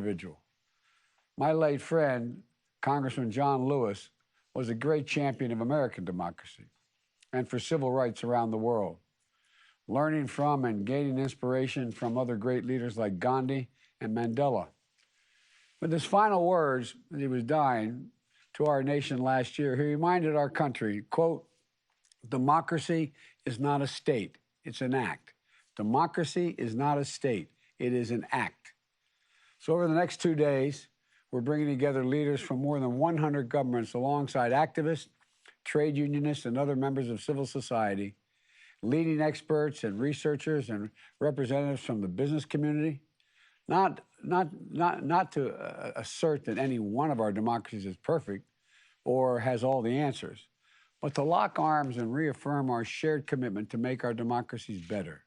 individual. My late friend, Congressman John Lewis, was a great champion of American democracy and for civil rights around the world, learning from and gaining inspiration from other great leaders like Gandhi and Mandela. With his final words as he was dying to our nation last year, he reminded our country, quote, "Democracy is not a state, it's an act. Democracy is not a state, it is an act." So over the next 2 days, we're bringing together leaders from more than 100 governments alongside activists, trade unionists, and other members of civil society, leading experts and researchers and representatives from the business community, not to assert that any one of our democracies is perfect or has all the answers, but to lock arms and reaffirm our shared commitment to make our democracies better,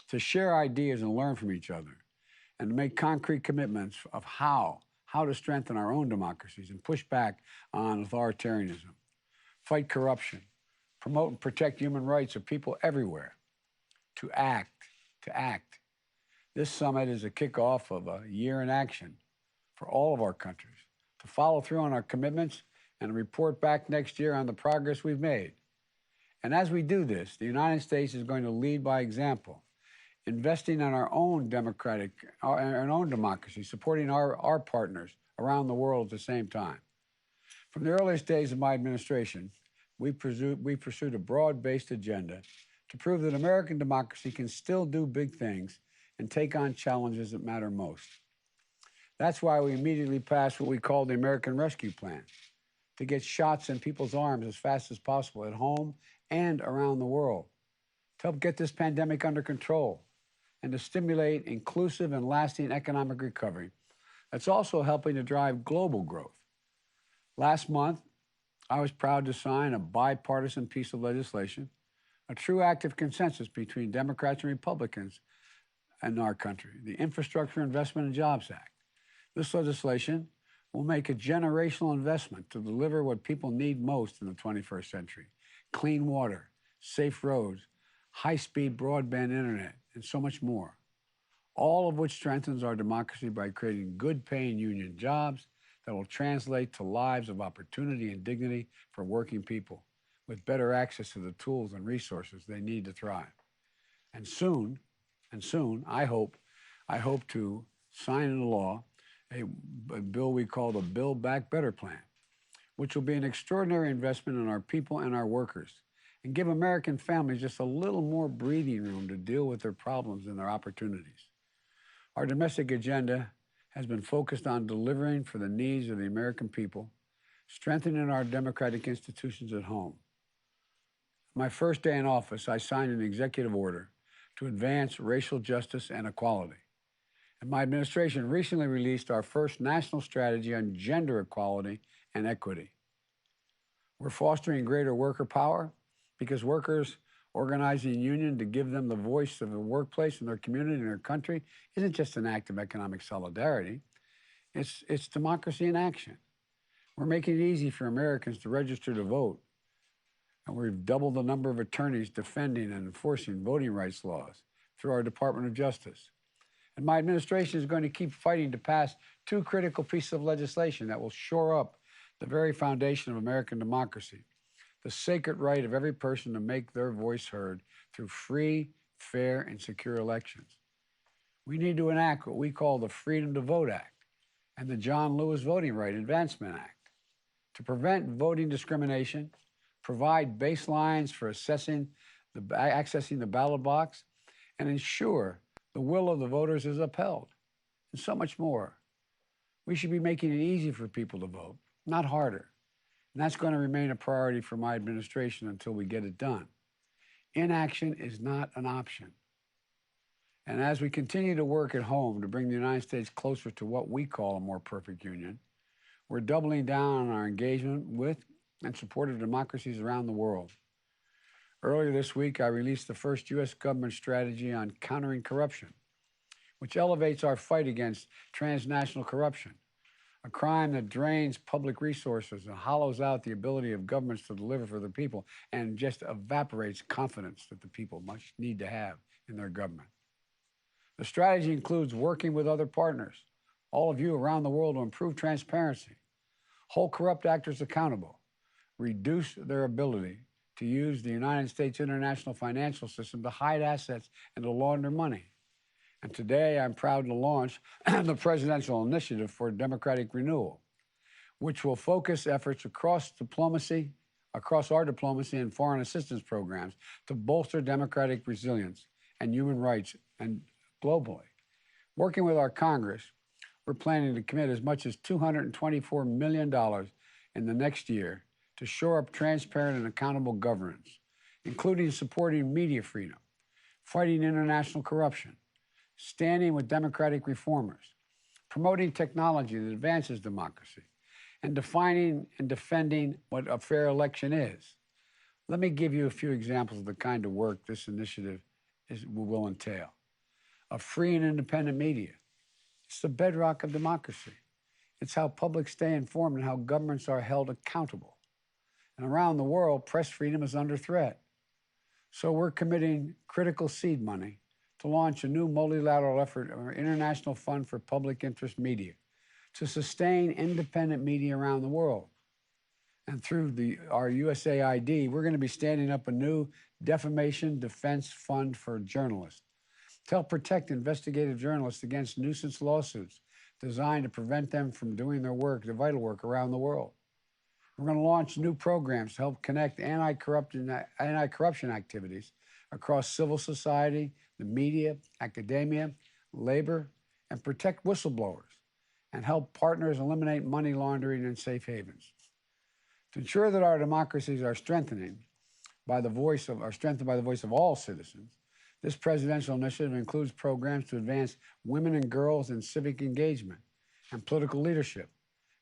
to share ideas and learn from each other, and to make concrete commitments of how to strengthen our own democracies and push back on authoritarianism, fight corruption, promote and protect human rights of people everywhere, to act. This summit is a kickoff of a year in action for all of our countries to follow through on our commitments and report back next year on the progress we've made. And as we do this, the United States is going to lead by example, investing in our own democracy, supporting our partners around the world at the same time. From the earliest days of my administration, we pursued a broad-based agenda to prove that American democracy can still do big things and take on challenges that matter most. That's why we immediately passed what we call the American Rescue Plan, to get shots in people's arms as fast as possible at home and around the world, to help get this pandemic under control, and to stimulate inclusive and lasting economic recovery that's also helping to drive global growth. Last month, I was proud to sign a bipartisan piece of legislation, a true act of consensus between Democrats and Republicans in our country, the Infrastructure Investment and Jobs Act. This legislation will make a generational investment to deliver what people need most in the 21st century: clean water, safe roads, high-speed broadband internet, and so much more, all of which strengthens our democracy by creating good-paying union jobs that will translate to lives of opportunity and dignity for working people with better access to the tools and resources they need to thrive. And soon, I hope to sign into law a bill we call the Build Back Better Plan, which will be an extraordinary investment in our people and our workers and give American families just a little more breathing room to deal with their problems and their opportunities. Our domestic agenda has been focused on delivering for the needs of the American people, strengthening our democratic institutions at home. My first day in office, I signed an executive order to advance racial justice and equality. And my administration recently released our first national strategy on gender equality and equity. We're fostering greater worker power because workers organizing a union to give them the voice of the workplace in their community and their country isn't just an act of economic solidarity. It's democracy in action. We're making it easy for Americans to register to vote. And we've doubled the number of attorneys defending and enforcing voting rights laws through our Department of Justice. And my administration is going to keep fighting to pass two critical pieces of legislation that will shore up the very foundation of American democracy: the sacred right of every person to make their voice heard through free, fair, and secure elections. We need to enact what we call the Freedom to Vote Act and the John Lewis Voting Right Advancement Act to prevent voting discrimination, provide baselines for accessing the ballot box, and ensure the will of the voters is upheld, and so much more. We should be making it easy for people to vote, not harder. And that's going to remain a priority for my administration until we get it done. Inaction is not an option. And as we continue to work at home to bring the United States closer to what we call a more perfect union, we're doubling down on our engagement with and support of democracies around the world. Earlier this week, I released the first U.S. government strategy on countering corruption, which elevates our fight against transnational corruption, a crime that drains public resources and hollows out the ability of governments to deliver for the people and just evaporates confidence that the people much need to have in their government. The strategy includes working with other partners, all of you around the world, to improve transparency, hold corrupt actors accountable, reduce their ability to use the United States international financial system to hide assets and to launder money. And today I'm proud to launch the Presidential Initiative for Democratic Renewal, which will focus efforts across our diplomacy and foreign assistance programs to bolster democratic resilience and human rights and globally. Working with our Congress, we're planning to commit as much as $224 million in the next year to shore up transparent and accountable governance, including supporting media freedom, fighting international corruption, standing with democratic reformers, promoting technology that advances democracy, and defining and defending what a fair election is. Let me give you a few examples of the kind of work this initiative will entail. A free and independent media. It's the bedrock of democracy. It's how publics stay informed and how governments are held accountable. And around the world, press freedom is under threat. So we're committing critical seed money to launch a new multilateral effort of our International Fund for Public Interest Media to sustain independent media around the world. And through our USAID, we're going to be standing up a new defamation defense fund for journalists to help protect investigative journalists against nuisance lawsuits designed to prevent them from doing their work, their vital work, around the world. We're going to launch new programs to help connect anti-corruption activities across civil society, the media, academia, labor, and protect whistleblowers, and help partners eliminate money laundering and safe havens. To ensure that our democracies are strengthened by the voice of all citizens, this presidential initiative includes programs to advance women and girls in civic engagement and political leadership,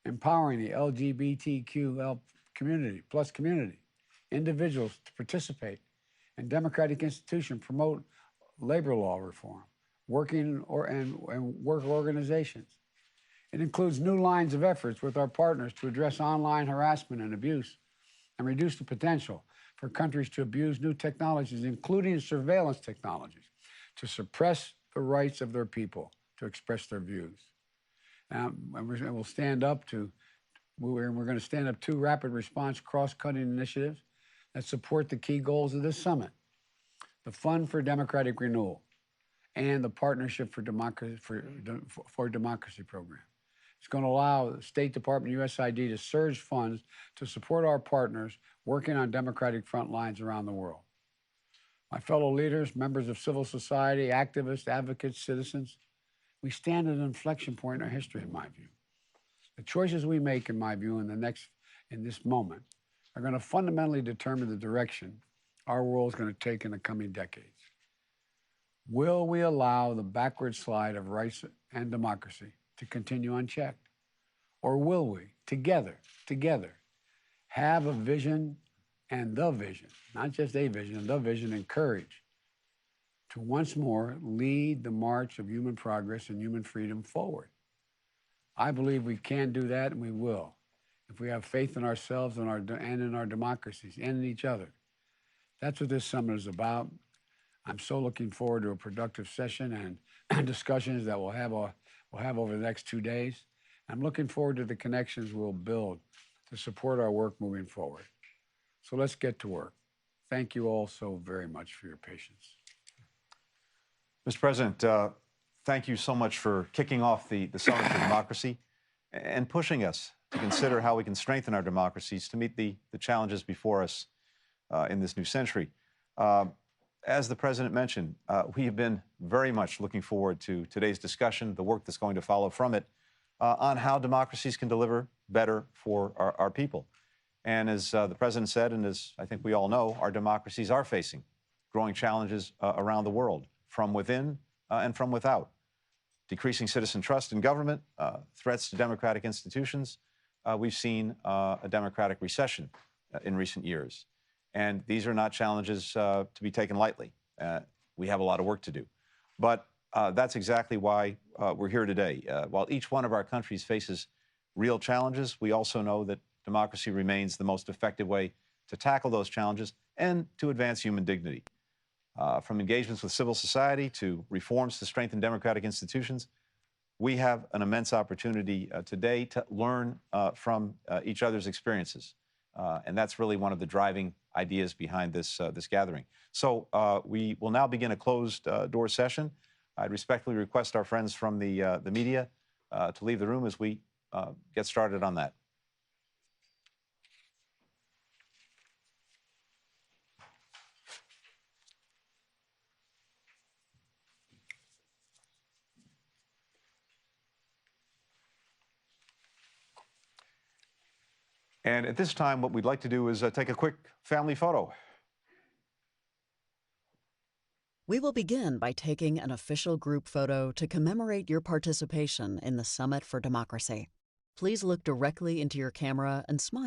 empowering the LGBTQ community, individuals to participate in democratic institutions, promote labor law reform, and work organizations. It includes new lines of efforts with our partners to address online harassment and abuse and reduce the potential for countries to abuse new technologies, including surveillance technologies, to suppress the rights of their people to express their views. And we're going to stand up two rapid response cross-cutting initiatives that support the key goals of this summit: the Fund for Democratic Renewal and the Partnership for Democracy program. It's going to allow the State Department, USAID, to surge funds to support our partners working on democratic front lines around the world. My fellow leaders, members of civil society, activists, advocates, citizens, we stand at an inflection point in our history, in my view. The choices we make, in my view, in this moment, are going to fundamentally determine the direction our world is going to take in the coming decades. Will we allow the backward slide of rights and democracy to continue unchecked? Or will we, together, have a vision and the vision, not just a vision, the vision and courage to once more lead the march of human progress and human freedom forward? I believe we can do that, and we will, if we have faith in ourselves and in our democracies and in each other. That's what this summit is about. I'm so looking forward to a productive session and discussions that we'll have over the next 2 days. I'm looking forward to the connections we'll build to support our work moving forward. So let's get to work. Thank you all so very much for your patience. Mr. President, thank you so much for kicking off the Summit for Democracy and pushing us to consider how we can strengthen our democracies to meet the challenges before us in this new century. As the President mentioned, we have been very much looking forward to today's discussion, the work that's going to follow from it, on how democracies can deliver better for our people. And as the President said, and as I think we all know, our democracies are facing growing challenges around the world, from within and from without. Decreasing citizen trust in government, threats to democratic institutions. We've seen a democratic recession in recent years. And these are not challenges to be taken lightly. We have a lot of work to do. But that's exactly why we're here today. While each one of our countries faces real challenges, we also know that democracy remains the most effective way to tackle those challenges and to advance human dignity. From engagements with civil society to reforms to strengthen democratic institutions, we have an immense opportunity today to learn from each other's experiences. And that's really one of the driving ideas behind this gathering. So we will now begin a closed door session. I'd respectfully request our friends from the media to leave the room as we get started on that. And at this time, what we'd like to do is take a quick family photo. We will begin by taking an official group photo to commemorate your participation in the Summit for Democracy. Please look directly into your camera and smile.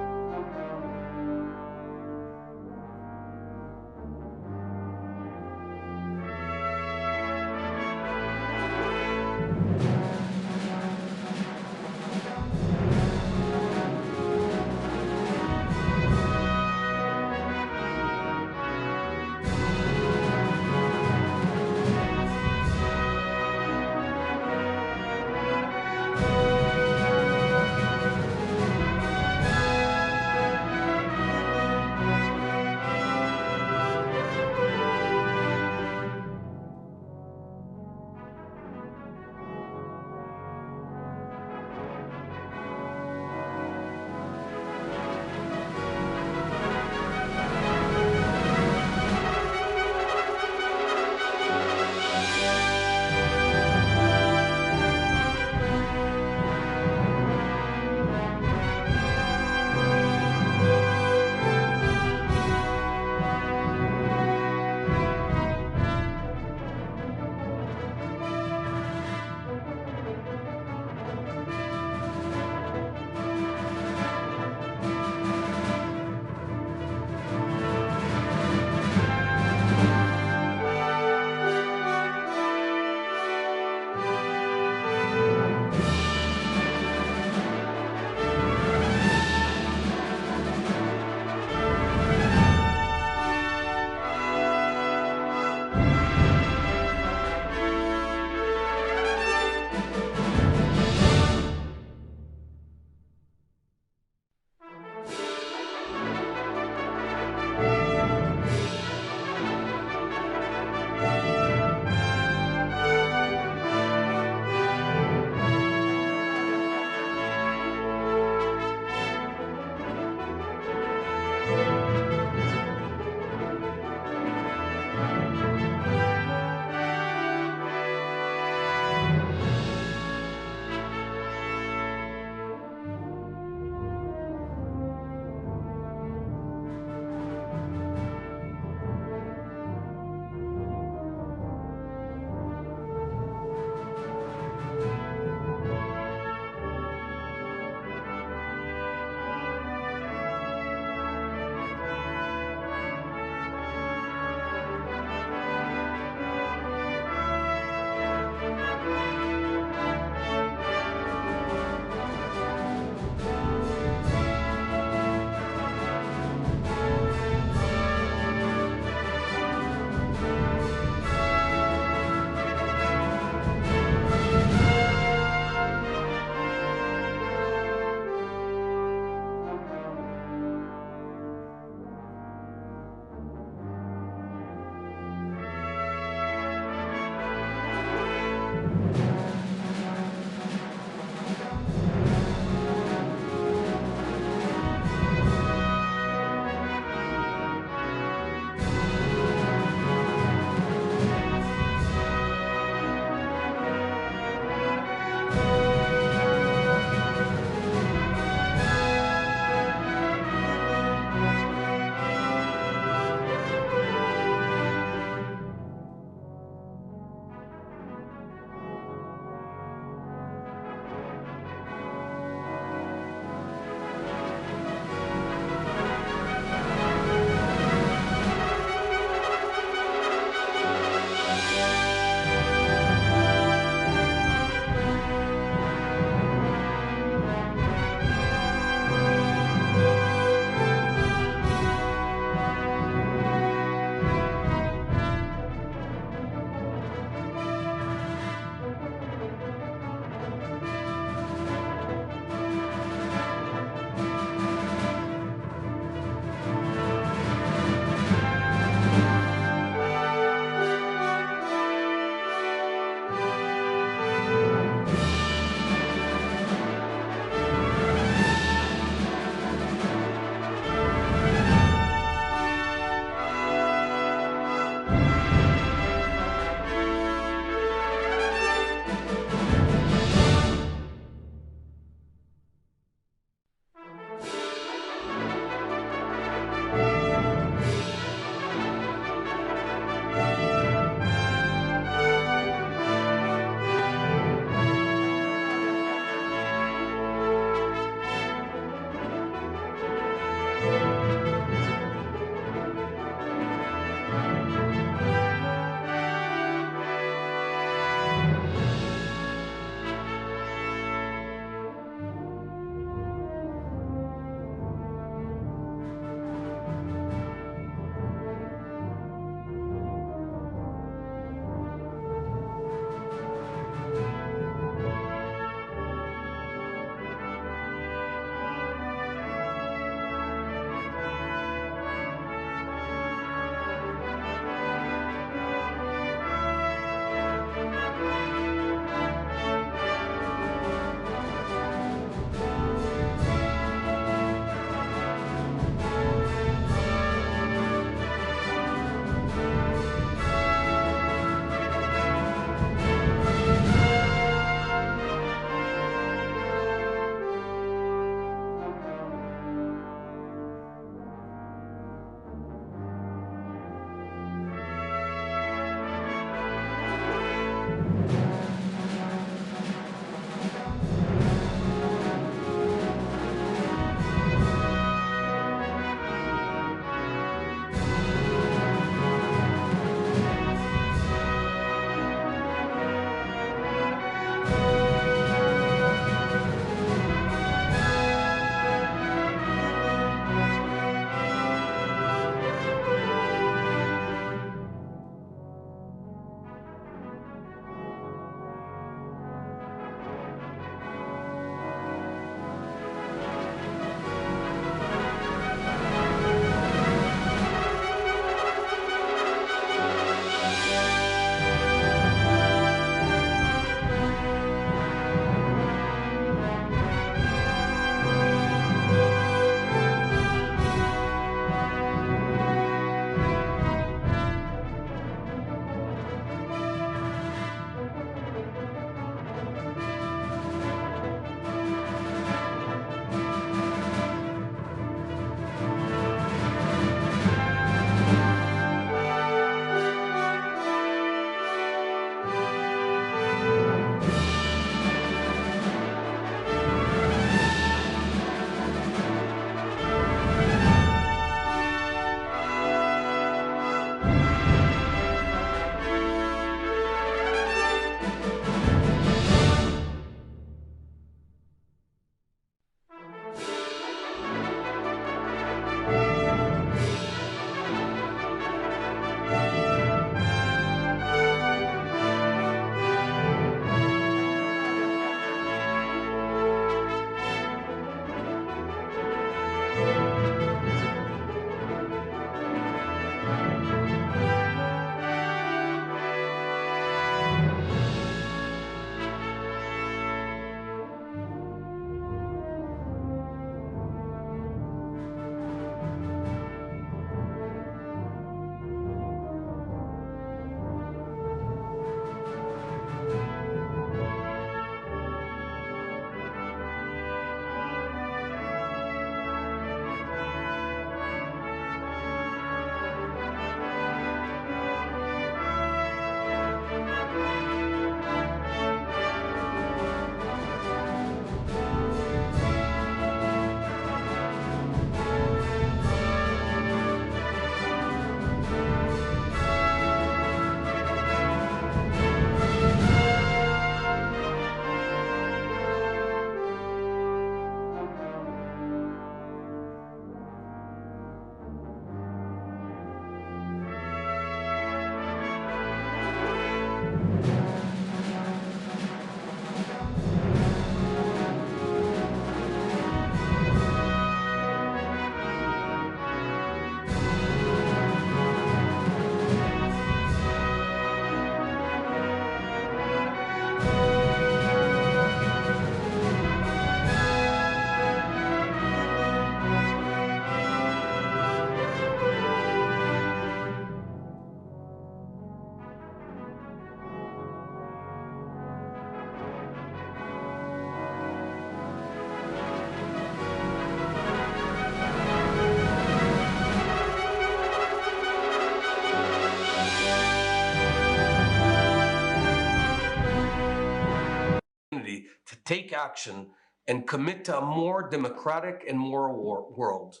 opportunity to take action and commit to a more democratic and moral world.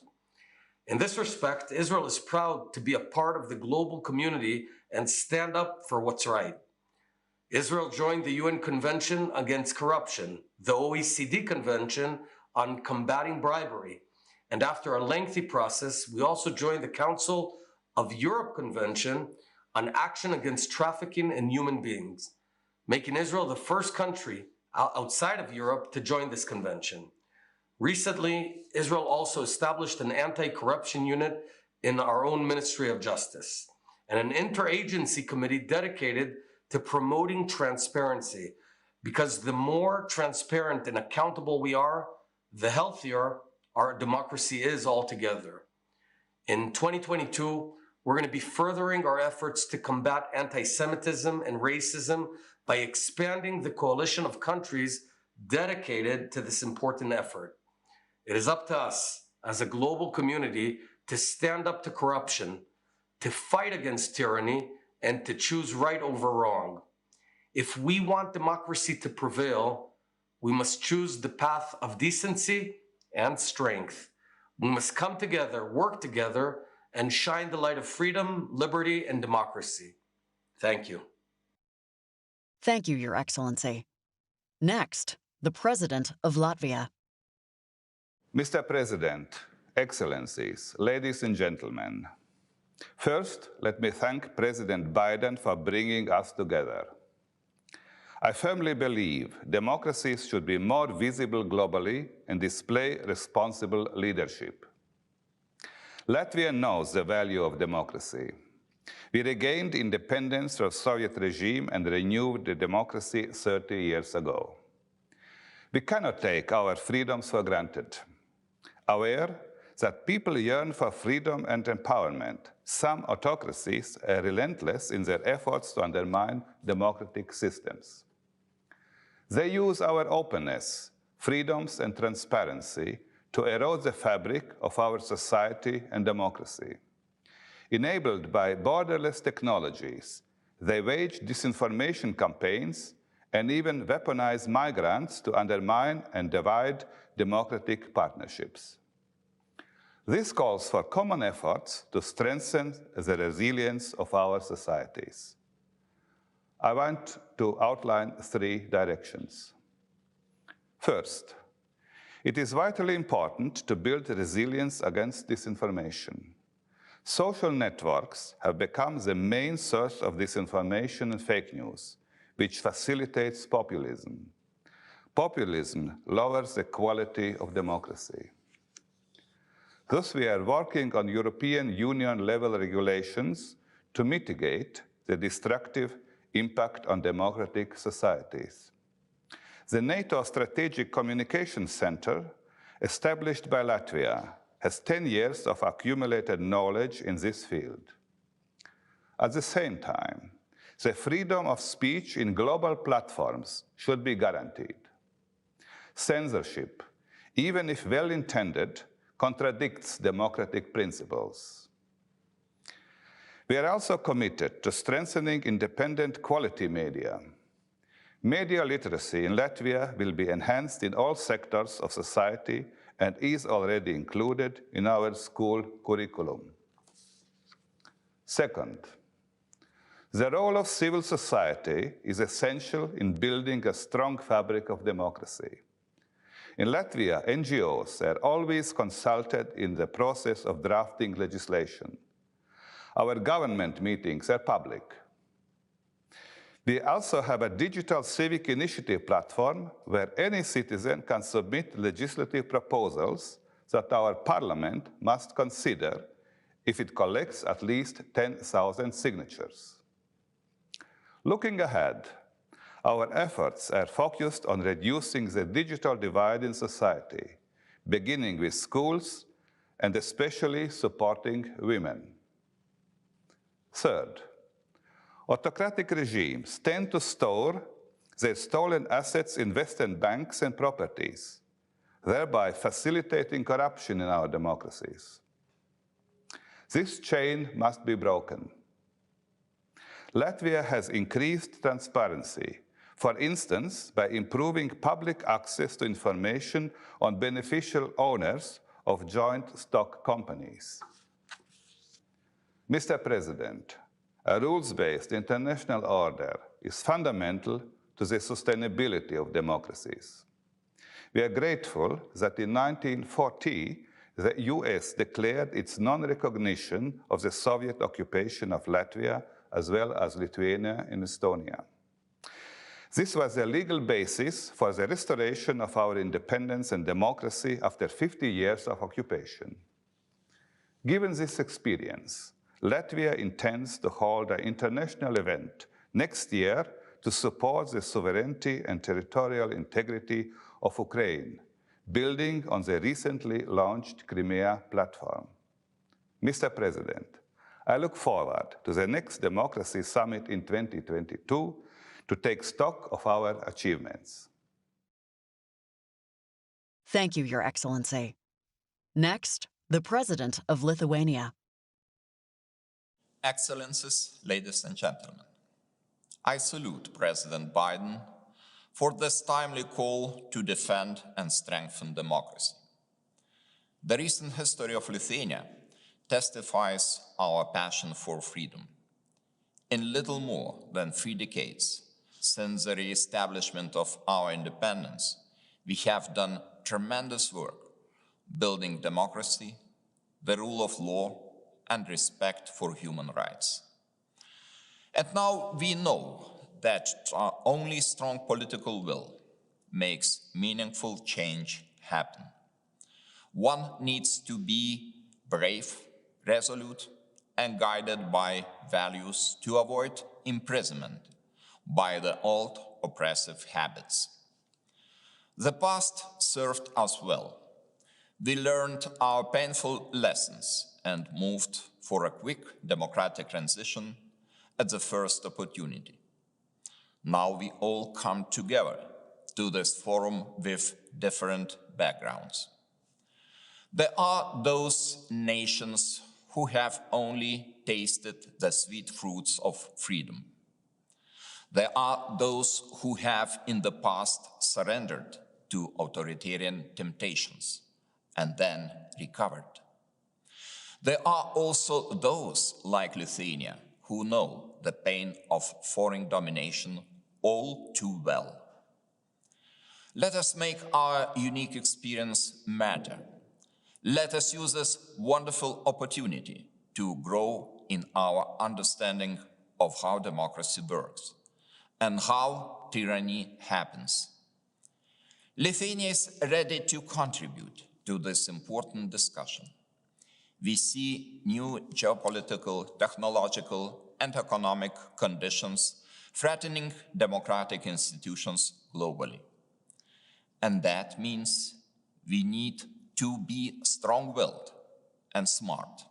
In this respect, Israel is proud to be a part of the global community and stand up for what's right. Israel joined the UN Convention Against Corruption, the OECD Convention on Combating Bribery, and after a lengthy process, we also joined the Council of Europe Convention on Action Against Trafficking in Human Beings, making Israel the first country outside of Europe to join this convention. Recently, Israel also established an anti-corruption unit in our own Ministry of Justice and an interagency committee dedicated to promoting transparency, because the more transparent and accountable we are, the healthier our democracy is altogether. In 2022, we're going to be furthering our efforts to combat anti-Semitism and racism by expanding the coalition of countries dedicated to this important effort. It is up to us as a global community to stand up to corruption, to fight against tyranny, and to choose right over wrong. If we want democracy to prevail, we must choose the path of decency and strength. We must come together, work together, and shine the light of freedom, liberty, and democracy. Thank you. Thank you, Your Excellency. Next, the President of Latvia. Mr. President, Excellencies, ladies and gentlemen, first, let me thank President Biden for bringing us together. I firmly believe democracies should be more visible globally and display responsible leadership. Latvia knows the value of democracy. We regained independence from the Soviet regime and renewed the democracy 30 years ago. We cannot take our freedoms for granted. Aware that people yearn for freedom and empowerment, some autocracies are relentless in their efforts to undermine democratic systems. They use our openness, freedoms, and transparency to erode the fabric of our society and democracy. Enabled by borderless technologies, they wage disinformation campaigns and even weaponize migrants to undermine and divide democratic partnerships. This calls for common efforts to strengthen the resilience of our societies. I want to outline 3 directions. First, it is vitally important to build resilience against disinformation. Social networks have become the main source of disinformation and fake news, which facilitates populism. Populism lowers the quality of democracy. Thus, we are working on European Union-level regulations to mitigate the destructive impact on democratic societies. The NATO Strategic Communications Center, established by Latvia, has 10 years of accumulated knowledge in this field. At the same time, the freedom of speech in global platforms should be guaranteed. Censorship, even if well-intended, contradicts democratic principles. We are also committed to strengthening independent quality media. Media literacy in Latvia will be enhanced in all sectors of society and is already included in our school curriculum. Second, the role of civil society is essential in building a strong fabric of democracy. In Latvia, NGOs are always consulted in the process of drafting legislation. Our government meetings are public. We also have a digital civic initiative platform where any citizen can submit legislative proposals that our parliament must consider if it collects at least 10,000 signatures. Looking ahead, our efforts are focused on reducing the digital divide in society, beginning with schools and especially supporting women. Third, autocratic regimes tend to store their stolen assets in Western banks and properties, thereby facilitating corruption in our democracies. This chain must be broken. Latvia has increased transparency, For instance, by improving public access to information on beneficial owners of joint stock companies. Mr. President, a rules-based international order is fundamental to the sustainability of democracies. We are grateful that in 1940, the US declared its non-recognition of the Soviet occupation of Latvia as well as Lithuania and Estonia. This was the legal basis for the restoration of our independence and democracy after 50 years of occupation. Given this experience, Latvia intends to hold an international event next year to support the sovereignty and territorial integrity of Ukraine, building on the recently launched Crimea platform. Mr. President, I look forward to the next Democracy Summit in 2022 to take stock of our achievements. Thank you, Your Excellency. Next, the President of Lithuania. Excellencies, ladies and gentlemen, I salute President Biden for this timely call to defend and strengthen democracy. The recent history of Lithuania testifies our passion for freedom. In little more than 3 decades since the re-establishment of our independence, we have done tremendous work building democracy, the rule of law, and respect for human rights. And now we know that only strong political will makes meaningful change happen. One needs to be brave, resolute, and guided by values to avoid imprisonment by the old oppressive habits. The past served us well. We learned our painful lessons and moved for a quick democratic transition at the first opportunity. Now we all come together to this forum with different backgrounds. There are those nations who have only tasted the sweet fruits of freedom. There are those who have in the past surrendered to authoritarian temptations and then recovered. There are also those like Lithuania who know the pain of foreign domination all too well. Let us make our unique experience matter. Let us use this wonderful opportunity to grow in our understanding of how democracy works and how tyranny happens. Lithuania is ready to contribute to this important discussion. We see new geopolitical, technological, and economic conditions threatening democratic institutions globally. And that means we need to be strong-willed and smart.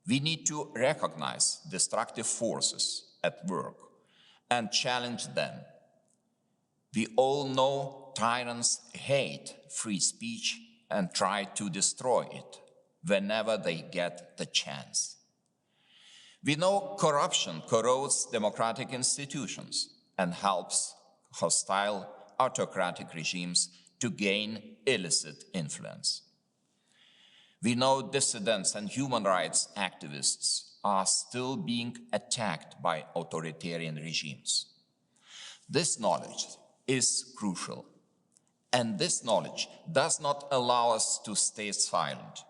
We need to recognize destructive forces at work and challenge them. We all know tyrants hate free speech and try to destroy it whenever they get the chance. We know corruption corrodes democratic institutions and helps hostile autocratic regimes to gain illicit influence. We know dissidents and human rights activists are still being attacked by authoritarian regimes. This knowledge is crucial, and this knowledge does not allow us to stay silent.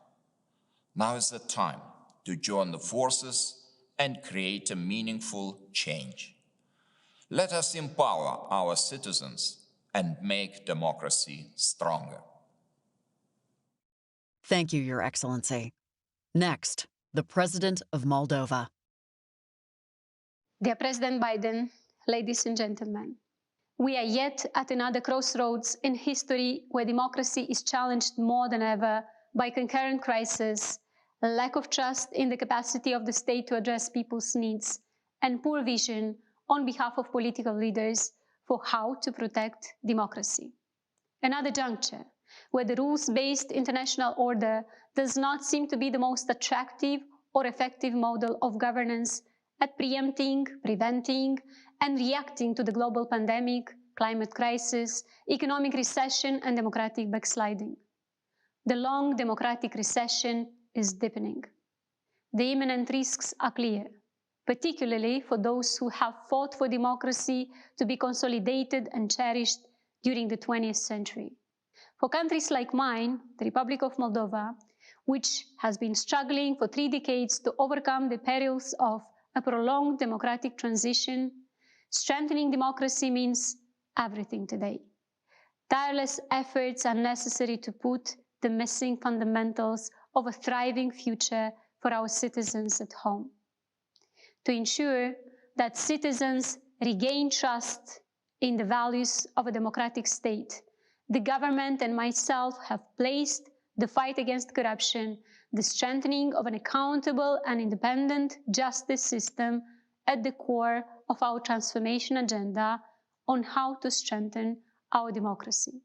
Now is the time to join the forces and create a meaningful change. Let us empower our citizens and make democracy stronger. Thank you, Your Excellency. Next, the President of Moldova. Dear President Biden, ladies and gentlemen, we are yet at another crossroads in history where democracy is challenged more than ever by concurrent crises, lack of trust in the capacity of the state to address people's needs, and poor vision on behalf of political leaders for how to protect democracy. Another juncture where the rules-based international order does not seem to be the most attractive or effective model of governance at preempting, preventing, and reacting to the global pandemic, climate crisis, economic recession, and democratic backsliding. The long democratic recession is deepening. The imminent risks are clear, particularly for those who have fought for democracy to be consolidated and cherished during the 20th century. For countries like mine, the Republic of Moldova, which has been struggling for 3 decades to overcome the perils of a prolonged democratic transition, strengthening democracy means everything today. Tireless efforts are necessary to put the missing fundamentals of a thriving future for our citizens at home. To ensure that citizens regain trust in the values of a democratic state, the government and myself have placed the fight against corruption, the strengthening of an accountable and independent justice system at the core of our transformation agenda on how to strengthen our democracy.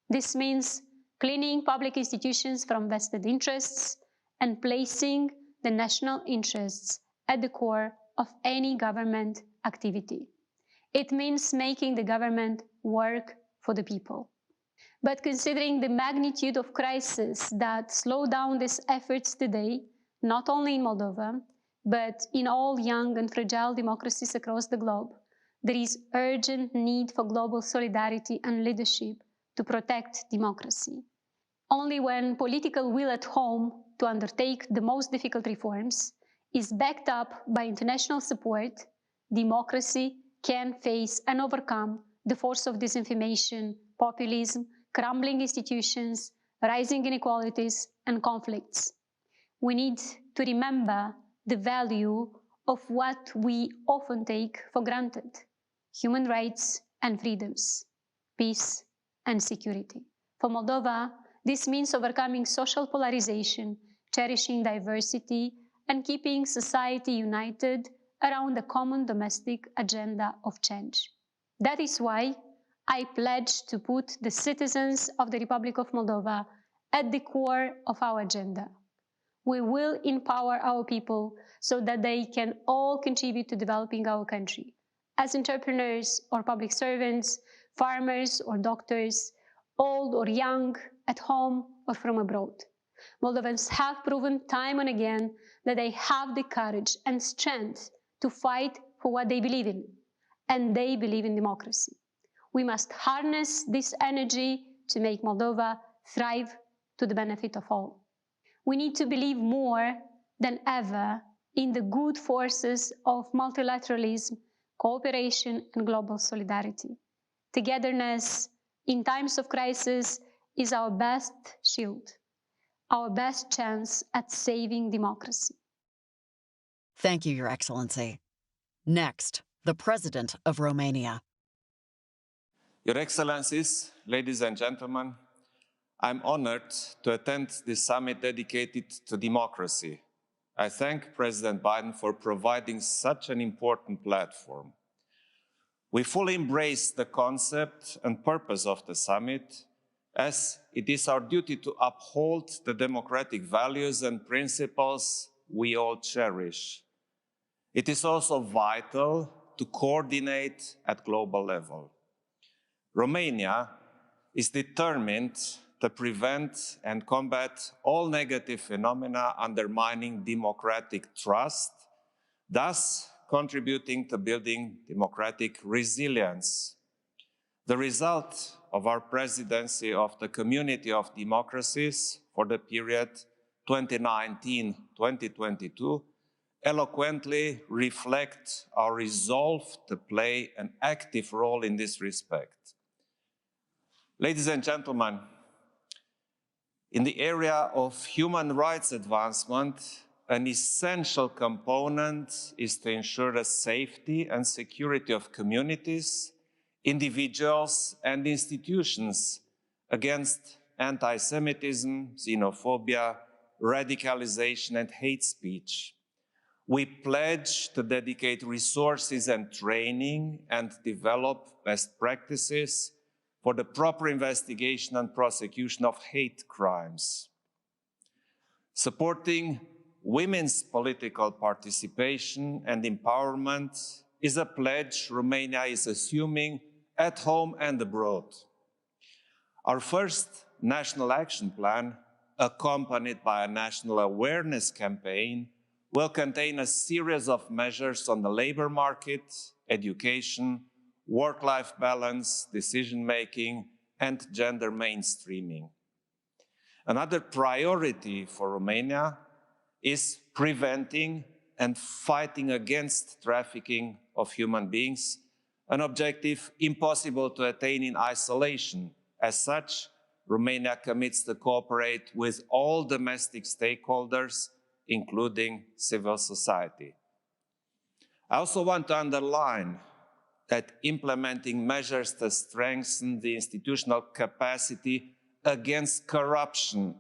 This means cleaning public institutions from vested interests and placing the national interests at the core of any government activity. It means making the government work for the people. But considering the magnitude of crisis that slow down these efforts today, not only in Moldova, but in all young and fragile democracies across the globe, there is urgent need for global solidarity and leadership to protect democracy. Only when political will at home to undertake the most difficult reforms is backed up by international support, democracy can face and overcome the force of disinformation, populism, crumbling institutions, rising inequalities, and conflicts. We need to remember the value of what we often take for granted: human rights and freedoms, peace and security. For Moldova, this means overcoming social polarization, cherishing diversity, and keeping society united around a common domestic agenda of change. That is why I pledge to put the citizens of the Republic of Moldova at the core of our agenda. We will empower our people so that they can all contribute to developing our country, as entrepreneurs or public servants, farmers or doctors, old or young, at home or from abroad. Moldovans have proven time and again that they have the courage and strength to fight for what they believe in, and they believe in democracy. We must harness this energy to make Moldova thrive to the benefit of all. We need to believe more than ever in the good forces of multilateralism, cooperation, and global solidarity. Togetherness in times of crisis is our best shield, our best chance at saving democracy. Thank you, Your Excellency. Next, the President of Romania. Your Excellencies, ladies and gentlemen, I'm honored to attend this summit dedicated to democracy. I thank President Biden for providing such an important platform. We fully embrace the concept and purpose of the summit, as it is our duty to uphold the democratic values and principles we all cherish. It is also vital to coordinate at global level. Romania is determined to prevent and combat all negative phenomena undermining democratic trust, thus contributing to building democratic resilience. The result of our presidency of the Community of Democracies for the period 2019-2022 eloquently reflect our resolve to play an active role in this respect. Ladies and gentlemen, in the area of human rights advancement, an essential component is to ensure the safety and security of communities, individuals, and institutions against anti-Semitism, xenophobia, radicalization, and hate speech. We pledge to dedicate resources and training and develop best practices for the proper investigation and prosecution of hate crimes. Supporting women's political participation and empowerment is a pledge Romania is assuming at home and abroad. Our first national action plan, accompanied by a national awareness campaign, will contain a series of measures on the labor market, education, work-life balance, decision-making, and gender mainstreaming. Another priority for Romania is preventing and fighting against trafficking of human beings, an objective impossible to attain in isolation. As such, Romania commits to cooperate with all domestic stakeholders, including civil society. I also want to underline that implementing measures to strengthen the institutional capacity against corruption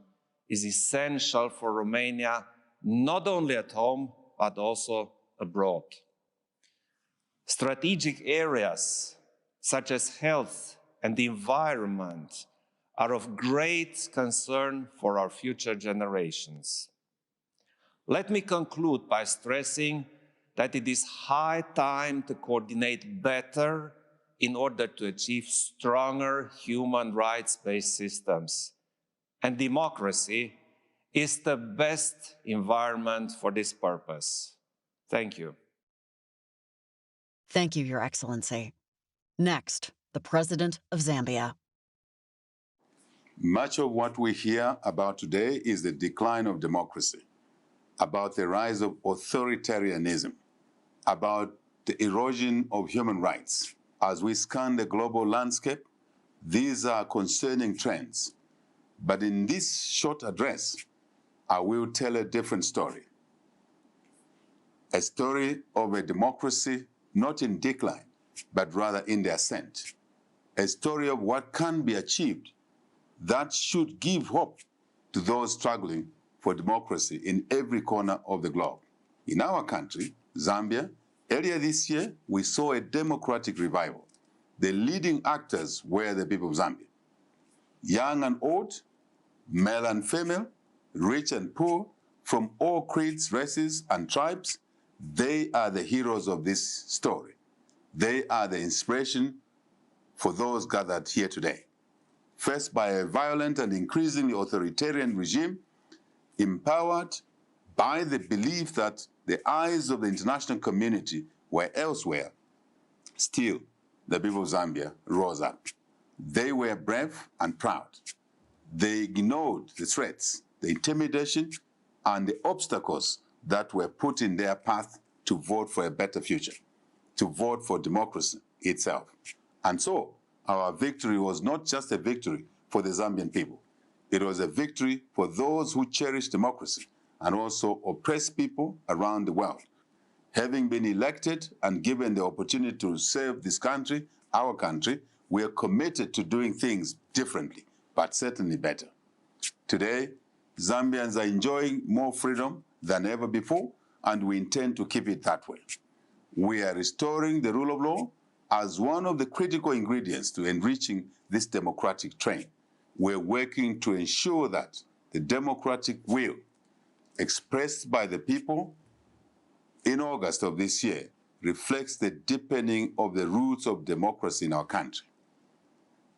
is essential for Romania, not only at home, but also abroad. Strategic areas such as health and the environment are of great concern for our future generations. Let me conclude by stressing that it is high time to coordinate better in order to achieve stronger human rights-based systems. And democracy is the best environment for this purpose. Thank you. Thank you, Your Excellency. Next, the President of Zambia. Much of what we hear about today is the decline of democracy, about the rise of authoritarianism, about the erosion of human rights. As we scan the global landscape, these are concerning trends. But in this short address, I will tell a different story. A story of a democracy not in decline, but rather in the ascent. A story of what can be achieved that should give hope to those struggling for democracy in every corner of the globe. In our country, Zambia, earlier this year, we saw a democratic revival. The leading actors were the people of Zambia. Young and old, male and female, rich and poor, from all creeds, races, and tribes, they are the heroes of this story. They are the inspiration for those gathered here today. Faced by a violent and increasingly authoritarian regime, empowered by the belief that the eyes of the international community were elsewhere, still the people of Zambia rose up. They were brave and proud. They ignored the threats, the intimidation, and the obstacles that were put in their path to vote for a better future, to vote for democracy itself. And so, our victory was not just a victory for the Zambian people. It was a victory for those who cherish democracy and also oppressed people around the world. Having been elected and given the opportunity to serve this country, our country, we are committed to doing things differently, but certainly better. Today, Zambians are enjoying more freedom than ever before, and we intend to keep it that way. We are restoring the rule of law as one of the critical ingredients to enriching this democratic train. We're working to ensure that the democratic will expressed by the people in August of this year reflects the deepening of the roots of democracy in our country.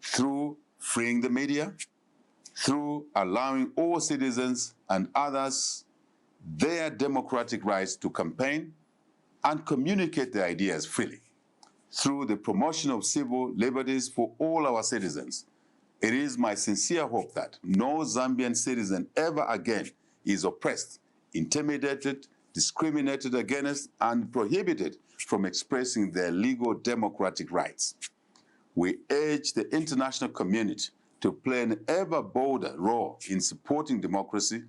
Through freeing the media, through allowing all citizens and others their democratic rights to campaign and communicate their ideas freely, through the promotion of civil liberties for all our citizens. It is my sincere hope that no Zambian citizen ever again is oppressed, intimidated, discriminated against, and prohibited from expressing their legal democratic rights. We urge the international community to play an ever bolder role in supporting democracy,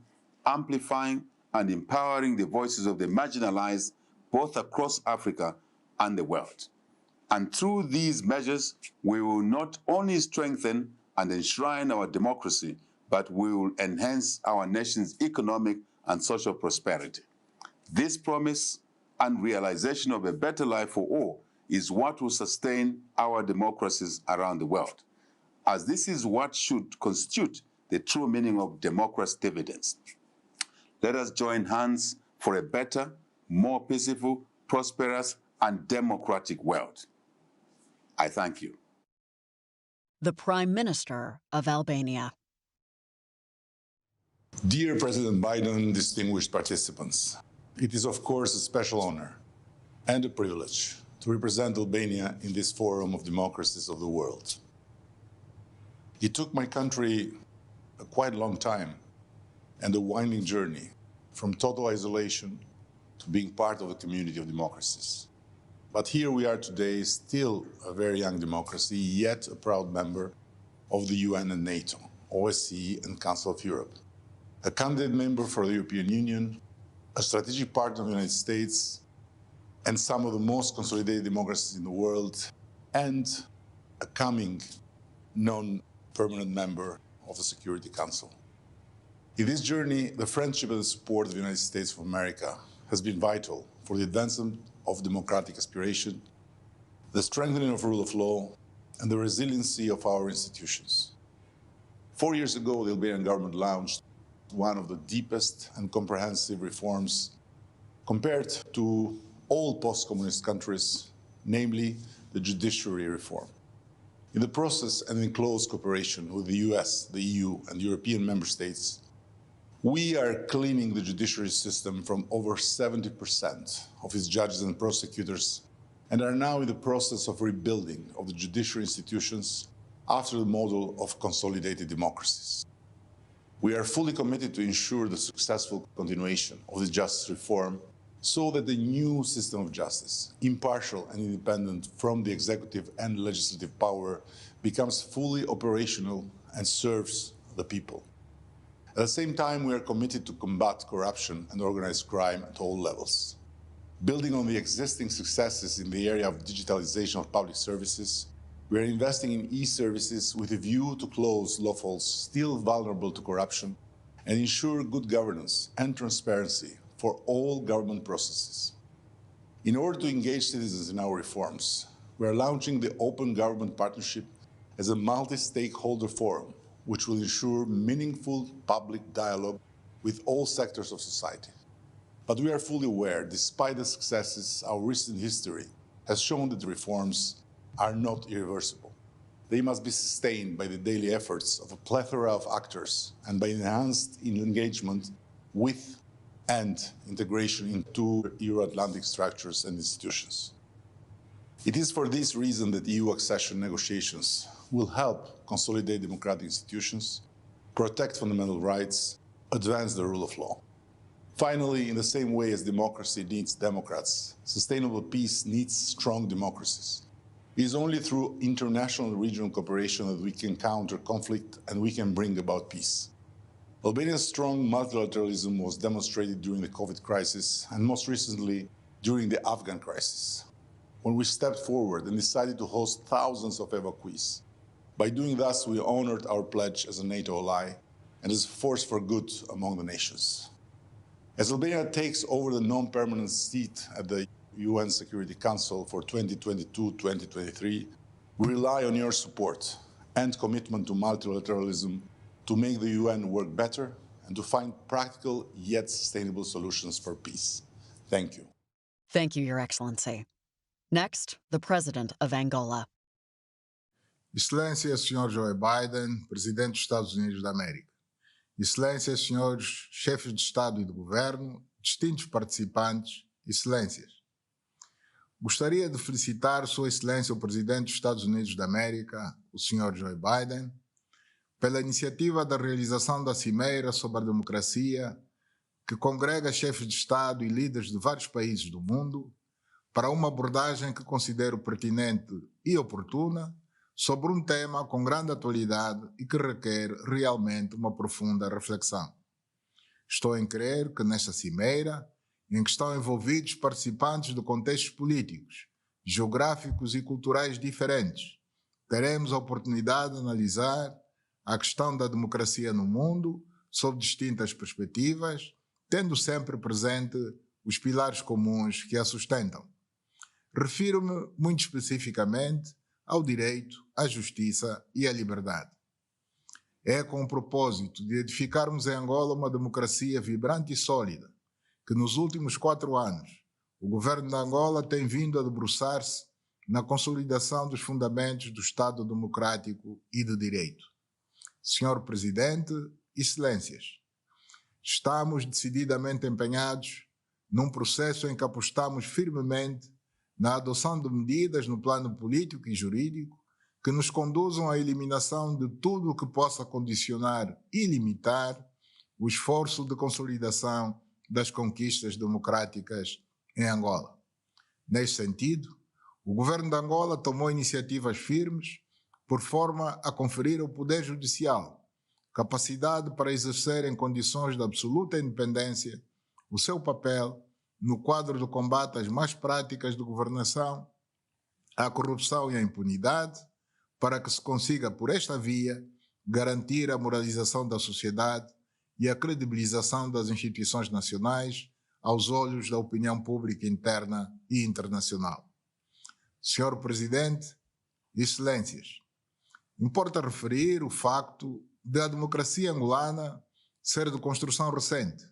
amplifying and empowering the voices of the marginalized both across Africa and the world. And through these measures, we will not only strengthen and enshrine our democracy, but we will enhance our nation's economic and social prosperity. This promise and realization of a better life for all is what will sustain our democracies around the world, as this is what should constitute the true meaning of democracy dividends. Let us join hands for a better, more peaceful, prosperous, and democratic world. I thank you. The Prime Minister of Albania. Dear President Biden, distinguished participants, it is of course a special honor and a privilege to represent Albania in this forum of democracies of the world. It took my country a quite long time and a winding journey from total isolation to being part of a community of democracies. But here we are today, still a very young democracy, yet a proud member of the UN and NATO, OSCE and Council of Europe, a candidate member for the European Union, a strategic partner of the United States, and some of the most consolidated democracies in the world, and a coming non-permanent member of the Security Council. In this journey, the friendship and the support of the United States of America has been vital for the advancement of democratic aspiration, the strengthening of rule of law, and the resiliency of our institutions. 4 years ago, the Albanian government launched one of the deepest and comprehensive reforms compared to all post-communist countries, namely the judiciary reform. In the process and in close cooperation with the US, the EU, and European member states, we are cleaning the judiciary system from over 70% of its judges and prosecutors and are now in the process of rebuilding of the judiciary institutions after the model of consolidated democracies. We are fully committed to ensure the successful continuation of the justice reform so that the new system of justice, impartial and independent from the executive and legislative power, becomes fully operational and serves the people. At the same time, we are committed to combat corruption and organized crime at all levels. Building on the existing successes in the area of digitalization of public services, we are investing in e-services with a view to close loopholes still vulnerable to corruption and ensure good governance and transparency for all government processes. In order to engage citizens in our reforms, we are launching the Open Government Partnership as a multi-stakeholder forum, which will ensure meaningful public dialogue with all sectors of society. But we are fully aware, despite the successes, our recent history has shown that the reforms are not irreversible. They must be sustained by the daily efforts of a plethora of actors and by enhanced engagement with and integration into Euro-Atlantic structures and institutions. It is for this reason that EU accession negotiations will help consolidate democratic institutions, protect fundamental rights, advance the rule of law. Finally, in the same way as democracy needs democrats, sustainable peace needs strong democracies. It is only through international and regional cooperation that we can counter conflict and we can bring about peace. Albania's strong multilateralism was demonstrated during the COVID crisis and most recently during the Afghan crisis, when we stepped forward and decided to host thousands of evacuees. By doing thus, we honored our pledge as a NATO ally and as a force for good among the nations. As Albania takes over the non-permanent seat at the UN Security Council for 2022-2023, we rely on your support and commitment to multilateralism to make the UN work better and to find practical yet sustainable solutions for peace. Thank you. Thank you, Your Excellency. Next, the President of Angola. Excelência, Sr. Joe Biden, Presidente dos Estados Unidos da América. Excelências, Senhores Chefes de Estado e de Governo, distintos participantes, Excelências. Gostaria de felicitar Sua Excelência o Presidente dos Estados Unidos da América, o Sr. Joe Biden, pela iniciativa da realização da Cimeira sobre a Democracia, que congrega chefes de Estado e líderes de vários países do mundo, para uma abordagem que considero pertinente e oportuna sobre um tema com grande atualidade e que requer realmente uma profunda reflexão. Estou em crer que nesta cimeira, em que estão envolvidos participantes de contextos políticos, geográficos e culturais diferentes, teremos a oportunidade de analisar a questão da democracia no mundo sob distintas perspectivas, tendo sempre presente os pilares comuns que a sustentam. Refiro-me muito especificamente ao direito, à justiça e à liberdade. É com o propósito de edificarmos em Angola uma democracia vibrante e sólida, que nos últimos 4 anos o governo de Angola tem vindo a debruçar-se na consolidação dos fundamentos do Estado democrático e de direito. Senhor Presidente, Excelências, estamos decididamente empenhados num processo em que apostamos firmemente na adoção de medidas no plano político e jurídico que nos conduzam à eliminação de tudo o que possa condicionar e limitar o esforço de consolidação das conquistas democráticas em Angola. Neste sentido, o governo de Angola tomou iniciativas firmes por forma a conferir ao Poder Judicial capacidade para exercer em condições de absoluta independência o seu papel no quadro do combate às más práticas de governação, à corrupção e à impunidade, para que se consiga, por esta via, garantir a moralização da sociedade e a credibilização das instituições nacionais aos olhos da opinião pública interna e internacional. Senhor Presidente, Excelências, importa referir o facto de a democracia angolana ser de construção recente,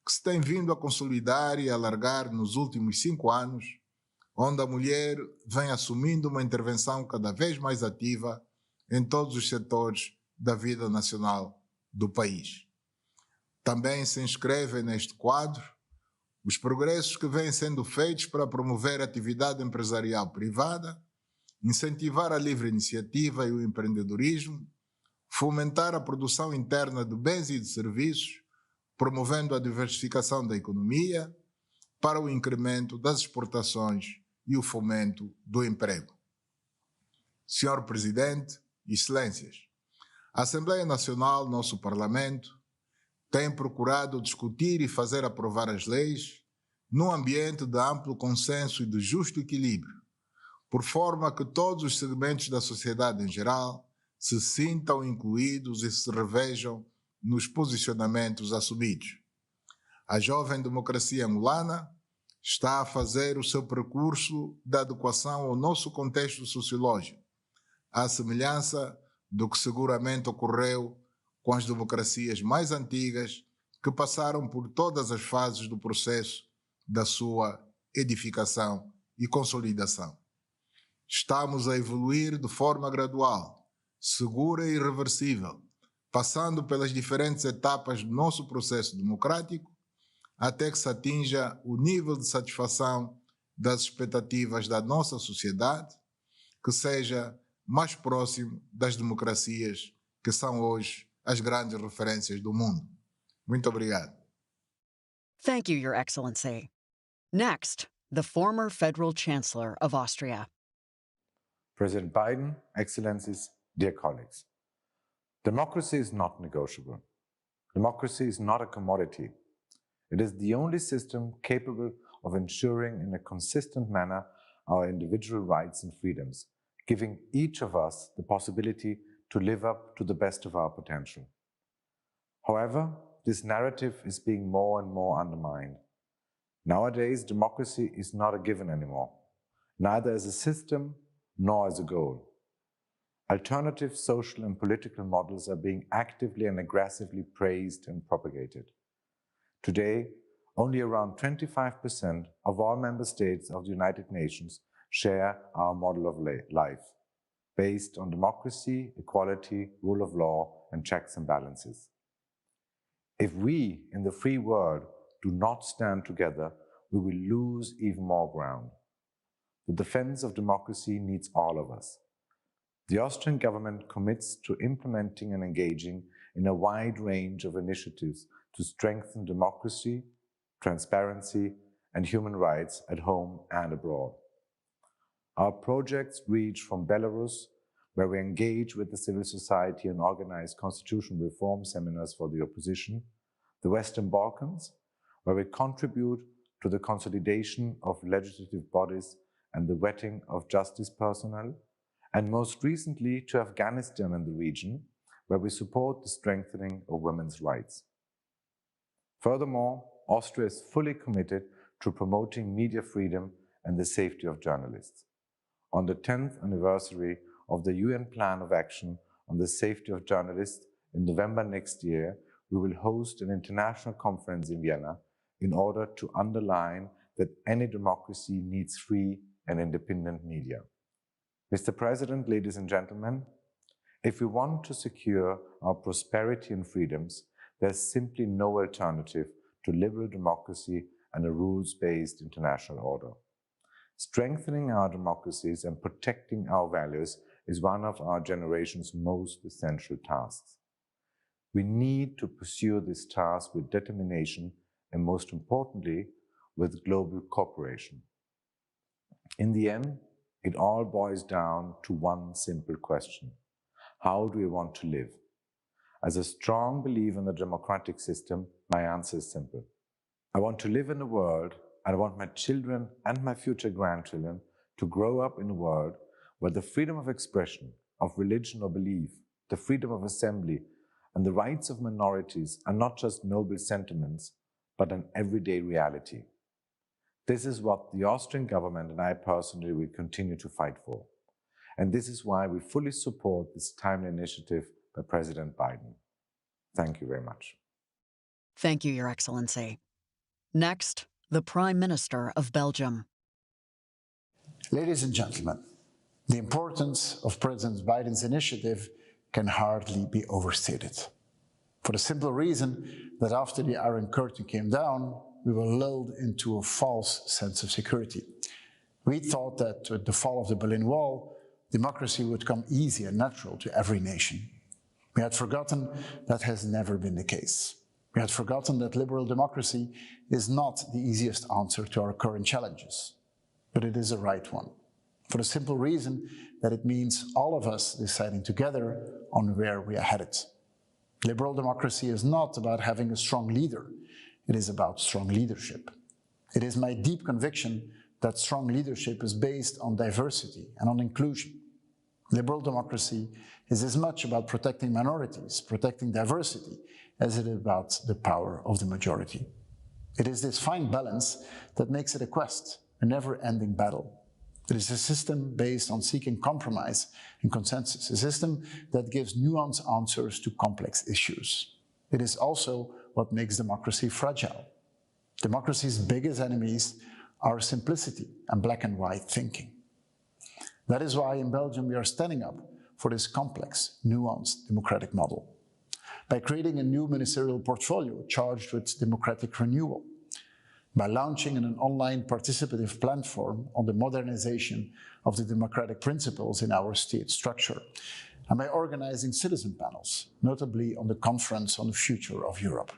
que se tem vindo a consolidar e alargar nos últimos 5 anos, onde a mulher vem assumindo uma intervenção cada vez mais ativa em todos os setores da vida nacional do país. Também se inscrevem neste quadro os progressos que vêm sendo feitos para promover a atividade empresarial privada, incentivar a livre iniciativa e o empreendedorismo, fomentar a produção interna de bens e de serviços, promovendo a diversificação da economia para o incremento das exportações e o fomento do emprego. Senhor Presidente, Excelências, a Assembleia Nacional, nosso Parlamento, tem procurado discutir e fazer aprovar as leis num ambiente de amplo consenso e de justo equilíbrio, por forma que todos os segmentos da sociedade em geral se sintam incluídos e se revejam nos posicionamentos assumidos. A jovem democracia angolana está a fazer o seu percurso de adequação ao nosso contexto sociológico, à semelhança do que seguramente ocorreu com as democracias mais antigas que passaram por todas as fases do processo da sua edificação e consolidação. Estamos a evoluir de forma gradual, segura e irreversível, passando pelas diferentes etapas do nosso processo democrático, até que se atinja o nível de satisfação das expectativas da nossa sociedade, que seja mais próximo das democracias que são hoje as grandes referências do mundo. Muito obrigado. Thank you, Your Excellency. Next, the former Federal Chancellor of Austria. President Biden, Excellencies, dear colleagues, democracy is not negotiable. Democracy is not a commodity. It is the only system capable of ensuring in a consistent manner our individual rights and freedoms, giving each of us the possibility to live up to the best of our potential. However, this narrative is being more and more undermined. Nowadays, democracy is not a given anymore, neither as a system nor as a goal. Alternative social and political models are being actively and aggressively praised and propagated. Today, only around 25% of all member states of the United Nations share our model of life, based on democracy, equality, rule of law, and checks and balances. If we, in the free world, do not stand together, we will lose even more ground. The defense of democracy needs all of us. The Austrian government commits to implementing and engaging in a wide range of initiatives to strengthen democracy, transparency, and human rights at home and abroad. Our projects reach from Belarus, where we engage with the civil society and organize constitutional reform seminars for the opposition, the Western Balkans, where we contribute to the consolidation of legislative bodies and the vetting of justice personnel, and most recently to Afghanistan and the region, where we support the strengthening of women's rights. Furthermore, Austria is fully committed to promoting media freedom and the safety of journalists. On the 10th anniversary of the UN Plan of Action on the Safety of Journalists in November next year, we will host an international conference in Vienna in order to underline that any democracy needs free and independent media. Mr. President, ladies and gentlemen, if we want to secure our prosperity and freedoms, there's simply no alternative to liberal democracy and a rules-based international order. Strengthening our democracies and protecting our values is one of our generation's most essential tasks. We need to pursue this task with determination and, most importantly, with global cooperation. In the end, it all boils down to one simple question: how do we want to live? As a strong believer in the democratic system, my answer is simple. I want to live in a world, and I want my children and my future grandchildren to grow up in a world where the freedom of expression, of religion or belief, the freedom of assembly, and the rights of minorities are not just noble sentiments, but an everyday reality. This is what the Austrian government and I personally will continue to fight for. And this is why we fully support this timely initiative by President Biden. Thank you very much. Thank you, Your Excellency. Next, the Prime Minister of Belgium. Ladies and gentlemen, the importance of President Biden's initiative can hardly be overstated. For the simple reason that after the Iron Curtain came down, we were lulled into a false sense of security. We thought that with the fall of the Berlin Wall, democracy would come easy and natural to every nation. We had forgotten that has never been the case. We had forgotten that liberal democracy is not the easiest answer to our current challenges, but it is the right one, for the simple reason that it means all of us deciding together on where we are headed. Liberal democracy is not about having a strong leader. It is about strong leadership. It is my deep conviction that strong leadership is based on diversity and on inclusion. Liberal democracy is as much about protecting minorities, protecting diversity, as it is about the power of the majority. It is this fine balance that makes it a quest, a never-ending battle. It is a system based on seeking compromise and consensus, a system that gives nuanced answers to complex issues. It is also what makes democracy fragile. Democracy's biggest enemies are simplicity and black and white thinking. That is why in Belgium we are standing up for this complex, nuanced democratic model. By creating a new ministerial portfolio charged with democratic renewal, by launching an online participative platform on the modernization of the democratic principles in our state structure, and by organizing citizen panels, notably on the Conference on the Future of Europe.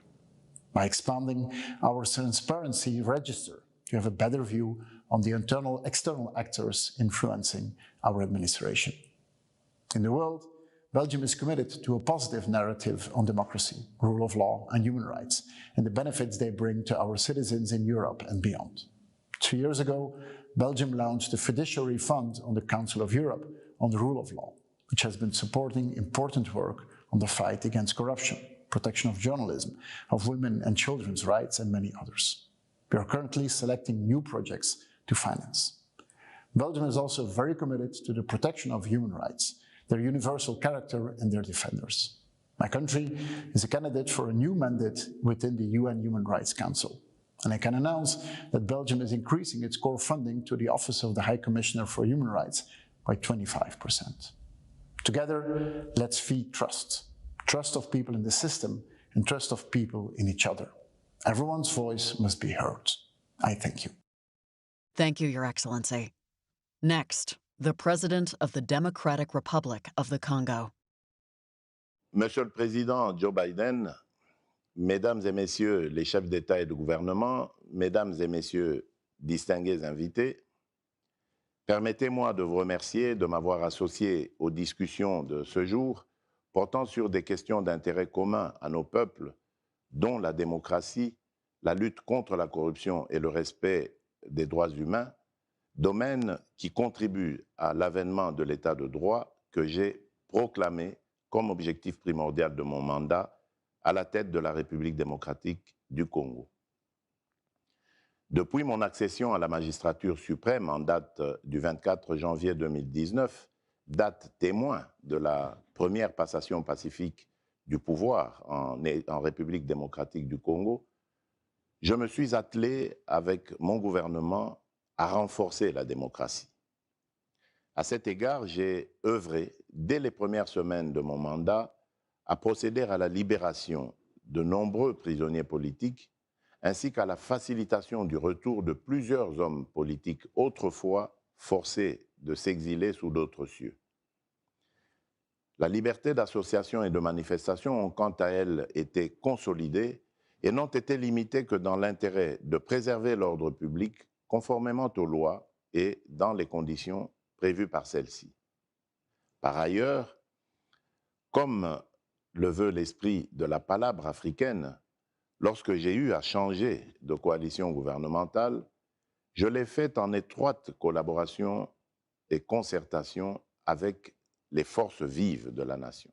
By expanding our transparency register to have a better view on the external actors influencing our administration. In the world, Belgium is committed to a positive narrative on democracy, rule of law, and human rights, and the benefits they bring to our citizens in Europe and beyond. 2 years ago, Belgium launched a fiduciary fund on the Council of Europe on the rule of law, which has been supporting important work on the fight against corruption, protection of journalism, of women and children's rights, and many others. We are currently selecting new projects to finance. Belgium is also very committed to the protection of human rights, their universal character and their defenders. My country is a candidate for a new mandate within the UN Human Rights Council. And I can announce that Belgium is increasing its core funding to the Office of the High Commissioner for Human Rights by 25%. Together, let's feed trust. Trust of people in the system and trust of people in each other. Everyone's voice must be heard. I thank you. Thank you, Your Excellency. Next, the President of the Democratic Republic of the Congo. Monsieur le Président Joe Biden, Mesdames et Messieurs les chefs d'État et de gouvernement, Mesdames et Messieurs distingués invités, permettez-moi de vous remercier de m'avoir associé aux discussions de ce jour portant sur des questions d'intérêt commun à nos peuples, dont la démocratie, la lutte contre la corruption et le respect des droits humains, domaines qui contribuent à l'avènement de l'état de droit que j'ai proclamé comme objectif primordial de mon mandat à la tête de la République démocratique du Congo. Depuis mon accession à la magistrature suprême en date du 24 janvier 2019, date témoin de la première passation pacifique du pouvoir en République démocratique du Congo, je me suis attelé avec mon gouvernement à renforcer la démocratie. À cet égard, j'ai œuvré dès les premières semaines de mon mandat à procéder à la libération de nombreux prisonniers politiques ainsi qu'à la facilitation du retour de plusieurs hommes politiques autrefois forcés de s'exiler sous d'autres cieux. La liberté d'association et de manifestation ont quant à elles été consolidées et n'ont été limitées que dans l'intérêt de préserver l'ordre public conformément aux lois et dans les conditions prévues par celles-ci. Par ailleurs, comme le veut l'esprit de la palabre africaine, lorsque j'ai eu à changer de coalition gouvernementale, je l'ai fait en étroite collaboration et concertation avec les forces vives de la nation.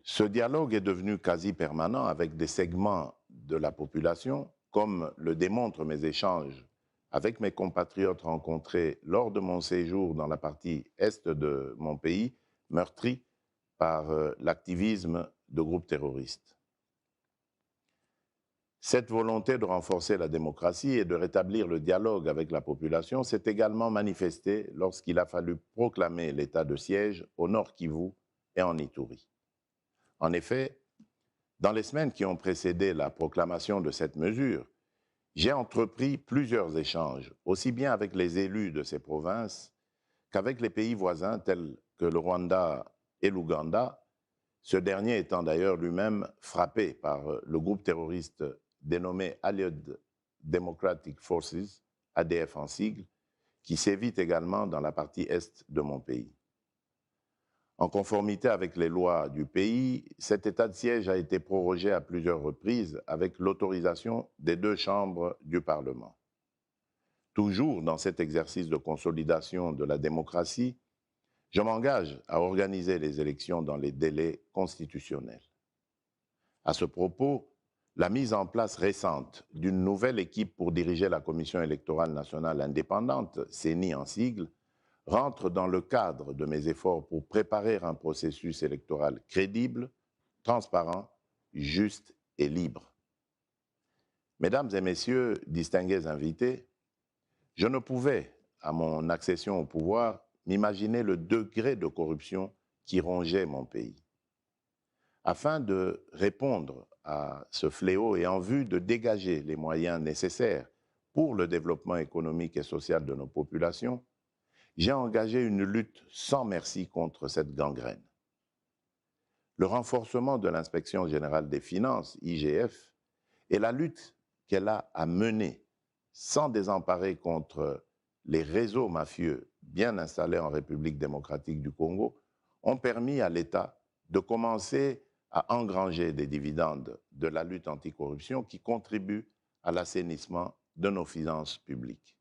Ce dialogue est devenu quasi permanent avec des segments de la population, comme le démontrent mes échanges avec mes compatriotes rencontrés lors de mon séjour dans la partie est de mon pays, meurtri par l'activisme de groupes terroristes. Cette volonté de renforcer la démocratie et de rétablir le dialogue avec la population s'est également manifestée lorsqu'il a fallu proclamer l'état de siège au Nord Kivu et en Ituri. En effet, dans les semaines qui ont précédé la proclamation de cette mesure, j'ai entrepris plusieurs échanges, aussi bien avec les élus de ces provinces qu'avec les pays voisins tels que le Rwanda et l'Ouganda, ce dernier étant d'ailleurs lui-même frappé par le groupe terroriste dénommé Allied Democratic Forces, ADF en sigle, qui sévit également dans la partie est de mon pays. En conformité avec les lois du pays, cet état de siège a été prorogé à plusieurs reprises avec l'autorisation des deux chambres du Parlement. Toujours dans cet exercice de consolidation de la démocratie, je m'engage à organiser les élections dans les délais constitutionnels. À ce propos, la mise en place récente d'une nouvelle équipe pour diriger la Commission électorale nationale indépendante, CENI en sigle, rentre dans le cadre de mes efforts pour préparer un processus électoral crédible, transparent, juste et libre. Mesdames et messieurs, distingués invités, je ne pouvais, à mon accession au pouvoir, m'imaginer le degré de corruption qui rongeait mon pays. Afin de répondre à ce fléau et en vue de dégager les moyens nécessaires pour le développement économique et social de nos populations, j'ai engagé une lutte sans merci contre cette gangrène. Le renforcement de l'Inspection générale des finances, IGF, et la lutte qu'elle a à mener sans désemparer contre les réseaux mafieux bien installés en République démocratique du Congo ont permis à l'État de commencer à engranger des dividendes de la lutte anticorruption qui contribuent à l'assainissement de nos finances publiques.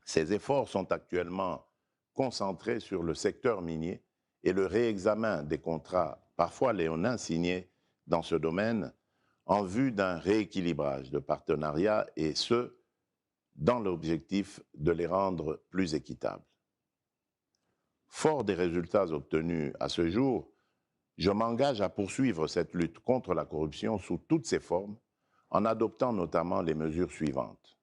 Ces efforts sont actuellement concentrés sur le secteur minier et le réexamen des contrats parfois léonins signés dans ce domaine en vue d'un rééquilibrage de partenariats et ce, dans l'objectif de les rendre plus équitables. Fort des résultats obtenus à ce jour, je m'engage à poursuivre cette lutte contre la corruption sous toutes ses formes, en adoptant notamment les mesures suivantes.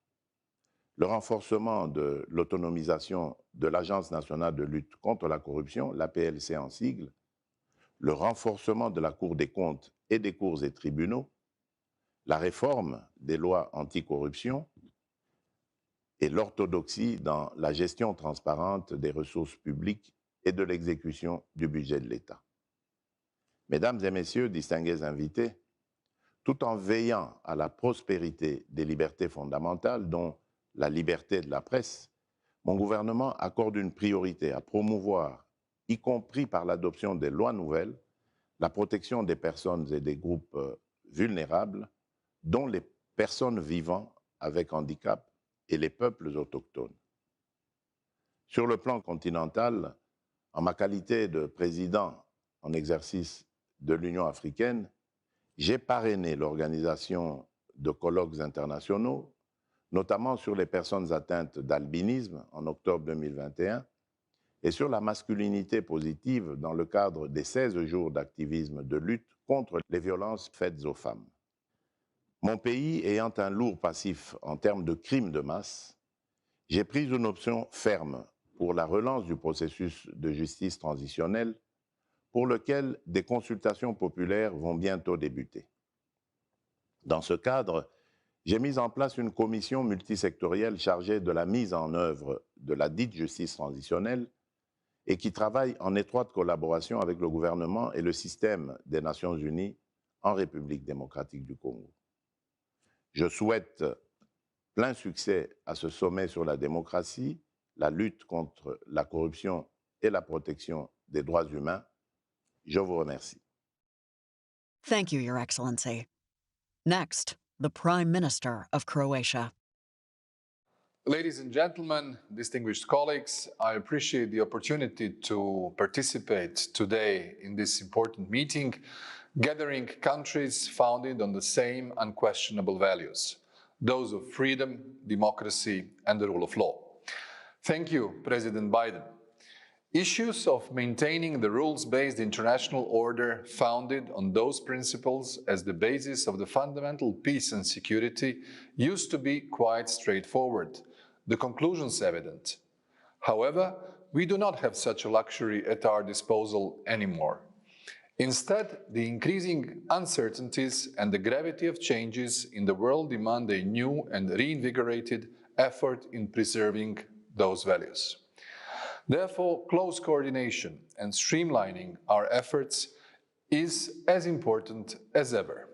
Le renforcement de l'autonomisation de l'Agence nationale de lutte contre la corruption, l'APLC en sigle, le renforcement de la Cour des comptes et des cours et tribunaux, la réforme des lois anticorruption et l'orthodoxie dans la gestion transparente des ressources publiques et de l'exécution du budget de l'État. Mesdames et messieurs, distingués invités, tout en veillant à la prospérité des libertés fondamentales, dont la liberté de la presse, mon gouvernement accorde une priorité à promouvoir, y compris par l'adoption des lois nouvelles, la protection des personnes et des groupes vulnérables, dont les personnes vivant avec handicap et les peuples autochtones. Sur le plan continental, en ma qualité de président en exercice de l'Union africaine, j'ai parrainé l'organisation de colloques internationaux, notamment sur les personnes atteintes d'albinisme en octobre 2021 et sur la masculinité positive dans le cadre des 16 jours d'activisme de lutte contre les violences faites aux femmes. Mon pays ayant un lourd passif en termes de crimes de masse, j'ai pris une option ferme pour la relance du processus de justice transitionnelle, pour lequel des consultations populaires vont bientôt débuter. Dans ce cadre, j'ai mis en place une commission multisectorielle chargée de la mise en œuvre de la dite justice transitionnelle et qui travaille en étroite collaboration avec le gouvernement et le système des Nations Unies en République démocratique du Congo. Je souhaite plein succès à ce sommet sur la démocratie, la lutte contre la corruption et la protection des droits humains. Je vous remercie. Thank you, Your Excellency. Next, the Prime Minister of Croatia. Ladies and gentlemen, distinguished colleagues, I appreciate the opportunity to participate today in this important meeting, gathering countries founded on the same unquestionable values, those of freedom, democracy, and the rule of law. Thank you, President Biden. Issues of maintaining the rules-based international order founded on those principles as the basis of the fundamental peace and security used to be quite straightforward, the conclusions evident. However, we do not have such a luxury at our disposal anymore. Instead, the increasing uncertainties and the gravity of changes in the world demand a new and reinvigorated effort in preserving those values. Therefore, close coordination and streamlining our efforts is as important as ever.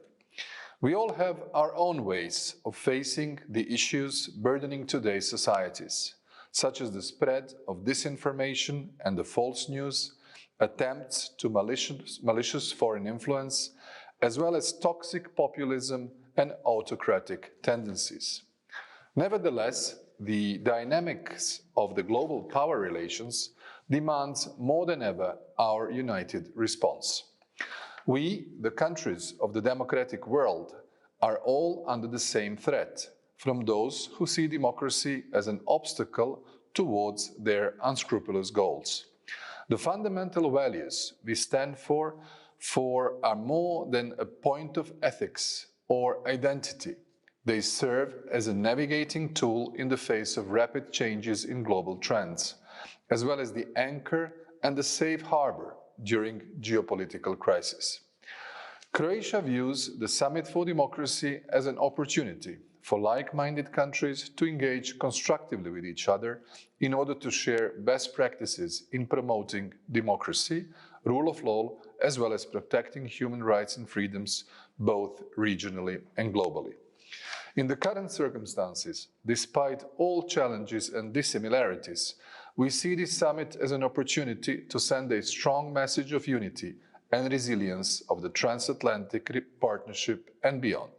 We all have our own ways of facing the issues burdening today's societies, such as the spread of disinformation and the false news, attempts to malicious foreign influence, as well as toxic populism and autocratic tendencies. Nevertheless, the dynamics of the global power relations demands more than ever our united response. We, the countries of the democratic world, are all under the same threat from those who see democracy as an obstacle towards their unscrupulous goals. The fundamental values we stand for are more than a point of ethics or identity. They serve as a navigating tool in the face of rapid changes in global trends, as well as the anchor and the safe harbor during geopolitical crisis. Croatia views the Summit for Democracy as an opportunity for like-minded countries to engage constructively with each other in order to share best practices in promoting democracy, rule of law, as well as protecting human rights and freedoms, both regionally and globally. In the current circumstances, despite all challenges and dissimilarities, we see this summit as an opportunity to send a strong message of unity and resilience of the transatlantic partnership and beyond.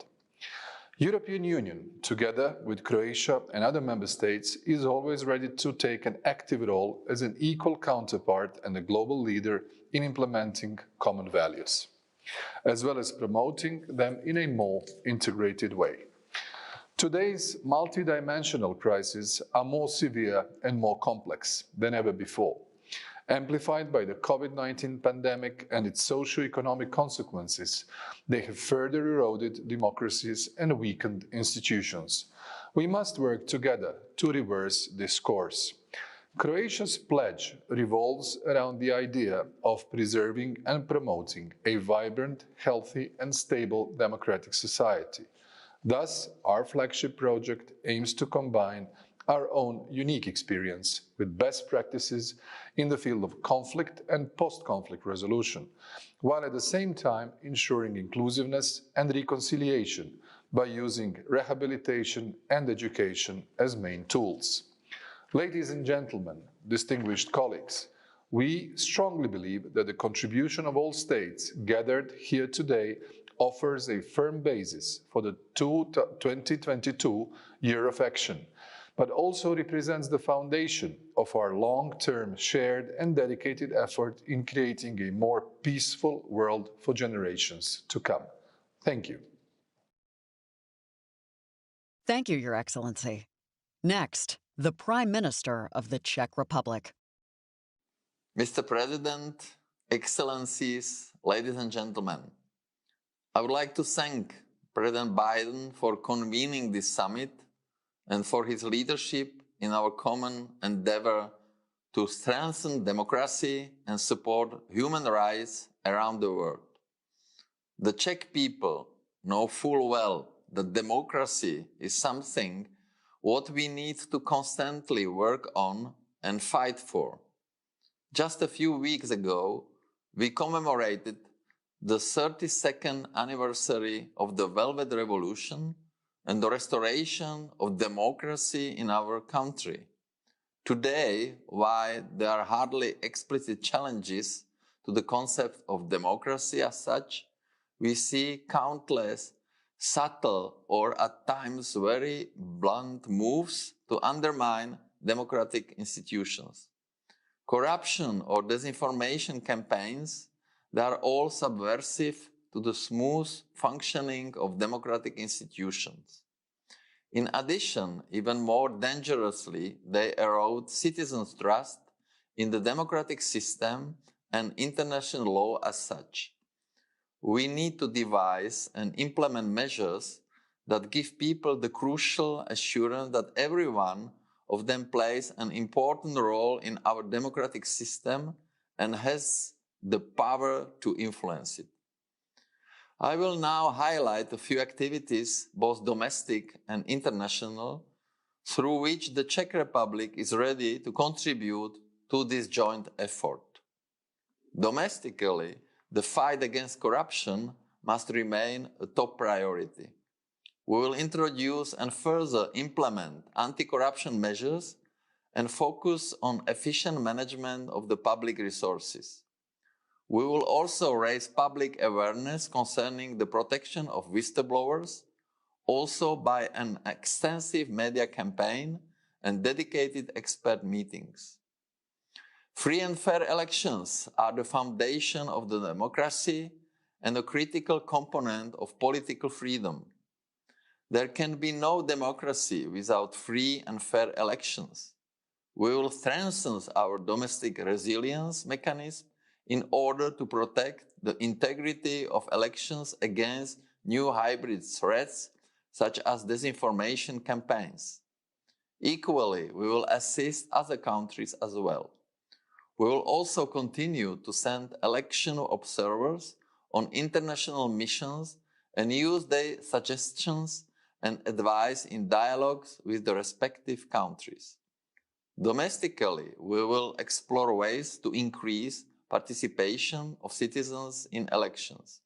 European Union, together with Croatia and other member states, is always ready to take an active role as an equal counterpart and a global leader in implementing common values, as well as promoting them in a more integrated way. Today's multidimensional crises are more severe and more complex than ever before, amplified by the COVID-19 pandemic and its socio-economic consequences. They have further eroded democracies and weakened institutions. We must work together to reverse this course. Croatia's pledge revolves around the idea of preserving and promoting a vibrant, healthy, and stable democratic society. Thus, our flagship project aims to combine our own unique experience with best practices in the field of conflict and post-conflict resolution, while at the same time ensuring inclusiveness and reconciliation by using rehabilitation and education as main tools. Ladies and gentlemen, distinguished colleagues, we strongly believe that the contribution of all states gathered here today offers a firm basis for the 2022 year of action, but also represents the foundation of our long-term shared and dedicated effort in creating a more peaceful world for generations to come. Thank you. Thank you, Your Excellency. Next, the Prime Minister of the Czech Republic. Mr. President, Excellencies, ladies and gentlemen, I would like to thank President Biden for convening this summit and for his leadership in our common endeavor to strengthen democracy and support human rights around the world. The Czech people know full well that democracy is something what we need to constantly work on and fight for. Just a few weeks ago, we commemorated the 32nd anniversary of the Velvet Revolution and the restoration of democracy in our country. Today, while there are hardly explicit challenges to the concept of democracy as such, we see countless subtle or at times very blunt moves to undermine democratic institutions. Corruption or disinformation campaigns, they are all subversive to the smooth functioning of democratic institutions. In addition, even more dangerously, they erode citizens' trust in the democratic system and international law as such. We need to devise and implement measures that give people the crucial assurance that every one of them plays an important role in our democratic system and has the power to influence it. I will now highlight a few activities, both domestic and international, through which the Czech Republic is ready to contribute to this joint effort. Domestically, the fight against corruption must remain a top priority. We will introduce and further implement anti-corruption measures and focus on efficient management of the public resources. We will also raise public awareness concerning the protection of whistleblowers, also by an extensive media campaign and dedicated expert meetings. Free and fair elections are the foundation of the democracy and a critical component of political freedom. There can be no democracy without free and fair elections. We will strengthen our domestic resilience mechanism in order to protect the integrity of elections against new hybrid threats, such as disinformation campaigns. Equally, we will assist other countries as well. We will also continue to send election observers on international missions and use their suggestions and advice in dialogues with the respective countries. Domestically, we will explore ways to increase participation of citizens in elections.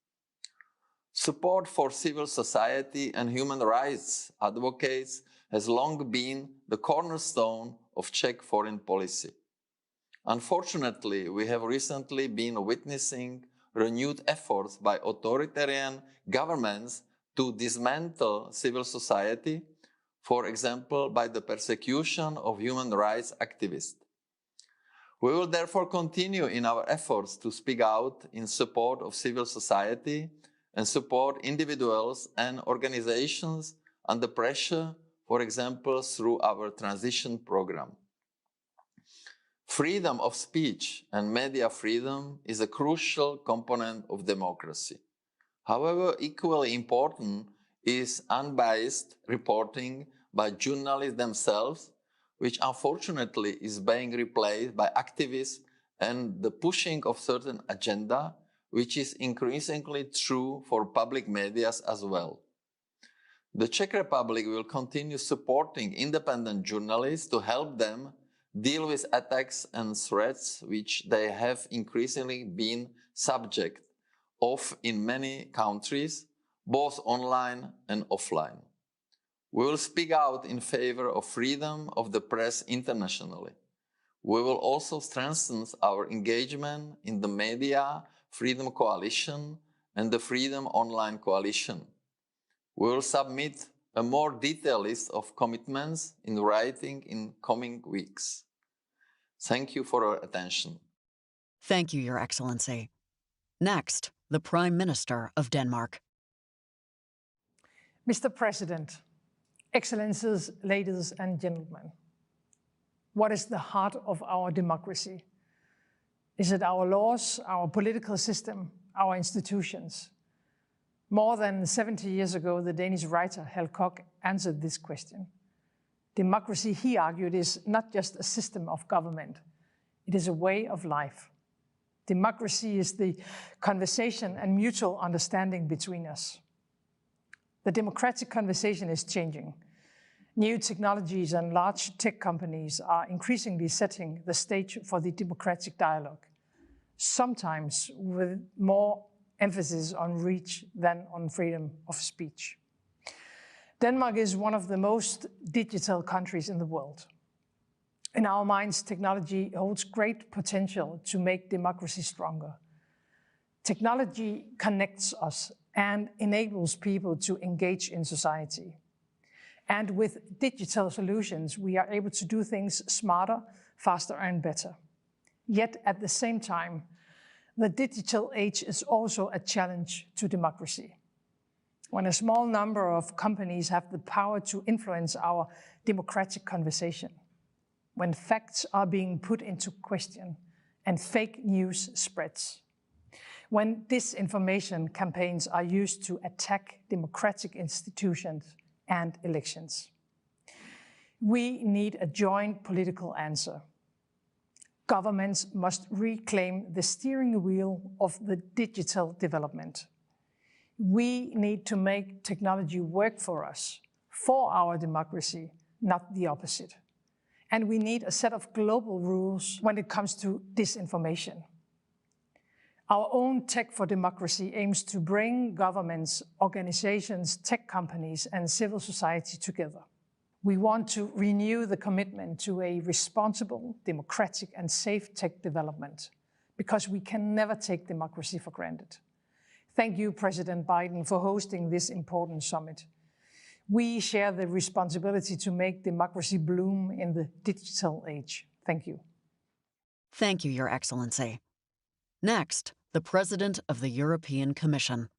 Support for civil society and human rights advocates has long been the cornerstone of Czech foreign policy. Unfortunately, we have recently been witnessing renewed efforts by authoritarian governments to dismantle civil society, for example, by the persecution of human rights activists. We will therefore continue in our efforts to speak out in support of civil society and support individuals and organizations under pressure, for example, through our transition program. Freedom of speech and media freedom is a crucial component of democracy. However, equally important is unbiased reporting by journalists themselves, which unfortunately is being replaced by activists and the pushing of certain agenda, which is increasingly true for public media as well. The Czech Republic will continue supporting independent journalists to help them deal with attacks and threats which they have increasingly been subject of in many countries, both online and offline. We will speak out in favor of freedom of the press internationally. We will also strengthen our engagement in the Media Freedom Coalition and the Freedom Online Coalition. We will submit a more detailed list of commitments in writing in coming weeks. Thank you for your attention. Thank you, Your Excellency. Next, the Prime Minister of Denmark. Mr. President, Excellencies, ladies and gentlemen, what is the heart of our democracy? Is it our laws, our political system, our institutions? More than 70 years ago, the Danish writer Hal Koch answered this question. Democracy, he argued, is not just a system of government. It is a way of life. Democracy is the conversation and mutual understanding between us. The democratic conversation is changing. New technologies and large tech companies are increasingly setting the stage for the democratic dialogue, sometimes with more emphasis on reach than on freedom of speech. Denmark is one of the most digital countries in the world. In our minds, technology holds great potential to make democracy stronger. Technology connects us and enables people to engage in society. And with digital solutions, we are able to do things smarter, faster, and better. Yet at the same time, the digital age is also a challenge to democracy. When a small number of companies have the power to influence our democratic conversation, when facts are being put into question and fake news spreads, when disinformation campaigns are used to attack democratic institutions and elections. We need a joint political answer. Governments must reclaim the steering wheel of the digital development. We need to make technology work for us, for our democracy, not the opposite. And we need a set of global rules when it comes to disinformation. Our own Tech for Democracy aims to bring governments, organizations, tech companies, and civil society together. We want to renew the commitment to a responsible, democratic, and safe tech development, because we can never take democracy for granted. Thank you, President Biden, for hosting this important summit. We share the responsibility to make democracy bloom in the digital age. Thank you. Thank you, Your Excellency. Next, the President of the European Commission.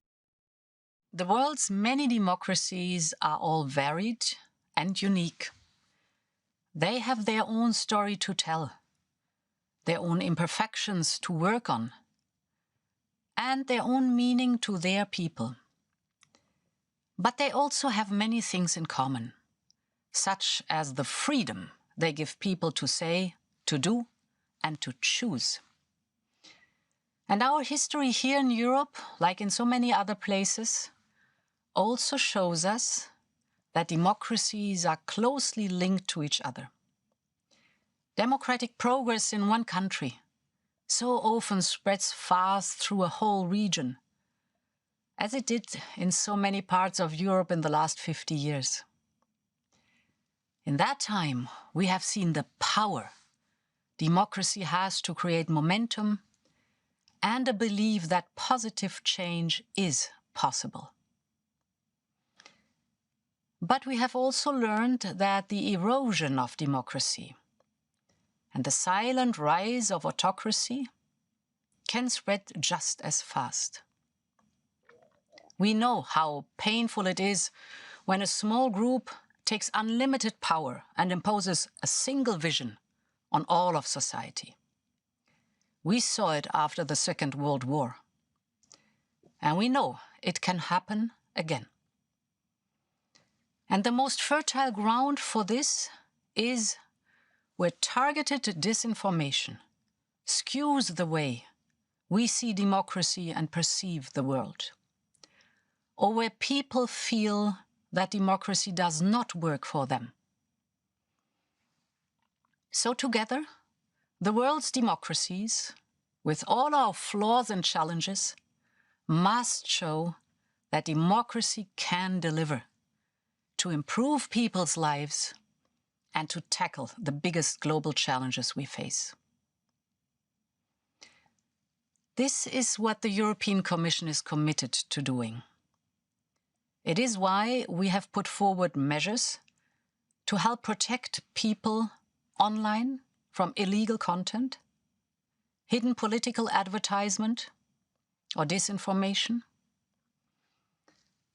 The world's many democracies are all varied and unique. They have their own story to tell, their own imperfections to work on, and their own meaning to their people. But they also have many things in common, such as the freedom they give people to say, to do, and to choose. And our history here in Europe, like in so many other places, also shows us that democracies are closely linked to each other. Democratic progress in one country so often spreads fast through a whole region, as it did in so many parts of Europe in the last 50 years. In that time, we have seen the power democracy has to create momentum and a belief that positive change is possible. But we have also learned that the erosion of democracy and the silent rise of autocracy can spread just as fast. We know how painful it is when a small group takes unlimited power and imposes a single vision on all of society. We saw it after the Second World War, and we know it can happen again. And the most fertile ground for this is where targeted disinformation skews the way we see democracy and perceive the world, or where people feel that democracy does not work for them. So together, the world's democracies, with all our flaws and challenges, must show that democracy can deliver to improve people's lives and to tackle the biggest global challenges we face. This is what the European Commission is committed to doing. It is why we have put forward measures to help protect people online from illegal content, hidden political advertisement, or disinformation.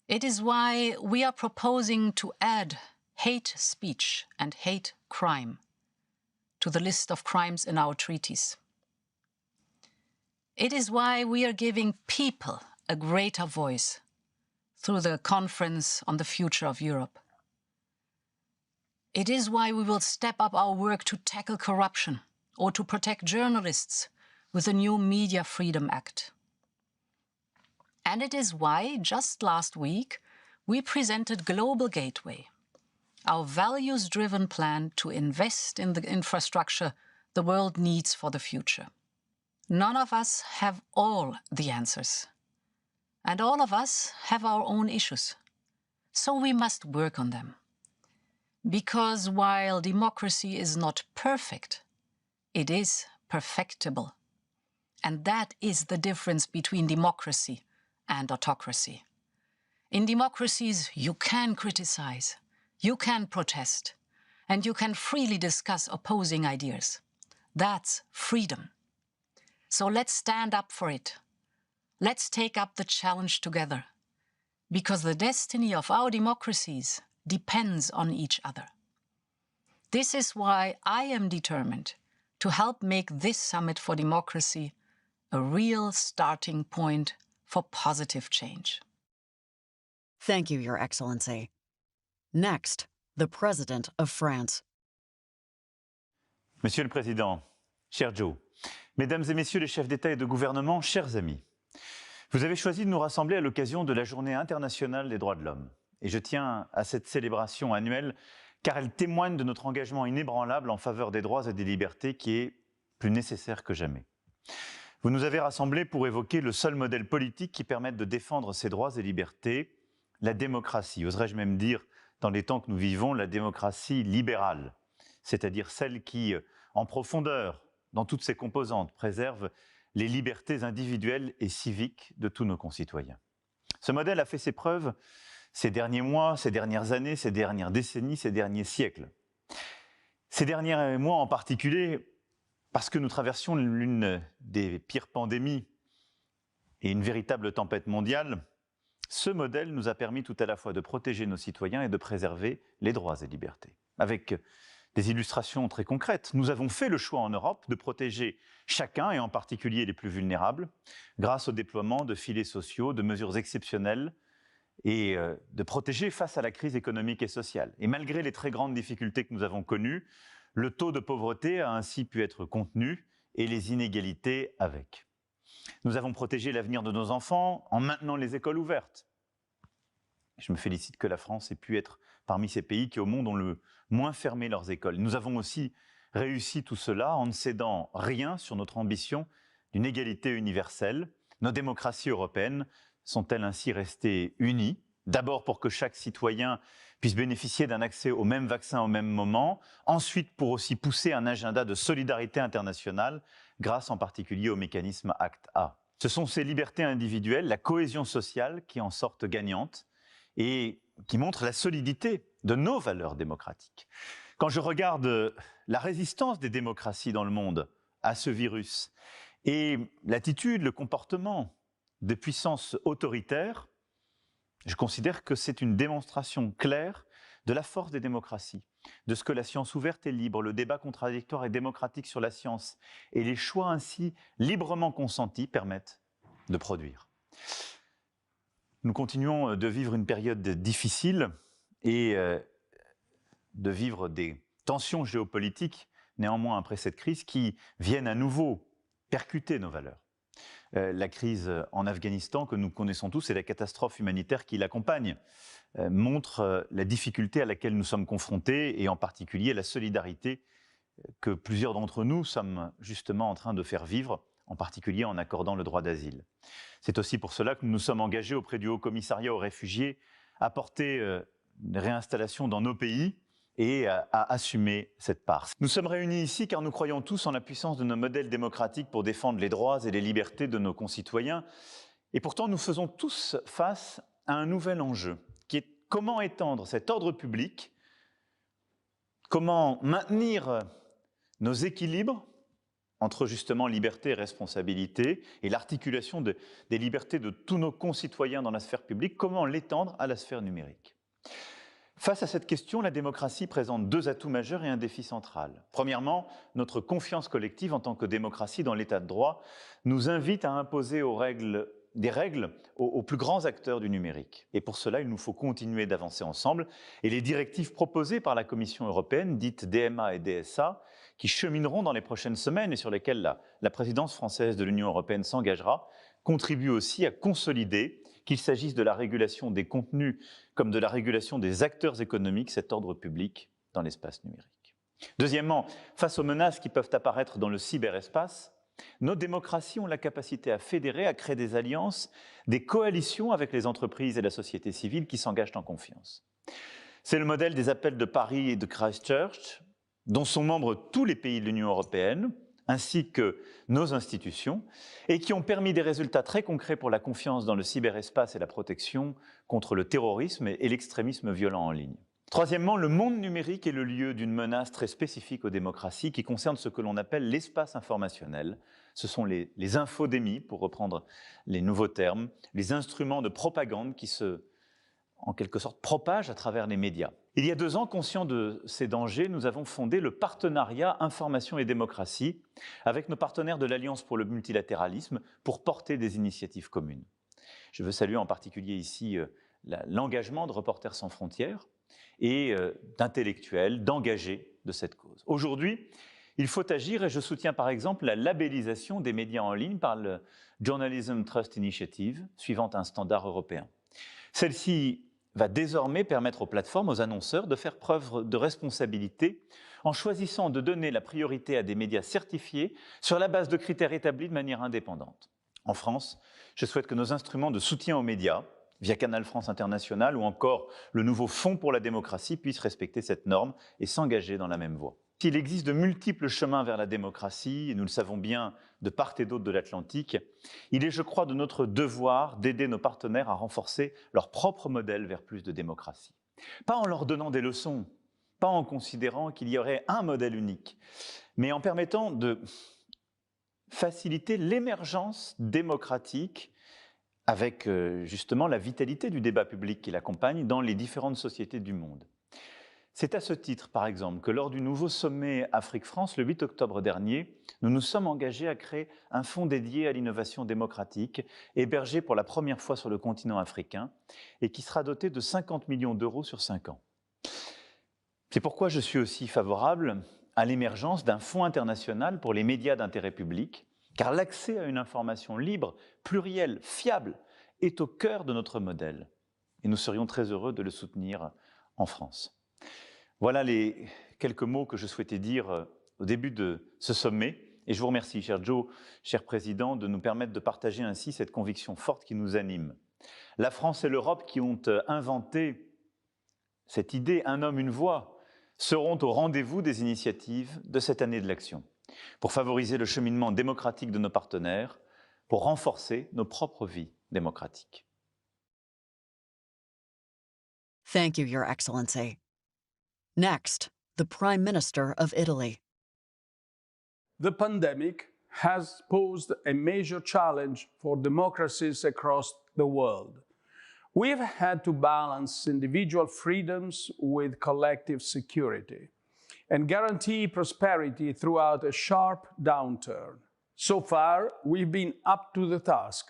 It is why we are proposing to add hate speech and hate crime to the list of crimes in our treaties. It is why we are giving people a greater voice through the Conference on the Future of Europe. It is why we will step up our work to tackle corruption or to protect journalists with the new Media Freedom Act. And it is why, just last week, we presented Global Gateway, our values-driven plan to invest in the infrastructure the world needs for the future. None of us have all the answers, and all of us have our own issues, so we must work on them. Because while democracy is not perfect, it is perfectible. And that is the difference between democracy and autocracy. In democracies, you can criticize, you can protest, and you can freely discuss opposing ideas. That's freedom. So let's stand up for it. Let's take up the challenge together, because the destiny of our democracies depends on each other. This is why I am determined to help make this Summit for Democracy a real starting point for positive change. Thank you, Your Excellency. Next, the President of France. Monsieur le Président, cher Joe, Mesdames et Messieurs les chefs d'État et de gouvernement, chers amis, vous avez choisi de nous rassembler à l'occasion de la Journée internationale des droits de l'homme. Et je tiens à cette célébration annuelle car elle témoigne de notre engagement inébranlable en faveur des droits et des libertés qui est plus nécessaire que jamais. Vous nous avez rassemblés pour évoquer le seul modèle politique qui permette de défendre ces droits et libertés, la démocratie, oserais-je même dire, dans les temps que nous vivons, la démocratie libérale, c'est-à-dire celle qui, en profondeur, dans toutes ses composantes, préserve les libertés individuelles et civiques de tous nos concitoyens. Ce modèle a fait ses preuves ces derniers mois, ces dernières années, ces dernières décennies, ces derniers siècles. Ces derniers mois en particulier, parce que nous traversions l'une des pires pandémies et une véritable tempête mondiale, ce modèle nous a permis tout à la fois de protéger nos citoyens et de préserver les droits et libertés. Avec des illustrations très concrètes, nous avons fait le choix en Europe de protéger chacun, et en particulier les plus vulnérables, grâce au déploiement de filets sociaux, de mesures exceptionnelles, et de protéger face à la crise économique et sociale. Et malgré les très grandes difficultés que nous avons connues, le taux de pauvreté a ainsi pu être contenu et les inégalités avec. Nous avons protégé l'avenir de nos enfants en maintenant les écoles ouvertes. Je me félicite que la France ait pu être parmi ces pays qui au monde ont le moins fermé leurs écoles. Nous avons aussi réussi tout cela en ne cédant rien sur notre ambition d'une égalité universelle. Nos démocraties européennes sont-elles ainsi restées unies? D'abord pour que chaque citoyen puisse bénéficier d'un accès au même vaccin au même moment, ensuite pour aussi pousser un agenda de solidarité internationale grâce en particulier au mécanisme Acte A. Ce sont ces libertés individuelles, la cohésion sociale qui en sortent gagnantes et qui montrent la solidité de nos valeurs démocratiques. Quand je regarde la résistance des démocraties dans le monde à ce virus et l'attitude, le comportement de puissances autoritaires, je considère que c'est une démonstration claire de la force des démocraties, de ce que la science ouverte et libre, le débat contradictoire et démocratique sur la science et les choix ainsi librement consentis permettent de produire. Nous continuons de vivre une période difficile et de vivre des tensions géopolitiques, néanmoins après cette crise, qui viennent à nouveau percuter nos valeurs. La crise en Afghanistan que nous connaissons tous et la catastrophe humanitaire qui l'accompagne montrent la difficulté à laquelle nous sommes confrontés et en particulier la solidarité que plusieurs d'entre nous sommes justement en train de faire vivre, en particulier en accordant le droit d'asile. C'est aussi pour cela que nous nous sommes engagés auprès du Haut-Commissariat aux réfugiés à porter une réinstallation dans nos pays et à assumer cette part. Nous sommes réunis ici car nous croyons tous en la puissance de nos modèles démocratiques pour défendre les droits et les libertés de nos concitoyens. Et pourtant, nous faisons tous face à un nouvel enjeu, qui est comment étendre cet ordre public, comment maintenir nos équilibres entre justement liberté et responsabilité et l'articulation des libertés de tous nos concitoyens dans la sphère publique, comment l'étendre à la sphère numérique. Face à cette question, la démocratie présente deux atouts majeurs et un défi central. Premièrement, notre confiance collective en tant que démocratie dans l'état de droit nous invite à imposer aux règles des règles aux plus grands acteurs du numérique. Et pour cela, il nous faut continuer d'avancer ensemble. Et les directives proposées par la Commission européenne, dites DMA et DSA, qui chemineront dans les prochaines semaines et sur lesquelles la présidence française de l'Union européenne s'engagera, contribuent aussi à consolider, qu'il s'agisse de la régulation des contenus comme de la régulation des acteurs économiques, cet ordre public dans l'espace numérique. Deuxièmement, face aux menaces qui peuvent apparaître dans le cyberespace, nos démocraties ont la capacité à fédérer, à créer des alliances, des coalitions avec les entreprises et la société civile qui s'engagent en confiance. C'est le modèle des appels de Paris et de Christchurch, dont sont membres tous les pays de l'Union européenne, ainsi que nos institutions, et qui ont permis des résultats très concrets pour la confiance dans le cyberespace et la protection contre le terrorisme et l'extrémisme violent en ligne. Troisièmement, le monde numérique est le lieu d'une menace très spécifique aux démocraties qui concerne ce que l'on appelle l'espace informationnel. Ce sont les infodémies, pour reprendre les nouveaux termes, les instruments de propagande qui en quelque sorte, propagent à travers les médias. Il y a 2 ans, conscients de ces dangers, nous avons fondé le partenariat Information et Démocratie avec nos partenaires de l'Alliance pour le multilatéralisme pour porter des initiatives communes. Je veux saluer en particulier ici l'engagement de Reporters sans frontières et d'intellectuels, d'engagés de cette cause. Aujourd'hui, il faut agir et je soutiens par exemple la labellisation des médias en ligne par le Journalism Trust Initiative, suivant un standard européen. Celle-ci va désormais permettre aux plateformes, aux annonceurs, de faire preuve de responsabilité en choisissant de donner la priorité à des médias certifiés sur la base de critères établis de manière indépendante. En France, je souhaite que nos instruments de soutien aux médias, via Canal France International ou encore le nouveau Fonds pour la démocratie, puissent respecter cette norme et s'engager dans la même voie. S'il existe de multiples chemins vers la démocratie, et nous le savons bien de part et d'autre de l'Atlantique, il est, je crois, de notre devoir d'aider nos partenaires à renforcer leur propre modèle vers plus de démocratie. Pas en leur donnant des leçons, pas en considérant qu'il y aurait un modèle unique, mais en permettant de faciliter l'émergence démocratique avec justement la vitalité du débat public qui l'accompagne dans les différentes sociétés du monde. C'est à ce titre, par exemple, que lors du nouveau sommet Afrique-France, le 8 octobre dernier, nous nous sommes engagés à créer un fonds dédié à l'innovation démocratique, hébergé pour la première fois sur le continent africain, et qui sera doté de 50 millions d'euros sur 5 ans. C'est pourquoi je suis aussi favorable à l'émergence d'un fonds international pour les médias d'intérêt public, car l'accès à une information libre, plurielle, fiable, est au cœur de notre modèle. Et nous serions très heureux de le soutenir en France. Voilà les quelques mots que je souhaitais dire au début de ce sommet. Et je vous remercie, cher Joe, cher Président, de nous permettre de partager ainsi cette conviction forte qui nous anime. La France et l'Europe qui ont inventé cette idée « un homme, une voix » seront au rendez-vous des initiatives de cette année de l'action, pour favoriser le cheminement démocratique de nos partenaires, pour renforcer nos propres vies démocratiques. Thank you, Your Excellency. Next, the Prime Minister of Italy. The pandemic has posed a major challenge for democracies across the world. We've had to balance individual freedoms with collective security and guarantee prosperity throughout a sharp downturn. So far, we've been up to the task.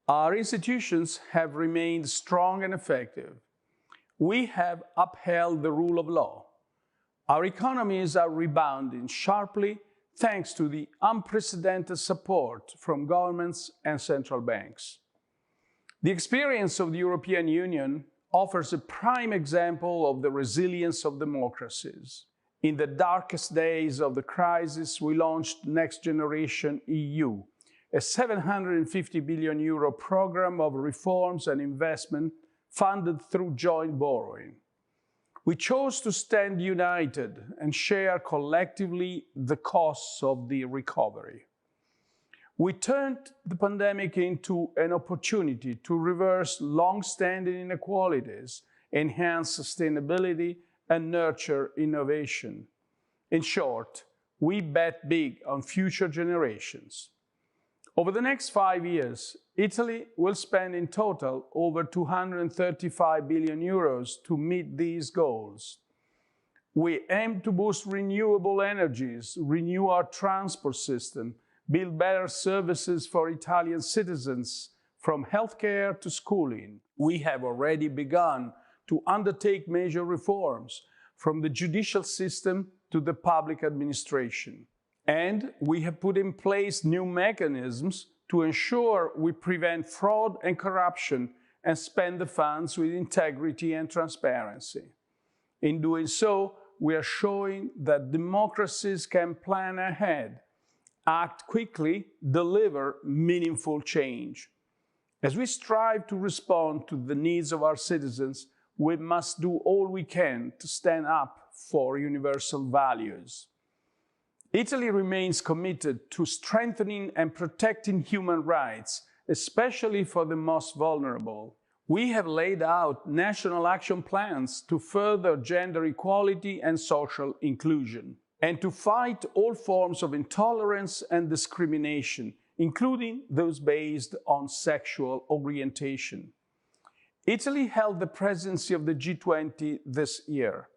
Our institutions have remained strong and effective. We have upheld the rule of law. Our economies are rebounding sharply thanks to the unprecedented support from governments and central banks. The experience of the European Union offers a prime example of the resilience of democracies. In the darkest days of the crisis, we launched Next Generation EU, a 750 billion euro program of reforms and investment funded through joint borrowing. We chose to stand united and share collectively the costs of the recovery. We turned the pandemic into an opportunity to reverse long-standing inequalities, enhance sustainability, and nurture innovation. In short, we bet big on future generations. Over the next 5 years, Italy will spend in total over 235 billion euros to meet these goals. We aim to boost renewable energies, renew our transport system, build better services for Italian citizens, from healthcare to schooling. We have already begun to undertake major reforms, from the judicial system to the public administration. And we have put in place new mechanisms to ensure we prevent fraud and corruption and spend the funds with integrity and transparency. In doing so, we are showing that democracies can plan ahead, act quickly, deliver meaningful change. As we strive to respond to the needs of our citizens, we must do all we can to stand up for universal values. Italy remains committed to strengthening and protecting human rights, especially for the most vulnerable. We have laid out national action plans to further gender equality and social inclusion, and to fight all forms of intolerance and discrimination, including those based on sexual orientation. Italy held the presidency of the G20 this year.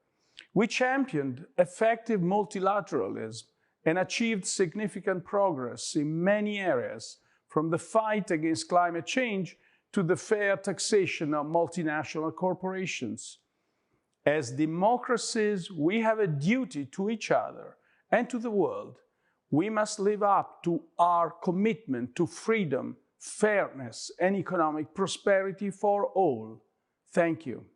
We championed effective multilateralism and achieved significant progress in many areas, from the fight against climate change to the fair taxation of multinational corporations. As democracies, we have a duty to each other and to the world. We must live up to our commitment to freedom, fairness, and economic prosperity for all. Thank you.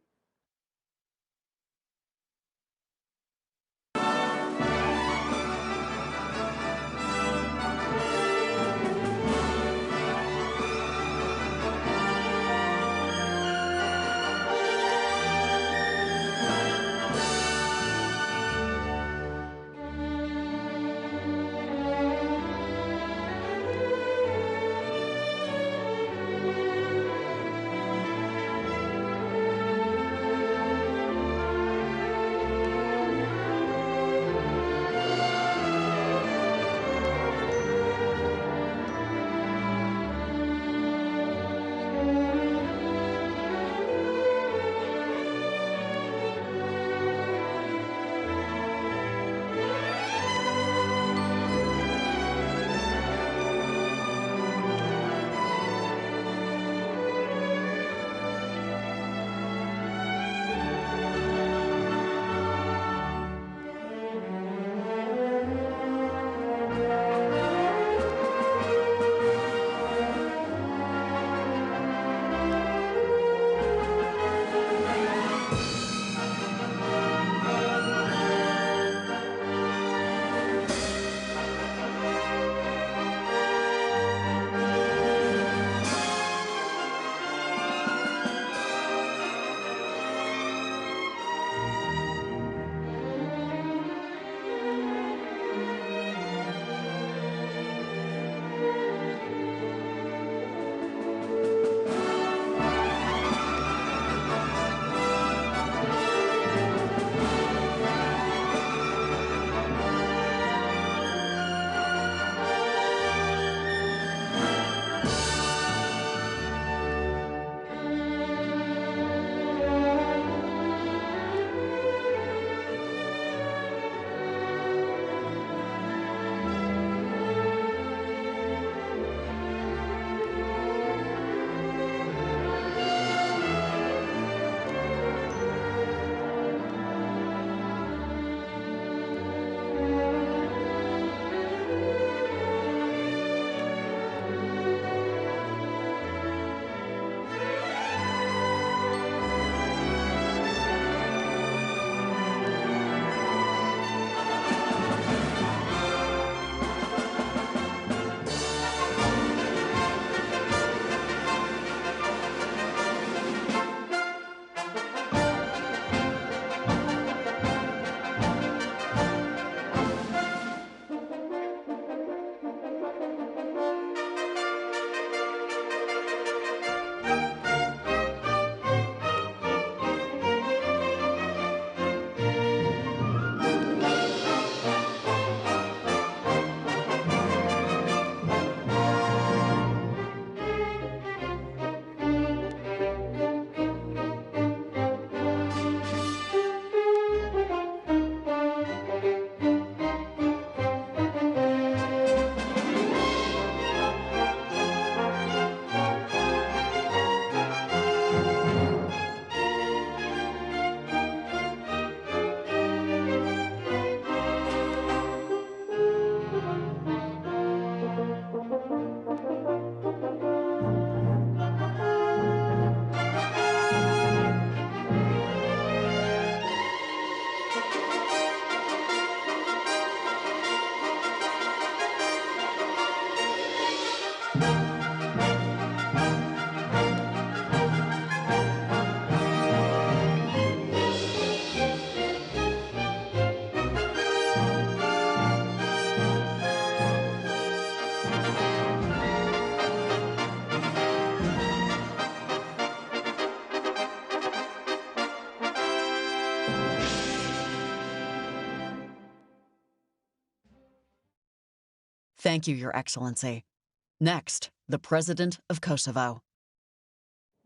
Thank you, Your Excellency. Next, the President of Kosovo.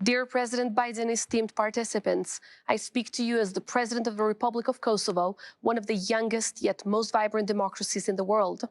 Dear President Biden, esteemed participants, I speak to you as the President of the Republic of Kosovo, one of the youngest yet most vibrant democracies in the world.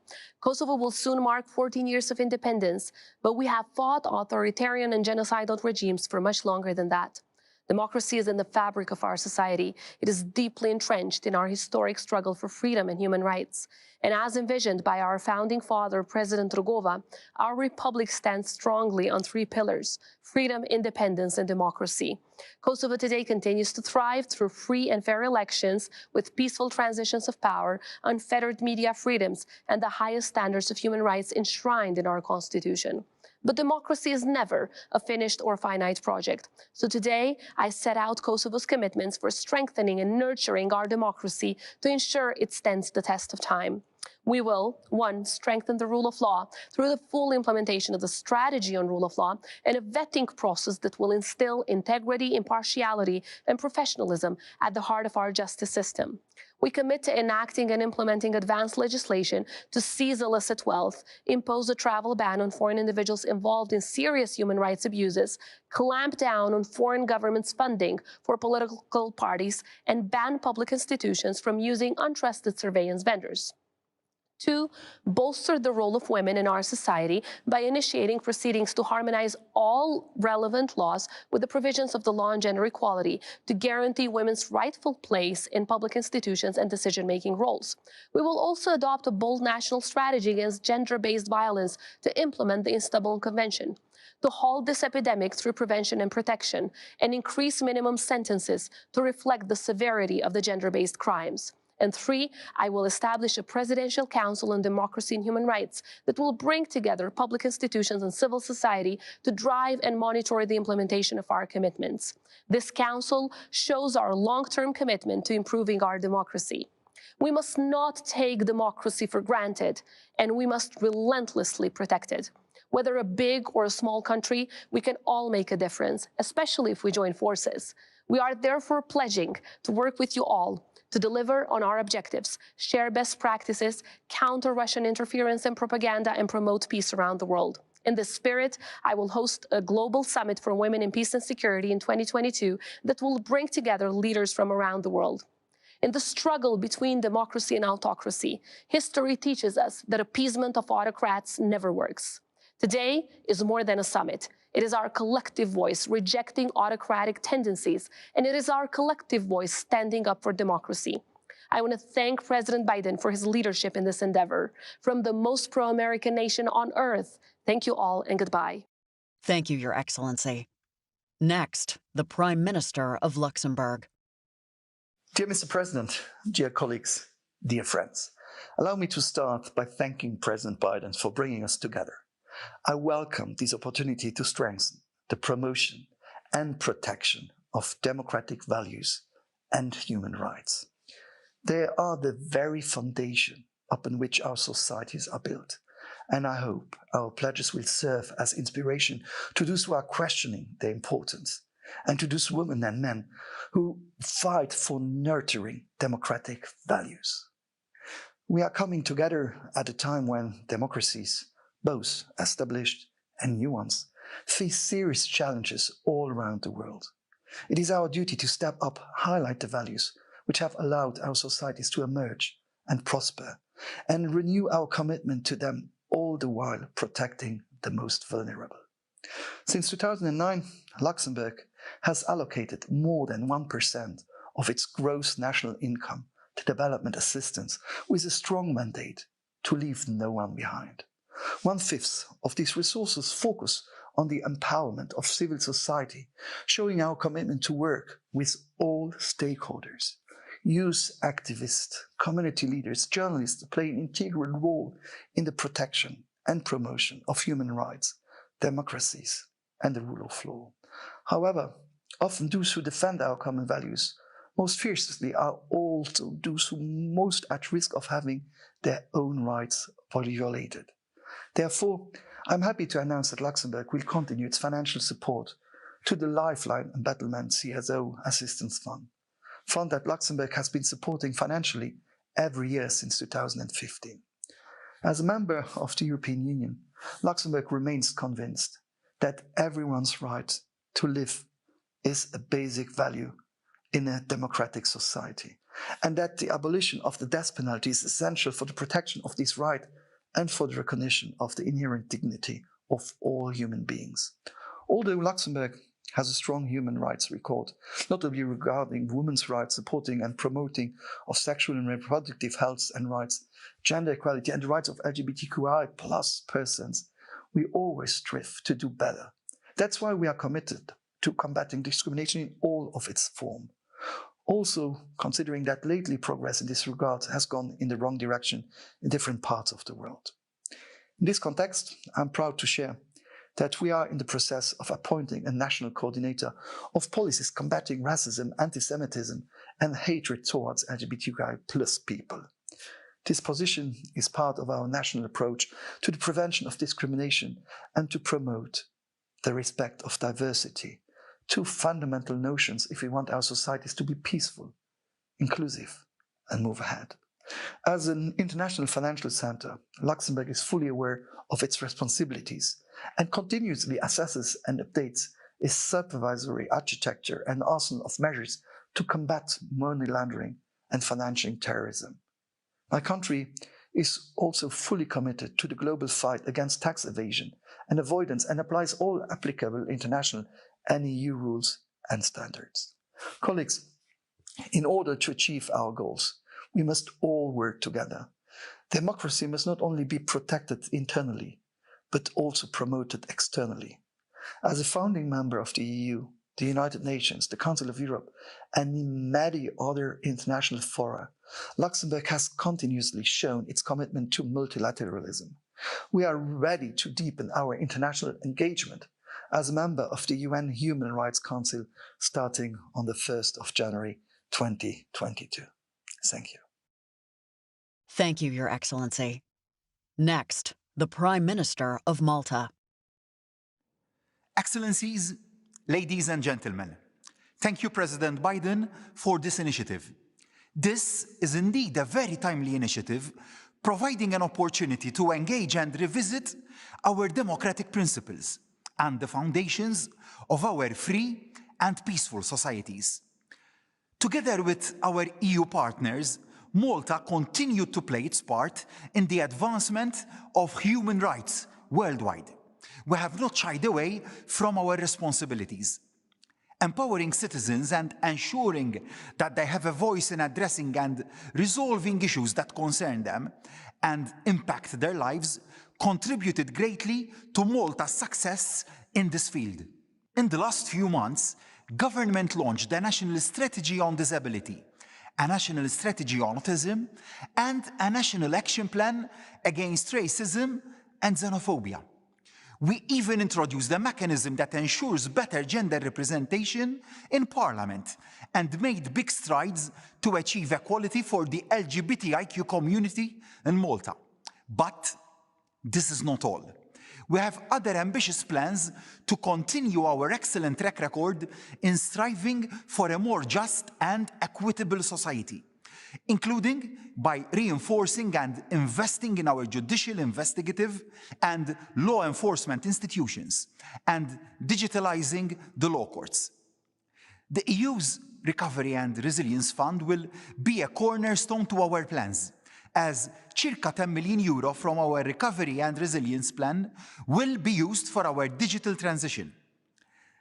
Kosovo will soon mark 14 years of independence, but we have fought authoritarian and genocidal regimes for much longer than that. Democracy is in the fabric of our society. It is deeply entrenched in our historic struggle for freedom and human rights. And as envisioned by our founding father, President Rugova, our republic stands strongly on three pillars: freedom, independence, and democracy. Kosovo today continues to thrive through free and fair elections with peaceful transitions of power, unfettered media freedoms, and the highest standards of human rights enshrined in our constitution. But democracy is never a finished or finite project. So today, I set out Kosovo's commitments for strengthening and nurturing our democracy to ensure it stands the test of time. We will, 1, strengthen the rule of law through the full implementation of the strategy on rule of law and a vetting process that will instill integrity, impartiality, and professionalism at the heart of our justice system. We commit to enacting and implementing advanced legislation to seize illicit wealth, impose a travel ban on foreign individuals involved in serious human rights abuses, clamp down on foreign governments' funding for political parties, and ban public institutions from using untrusted surveillance vendors. 2, bolster the role of women in our society by initiating proceedings to harmonize all relevant laws with the provisions of the law on gender equality to guarantee women's rightful place in public institutions and decision-making roles. We will also adopt a bold national strategy against gender-based violence to implement the Istanbul Convention, to halt this epidemic through prevention and protection, and increase minimum sentences to reflect the severity of the gender-based crimes. And 3, I will establish a Presidential Council on Democracy and Human Rights that will bring together public institutions and civil society to drive and monitor the implementation of our commitments. This council shows our long-term commitment to improving our democracy. We must not take democracy for granted, and we must relentlessly protect it. Whether a big or a small country, we can all make a difference, especially if we join forces. We are therefore pledging to work with you all to deliver on our objectives, share best practices, counter Russian interference and propaganda, and promote peace around the world. In this spirit, I will host a global summit for women in peace and security in 2022 that will bring together leaders from around the world. In the struggle between democracy and autocracy, history teaches us that appeasement of autocrats never works. Today is more than a summit. It is our collective voice rejecting autocratic tendencies, and it is our collective voice standing up for democracy. I want to thank President Biden for his leadership in this endeavor. From the most pro-American nation on earth, thank you all and goodbye. Thank you, Your Excellency. Next, the Prime Minister of Luxembourg. Dear Mr. President, dear colleagues, dear friends, allow me to start by thanking President Biden for bringing us together. I welcome this opportunity to strengthen the promotion and protection of democratic values and human rights. They are the very foundation upon which our societies are built, and I hope our pledges will serve as inspiration to those who are questioning their importance, and to those women and men who fight for nurturing democratic values. We are coming together at a time when democracies, both established and new ones, face serious challenges all around the world. It is our duty to step up, highlight the values which have allowed our societies to emerge and prosper, and renew our commitment to them, all the while protecting the most vulnerable. Since 2009, Luxembourg has allocated more than 1% of its gross national income to development assistance, with a strong mandate to leave no one behind. 1/5 of these resources focus on the empowerment of civil society, showing our commitment to work with all stakeholders. Youth activists, community leaders, journalists play an integral role in the protection and promotion of human rights, democracies, and the rule of law. However, often those who defend our common values most fiercely are also those who most at risk of having their own rights violated. Therefore, I'm happy to announce that Luxembourg will continue its financial support to the Lifeline Embezzlement CSO Assistance Fund that Luxembourg has been supporting financially every year since 2015. As a member of the European Union, Luxembourg remains convinced that everyone's right to live is a basic value in a democratic society, and that the abolition of the death penalty is essential for the protection of this right and for the recognition of the inherent dignity of all human beings. Although Luxembourg has a strong human rights record, notably regarding women's rights, supporting and promoting of sexual and reproductive health and rights, gender equality, and the rights of LGBTQI plus persons, we always strive to do better. That's why we are committed to combating discrimination in all of its forms. Also, considering that lately progress in this regard has gone in the wrong direction in different parts of the world. In this context, I'm proud to share that we are in the process of appointing a national coordinator of policies combating racism, anti-Semitism, and hatred towards LGBTQI+ people. This position is part of our national approach to the prevention of discrimination and to promote the respect of diversity, two fundamental notions if we want our societies to be peaceful, inclusive, and move ahead. As an international financial center, Luxembourg is fully aware of its responsibilities and continuously assesses and updates its supervisory architecture and arsenal of measures to combat money laundering and financing terrorism. My country is also fully committed to the global fight against tax evasion and avoidance and applies all applicable international and EU rules and standards. Colleagues, in order to achieve our goals, we must all work together. Democracy must not only be protected internally, but also promoted externally. As a founding member of the EU, the United Nations, the Council of Europe, and in many other international fora, Luxembourg has continuously shown its commitment to multilateralism. We are ready to deepen our international engagement as a member of the UN Human Rights Council starting on the 1st of January 2022. Thank you. Thank you, Your Excellency. Next, the Prime Minister of Malta. Excellencies, ladies and gentlemen, thank you, President Biden, for this initiative. This is indeed a very timely initiative, providing an opportunity to engage and revisit our democratic principles and the foundations of our free and peaceful societies. Together with our EU partners, Malta continued to play its part in the advancement of human rights worldwide. We have not shied away from our responsibilities. Empowering citizens and ensuring that they have a voice in addressing and resolving issues that concern them and impact their lives contributed greatly to Malta's success in this field. In the last few months, government launched a national strategy on disability, a national strategy on autism, and a national action plan against racism and xenophobia. We even introduced a mechanism that ensures better gender representation in Parliament and made big strides to achieve equality for the LGBTIQ community in Malta. But this is not all. We have other ambitious plans to continue our excellent track record in striving for a more just and equitable society, including by reinforcing and investing in our judicial, investigative, and law enforcement institutions, and digitalizing the law courts. The EU's Recovery and Resilience Fund will be a cornerstone to our plans, as circa €10 million from our Recovery and Resilience Plan will be used for our digital transition.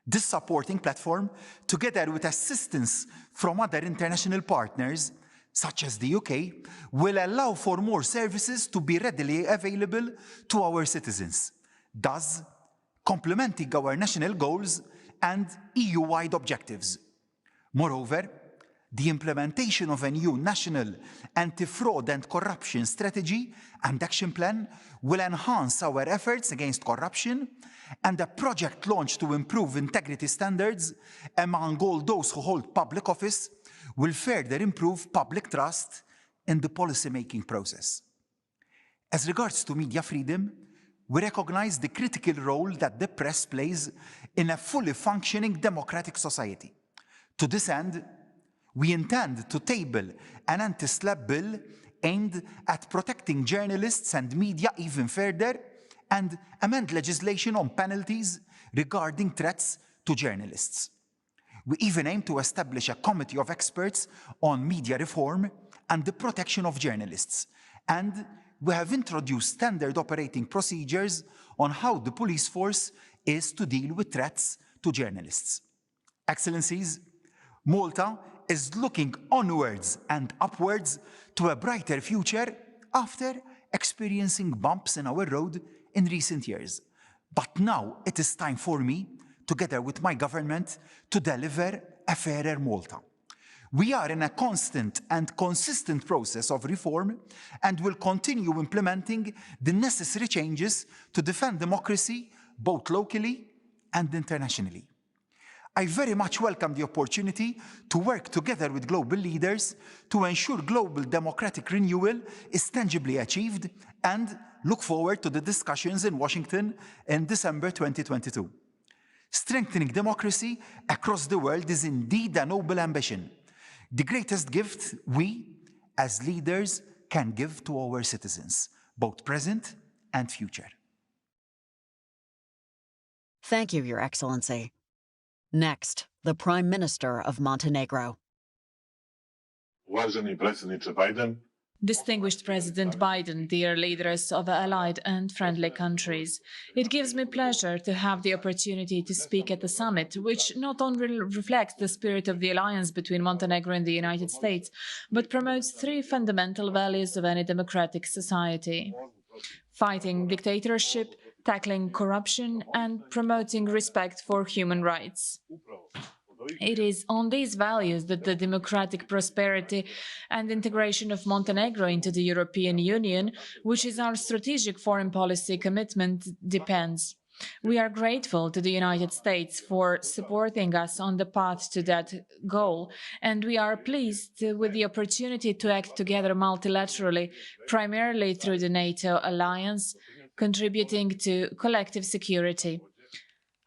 This supporting platform, together with assistance from other international partners, such as the UK, will allow for more services to be readily available to our citizens, thus complementing our national goals and EU-wide objectives. Moreover, the implementation of a new national anti-fraud and corruption strategy and action plan will enhance our efforts against corruption, and a project launched to improve integrity standards among all those who hold public office will further improve public trust in the policy-making process. As regards to media freedom, we recognize the critical role that the press plays in a fully functioning democratic society. To this end, we intend to table an anti-SLAPP bill aimed at protecting journalists and media even further, and amend legislation on penalties regarding threats to journalists. We even aim to establish a committee of experts on media reform and the protection of journalists, and we have introduced standard operating procedures on how the police force is to deal with threats to journalists. Excellencies, Malta is looking onwards and upwards to a brighter future after experiencing bumps in our road in recent years. But now it is time for me, together with my government, to deliver a fairer Malta. We are in a constant and consistent process of reform and will continue implementing the necessary changes to defend democracy both locally and internationally. I very much welcome the opportunity to work together with global leaders to ensure global democratic renewal is tangibly achieved, and look forward to the discussions in Washington in December 2022. Strengthening democracy across the world is indeed a noble ambition, the greatest gift we, as leaders, can give to our citizens, both present and future. Thank you, Your Excellency. Next, the Prime Minister of Montenegro. Uvaženi predsjedniče Biden. Distinguished President Biden, dear leaders of allied and friendly countries, it gives me pleasure to have the opportunity to speak at the summit, which not only reflects the spirit of the alliance between Montenegro and the United States, but promotes three fundamental values of any democratic society: fighting dictatorship, tackling corruption, and promoting respect for human rights. It is on these values that the democratic prosperity and integration of Montenegro into the European Union, which is our strategic foreign policy commitment, depends. We are grateful to the United States for supporting us on the path to that goal, and we are pleased with the opportunity to act together multilaterally, primarily through the NATO alliance, contributing to collective security.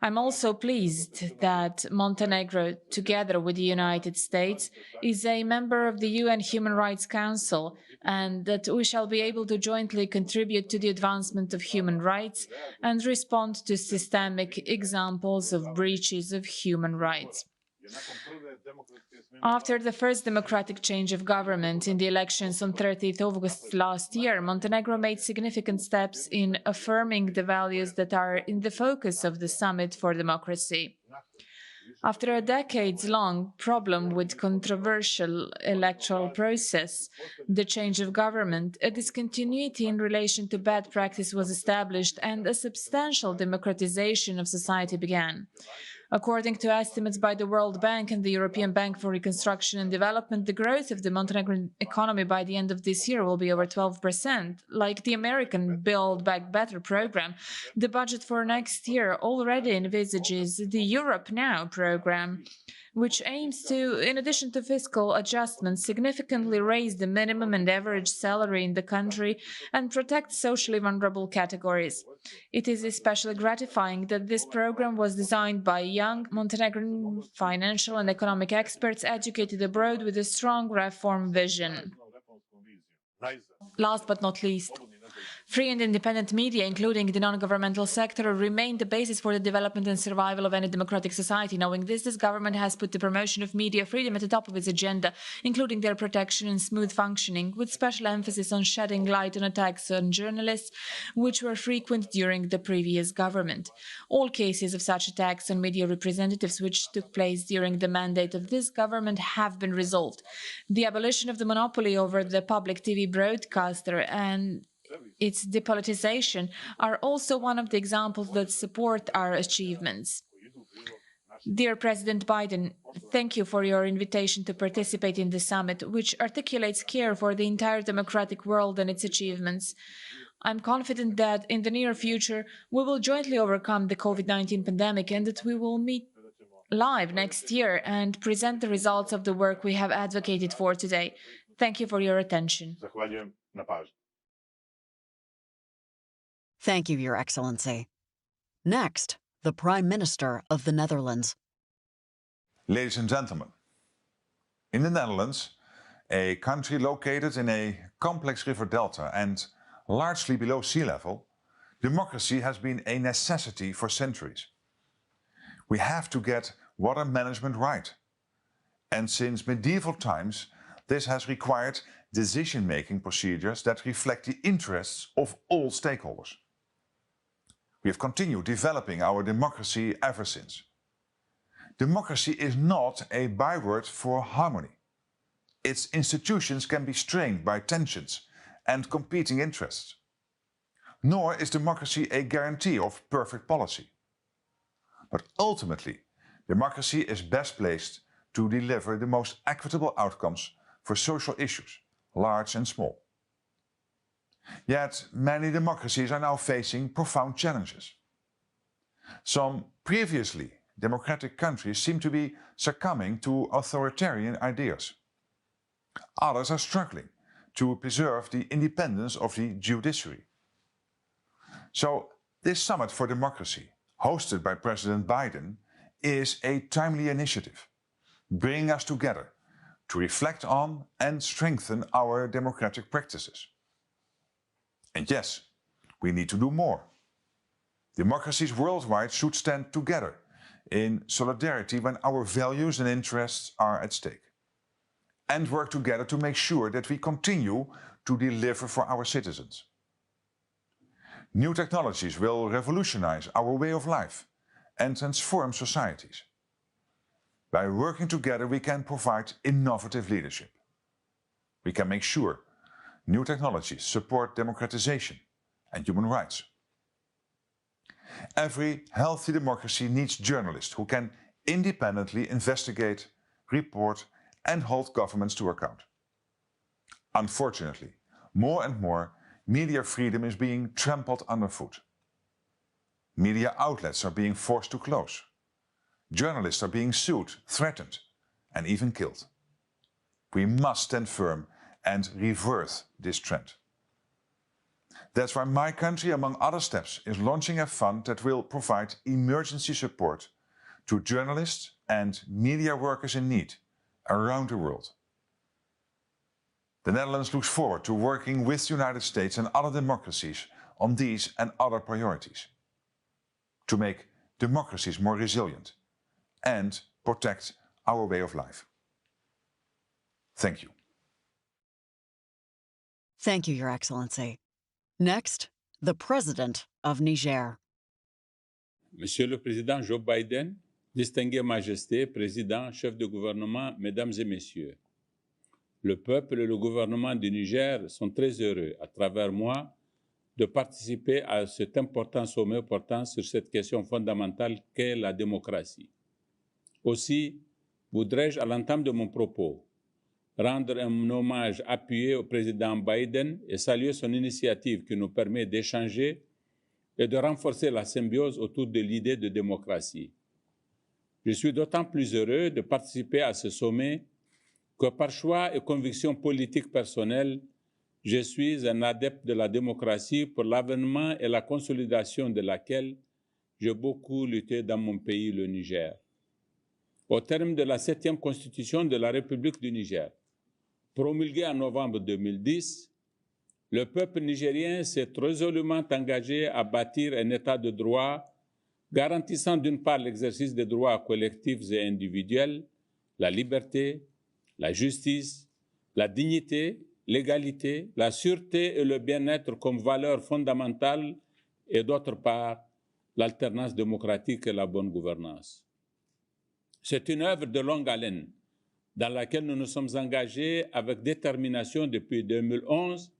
I'm also pleased that Montenegro, together with the United States, is a member of the UN Human Rights Council, and that we shall be able to jointly contribute to the advancement of human rights and respond to systemic examples of breaches of human rights. After the first democratic change of government in the elections on 30th August last year, Montenegro made significant steps in affirming the values that are in the focus of the Summit for Democracy. After a decades-long problem with controversial electoral process, the change of government, a discontinuity in relation to bad practice was established, and a substantial democratization of society began. According to estimates by the World Bank and the European Bank for Reconstruction and Development, the growth of the Montenegrin economy by the end of this year will be over 12%. Like the American Build Back Better program, the budget for next year already envisages the Europe Now program, which aims to, in addition to fiscal adjustments, significantly raise the minimum and average salary in the country and protect socially vulnerable categories. It is especially gratifying that this program was designed by young Montenegrin financial and economic experts educated abroad with a strong reform vision. Last but not least, free and independent media, including the non-governmental sector, remain the basis for the development and survival of any democratic society. Knowing this government has put the promotion of media freedom at the top of its agenda, including their protection and smooth functioning, with special emphasis on shedding light on attacks on journalists, which were frequent during the previous government. All cases of such attacks on media representatives which took place during the mandate of this government have been resolved. The abolition of the monopoly over the public TV broadcaster and its depoliticization are also one of the examples that support our achievements. Dear President Biden, thank you for your invitation to participate in the summit, which articulates care for the entire democratic world and its achievements. I'm confident that in the near future we will jointly overcome the COVID-19 pandemic and that we will meet live next year and present the results of the work we have advocated for today. Thank you for your attention. Thank you, Your Excellency. Next, the Prime Minister of the Netherlands. Ladies and gentlemen, in the Netherlands, a country located in a complex river delta and largely below sea level, democracy has been a necessity for centuries. We have to get water management right. And since medieval times, this has required decision-making procedures that reflect the interests of all stakeholders. We have continued developing our democracy ever since. Democracy is not a byword for harmony. Its institutions can be strained by tensions and competing interests. Nor is democracy a guarantee of perfect policy. But ultimately, democracy is best placed to deliver the most equitable outcomes for social issues, large and small. Yet many democracies are now facing profound challenges. Some previously democratic countries seem to be succumbing to authoritarian ideas. Others are struggling to preserve the independence of the judiciary. So this Summit for Democracy, hosted by President Biden, is a timely initiative, bringing us together to reflect on and strengthen our democratic practices. And yes, we need to do more. Democracies worldwide should stand together in solidarity when our values and interests are at stake, and work together to make sure that we continue to deliver for our citizens. New technologies will revolutionize our way of life and transform societies. By working together, we can provide innovative leadership. We can make sure new technologies support democratization and human rights. Every healthy democracy needs journalists who can independently investigate, report, and hold governments to account. Unfortunately, more and more, media freedom is being trampled underfoot. Media outlets are being forced to close. Journalists are being sued, threatened, and even killed. We must stand firm and reverse this trend. That's why my country, among other steps, is launching a fund that will provide emergency support to journalists and media workers in need around the world. The Netherlands looks forward to working with the United States and other democracies on these and other priorities, to make democracies more resilient and protect our way of life. Thank you. Thank you, Your Excellency. Next, the President of Niger. Monsieur le Président Joe Biden, distinguée Majesté, Président, chef de gouvernement, Mesdames et Messieurs, le peuple et le gouvernement du Niger sont très heureux, à travers moi, de participer à cet important sommet portant sur cette question fondamentale qu'est la démocratie. Aussi, voudrais-je, à l'entame de mon propos, rendre un hommage appuyé au président Biden et saluer son initiative qui nous permet d'échanger et de renforcer la symbiose autour de l'idée de démocratie. Je suis d'autant plus heureux de participer à ce sommet que par choix et conviction politique personnelle, je suis un adepte de la démocratie pour l'avènement et la consolidation de laquelle j'ai beaucoup lutté dans mon pays, le Niger. Au terme de la 7e Constitution de la République du Niger, promulguée en novembre 2010, le peuple nigérien s'est résolument engagé à bâtir un État de droit garantissant d'une part l'exercice des droits collectifs et individuels, la liberté, la justice, la dignité, l'égalité, la sûreté et le bien-être comme valeurs fondamentales et d'autre part, l'alternance démocratique et la bonne gouvernance. C'est une œuvre de longue haleine dans laquelle nous nous sommes engagés avec détermination depuis 2011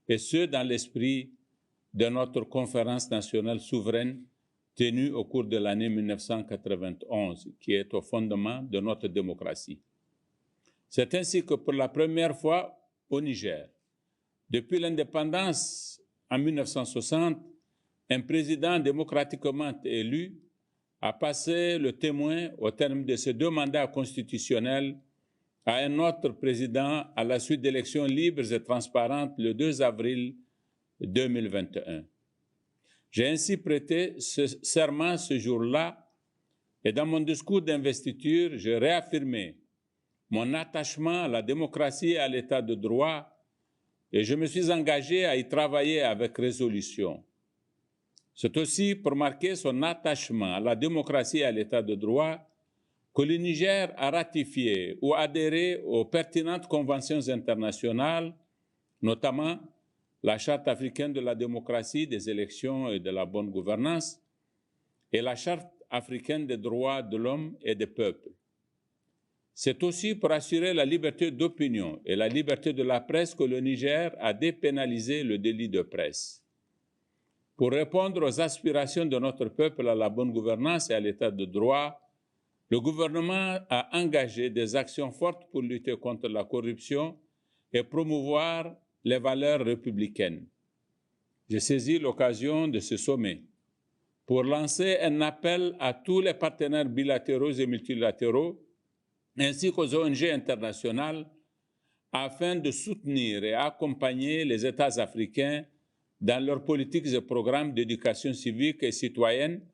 et ce, dans l'esprit de notre conférence nationale souveraine tenue au cours de l'année 1991, qui est au fondement de notre démocratie. C'est ainsi que pour la première fois au Niger, depuis l'indépendance en 1960, un président démocratiquement élu a passé le témoin au terme de ses 2 mandats constitutionnels à un autre président à la suite d'élections libres et transparentes le 2 avril 2021. J'ai ainsi prêté ce serment ce jour-là et dans mon discours d'investiture, j'ai réaffirmé mon attachement à la démocratie et à l'état de droit, et je me suis engagé à y travailler avec résolution. C'est aussi pour marquer son attachement à la démocratie et à l'état de droit que le Niger a ratifié ou adhéré aux pertinentes conventions internationales, notamment la Charte africaine de la démocratie, des élections et de la bonne gouvernance, et la Charte africaine des droits de l'homme et des peuples. C'est aussi pour assurer la liberté d'opinion et la liberté de la presse que le Niger a dépénalisé le délit de presse. Pour répondre aux aspirations de notre peuple à la bonne gouvernance et à l'état de droit, le gouvernement a engagé des actions fortes pour lutter contre la corruption et promouvoir les valeurs républicaines. J'ai saisi l'occasion de ce sommet pour lancer un appel à tous les partenaires bilatéraux et multilatéraux, ainsi qu'aux ONG internationales, afin de soutenir et accompagner les États africains dans leurs politiques et programmes d'éducation civique et citoyenne,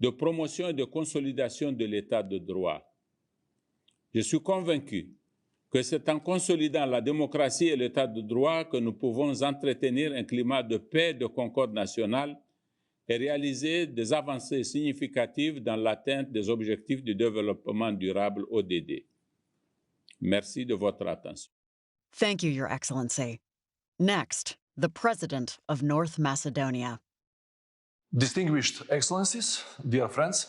de promotion et de consolidation de l'état de droit. Je suis convaincu que c'est en consolidant la démocratie et l'état de droit que nous pouvons entretenir un climat de paix et de concorde nationale et réaliser des avancées significatives dans l'atteinte des objectifs du développement durable ODD. Merci de votre attention. Thank you, Your Excellency. Next, the President of North Macedonia. Distinguished Excellencies, dear friends,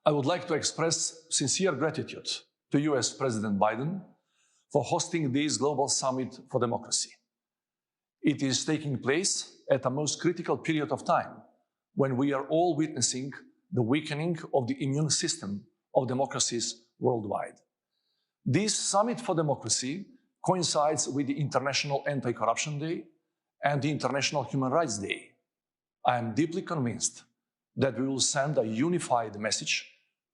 I would like to express sincere gratitude to US President Biden for hosting this Global Summit for Democracy. It is taking place at a most critical period of time when we are all witnessing the weakening of the immune system of democracies worldwide. This Summit for Democracy coincides with the International Anti-Corruption Day and the International Human Rights Day. I am deeply convinced that we will send a unified message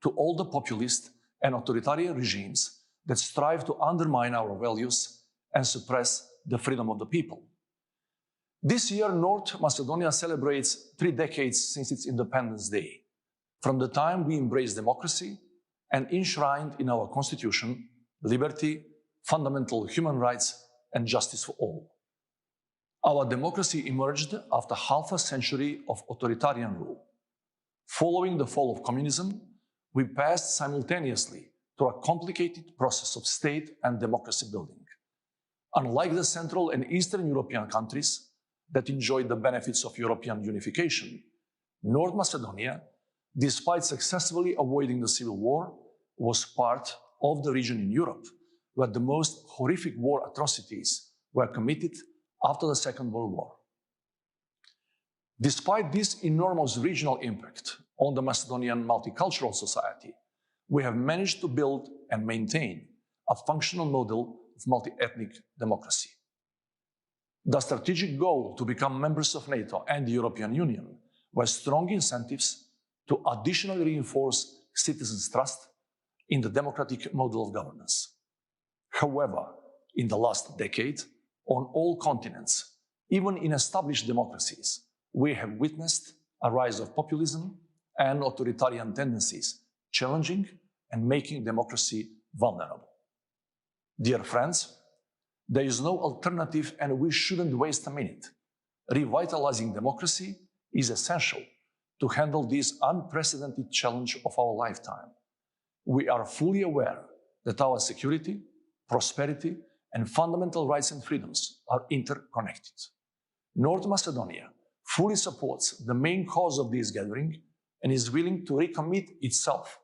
to all the populist and authoritarian regimes that strive to undermine our values and suppress the freedom of the people. This year, North Macedonia celebrates 3 decades since its Independence Day, from the time we embraced democracy and enshrined in our constitution liberty, fundamental human rights, and justice for all. Our democracy emerged after half a century of authoritarian rule. Following the fall of communism, we passed simultaneously through a complicated process of state and democracy building. Unlike the Central and Eastern European countries that enjoyed the benefits of European unification, North Macedonia, despite successfully avoiding the civil war, was part of the region in Europe where the most horrific war atrocities were committed after the Second World War. Despite this enormous regional impact on the Macedonian multicultural society, we have managed to build and maintain a functional model of multi-ethnic democracy. The strategic goal to become members of NATO and the European Union were strong incentives to additionally reinforce citizens' trust in the democratic model of governance. However, in the last decade, on all continents, even in established democracies, we have witnessed a rise of populism and authoritarian tendencies, challenging and making democracy vulnerable. Dear friends, there is no alternative and we shouldn't waste a minute. Revitalizing democracy is essential to handle this unprecedented challenge of our lifetime. We are fully aware that our security, prosperity, and fundamental rights and freedoms are interconnected. North Macedonia fully supports the main cause of this gathering and is willing to recommit itself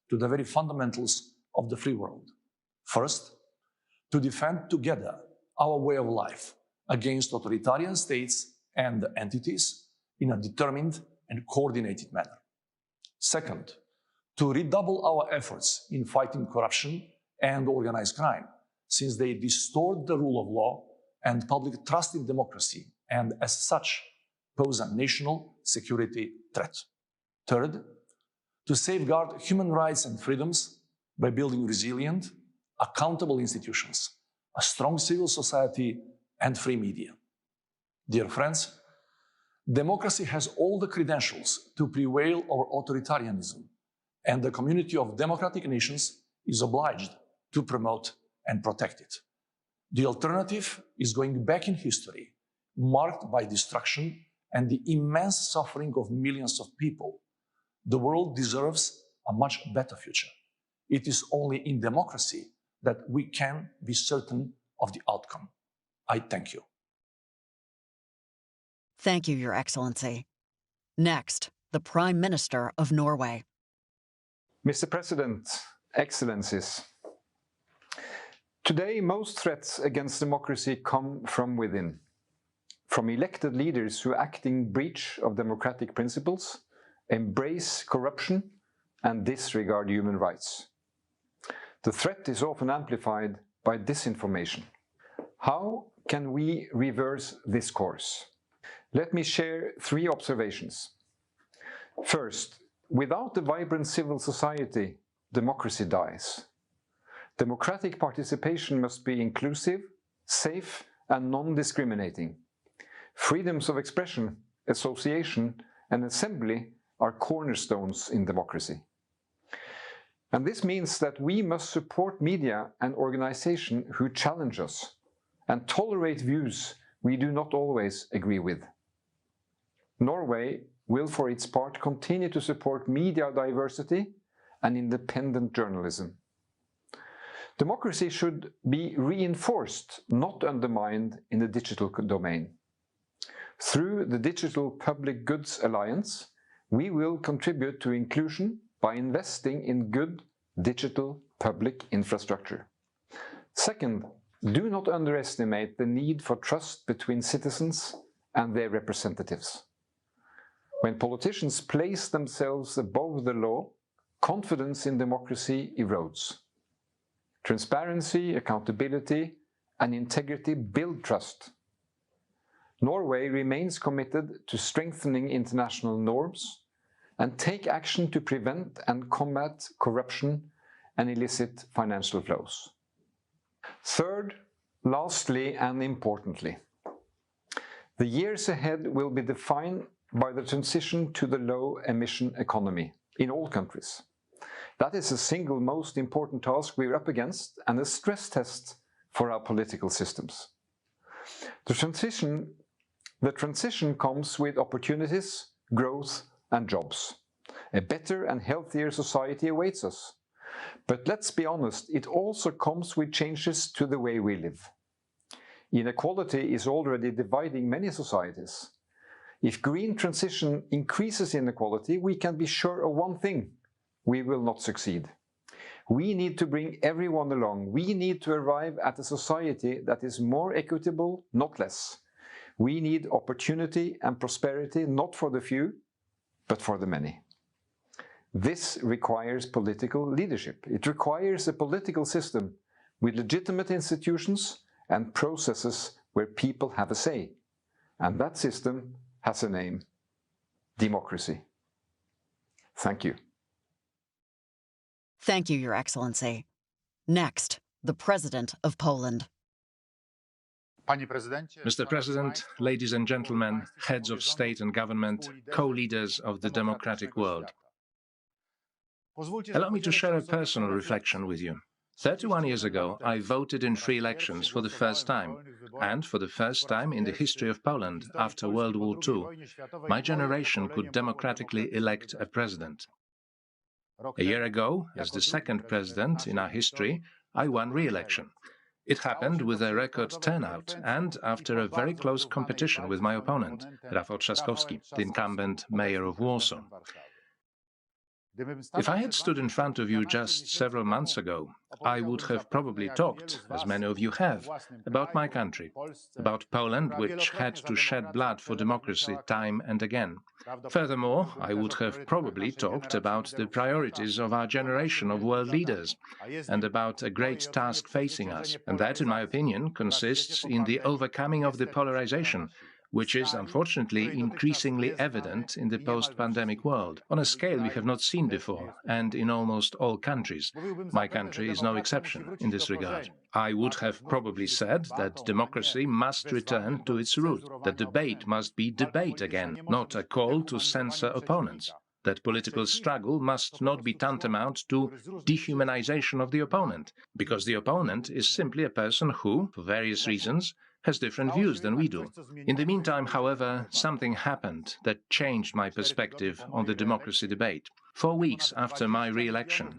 to the very fundamentals of the free world. First, to defend together our way of life against authoritarian states and entities in a determined and coordinated manner. Second, to redouble our efforts in fighting corruption and organized crime, since they distort the rule of law and public trust in democracy, and as such, pose a national security threat. Third, to safeguard human rights and freedoms by building resilient, accountable institutions, a strong civil society, and free media. Dear friends, democracy has all the credentials to prevail over authoritarianism, and the community of democratic nations is obliged to promote and protect it. The alternative is going back in history, marked by destruction and the immense suffering of millions of people. The world deserves a much better future. It is only in democracy that we can be certain of the outcome. I thank you. Thank you, Your Excellency. Next, the Prime Minister of Norway. Mr. President, Excellencies, today most threats against democracy come from within, from elected leaders who act in breach of democratic principles, embrace corruption, and disregard human rights. The threat is often amplified by disinformation. How can we reverse this course? Let me share 3 observations. First, without a vibrant civil society, democracy dies. Democratic participation must be inclusive, safe, and non-discriminating. Freedoms of expression, association, and assembly are cornerstones in democracy. And this means that we must support media and organizations who challenge us and tolerate views we do not always agree with. Norway will, for its part, continue to support media diversity and independent journalism. Democracy should be reinforced, not undermined, in the digital domain. Through the Digital Public Goods Alliance, we will contribute to inclusion by investing in good digital public infrastructure. Second, do not underestimate the need for trust between citizens and their representatives. When politicians place themselves above the law, confidence in democracy erodes. Transparency, accountability, and integrity build trust. Norway remains committed to strengthening international norms and take action to prevent and combat corruption and illicit financial flows. Third, lastly and importantly, the years ahead will be defined by the transition to the low-emission economy in all countries. That is the single most important task we're up against and a stress test for our political systems. The transition comes with opportunities, growth, and jobs. A better and healthier society awaits us. But let's be honest, it also comes with changes to the way we live. Inequality is already dividing many societies. If green transition increases inequality, we can be sure of one thing: we will not succeed. We need to bring everyone along. We need to arrive at a society that is more equitable, not less. We need opportunity and prosperity, not for the few, but for the many. This requires political leadership. It requires a political system with legitimate institutions and processes where people have a say. And that system has a name: democracy. Thank you. Thank you, Your Excellency. Next, the President of Poland. Mr. President, ladies and gentlemen, heads of state and government, co-leaders of the democratic world. Allow me to share a personal reflection with you. 31 years ago, I voted in free elections for the first time, and for the first time in the history of Poland after World War II, my generation could democratically elect a president. A year ago, as the second president in our history, I won re-election. It happened with a record turnout and after a very close competition with my opponent, Rafał Trzaskowski, the incumbent mayor of Warsaw. If I had stood in front of you just several months ago, I would have probably talked, as many of you have, about my country, about Poland, which had to shed blood for democracy time and again. Furthermore, I would have probably talked about the priorities of our generation of world leaders and about a great task facing us. And that, in my opinion, consists in the overcoming of the polarization, which is unfortunately increasingly evident in the post-pandemic world, on a scale we have not seen before, and in almost all countries. My country is no exception in this regard. I would have probably said that democracy must return to its root, that debate must be debate again, not a call to censor opponents. that political struggle must not be tantamount to dehumanization of the opponent, because the opponent is simply a person who, for various reasons, has different views than we do. In the meantime, however, something happened that changed my perspective on the democracy debate. 4 weeks after my re-election,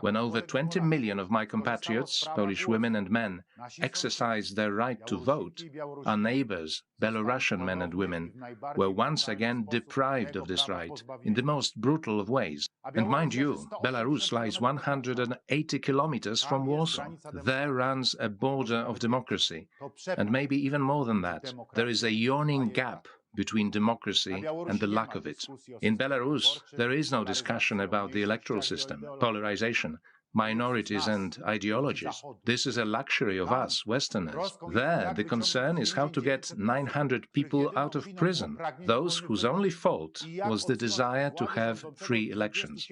when over 20 million of my compatriots, Polish women and men, exercised their right to vote, our neighbors, Belarusian men and women, were once again deprived of this right in the most brutal of ways. And mind you, Belarus lies 180 kilometers from Warsaw. There runs a border of democracy, and maybe even more than that. There is a yawning gap between democracy and the lack of it. In Belarus, there is no discussion about the electoral system, polarization, minorities and ideologies. This is a luxury of us, Westerners. There, the concern is how to get 900 people out of prison, those whose only fault was the desire to have free elections,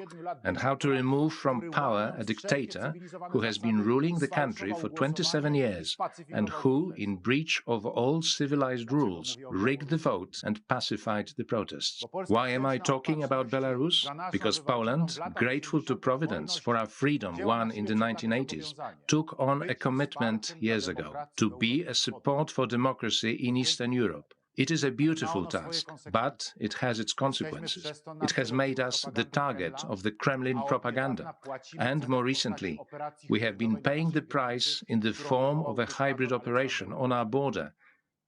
and how to remove from power a dictator who has been ruling the country for 27 years and who, in breach of all civilized rules, rigged the vote and pacified the protests. Why am I talking about Belarus? Because Poland, grateful to Providence for our freedom won in the 1980s, took on a commitment years ago to be a support for democracy in Eastern Europe. It is a beautiful task, but it has its consequences. It has made us the target of the Kremlin propaganda. And more recently, we have been paying the price in the form of a hybrid operation on our border,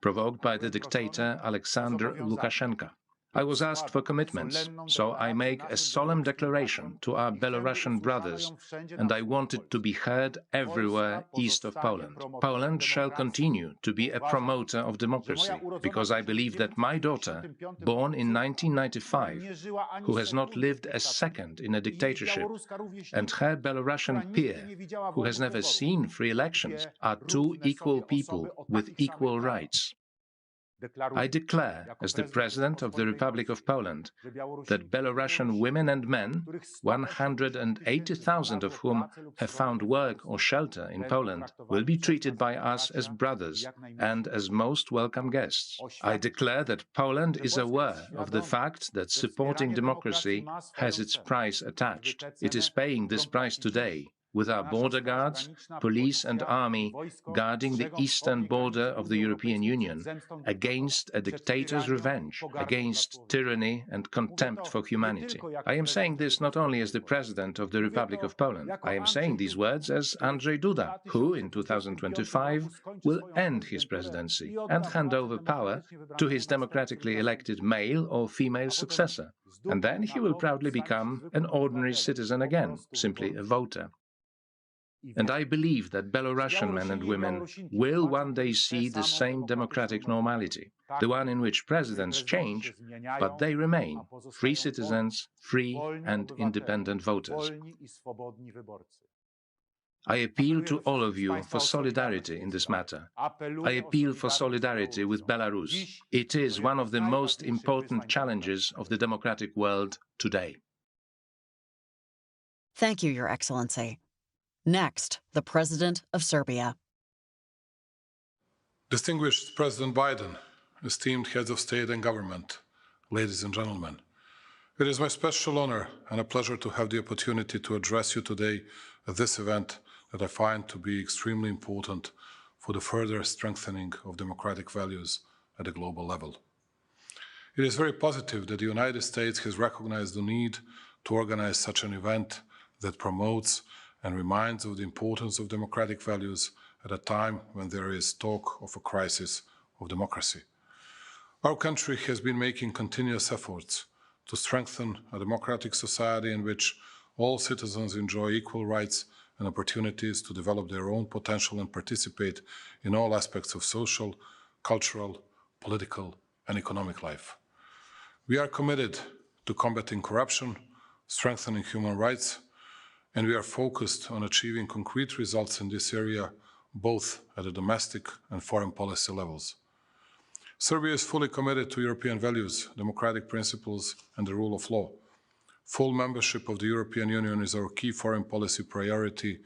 provoked by the dictator Alexander Lukashenko. I was asked for commitments, so I make a solemn declaration to our Belarusian brothers, and I want it to be heard everywhere east of Poland. Poland shall continue to be a promoter of democracy, because I believe that my daughter, born in 1995, who has not lived a second in a dictatorship, and her Belarusian peer, who has never seen free elections, are two equal people with equal rights. I declare, as the President of the Republic of Poland, that Belarusian women and men, 180,000 of whom have found work or shelter in Poland, will be treated by us as brothers and as most welcome guests. I declare that Poland is aware of the fact that supporting democracy has its price attached. It is paying this price today, with our border guards, police and army guarding the eastern border of the European Union against a dictator's revenge, against tyranny and contempt for humanity. I am saying this not only as the President of the Republic of Poland. I am saying these words as Andrzej Duda, who in 2025 will end his presidency and hand over power to his democratically elected male or female successor. And then he will proudly become an ordinary citizen again, simply a voter. And I believe that Belarusian men and women will one day see the same democratic normality, the one in which presidents change, but they remain free citizens, free and independent voters. I appeal to all of you for solidarity in this matter. I appeal for solidarity with Belarus. It is one of the most important challenges of the democratic world today. Thank you, Your Excellency. Next, the President of Serbia. Distinguished President Biden, esteemed heads of state and government, ladies and gentlemen, it is my special honor and a pleasure to have the opportunity to address you today at this event that I find to be extremely important for the further strengthening of democratic values at a global level. It is very positive that the United States has recognized the need to organize such an event that promotes and reminds of the importance of democratic values at a time when there is talk of a crisis of democracy. Our country has been making continuous efforts to strengthen a democratic society in which all citizens enjoy equal rights and opportunities to develop their own potential and participate in all aspects of social, cultural, political, and economic life. We are committed to combating corruption, strengthening human rights, and we are focused on achieving concrete results in this area, both at the domestic and foreign policy levels. Serbia is fully committed to European values, democratic principles, and the rule of law. Full membership of the European Union is our key foreign policy priority,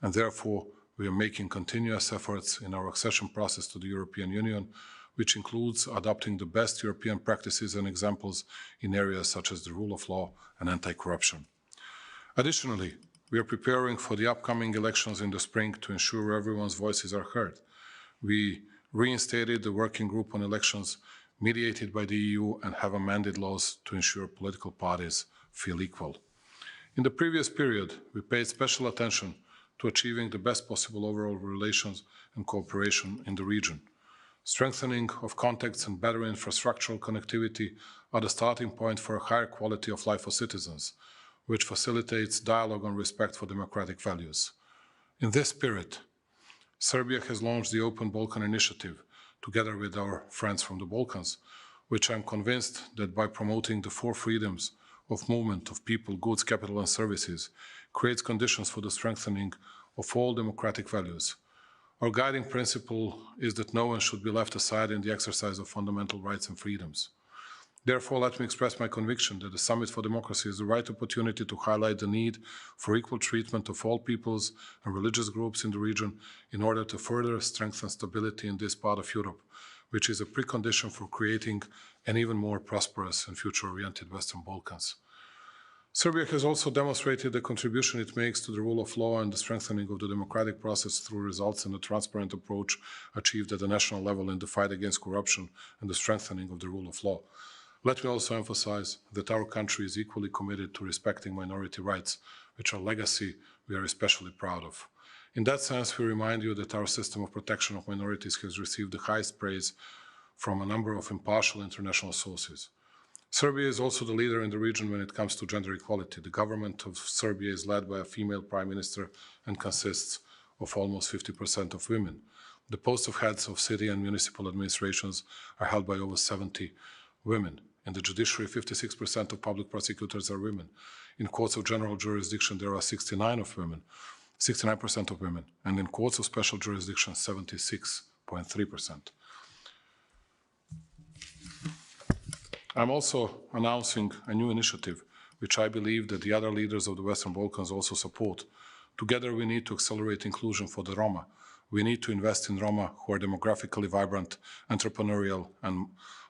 and therefore we are making continuous efforts in our accession process to the European Union, which includes adopting the best European practices and examples in areas such as the rule of law and anti-corruption. Additionally, we are preparing for the upcoming elections in the spring to ensure everyone's voices are heard. We reinstated the working group on elections mediated by the EU and have amended laws to ensure political parties feel equal. In the previous period, we paid special attention to achieving the best possible overall relations and cooperation in the region. Strengthening of contacts and better infrastructural connectivity are the starting point for a higher quality of life for citizens, which facilitates dialogue and respect for democratic values. In this spirit, Serbia has launched the Open Balkan Initiative, together with our friends from the Balkans, which I'm convinced that by promoting the 4 freedoms of movement of people, goods, capital and services, creates conditions for the strengthening of all democratic values. Our guiding principle is that no one should be left aside in the exercise of fundamental rights and freedoms. Therefore, let me express my conviction that the Summit for Democracy is the right opportunity to highlight the need for equal treatment of all peoples and religious groups in the region in order to further strengthen stability in this part of Europe, which is a precondition for creating an even more prosperous and future-oriented Western Balkans. Serbia has also demonstrated the contribution it makes to the rule of law and the strengthening of the democratic process through results in the transparent approach achieved at the national level in the fight against corruption and the strengthening of the rule of law. Let me also emphasize that our country is equally committed to respecting minority rights, which are a legacy we are especially proud of. In that sense, we remind you that our system of protection of minorities has received the highest praise from a number of impartial international sources. Serbia is also the leader in the region when it comes to gender equality. The government of Serbia is led by a female prime minister and consists of almost 50% of women. The posts of heads of city and municipal administrations are held by over 70 women. In the judiciary, 56% of public prosecutors are women. In courts of general jurisdiction, there are 69% of women, and in courts of special jurisdiction, 76.3%. I'm also announcing a new initiative, which I believe that the other leaders of the Western Balkans also support. Together, we need to accelerate inclusion for the Roma. We need to invest in Roma who are demographically vibrant, entrepreneurial, and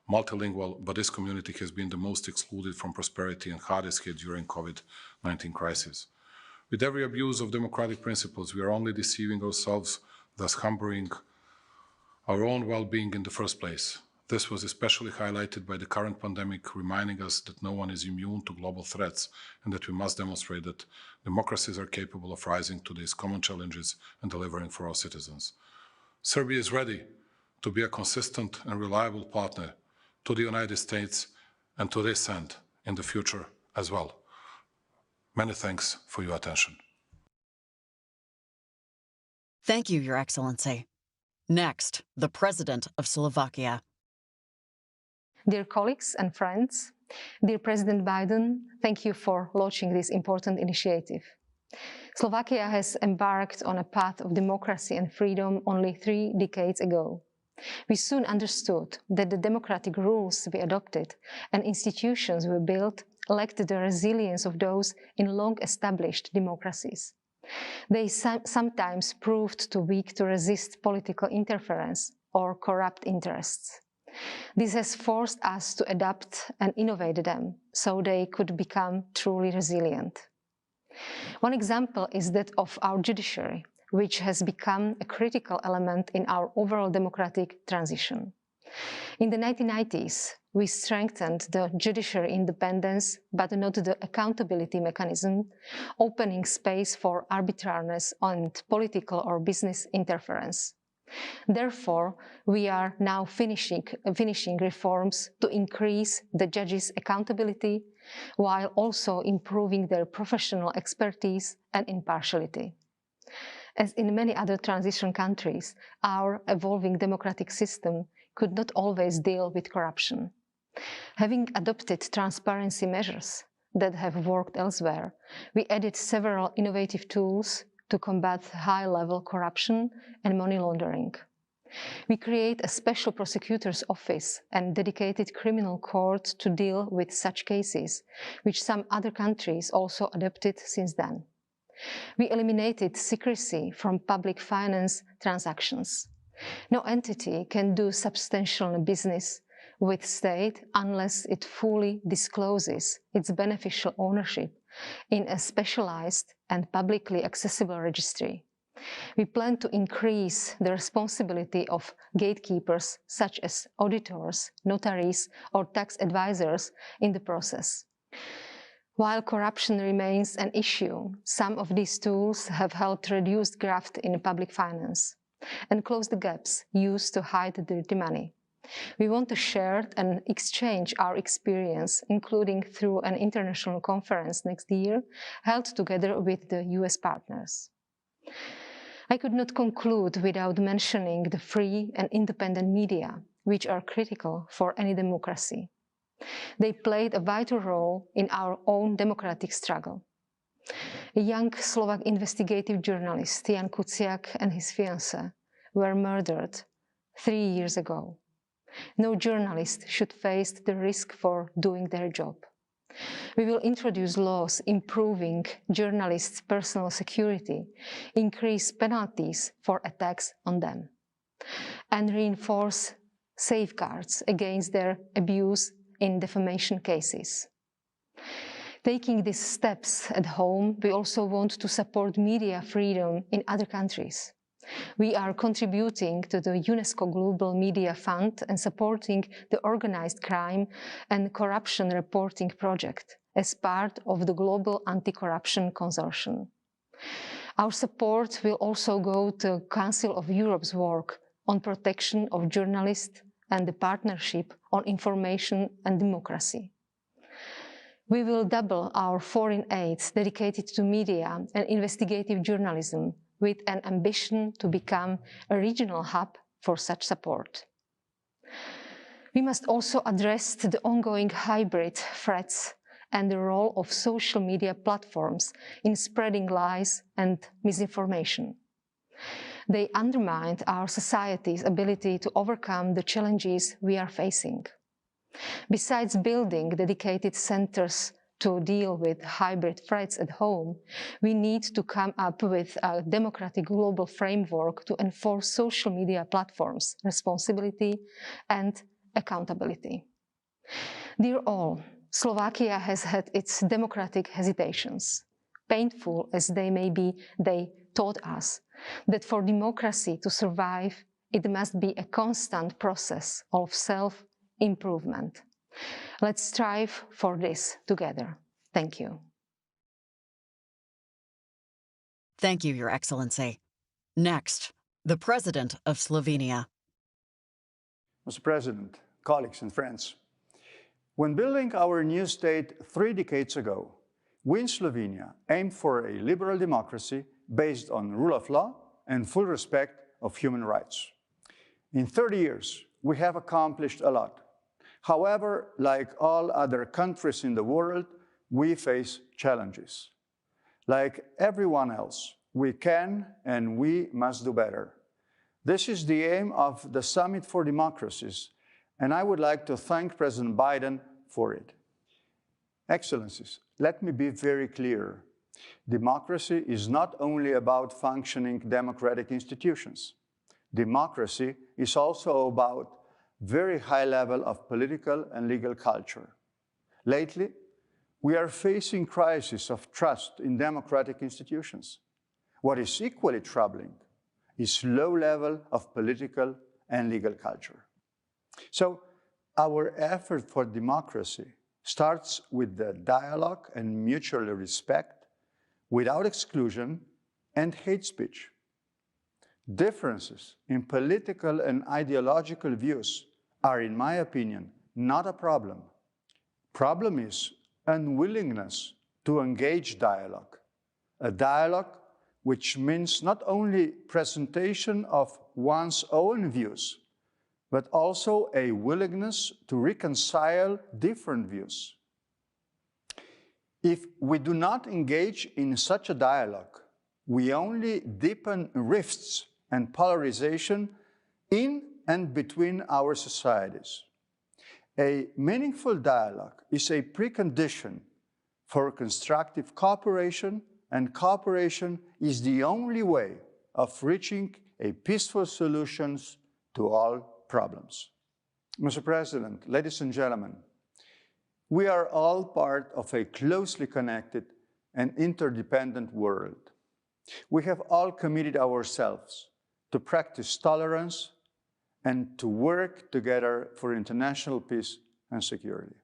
multilingual, but this community has been the most excluded from prosperity and hardest hit during COVID-19 crisis. With every abuse of democratic principles, we are only deceiving ourselves, thus hampering our own well-being in the first place. This was especially highlighted by the current pandemic, reminding us that no one is immune to global threats and that we must demonstrate that democracies are capable of rising to these common challenges and delivering for our citizens. Serbia is ready to be a consistent and reliable partner to the United States and to this end in the future as well. Many thanks for your attention. Thank you, Your Excellency. Next, the President of Slovakia. Dear colleagues and friends, dear President Biden, thank you for launching this important initiative. Slovakia has embarked on a path of democracy and freedom only 3 decades ago. We soon understood that the democratic rules we adopted and institutions we built lacked the resilience of those in long-established democracies. They sometimes proved too weak to resist political interference or corrupt interests. This has forced us to adapt and innovate them so they could become truly resilient. One example is that of our judiciary, which has become a critical element in our overall democratic transition. In the 1990s, we strengthened the judiciary independence, but not the accountability mechanism, opening space for arbitrariness and political or business interference. Therefore, we are now finishing reforms to increase the judges' accountability, while also improving their professional expertise and impartiality. As in many other transition countries, our evolving democratic system could not always deal with corruption. Having adopted transparency measures that have worked elsewhere, we added several innovative tools to combat high-level corruption and money laundering. We create a special prosecutor's office and dedicated criminal court to deal with such cases, which some other countries also adopted since then. We eliminated secrecy from public finance transactions. No entity can do substantial business with state unless it fully discloses its beneficial ownership in a specialized and publicly accessible registry. We plan to increase the responsibility of gatekeepers such as auditors, notaries, or tax advisors in the process. While corruption remains an issue, some of these tools have helped reduce graft in public finance and close the gaps used to hide dirty money. We want to share and exchange our experience, including through an international conference next year, held together with the US partners. I could not conclude without mentioning the free and independent media, which are critical for any democracy. They played a vital role in our own democratic struggle. A young Slovak investigative journalist, Jan Kuciak, and his fiancée were murdered 3 years ago. No journalist should face the risk for doing their job. We will introduce laws improving journalists' personal security, increase penalties for attacks on them, and reinforce safeguards against their abuse in defamation cases. Taking these steps at home, we also want to support media freedom in other countries. We are contributing to the UNESCO Global Media Fund and supporting the Organized Crime and Corruption Reporting Project as part of the Global Anti-Corruption Consortium. Our support will also go to Council of Europe's work on protection of journalists and the Partnership on Information and Democracy. We will double our foreign aid dedicated to media and investigative journalism, with an ambition to become a regional hub for such support. We must also address the ongoing hybrid threats and the role of social media platforms in spreading lies and misinformation. They undermine our society's ability to overcome the challenges we are facing. Besides building dedicated centers to deal with hybrid threats at home, we need to come up with a democratic global framework to enforce social media platforms' responsibility and accountability. Dear all, Slovakia has had its democratic hesitations. Painful as they may be, they taught us that for democracy to survive, it must be a constant process of self-improvement. Let's strive for this together. Thank you. Thank you, Your Excellency. Next, the President of Slovenia. Mr. President, colleagues and friends, when building our new state 3 decades ago, we in Slovenia aimed for a liberal democracy based on rule of law and full respect of human rights. In 30 years, we have accomplished a lot. However, like all other countries in the world, we face challenges. Like everyone else, we can and we must do better. This is the aim of the Summit for Democracies, and I would like to thank President Biden for it. Excellencies, let me be very clear. Democracy is not only about functioning democratic institutions. Democracy is also about very high level of political and legal culture. Lately, we are facing crisis of trust in democratic institutions. What is equally troubling is low level of political and legal culture. So our effort for democracy starts with the dialogue and mutual respect without exclusion and hate speech. Differences in political and ideological views are, in my opinion, not a problem. Problem is unwillingness to engage dialogue. A dialogue which means not only presentation of one's own views, but also a willingness to reconcile different views. If we do not engage in such a dialogue, we only deepen rifts and polarization in and between our societies. A meaningful dialogue is a precondition for constructive cooperation, and cooperation is the only way of reaching a peaceful solutions to all problems. Mr. President, ladies and gentlemen, we are all part of a closely connected and interdependent world. We have all committed ourselves to practice tolerance and to work together for international peace and security.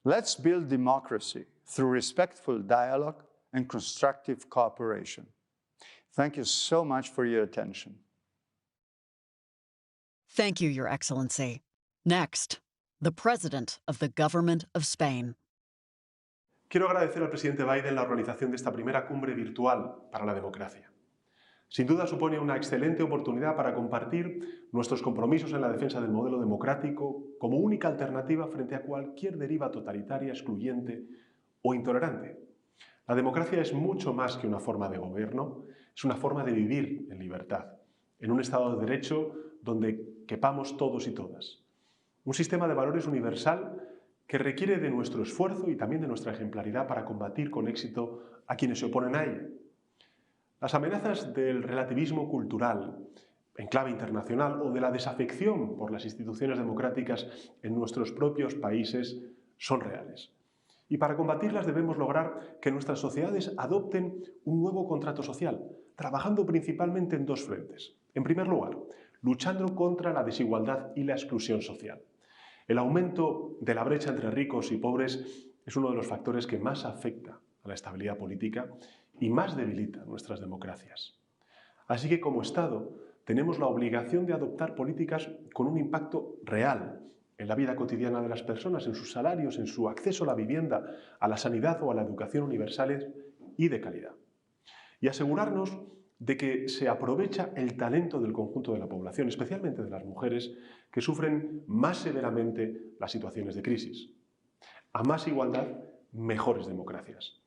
Let's build democracy through respectful dialogue and constructive cooperation. Thank you so much for your attention. Thank you, Your Excellency. Next, the President of the Government of Spain. Quiero agradecer al presidente Biden la organización de esta primera cumbre virtual para la democracia. Sin duda supone una excelente oportunidad para compartir nuestros compromisos en la defensa del modelo democrático como única alternativa frente a cualquier deriva totalitaria, excluyente o intolerante. La democracia es mucho más que una forma de gobierno, es una forma de vivir en libertad, en un Estado de Derecho donde quepamos todos y todas. Un sistema de valores universal que requiere de nuestro esfuerzo y también de nuestra ejemplaridad para combatir con éxito a quienes se oponen a ella. Las amenazas del relativismo cultural en clave internacional o de la desafección por las instituciones democráticas en nuestros propios países son reales. Y para combatirlas debemos lograr que nuestras sociedades adopten un nuevo contrato social, trabajando principalmente en dos frentes. En primer lugar, luchando contra la desigualdad y la exclusión social. El aumento de la brecha entre ricos y pobres es uno de los factores que más afecta a la estabilidad política y más debilita nuestras democracias. Así que como Estado tenemos la obligación de adoptar políticas con un impacto real en la vida cotidiana de las personas, en sus salarios, en su acceso a la vivienda, a la sanidad o a la educación universales y de calidad. Y asegurarnos de que se aprovecha el talento del conjunto de la población, especialmente de las mujeres, que sufren más severamente las situaciones de crisis. A más igualdad, mejores democracias.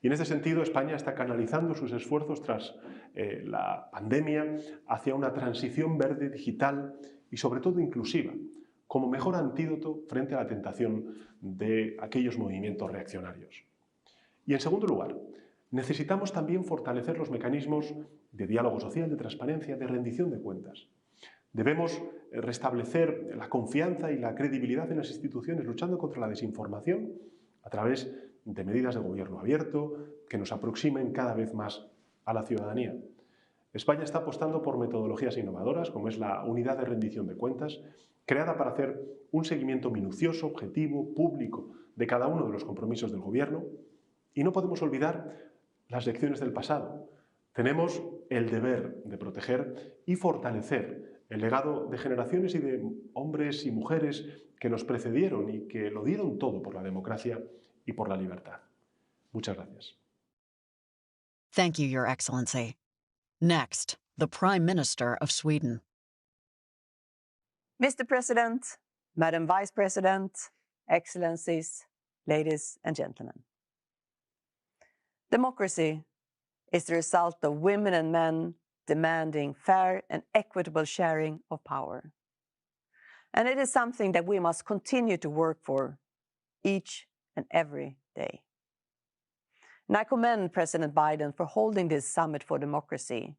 Y en este sentido, España está canalizando sus esfuerzos tras la pandemia hacia una transición verde, digital y sobre todo inclusiva, como mejor antídoto frente a la tentación de aquellos movimientos reaccionarios. Y en segundo lugar, necesitamos también fortalecer los mecanismos de diálogo social, de transparencia, de rendición de cuentas. Debemos restablecer la confianza y la credibilidad en las instituciones, luchando contra la desinformación a través de medidas de gobierno abierto que nos aproximen cada vez más a la ciudadanía. España está apostando por metodologías innovadoras, como es la unidad de rendición de cuentas, creada para hacer un seguimiento minucioso, objetivo, público de cada uno de los compromisos del gobierno. Y no podemos olvidar las lecciones del pasado. Tenemos el deber de proteger y fortalecer el legado de generaciones y de hombres y mujeres que nos precedieron y que lo dieron todo por la democracia y por la libertad. Muchas gracias. Thank you, Your Excellency. Next, the Prime Minister of Sweden. Mr. President, Madam Vice President, Excellencies, ladies and gentlemen. Democracy is the result of women and men demanding fair and equitable sharing of power. And it is something that we must continue to work for each and every day. And I commend President Biden for holding this Summit for Democracy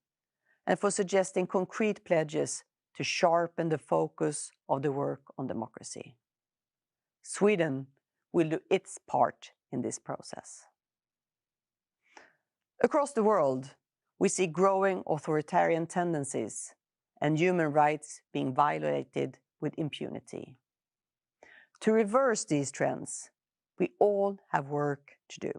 and for suggesting concrete pledges to sharpen the focus of the work on democracy. Sweden will do its part in this process. Across the world, we see growing authoritarian tendencies and human rights being violated with impunity. To reverse these trends, we all have work to do.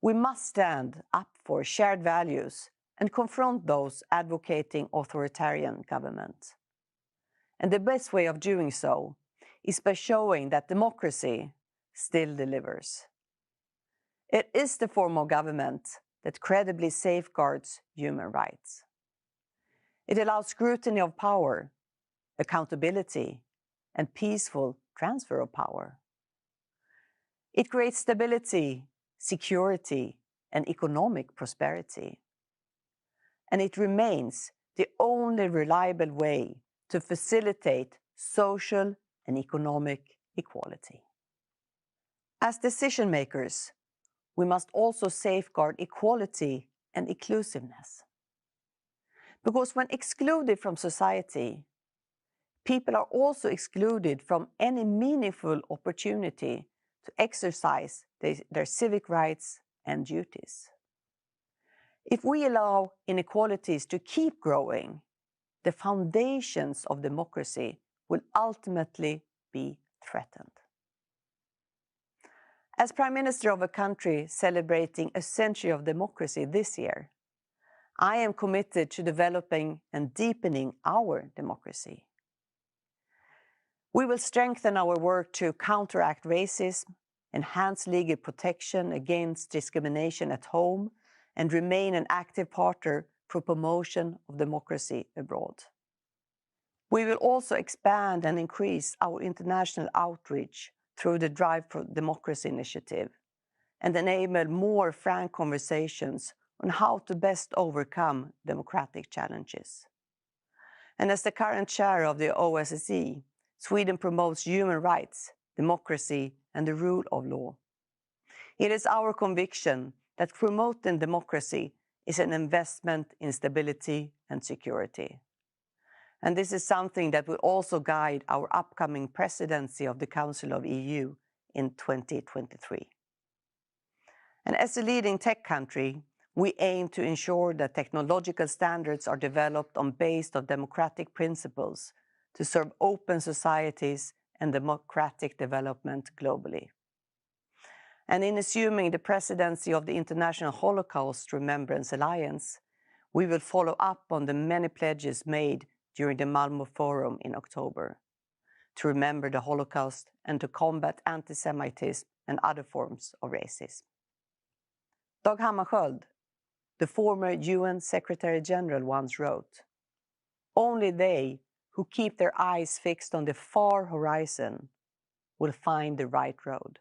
We must stand up for shared values and confront those advocating authoritarian government. And the best way of doing so is by showing that democracy still delivers. It is the form of government that credibly safeguards human rights. It allows scrutiny of power, accountability, and peaceful transfer of power. It creates stability, security, and economic prosperity. And it remains the only reliable way to facilitate social and economic equality. As decision makers, we must also safeguard equality and inclusiveness. Because when excluded from society, people are also excluded from any meaningful opportunity to exercise their civic rights and duties. If we allow inequalities to keep growing, the foundations of democracy will ultimately be threatened. As Prime Minister of a country celebrating a century of democracy this year, I am committed to developing and deepening our democracy. We will strengthen our work to counteract racism, enhance legal protection against discrimination at home, and remain an active partner for promotion of democracy abroad. We will also expand and increase our international outreach through the Drive for Democracy initiative and enable more frank conversations on how to best overcome democratic challenges. And as the current chair of the OSCE, Sweden promotes human rights, democracy, and the rule of law. It is our conviction that promoting democracy is an investment in stability and security. And this is something that will also guide our upcoming presidency of the Council of EU in 2023. And as a leading tech country, we aim to ensure that technological standards are developed based on democratic principles to serve open societies and democratic development globally. And in assuming the presidency of the International Holocaust Remembrance Alliance, we will follow up on the many pledges made during the Malmö Forum in October to remember the Holocaust and to combat anti-Semitism and other forms of racism. Dag Hammarskjöld, the former UN Secretary General, once wrote, "Only they who keep their eyes fixed on the far horizon will find the right road."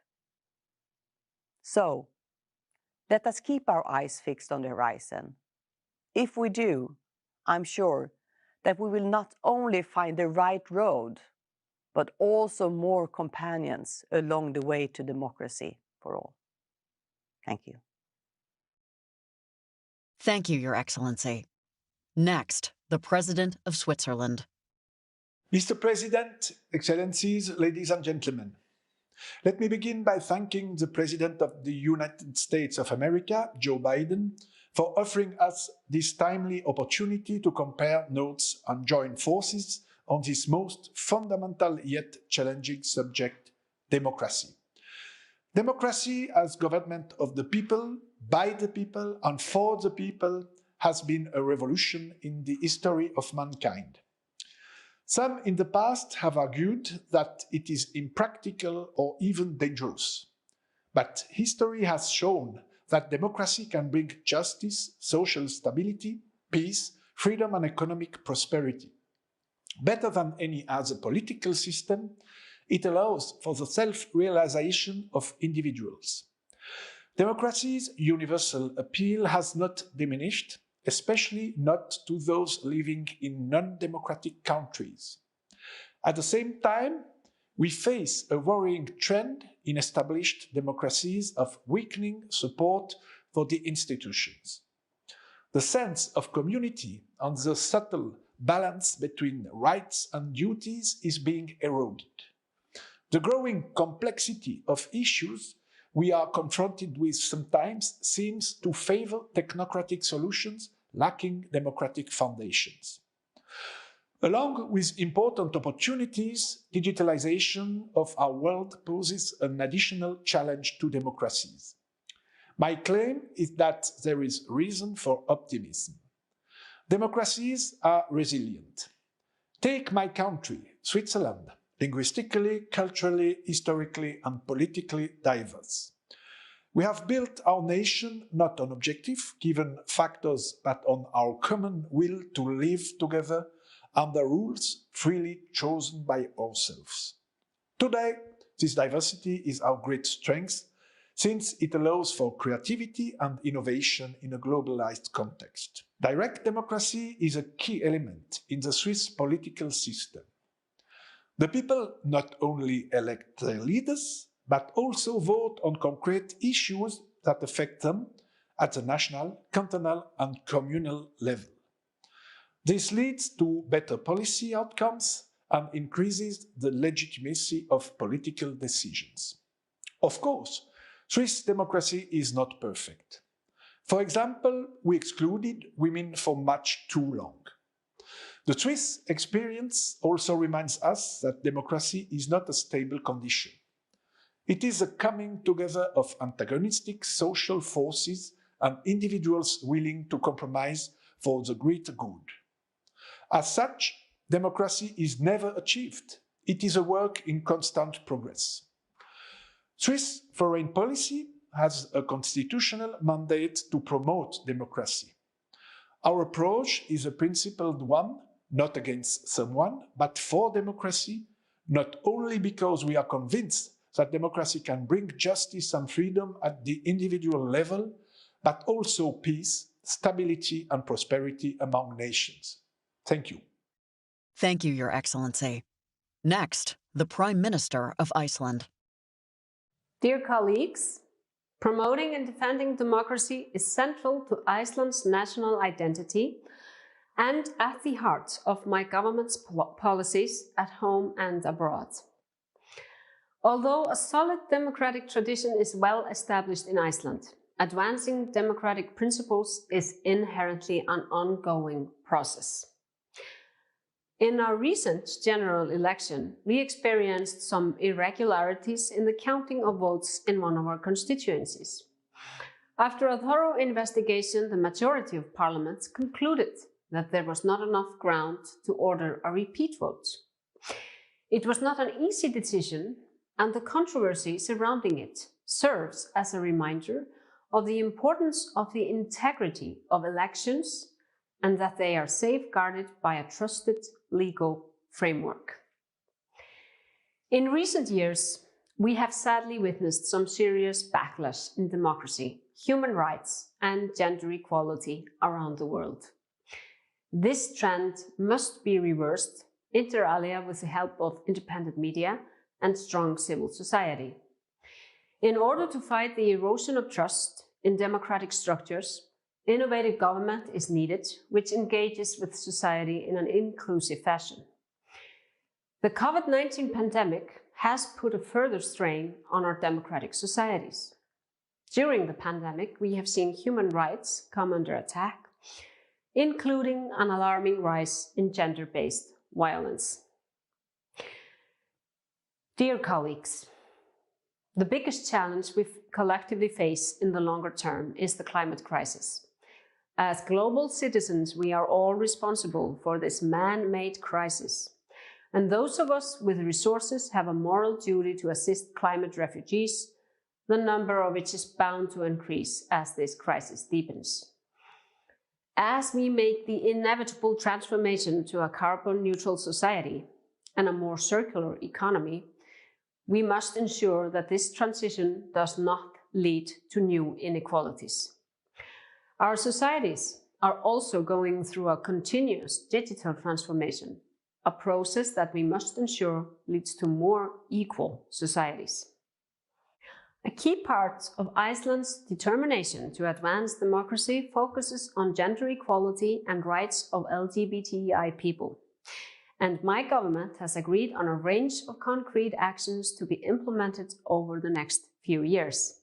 So, let us keep our eyes fixed on the horizon. If we do, I'm sure that we will not only find the right road, but also more companions along the way to democracy for all. Thank you. Thank you, Your Excellency. Next, the President of Switzerland. Mr. President, Excellencies, ladies and gentlemen, let me begin by thanking the President of the United States of America, Joe Biden, for offering us this timely opportunity to compare notes and join forces on this most fundamental yet challenging subject, democracy. Democracy as government of the people, by the people, and for the people has been a revolution in the history of mankind. Some in the past have argued that it is impractical or even dangerous. But history has shown that democracy can bring justice, social stability, peace, freedom, and economic prosperity. Better than any other political system, it allows for the self-realization of individuals. Democracy's universal appeal has not diminished, especially not to those living in non-democratic countries. At the same time, we face a worrying trend in established democracies of weakening support for the institutions. The sense of community and the subtle balance between rights and duties is being eroded. The growing complexity of issues we are confronted with sometimes seems to favor technocratic solutions lacking democratic foundations. Along with important opportunities, digitalization of our world poses an additional challenge to democracies. My claim is that there is reason for optimism. Democracies are resilient. Take my country, Switzerland, linguistically, culturally, historically, and politically diverse. We have built our nation not on objective, given factors, but on our common will to live together under rules freely chosen by ourselves. Today, this diversity is our great strength, since it allows for creativity and innovation in a globalized context. Direct democracy is a key element in the Swiss political system. The people not only elect their leaders, but also vote on concrete issues that affect them, at the national, cantonal, and communal level. This leads to better policy outcomes and increases the legitimacy of political decisions. Of course, Swiss democracy is not perfect. For example, we excluded women for much too long. The Swiss experience also reminds us that democracy is not a stable condition. It is a coming together of antagonistic social forces and individuals willing to compromise for the greater good. As such, democracy is never achieved. It is a work in constant progress. Swiss foreign policy has a constitutional mandate to promote democracy. Our approach is a principled one, not against someone, but for democracy, not only because we are convinced that democracy can bring justice and freedom at the individual level, but also peace, stability, and prosperity among nations. Thank you. Thank you, Your Excellency. Next, the Prime Minister of Iceland. Dear colleagues, promoting and defending democracy is central to Iceland's national identity and at the heart of my government's policies at home and abroad. Although a solid democratic tradition is well established in Iceland, advancing democratic principles is inherently an ongoing process. In our recent general election, we experienced some irregularities in the counting of votes in one of our constituencies. After a thorough investigation, the majority of parliament concluded that there was not enough ground to order a repeat vote. It was not an easy decision, and the controversy surrounding it serves as a reminder of the importance of the integrity of elections and that they are safeguarded by a trusted legal framework. In recent years, we have sadly witnessed some serious backlash in democracy, human rights, and gender equality around the world. This trend must be reversed, inter alia with the help of independent media and strong civil society. In order to fight the erosion of trust in democratic structures, innovative government is needed, which engages with society in an inclusive fashion. The COVID-19 pandemic has put a further strain on our democratic societies. During the pandemic, we have seen human rights come under attack, including an alarming rise in gender-based violence. Dear colleagues, the biggest challenge we collectively face in the longer term is the climate crisis. As global citizens, we are all responsible for this man-made crisis. And those of us with resources have a moral duty to assist climate refugees, the number of which is bound to increase as this crisis deepens. As we make the inevitable transformation to a carbon-neutral society and a more circular economy, we must ensure that this transition does not lead to new inequalities. Our societies are also going through a continuous digital transformation, a process that we must ensure leads to more equal societies. A key part of Iceland's determination to advance democracy focuses on gender equality and rights of LGBTI people. And my government has agreed on a range of concrete actions to be implemented over the next few years.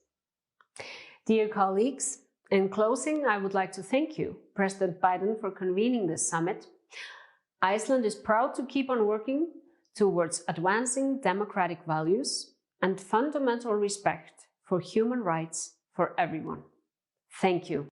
Dear colleagues, in closing, I would like to thank you, President Biden, for convening this summit. Iceland is proud to keep on working towards advancing democratic values and fundamental respect for human rights for everyone. Thank you.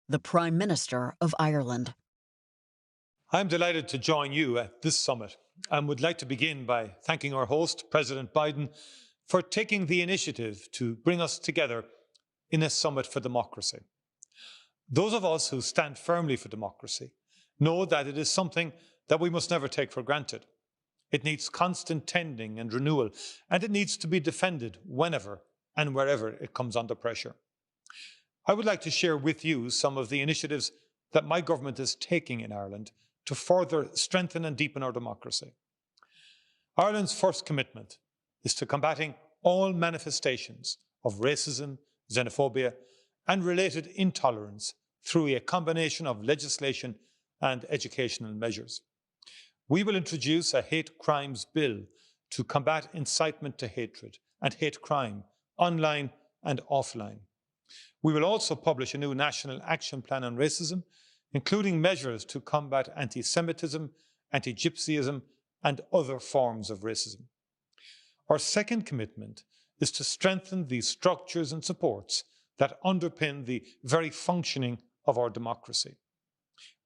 the Prime Minister of Ireland. I'm delighted to join you at this summit and would like to begin by thanking our host, President Biden, for taking the initiative to bring us together in a summit for democracy. Those of us who stand firmly for democracy know that it is something that we must never take for granted. It needs constant tending and renewal, and it needs to be defended whenever and wherever it comes under pressure. I would like to share with you some of the initiatives that my government is taking in Ireland to further strengthen and deepen our democracy. Ireland's first commitment is to combating all manifestations of racism, xenophobia, and related intolerance through a combination of legislation and educational measures. We will introduce a hate crimes bill to combat incitement to hatred and hate crime, online and offline. We will also publish a new national action plan on racism, including measures to combat anti-Semitism, anti-Gypsyism, and other forms of racism. Our second commitment is to strengthen the structures and supports that underpin the very functioning of our democracy.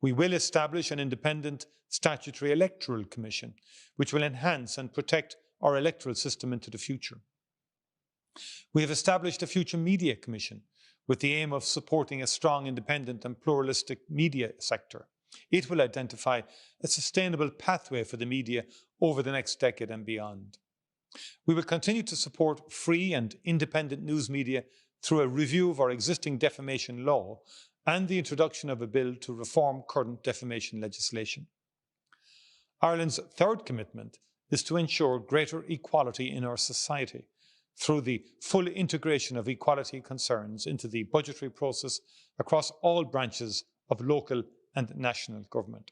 We will establish an independent statutory electoral commission, which will enhance and protect our electoral system into the future. We have established a future media commission with the aim of supporting a strong, independent and pluralistic media sector. It will identify a sustainable pathway for the media over the next decade and beyond. We will continue to support free and independent news media through a review of our existing defamation law and the introduction of a bill to reform current defamation legislation. Ireland's third commitment is to ensure greater equality in our society through the full integration of equality concerns into the budgetary process across all branches of local and national government.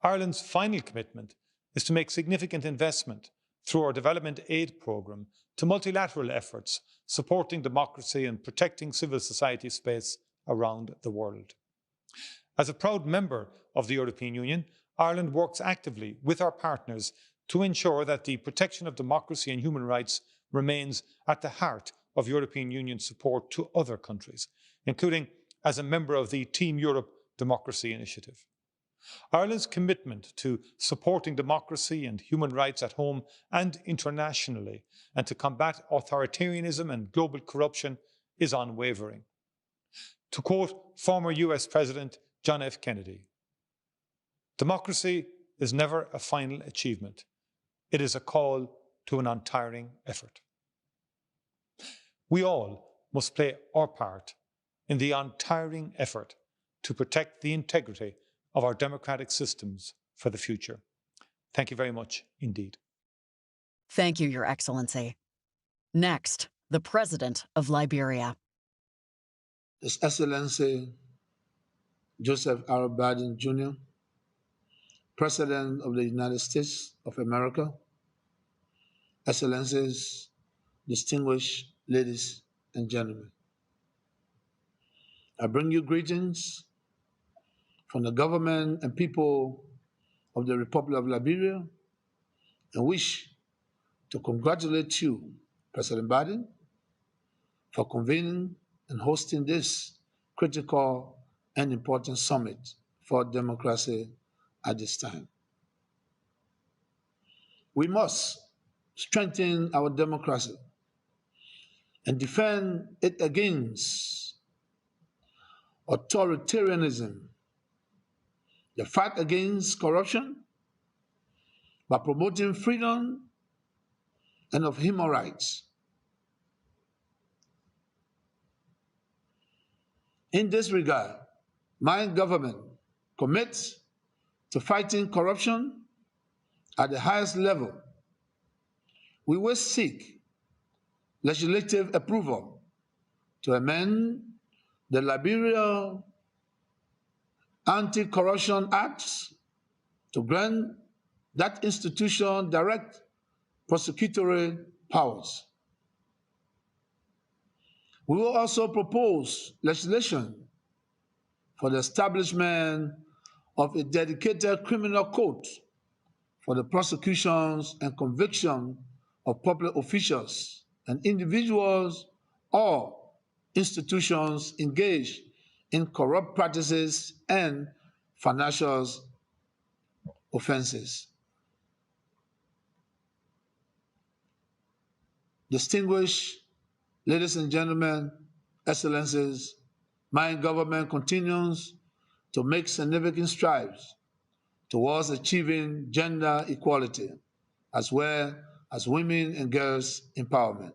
Ireland's final commitment is to make significant investment through our development aid programme to multilateral efforts supporting democracy and protecting civil society space around the world. As a proud member of the European Union, Ireland works actively with our partners to ensure that the protection of democracy and human rights remains at the heart of European Union support to other countries, including as a member of the Team Europe Democracy Initiative. Ireland's commitment to supporting democracy and human rights at home and internationally, and to combat authoritarianism and global corruption is unwavering. To quote former US President John F. Kennedy, "Democracy is never a final achievement. It is a call to an untiring effort." We all must play our part in the untiring effort to protect the integrity of our democratic systems for the future. Thank you very much indeed. Thank you, Your Excellency. Next, the President of Liberia. His Excellency Joseph R. Biden Jr., President of the United States of America, Excellencies, distinguished ladies and gentlemen. I bring you greetings from the government and people of the Republic of Liberia and wish to congratulate you, President Biden, for convening and hosting this critical and important summit for democracy at this time. We must strengthen our democracy and defend it against authoritarianism, the fight against corruption by promoting freedom and of human rights. In this regard, my government commits to fighting corruption at the highest level. We will seek legislative approval to amend the Liberia Anti-Corruption Act to grant that institution direct prosecutory powers. We will also propose legislation for the establishment of a dedicated criminal code for the prosecutions and conviction of public officials and individuals or institutions engaged in corrupt practices and financial offenses. Distinguished ladies and gentlemen, excellencies, my government continues to make significant strides towards achieving gender equality, as well as women and girls' empowerment.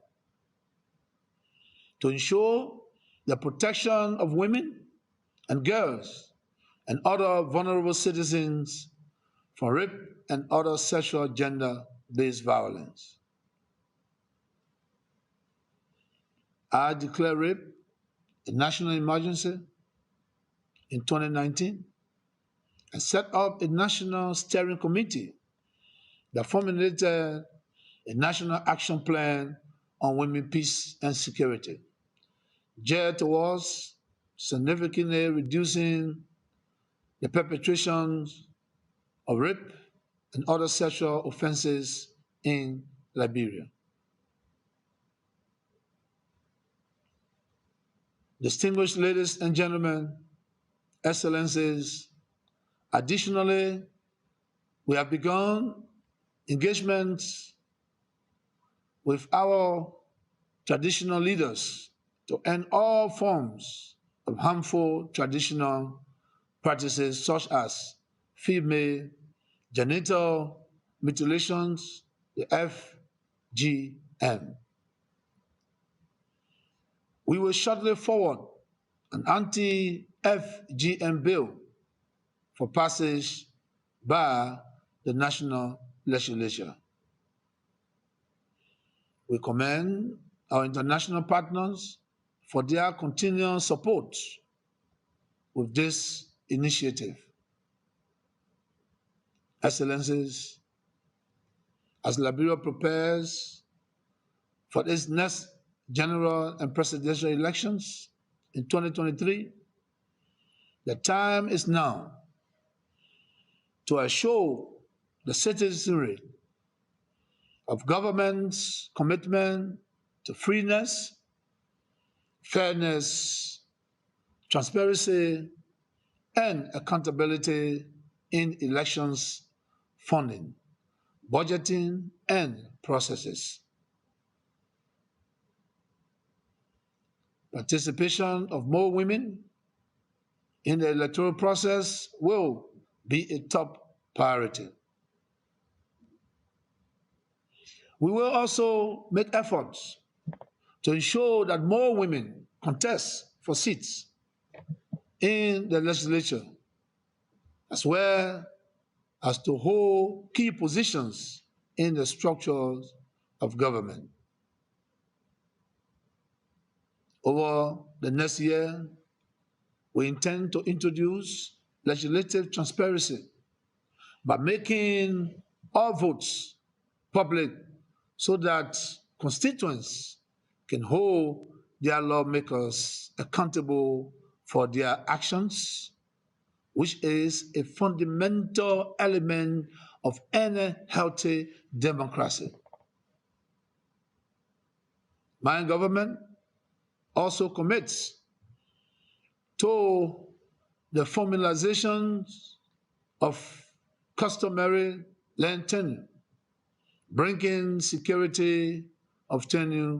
To ensure the protection of women and girls and other vulnerable citizens from rape and other sexual gender-based violence. I declare rape a national emergency in 2019 and set up a national steering committee that formulated a national action plan on women, peace, and security, geared towards significantly reducing the perpetrations of rape and other sexual offenses in Liberia. Distinguished ladies and gentlemen, excellencies, additionally, we have begun engagements with our traditional leaders to end all forms of harmful traditional practices such as female genital mutilations, the FGM. We will shortly forward an anti-FGM bill for passage by the national legislature. We commend our international partners for their continual support with this initiative. Excellencies, as Liberia prepares for its next general and presidential elections in 2023, the time is now to assure the citizenry of government's commitment to freeness, fairness, transparency, and accountability in elections funding, budgeting, and processes. Participation of more women in the electoral process will be a top priority. We will also make efforts to ensure that more women contest for seats in the legislature, as well as to hold key positions in the structures of government. Over the next year, we intend to introduce legislative transparency by making all votes public so that constituents can hold their lawmakers accountable for their actions, which is a fundamental element of any healthy democracy. My government also commits to the formalization of customary land tenure, bringing security of tenure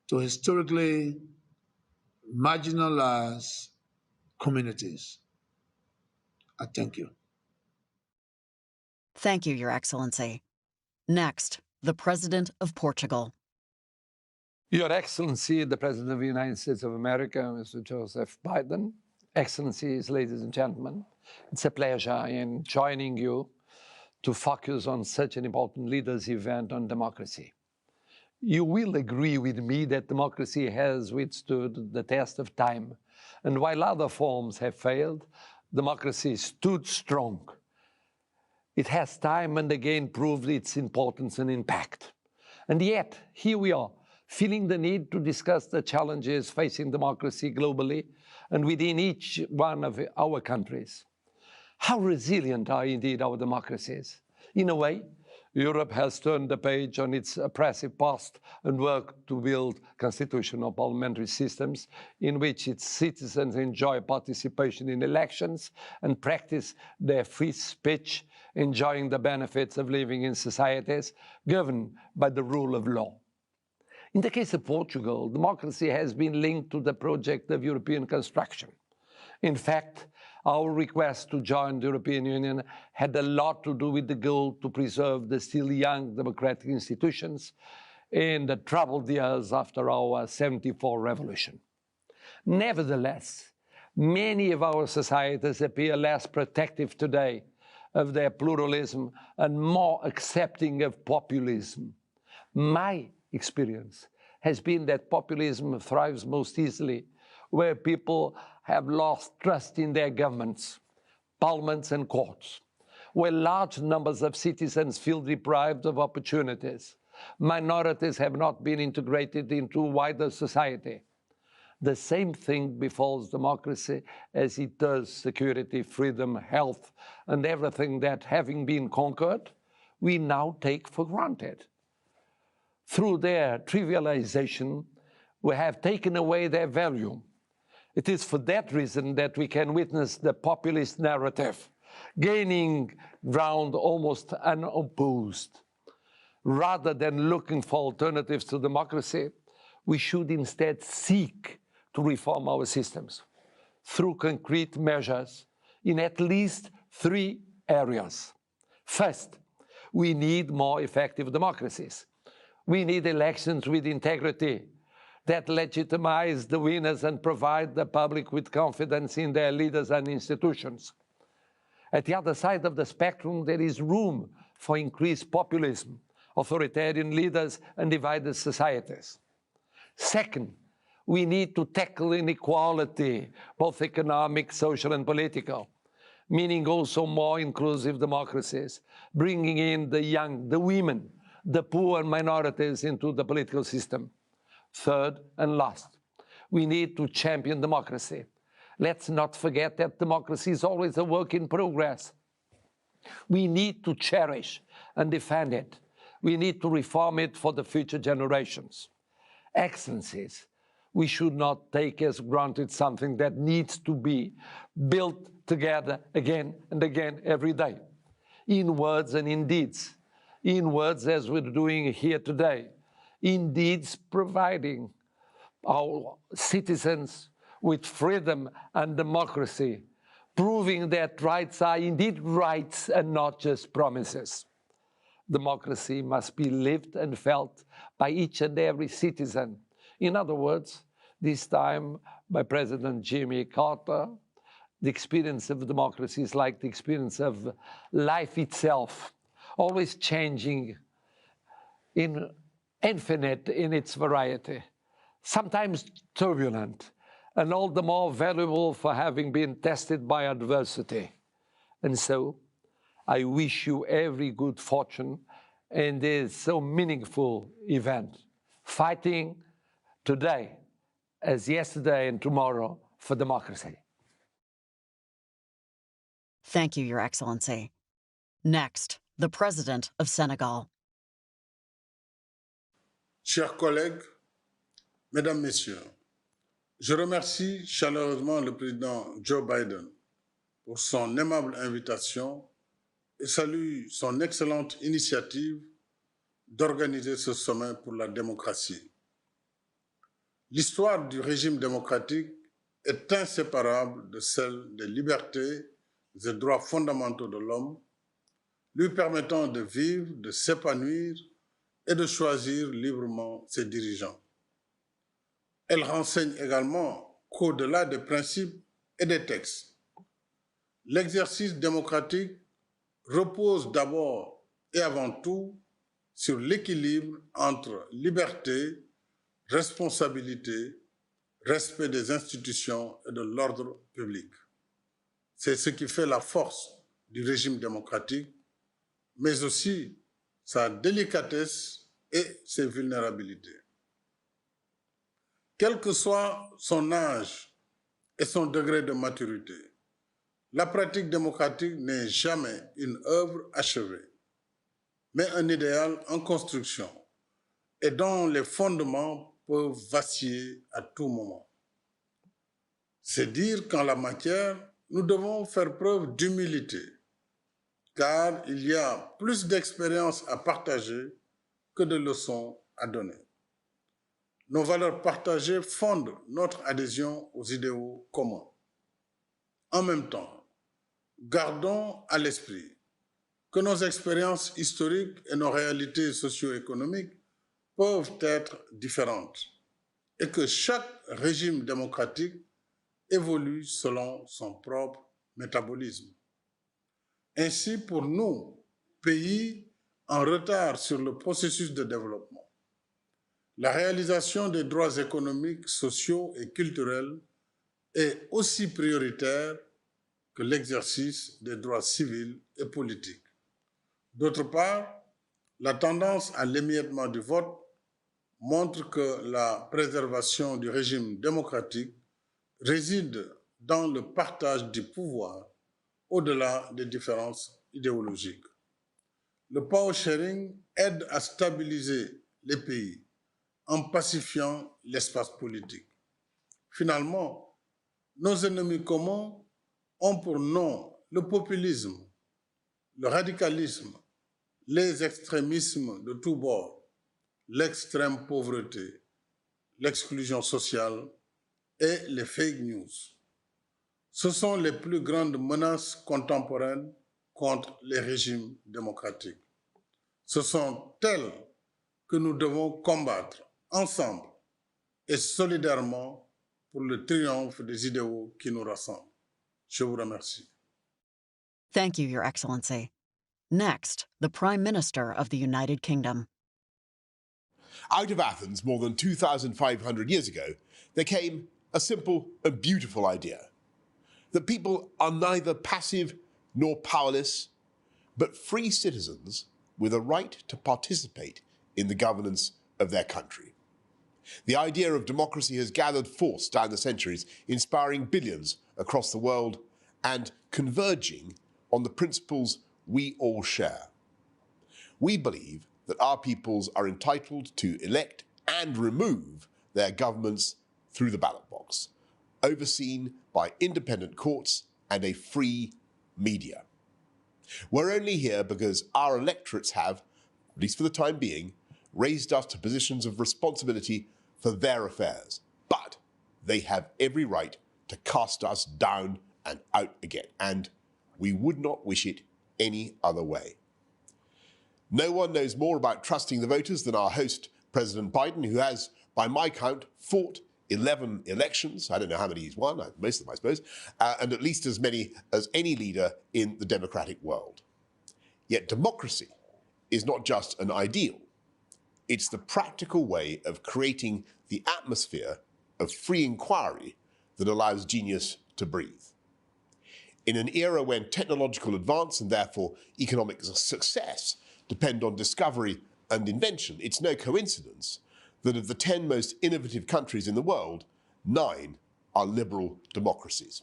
to historically marginalized communities. I thank you. Thank you, Your Excellency. Next, the President of Portugal. Your Excellency, the President of the United States of America, Mr. Joseph Biden, Excellencies, ladies and gentlemen, it's a pleasure in joining you to focus on such an important leaders' event on democracy. You will agree with me that democracy has withstood the test of time, and while other forms have failed, democracy stood strong. It has time and again proved its importance and impact. And yet, here we are, feeling the need to discuss the challenges facing democracy globally and within each one of our countries. How resilient are indeed our democracies? In a way, Europe has turned the page on its oppressive past and worked to build constitutional parliamentary systems in which its citizens enjoy participation in elections and practice their free speech, enjoying the benefits of living in societies governed by the rule of law. In the case of Portugal, democracy has been linked to the project of European construction. In fact, our request to join the European Union had a lot to do with the goal to preserve the still young democratic institutions in the troubled years after our '74 revolution. Nevertheless, many of our societies appear less protective today of their pluralism and more accepting of populism. My experience has been that populism thrives most easily where people have lost trust in their governments, parliaments and courts, where large numbers of citizens feel deprived of opportunities. Minorities have not been integrated into wider society. The same thing befalls democracy as it does security, freedom, health, and everything that, having been conquered, we now take for granted. Through their trivialization, we have taken away their value. It is for that reason that we can witness the populist narrative gaining ground almost unopposed. Rather than looking for alternatives to democracy, we should instead seek to reform our systems through concrete measures in at least 3 areas. First, we need more effective democracies. We need elections with integrity that legitimize the winners and provide the public with confidence in their leaders and institutions. At the other side of the spectrum, there is room for increased populism, authoritarian leaders, and divided societies. Second, we need to tackle inequality, both economic, social, and political, meaning also more inclusive democracies, bringing in the young, the women, the poor and minorities into the political system. Third and last, we need to champion democracy. Let's not forget that democracy is always a work in progress. We need to cherish and defend it. We need to reform it for the future generations. Excellencies, we should not take as granted something that needs to be built together again and again every day, in words and in deeds. In words, as we're doing here today, in deeds providing our citizens with freedom and democracy, proving that rights are indeed rights and not just promises. Democracy must be lived and felt by each and every citizen. In other words, this time by President Jimmy Carter, the experience of democracy is like the experience of life itself, always changing, infinite in its variety, sometimes turbulent, and all the more valuable for having been tested by adversity. And so, I wish you every good fortune in this so meaningful event, fighting today as yesterday and tomorrow for democracy. Thank you, Your Excellency. Next, the President of Senegal. Chers collègues, Mesdames, Messieurs, je remercie chaleureusement le président Joe Biden pour son aimable invitation et salue son excellente initiative d'organiser ce sommet pour la démocratie. L'histoire du régime démocratique est inséparable de celle des libertés et droits fondamentaux de l'homme, lui permettant de vivre, de s'épanouir et de choisir librement ses dirigeants. Elle renseigne également qu'au-delà des principes et des textes, l'exercice démocratique repose d'abord et avant tout sur l'équilibre entre liberté, responsabilité, respect des institutions et de l'ordre public. C'est ce qui fait la force du régime démocratique, mais aussi sa délicatesse et ses vulnérabilités. Quel que soit son âge et son degré de maturité, la pratique démocratique n'est jamais une œuvre achevée. mais un idéal en construction et dont les fondements peuvent vaciller à tout moment. C'est dire qu'en la matière, nous devons faire preuve d'humilité, car il y a plus d'expériences à partager que de leçons à donner. Nos valeurs partagées fondent notre adhésion aux idéaux communs. En même temps, gardons à l'esprit que nos expériences historiques et nos réalités socio-économiques peuvent être différentes et que chaque régime démocratique évolue selon son propre métabolisme. Ainsi, pour nous, pays en retard sur le processus de développement, la réalisation des droits économiques, sociaux et culturels est aussi prioritaire que l'exercice des droits civils et politiques. D'autre part, la tendance à l'émiettement du vote montre que la préservation du régime démocratique réside dans le partage du pouvoir au-delà des différences idéologiques. Le power sharing aide à stabiliser les pays en pacifiant l'espace politique. Finalement, nos ennemis communs ont pour nom le populisme, le radicalisme, les extrémismes de tous bords, l'extrême pauvreté, l'exclusion sociale et les fake news. Ce sont les plus grandes menaces contemporaines contre les régimes démocratiques. Ce sont elles que nous devons combattre ensemble et solidairement pour le triomphe des idéaux qui nous rassemblent. Je vous remercie. Thank you, Your Excellency. Next, the Prime Minister of the United Kingdom. Out of Athens more than 2,500 years ago, there came a simple and beautiful idea that people are neither passive nor powerless, but free citizens with a right to participate in the governance of their country. The idea of democracy has gathered force down the centuries, inspiring billions across the world and converging on the principles we all share. We believe that our peoples are entitled to elect and remove their governments through the ballot box, overseen by independent courts and a free media. We're only here because our electorates have, at least for the time being, raised us to positions of responsibility for their affairs. But they have every right to cast us down and out again, and we would not wish it any other way. No one knows more about trusting the voters than our host, President Biden, who has, by my count, fought 11 elections. I don't know how many he's won, most of them, I suppose, and at least as many as any leader in the democratic world. Yet democracy is not just an ideal. It's the practical way of creating the atmosphere of free inquiry that allows genius to breathe. In an era when technological advance and therefore economic success depend on discovery and invention, it's no coincidence that of the 10 most innovative countries in the world, 9 are liberal democracies.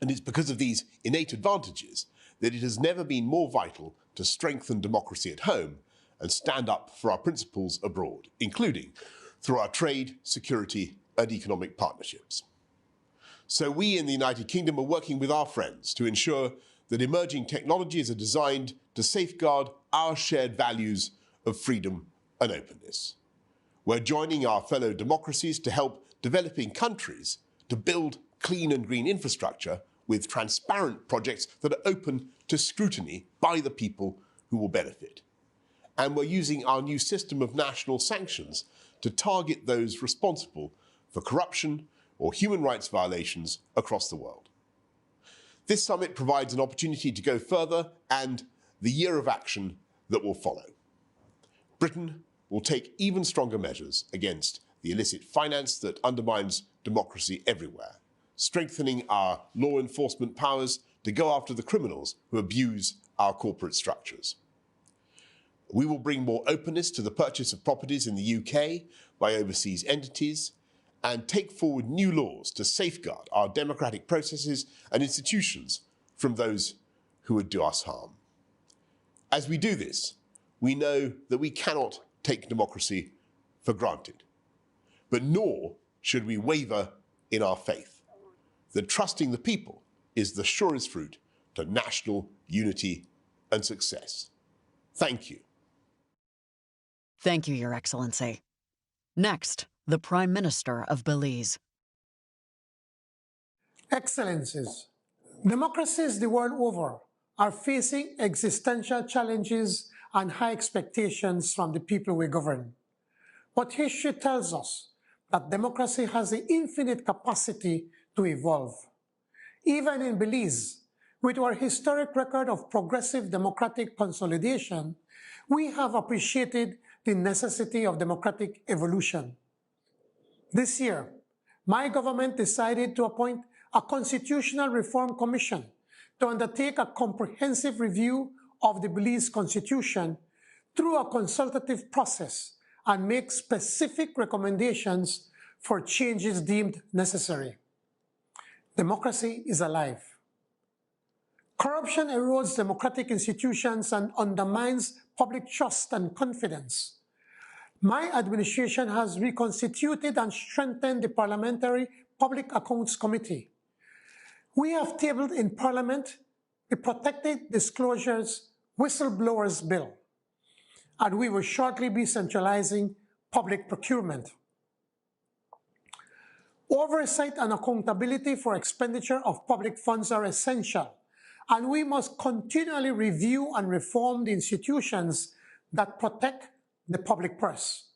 And it's because of these innate advantages that it has never been more vital to strengthen democracy at home and stand up for our principles abroad, including through our trade, security, and economic partnerships. So we in the United Kingdom are working with our friends to ensure that emerging technologies are designed to safeguard our shared values of freedom and openness. We're joining our fellow democracies to help developing countries to build clean and green infrastructure with transparent projects that are open to scrutiny by the people who will benefit. And we're using our new system of national sanctions to target those responsible for corruption or human rights violations across the world. This summit provides an opportunity to go further and the year of action that will follow. Britain will take even stronger measures against the illicit finance that undermines democracy everywhere, strengthening our law enforcement powers to go after the criminals who abuse our corporate structures. We will bring more openness to the purchase of properties in the UK by overseas entities and take forward new laws to safeguard our democratic processes and institutions from those who would do us harm. As we do this, we know that we cannot take democracy for granted, but nor should we waver in our faith that trusting the people is the surest fruit to national unity and success. Thank you. Thank you, Your Excellency. Next, the Prime Minister of Belize. Excellencies, democracies the world over are facing existential challenges and high expectations from the people we govern. But history tells us that democracy has the infinite capacity to evolve. Even in Belize, with our historic record of progressive democratic consolidation, we have appreciated the necessity of democratic evolution. This year, my government decided to appoint a Constitutional Reform Commission to undertake a comprehensive review of the Belize Constitution through a consultative process and make specific recommendations for changes deemed necessary. Democracy is alive. Corruption erodes democratic institutions and undermines public trust and confidence. My administration has reconstituted and strengthened the Parliamentary Public Accounts Committee. We have tabled in Parliament the Protected Disclosures Whistleblowers Bill, and we will shortly be centralizing public procurement. Oversight and accountability for expenditure of public funds are essential, and we must continually review and reform the institutions that protect the public purse.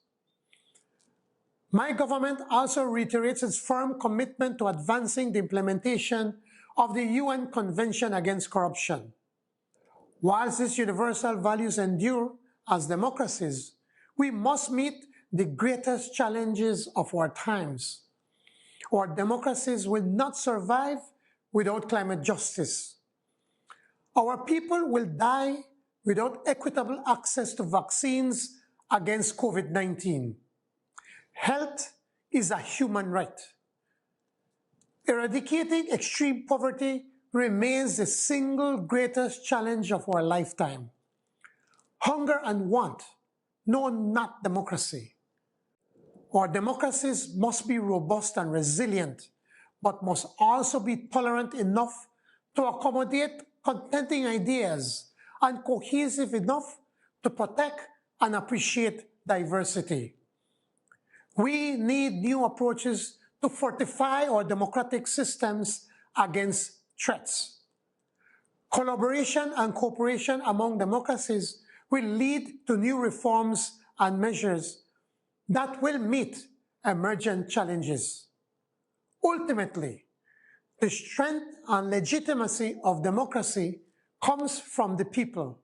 My government also reiterates its firm commitment to advancing the implementation of the UN Convention Against Corruption. Whilst these universal values endure as democracies, we must meet the greatest challenges of our times. Our democracies will not survive without climate justice. Our people will die without equitable access to vaccines against COVID-19. Health is a human right. Eradicating extreme poverty remains the single greatest challenge of our lifetime. Hunger and want know not democracy. Our democracies must be robust and resilient, but must also be tolerant enough to accommodate contending ideas and cohesive enough to protect and appreciate diversity. We need new approaches to fortify our democratic systems against threats. Collaboration and cooperation among democracies will lead to new reforms and measures that will meet emergent challenges. Ultimately, the strength and legitimacy of democracy comes from the people.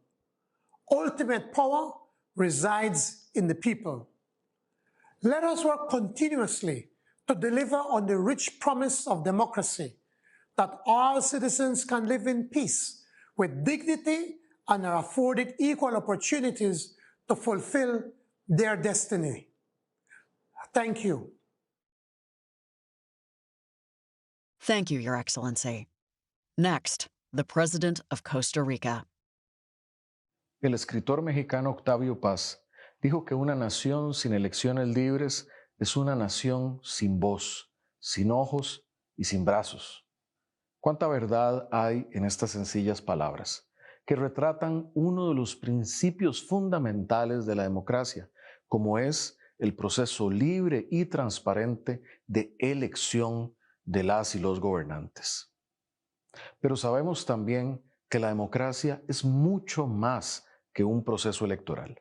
Ultimate power resides in the people. Let us work continuously to deliver on the rich promise of democracy, that all citizens can live in peace with dignity and are afforded equal opportunities to fulfill their destiny. Thank you. Thank you, Your Excellency. Next, the President of Costa Rica. El escritor mexicano Octavio Paz dijo que una nación sin elecciones libres es una nación sin voz, sin ojos y sin brazos. ¿Cuánta verdad hay en estas sencillas palabras, que retratan uno de los principios fundamentales de la democracia, como es el proceso libre y transparente de elección de las y los gobernantes? Pero sabemos también que la democracia es mucho más que un proceso electoral.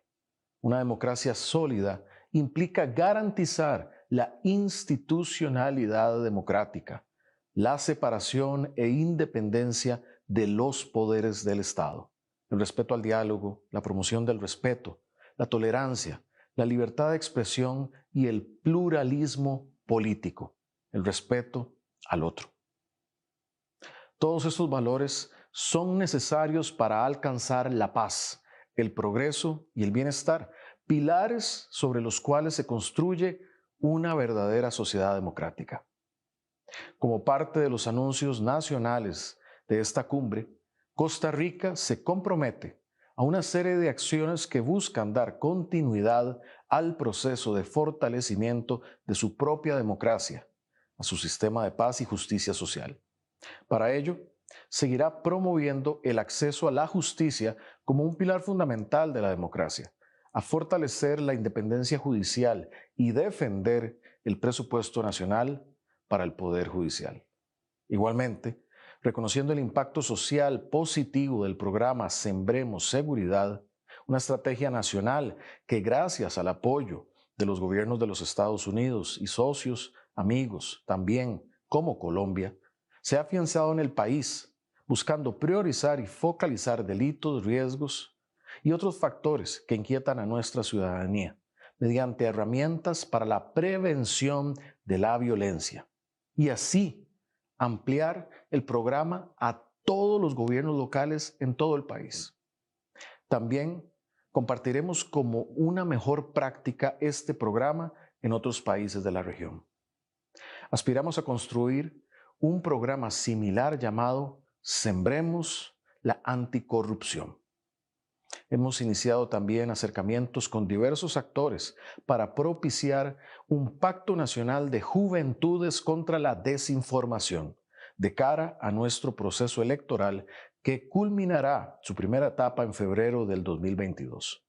Una democracia sólida implica garantizar la institucionalidad democrática, la separación e independencia de los poderes del Estado, el respeto al diálogo, la promoción del respeto, la tolerancia, la libertad de expresión y el pluralismo político, el respeto al otro. Todos estos valores son necesarios para alcanzar la paz, el progreso y el bienestar, pilares sobre los cuales se construye una verdadera sociedad democrática. Como parte de los anuncios nacionales de esta cumbre, Costa Rica se compromete a una serie de acciones que buscan dar continuidad al proceso de fortalecimiento de su propia democracia, a su sistema de paz y justicia social. Para ello, seguirá promoviendo el acceso a la justicia como un pilar fundamental de la democracia, a fortalecer la independencia judicial y defender el presupuesto nacional para el Poder Judicial. Igualmente, reconociendo el impacto social positivo del programa Sembremos Seguridad, una estrategia nacional que gracias al apoyo de los gobiernos de los Estados Unidos y socios, amigos, también como Colombia, se ha afianzado en el país, buscando priorizar y focalizar delitos, riesgos y otros factores que inquietan a nuestra ciudadanía, mediante herramientas para la prevención de la violencia, y así ampliar el programa a todos los gobiernos locales en todo el país. También compartiremos como una mejor práctica este programa en otros países de la región. Aspiramos a construir un programa similar llamado Sembremos la Anticorrupción. Hemos iniciado también acercamientos con diversos actores para propiciar un pacto nacional de juventudes contra la desinformación de cara a nuestro proceso electoral que culminará su primera etapa en febrero del 2022.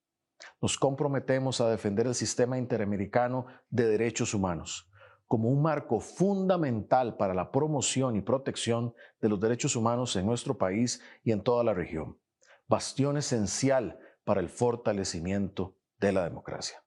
Nos comprometemos a defender el sistema interamericano de derechos humanos como un marco fundamental para la promoción y protección de los derechos humanos en nuestro país y en toda la región, bastión esencial para el fortalecimiento de la democracia.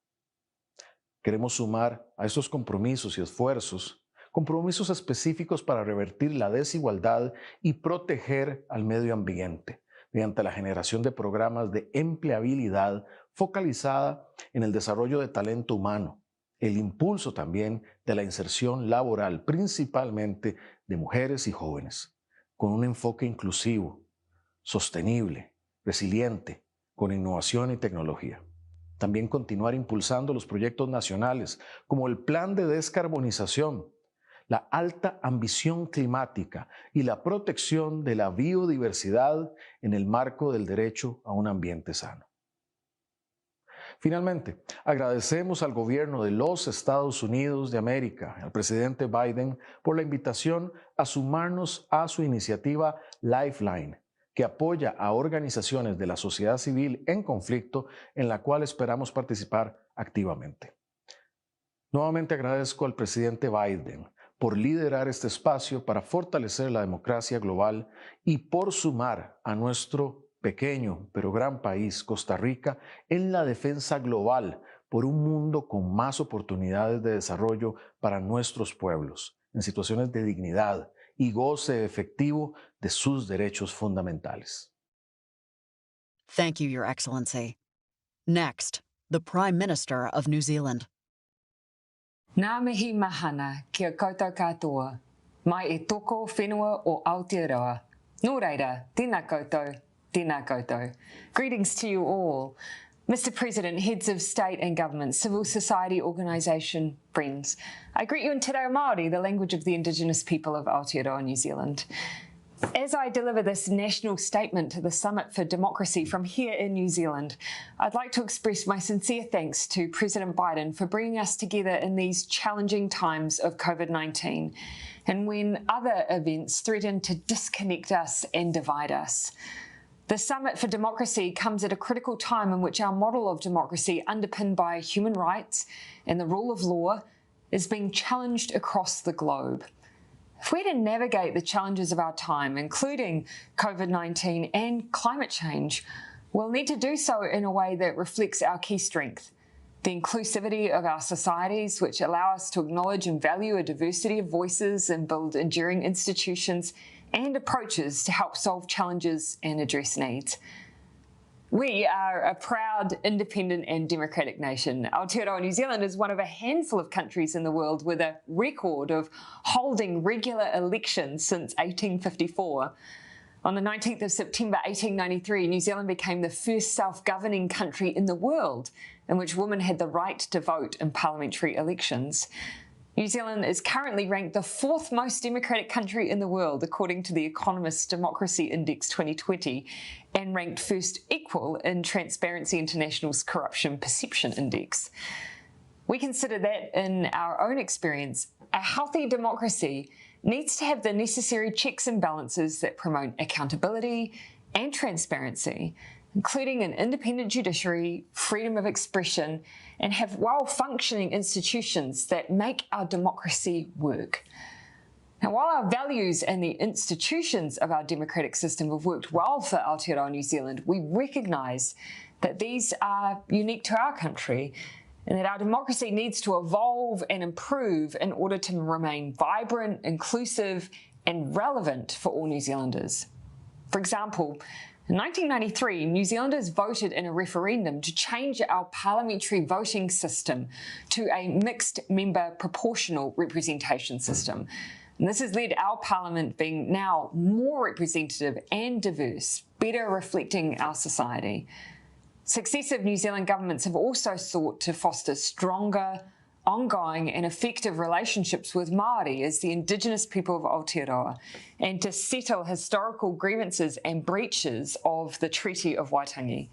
Queremos sumar a estos compromisos y esfuerzos compromisos específicos para revertir la desigualdad y proteger al medio ambiente mediante la generación de programas de empleabilidad focalizada en el desarrollo de talento humano, el impulso también de la inserción laboral, principalmente de mujeres y jóvenes, con un enfoque inclusivo, sostenible, resiliente, con innovación y tecnología. También continuar impulsando los proyectos nacionales como el Plan de Descarbonización, la alta ambición climática y la protección de la biodiversidad en el marco del derecho a un ambiente sano. Finalmente, agradecemos al gobierno de los Estados Unidos de América, al presidente Biden, por la invitación a sumarnos a su iniciativa Lifeline, que apoya a organizaciones de la sociedad civil en conflicto en la cual esperamos participar activamente. Nuevamente agradezco al presidente Biden por liderar este espacio para fortalecer la democracia global y por sumar a nuestro pequeño pero gran país, Costa Rica, en la defensa global por un mundo con más oportunidades de desarrollo para nuestros pueblos, en situaciones de dignidad y goce efectivo de sus derechos fundamentales. Thank you, Your Excellency. Next, the Prime Minister of New Zealand. Ngā mihi mahana kia koutou katoa, mai e toko whenua o Aotearoa. Nō reira, tēnā koutou, tēnā koutou. Greetings to you all. Mr. President, heads of state and government, civil society organisation, friends. I greet you in Te Reo Māori, the language of the Indigenous people of Aotearoa, New Zealand. As I deliver this national statement to the Summit for Democracy from here in New Zealand, I'd like to express my sincere thanks to President Biden for bringing us together in these challenging times of COVID-19 and when other events threaten to disconnect us and divide us. The Summit for Democracy comes at a critical time in which our model of democracy, underpinned by human rights and the rule of law, is being challenged across the globe. If we're to navigate the challenges of our time, including COVID-19 and climate change, we'll need to do so in a way that reflects our key strength, the inclusivity of our societies, which allow us to acknowledge and value a diversity of voices and build enduring institutions and approaches to help solve challenges and address needs. We are a proud, independent and democratic nation. Aotearoa, New Zealand is one of a handful of countries in the world with a record of holding regular elections since 1854. On the 19th of September 1893, New Zealand became the first self-governing country in the world in which women had the right to vote in parliamentary elections. New Zealand is currently ranked the 4th most democratic country in the world, according to the Economist Democracy Index 2020, and ranked first equal in Transparency International's Corruption Perception Index. We consider that, in our own experience, a healthy democracy needs to have the necessary checks and balances that promote accountability and transparency, including an independent judiciary, freedom of expression, and have well-functioning institutions that make our democracy work. Now, while our values and the institutions of our democratic system have worked well for Aotearoa New Zealand, we recognise that these are unique to our country and that our democracy needs to evolve and improve in order to remain vibrant, inclusive, and relevant for all New Zealanders. For example, in 1993, New Zealanders voted in a referendum to change our parliamentary voting system to a mixed-member proportional representation system. And this has led our parliament being now more representative and diverse, better reflecting our society. Successive New Zealand governments have also sought to foster stronger, ongoing and effective relationships with Māori as the Indigenous people of Aotearoa, and to settle historical grievances and breaches of the Treaty of Waitangi.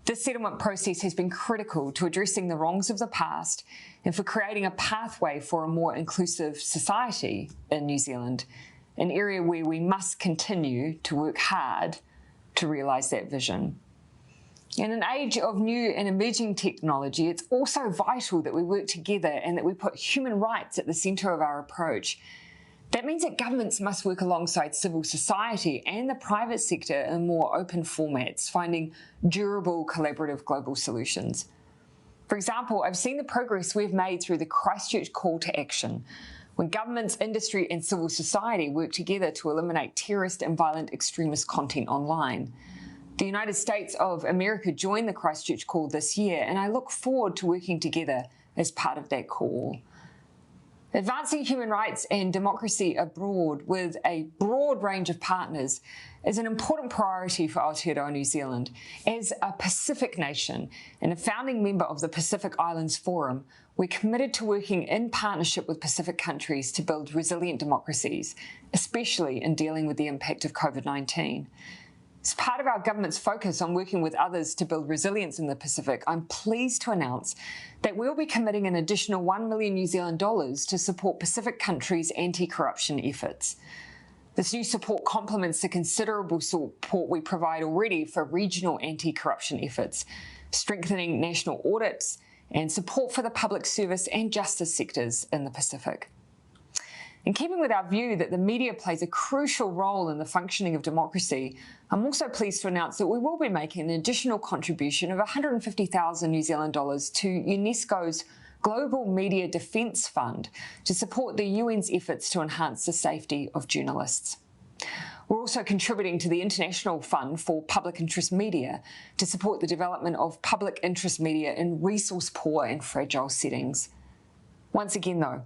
This settlement process has been critical to addressing the wrongs of the past and for creating a pathway for a more inclusive society in New Zealand, an area where we must continue to work hard to realise that vision. In an age of new and emerging technology, it's also vital that we work together and that we put human rights at the centre of our approach. That means that governments must work alongside civil society and the private sector in more open formats, finding durable, collaborative global solutions. For example, I've seen the progress we've made through the Christchurch Call to Action, when governments, industry and civil society work together to eliminate terrorist and violent extremist content online. The United States of America joined the Christchurch Call this year, and I look forward to working together as part of that call. Advancing human rights and democracy abroad with a broad range of partners is an important priority for Aotearoa New Zealand. As a Pacific nation and a founding member of the Pacific Islands Forum, we're committed to working in partnership with Pacific countries to build resilient democracies, especially in dealing with the impact of COVID-19. As part of our government's focus on working with others to build resilience in the Pacific, I'm pleased to announce that we'll be committing an additional $1 million New Zealand to support Pacific countries' anti-corruption efforts. This new support complements the considerable support we provide already for regional anti-corruption efforts, strengthening national audits and support for the public service and justice sectors in the Pacific. In keeping with our view that the media plays a crucial role in the functioning of democracy, I'm also pleased to announce that we will be making an additional contribution of $150,000 New Zealand to UNESCO's Global Media Defence Fund to support the UN's efforts to enhance the safety of journalists. We're also contributing to the International Fund for Public Interest Media to support the development of public interest media in resource-poor and fragile settings. Once again, though,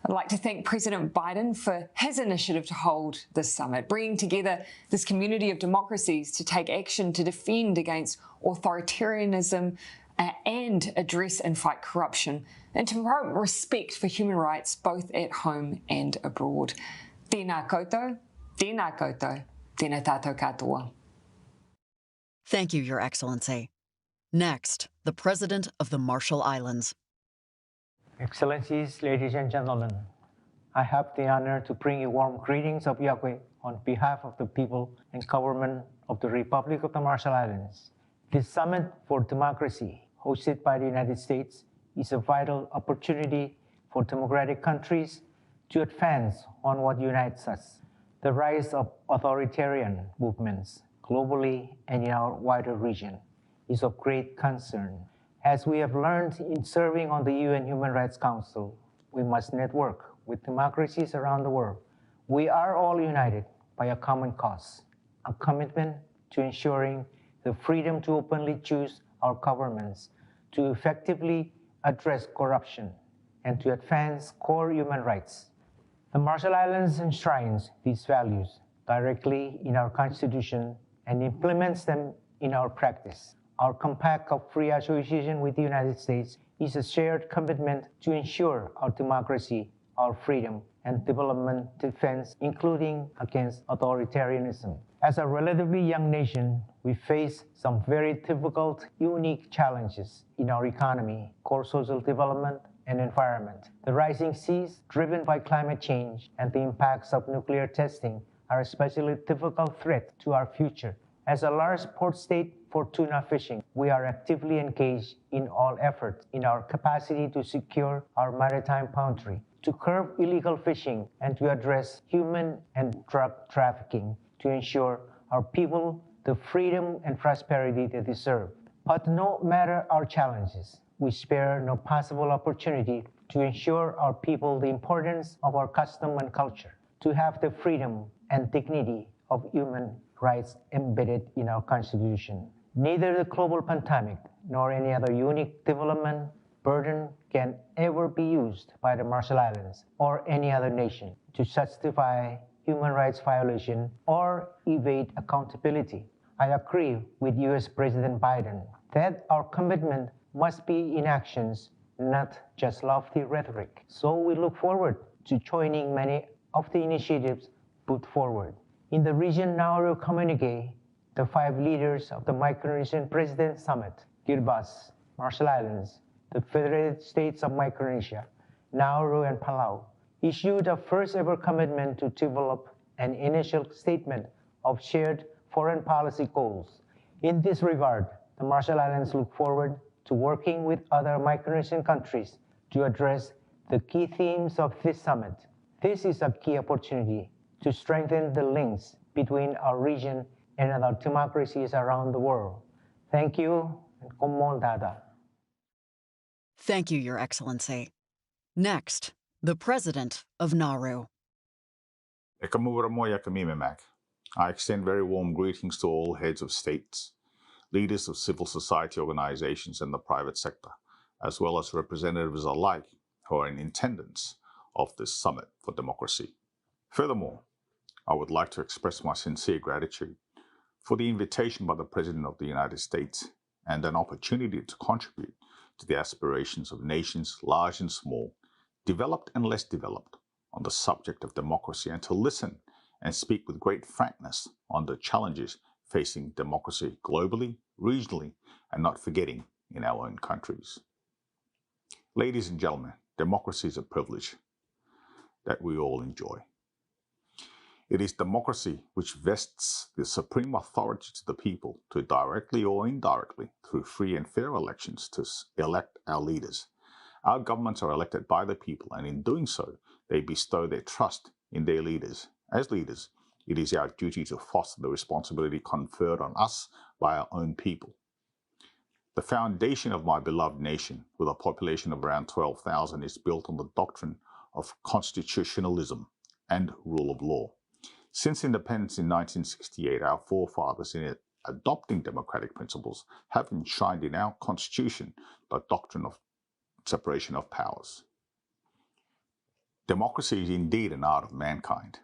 I'd like to thank President Biden for his initiative to hold this summit, bringing together this community of democracies to take action to defend against authoritarianism and address and fight corruption, and to promote respect for human rights both at home and abroad. Tēnā koutou, tēnā koutou, tēnā tātou katoa. Thank you, Your Excellency. Next, the President of the Marshall Islands. Excellencies, ladies and gentlemen, I have the honor to bring you warm greetings of Yahweh on behalf of the people and government of the Republic of the Marshall Islands. This Summit for Democracy, hosted by the United States, is a vital opportunity for democratic countries to advance on what unites us. The rise of authoritarian movements globally and in our wider region is of great concern. As we have learned in serving on the UN Human Rights Council, we must network with democracies around the world. We are all united by a common cause, a commitment to ensuring the freedom to openly choose our governments, to effectively address corruption, and to advance core human rights. The Marshall Islands enshrines these values directly in our Constitution and implements them in our practice. Our compact of free association with the United States is a shared commitment to ensure our democracy, our freedom, and development defense, including against authoritarianism. As a relatively young nation, we face some very difficult, unique challenges in our economy, core social development, and environment. The rising seas, driven by climate change, and the impacts of nuclear testing are especially difficult threat to our future. As a large port state for tuna fishing, we are actively engaged in all efforts in our capacity to secure our maritime boundary, to curb illegal fishing, and to address human and drug trafficking to ensure our people the freedom and prosperity they deserve. But no matter our challenges, we spare no possible opportunity to ensure our people the importance of our custom and culture, to have the freedom and dignity of human rights embedded in our Constitution. Neither the global pandemic nor any other unique development burden can ever be used by the Marshall Islands or any other nation to justify human rights violation or evade accountability. I agree with US President Biden that our commitment must be in actions, not just lofty rhetoric. So we look forward to joining many of the initiatives put forward. In the region Nauru communique, the 5 leaders of the Micronesian President Summit, Kiribati, Marshall Islands, the Federated States of Micronesia, Nauru, and Palau, issued a first-ever commitment to develop an initial statement of shared foreign policy goals. In this regard, the Marshall Islands look forward to working with other Micronesian countries to address the key themes of this summit. This is a key opportunity to strengthen the links between our region and other democracies around the world. Thank you, and Komol Dada. Thank you, Your Excellency. Next, the President of Nauru. I extend very warm greetings to all heads of states, leaders of civil society organizations and the private sector, as well as representatives alike who are in attendance of this Summit for Democracy. Furthermore, I would like to express my sincere gratitude for the invitation by the President of the United States and an opportunity to contribute to the aspirations of nations large and small, developed and less developed, on the subject of democracy, and to listen and speak with great frankness on the challenges facing democracy globally, regionally, and not forgetting in our own countries. Ladies and gentlemen, democracy is a privilege that we all enjoy. It is democracy which vests the supreme authority to the people to directly or indirectly, through free and fair elections, to elect our leaders. Our governments are elected by the people, and in doing so, they bestow their trust in their leaders. As leaders, it is our duty to foster the responsibility conferred on us by our own people. The foundation of my beloved nation, with a population of around 12,000, is built on the doctrine of constitutionalism and rule of law. Since independence in 1968, our forefathers, in adopting democratic principles, have enshrined in our constitution the doctrine of separation of powers. Democracy is indeed an art of mankind.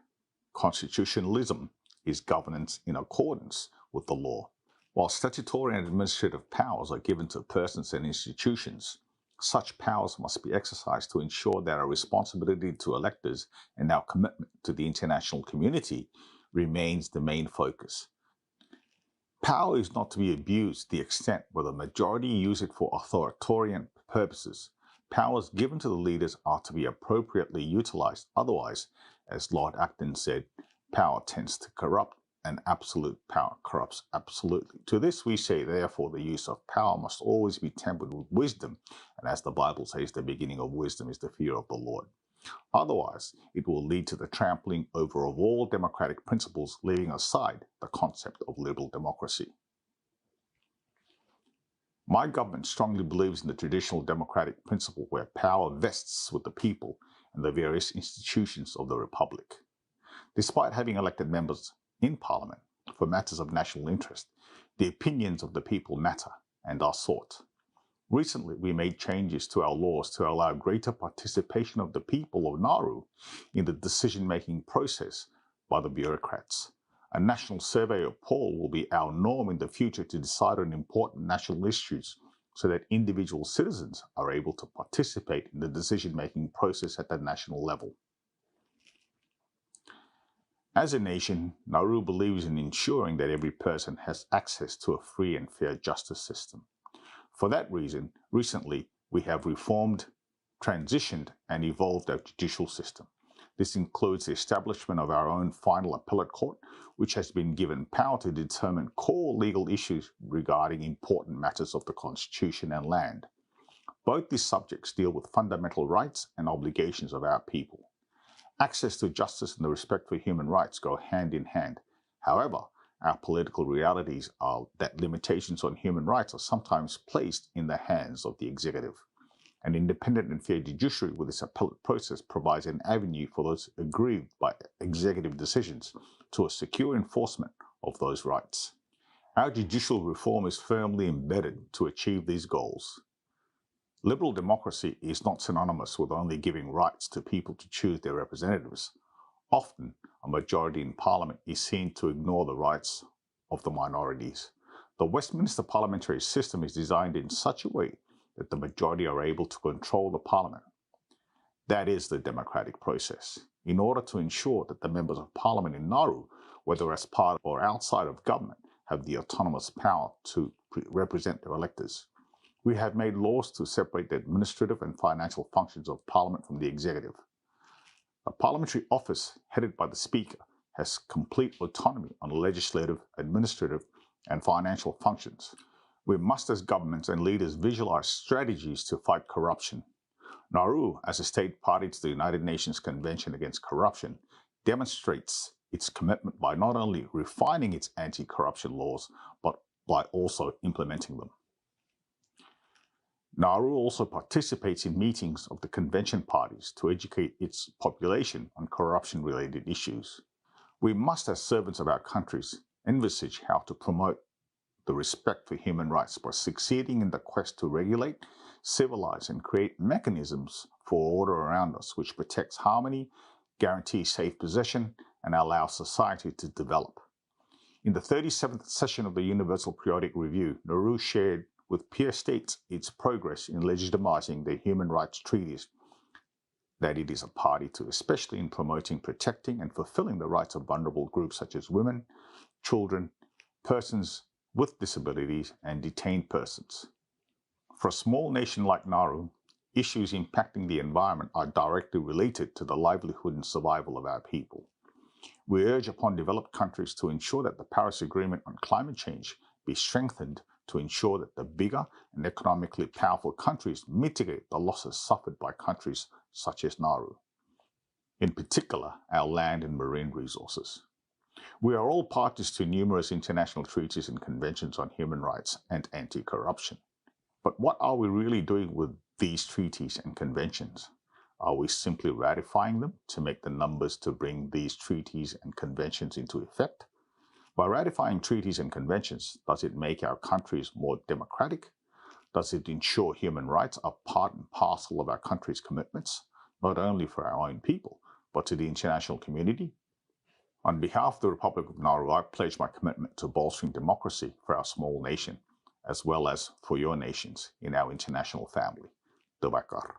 Constitutionalism is governance in accordance with the law. While statutory and administrative powers are given to persons and institutions, such powers must be exercised to ensure that our responsibility to electors and our commitment to the international community remains the main focus. Power is not to be abused to the extent where the majority use it for authoritarian purposes. Powers given to the leaders are to be appropriately utilized. Otherwise, as Lord Acton said, power tends to corrupt, and absolute power corrupts absolutely. To this we say, therefore, the use of power must always be tempered with wisdom, and as the Bible says, the beginning of wisdom is the fear of the Lord. Otherwise, it will lead to the trampling over of all democratic principles, leaving aside the concept of liberal democracy. My government strongly believes in the traditional democratic principle where power vests with the people and the various institutions of the Republic. Despite having elected members in Parliament for matters of national interest, the opinions of the people matter and are sought. Recently, we made changes to our laws to allow greater participation of the people of Nauru in the decision-making process by the bureaucrats. A national survey or poll will be our norm in the future to decide on important national issues so that individual citizens are able to participate in the decision-making process at the national level. As a nation, Nauru believes in ensuring that every person has access to a free and fair justice system. For that reason, recently we have reformed, transitioned, and evolved our judicial system. This includes the establishment of our own final appellate court, which has been given power to determine core legal issues regarding important matters of the Constitution and land. Both these subjects deal with fundamental rights and obligations of our people. Access to justice and the respect for human rights go hand in hand. However, our political realities are that limitations on human rights are sometimes placed in the hands of the executive. An independent and fair judiciary with its appellate process provides an avenue for those aggrieved by executive decisions to a secure enforcement of those rights. Our judicial reform is firmly embedded to achieve these goals. Liberal democracy is not synonymous with only giving rights to people to choose their representatives. Often, a majority in Parliament is seen to ignore the rights of the minorities. The Westminster parliamentary system is designed in such a way that the majority are able to control the Parliament. That is the democratic process. In order to ensure that the members of Parliament in Nauru, whether as part or outside of government, have the autonomous power to represent their electors, we have made laws to separate the administrative and financial functions of Parliament from the executive. A parliamentary office headed by the Speaker has complete autonomy on legislative, administrative, and financial functions. We must, as governments and leaders, visualize strategies to fight corruption. Nauru, as a state party to the United Nations Convention Against Corruption, demonstrates its commitment by not only refining its anti-corruption laws, but by also implementing them. Nauru also participates in meetings of the convention parties to educate its population on corruption-related issues. We must, as servants of our countries, envisage how to promote the respect for human rights by succeeding in the quest to regulate, civilize, and create mechanisms for order around us which protects harmony, guarantees safe possession, and allows society to develop. In the 37th session of the Universal Periodic Review, Nauru shared with peer states its progress in legitimizing the human rights treaties that it is a party to, especially in promoting, protecting, and fulfilling the rights of vulnerable groups such as women, children, persons with disabilities, and detained persons. For a small nation like Nauru, issues impacting the environment are directly related to the livelihood and survival of our people. We urge upon developed countries to ensure that the Paris Agreement on climate change be strengthened to ensure that the bigger and economically powerful countries mitigate the losses suffered by countries such as Nauru, in particular our land and marine resources. We are all parties to numerous international treaties and conventions on human rights and anti-corruption. But what are we really doing with these treaties and conventions? Are we simply ratifying them to make the numbers to bring these treaties and conventions into effect? By ratifying treaties and conventions, does it make our countries more democratic? Does it ensure human rights are part and parcel of our country's commitments, not only for our own people, but to the international community? On behalf of the Republic of Nauru, I pledge my commitment to bolstering democracy for our small nation, as well as for your nations in our international family. Tawakar.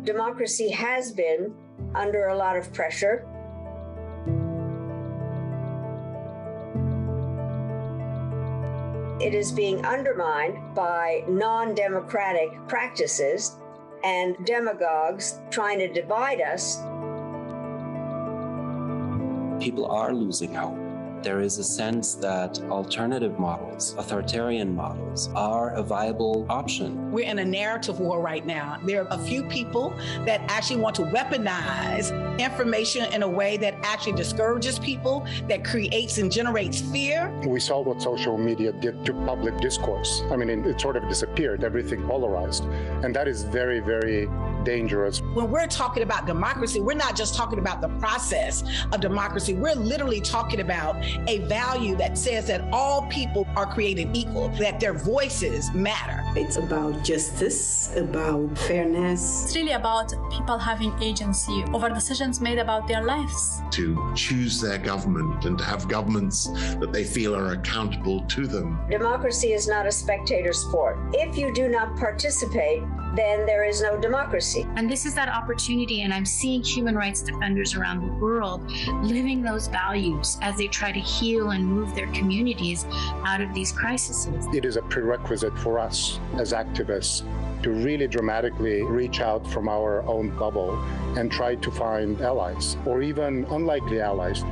Democracy has been under a lot of pressure. It is being undermined by non-democratic practices and demagogues trying to divide us. People are losing hope. There is a sense that alternative models, authoritarian models, are a viable option. We're in a narrative war right now. There are a few people that actually want to weaponize information in a way that actually discourages people, that creates and generates fear. We saw what social media did to public discourse. I mean, it sort of disappeared, everything polarized. And that is very, very dangerous. When we're talking about democracy, we're not just talking about the process of democracy. We're literally talking about a value that says that all people are created equal, that their voices matter. It's about justice, about fairness. It's really about people having agency over decisions made about their lives. To choose their government and to have governments that they feel are accountable to them. Democracy is not a spectator sport. If you do not participate, then there is no democracy. And this is that opportunity, and I'm seeing human rights defenders around the world living those values as they try to heal and move their communities out of these crises. It is a prerequisite for us as activists to really dramatically reach out from our own bubble and try to find allies, or even unlikely allies.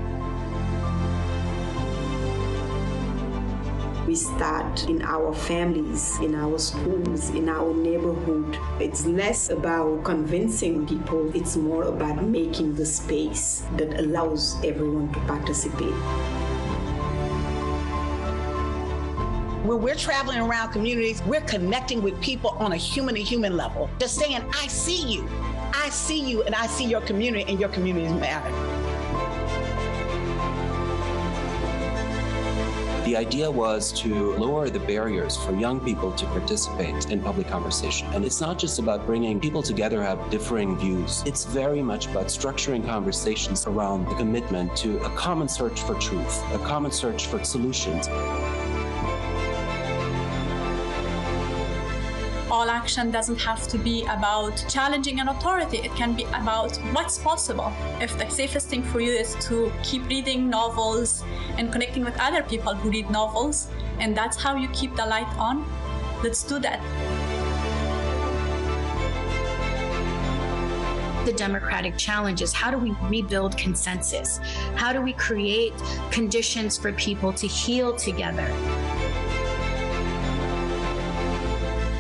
We start in our families, in our schools, in our neighborhood. It's less about convincing people, it's more about making the space that allows everyone to participate. When we're traveling around communities, we're connecting with people on a human-to-human level. Just saying, I see you, and I see your community, and your communities matter. The idea was to lower the barriers for young people to participate in public conversation. And it's not just about bringing people together who have differing views. It's very much about structuring conversations around the commitment to a common search for truth, a common search for solutions. All action doesn't have to be about challenging an authority. It can be about what's possible. If the safest thing for you is to keep reading novels and connecting with other people who read novels, and that's how you keep the light on, let's do that. The democratic challenge is, how do we rebuild consensus? How do we create conditions for people to heal together?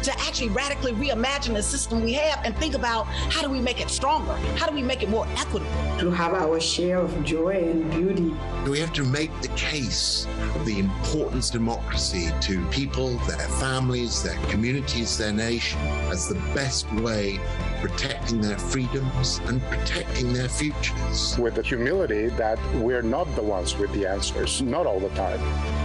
To actually radically reimagine the system we have and think about, how do we make it stronger? How do we make it more equitable? To have our share of joy and beauty. We have to make the case of the importance of democracy to people, their families, their communities, their nation, as the best way of protecting their freedoms and protecting their futures. With the humility that we're not the ones with the answers, not all the time.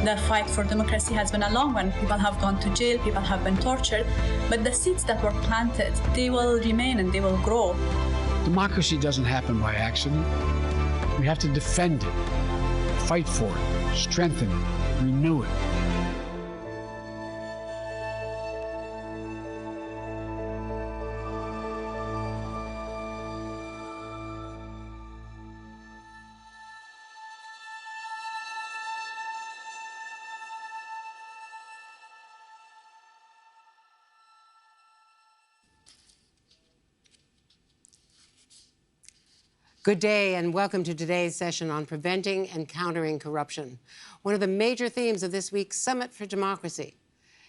The fight for democracy has been a long one. People have gone to jail, people have been tortured, but the seeds that were planted, they will remain and they will grow. Democracy doesn't happen by accident. We have to defend it, fight for it, strengthen it, renew it. Good day and welcome to today's session on preventing and countering corruption, one of the major themes of this week's Summit for Democracy.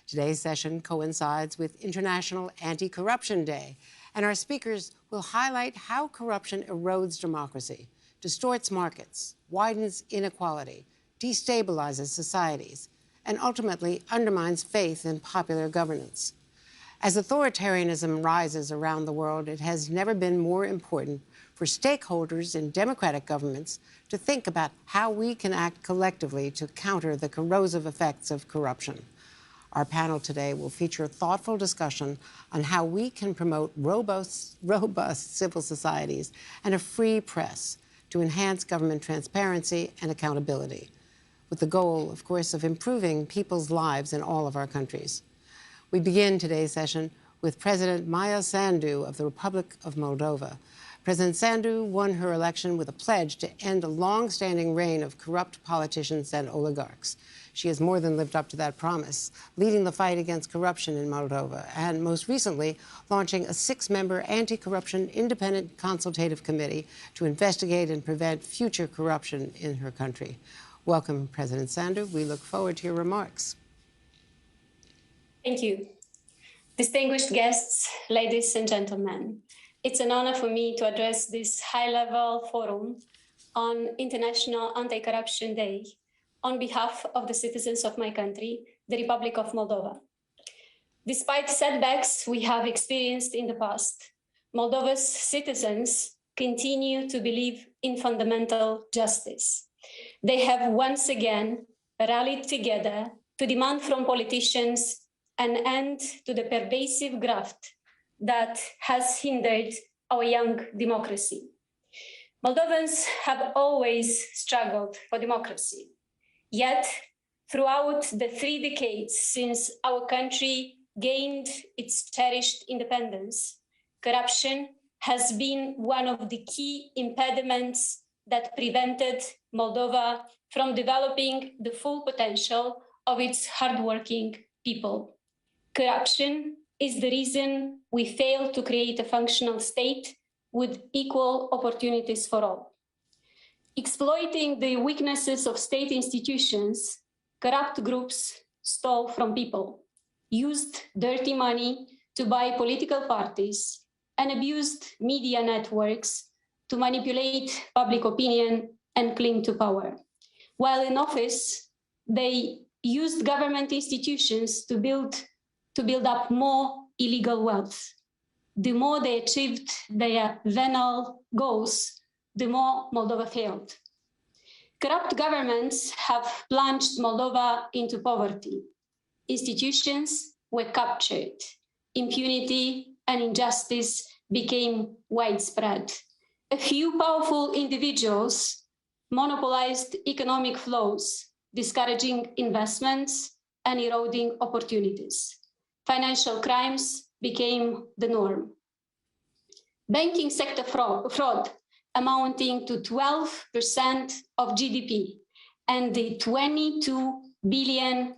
Today's session coincides with International Anti-Corruption Day, and our speakers will highlight how corruption erodes democracy, distorts markets, widens inequality, destabilizes societies, and ultimately undermines faith in popular governance. As authoritarianism rises around the world, it has never been more important for stakeholders in democratic governments to think about how we can act collectively to counter the corrosive effects of corruption. Our panel today will feature a thoughtful discussion on how we can promote robust civil societies and a free press to enhance government transparency and accountability, with the goal, of course, of improving people's lives in all of our countries. We begin today's session with President Maya Sandu of the Republic of Moldova. President Sandu won her election with a pledge to end a long-standing reign of corrupt politicians and oligarchs. She has more than lived up to that promise, leading the fight against corruption in Moldova, and most recently launching a 6-member anti-corruption independent consultative committee to investigate and prevent future corruption in her country. Welcome, President Sandu. We look forward to your remarks. Thank you. Distinguished guests, ladies and gentlemen, it's an honor for me to address this high-level forum on International Anti-Corruption Day on behalf of the citizens of my country, the Republic of Moldova. Despite setbacks we have experienced in the past, Moldova's citizens continue to believe in fundamental justice. They have once again rallied together to demand from politicians an end to the pervasive graft that has hindered our young democracy. Moldovans have always struggled for democracy. Yet, throughout the 3 decades since our country gained its cherished independence, corruption has been one of the key impediments that prevented Moldova from developing the full potential of its hardworking people. Corruption is the reason we fail to create a functional state with equal opportunities for all. Exploiting the weaknesses of state institutions, corrupt groups stole from people, used dirty money to buy political parties, and abused media networks to manipulate public opinion and cling to power. While in office, they used government institutions to build up more illegal wealth. The more they achieved their venal goals, the more Moldova failed. Corrupt governments have plunged Moldova into poverty. Institutions were captured. Impunity and injustice became widespread. A few powerful individuals monopolized economic flows, discouraging investments and eroding opportunities. Financial crimes became the norm. Banking sector fraud amounting to 12% of GDP and the $22 billion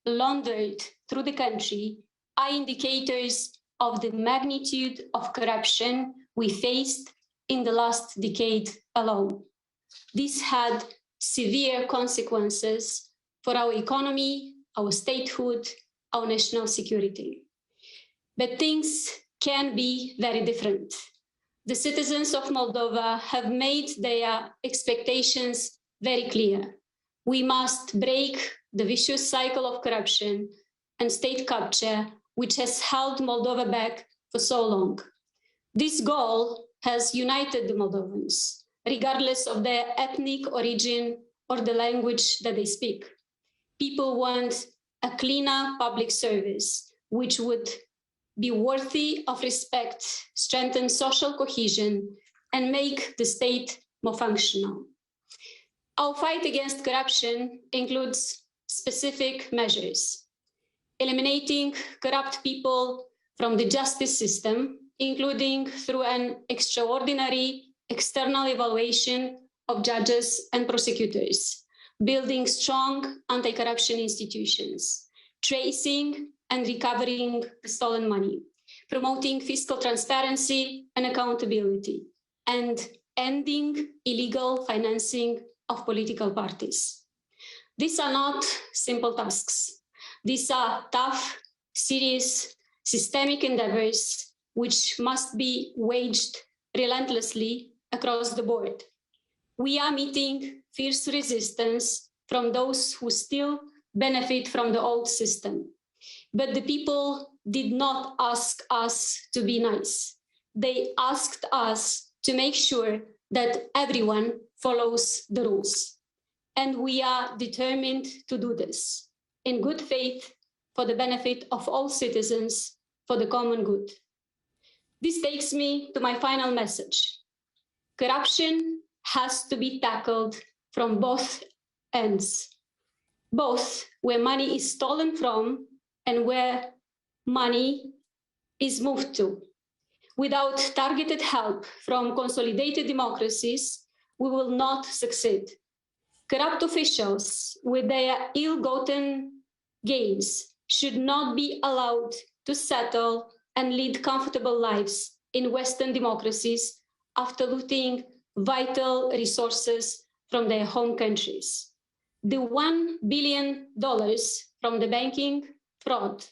laundered through the country are indicators of the magnitude of corruption we faced in the last decade alone. This had severe consequences for our economy, our statehood, our national security. But things can be very different. The citizens of Moldova have made their expectations very clear. We must break the vicious cycle of corruption and state capture, which has held Moldova back for so long. This goal has united the Moldovans, regardless of their ethnic origin or the language that they speak. People want a cleaner public service, which would be worthy of respect, strengthen social cohesion, and make the state more functional. Our fight against corruption includes specific measures: eliminating corrupt people from the justice system, including through an extraordinary external evaluation of judges and prosecutors, building strong anti-corruption institutions, tracing and recovering the stolen money, promoting fiscal transparency and accountability, and ending illegal financing of political parties. These are not simple tasks. These are tough, serious, systemic endeavors which must be waged relentlessly across the board. We are meeting fierce resistance from those who still benefit from the old system. But the people did not ask us to be nice. They asked us to make sure that everyone follows the rules. And we are determined to do this in good faith for the benefit of all citizens, for the common good. This takes me to my final message. Corruption has to be tackled from both ends, both where money is stolen from and where money is moved to. Without targeted help from consolidated democracies, we will not succeed. Corrupt officials with their ill-gotten gains should not be allowed to settle and lead comfortable lives in Western democracies after looting vital resources from their home countries. The $1 billion from the banking fraud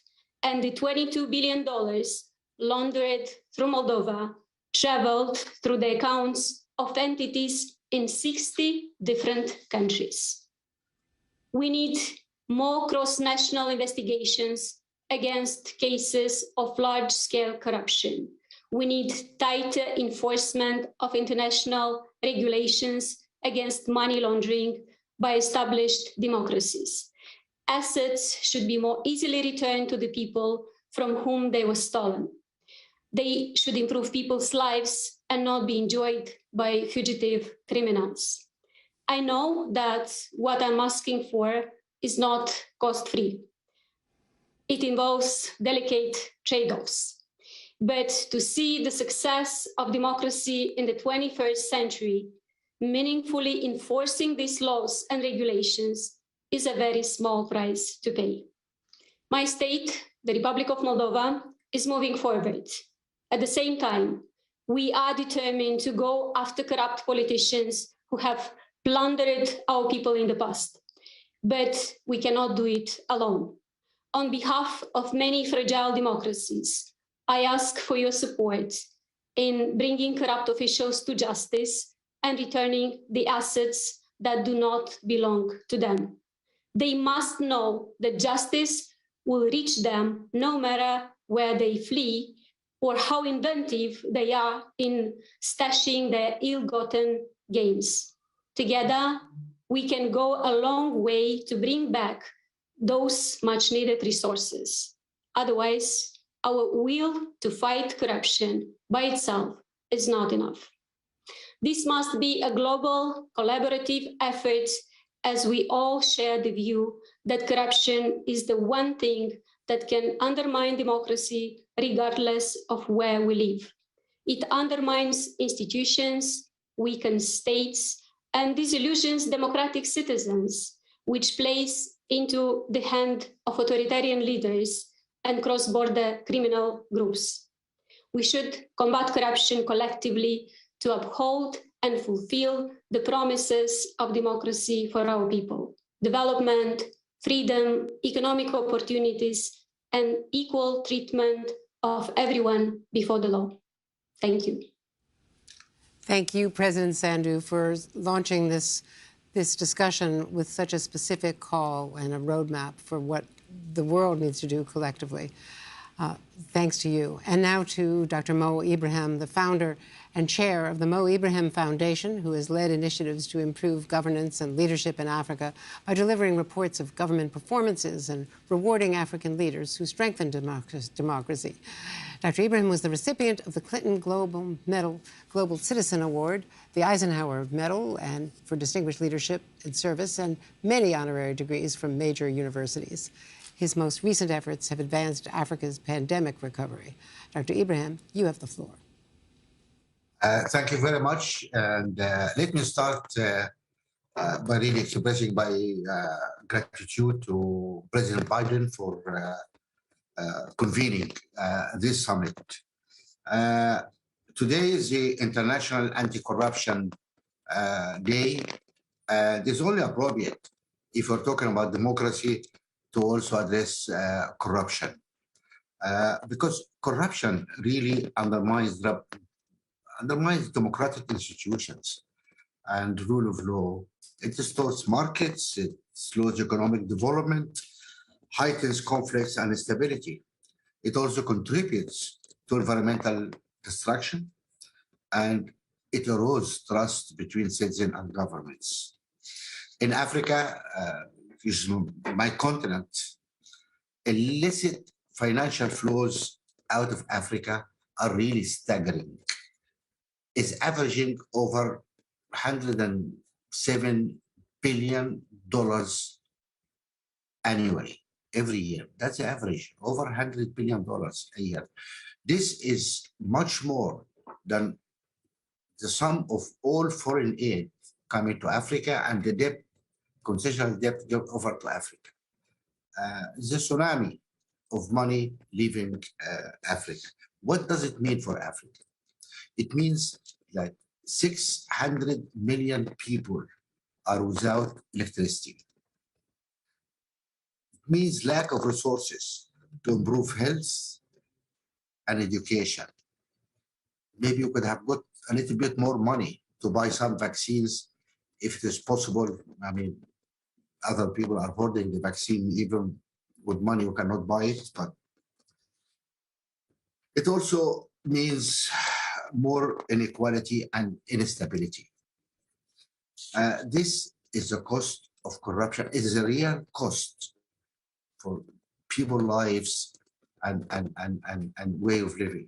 and the $22 billion laundered through Moldova traveled through the accounts of entities in 60 different countries. We need more cross-national investigations against cases of large-scale corruption. We need tighter enforcement of international regulations against money laundering by established democracies. Assets should be more easily returned to the people from whom they were stolen. They should improve people's lives and not be enjoyed by fugitive criminals. I know that what I'm asking for is not cost-free. It involves delicate trade-offs. But to see the success of democracy in the 21st century, meaningfully enforcing these laws and regulations is a very small price to pay. My state, the Republic of Moldova, is moving forward. At the same time, we are determined to go after corrupt politicians who have plundered our people in the past. But we cannot do it alone. On behalf of many fragile democracies, I ask for your support in bringing corrupt officials to justice and returning the assets that do not belong to them. They must know that justice will reach them no matter where they flee or how inventive they are in stashing their ill-gotten gains. Together, we can go a long way to bring back those much-needed resources. Otherwise, our will to fight corruption by itself is not enough. This must be a global, collaborative effort as we all share the view that corruption is the one thing that can undermine democracy regardless of where we live. It undermines institutions, weakens states, and disillusions democratic citizens, which plays into the hand of authoritarian leaders and cross-border criminal groups. We should combat corruption collectively to uphold and fulfill the promises of democracy for our people: development, freedom, economic opportunities, and equal treatment of everyone before the law. Thank you. Thank you, President Sandu, for launching this discussion with such a specific call and a roadmap for what the world needs to do collectively. Thanks to you. And now to Dr. Mo Ibrahim, the founder and chair of the Mo Ibrahim Foundation, who has led initiatives to improve governance and leadership in Africa by delivering reports of government performances and rewarding African leaders who strengthen democracy. Dr. Ibrahim was the recipient of the Clinton Global Citizen Award, the Eisenhower Medal and for Distinguished Leadership and Service, and many honorary degrees from major universities. His most recent efforts have advanced Africa's pandemic recovery. Dr. Ibrahim, you have the floor. Thank you very much. And let me start by really expressing my gratitude to President Biden for convening this summit. Today is the International Anti-Corruption Day. It's only appropriate, if we're talking about democracy, to also address corruption. Because corruption really undermines democratic institutions and rule of law. It distorts markets, it slows economic development, heightens conflicts and instability. It also contributes to environmental destruction, and it erodes trust between citizens and governments. In Africa, which is my continent, illicit financial flows out of Africa are really staggering. It's averaging over $107 billion annually. every year. That's the average, over $100 billion a year. This is much more than the sum of all foreign aid coming to Africa and the debt, concessional debt over to Africa. The tsunami of money leaving Africa. What does it mean for Africa? It means that 600 million people are without electricity. It means lack of resources to improve health and education. Maybe you could have got a little bit more money to buy some vaccines if it is possible. I mean, other people are hoarding the vaccine, even with money you cannot buy it, but it also means more inequality and instability. This is the cost of corruption. It is a real cost for people's lives and way of living.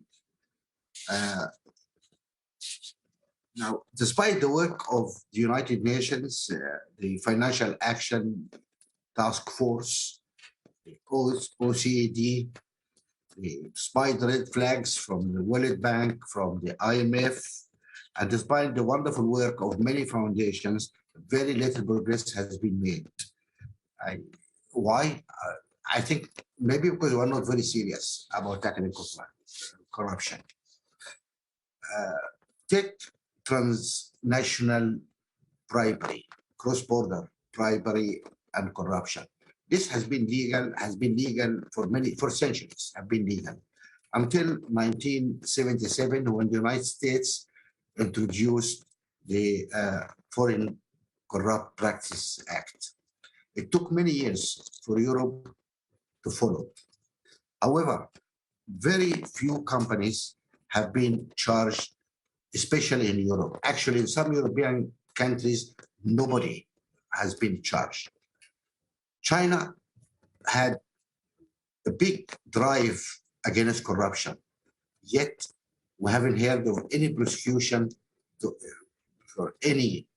Now, despite the work of the United Nations, the Financial Action Task Force, the OECD, despite the red flags from the World Bank, from the IMF, and despite the wonderful work of many foundations, very little progress has been made. Why? I think maybe because we're not very serious about tackling corruption. Take transnational bribery, cross-border bribery and corruption. This has been legal for centuries, have been legal. Until 1977, when the United States introduced the Foreign Corrupt Practice Act. It took many years for Europe to follow. However, very few companies have been charged, especially in Europe. Actually, in some European countries, nobody has been charged. China had a big drive against corruption, yet we haven't heard of any prosecution for any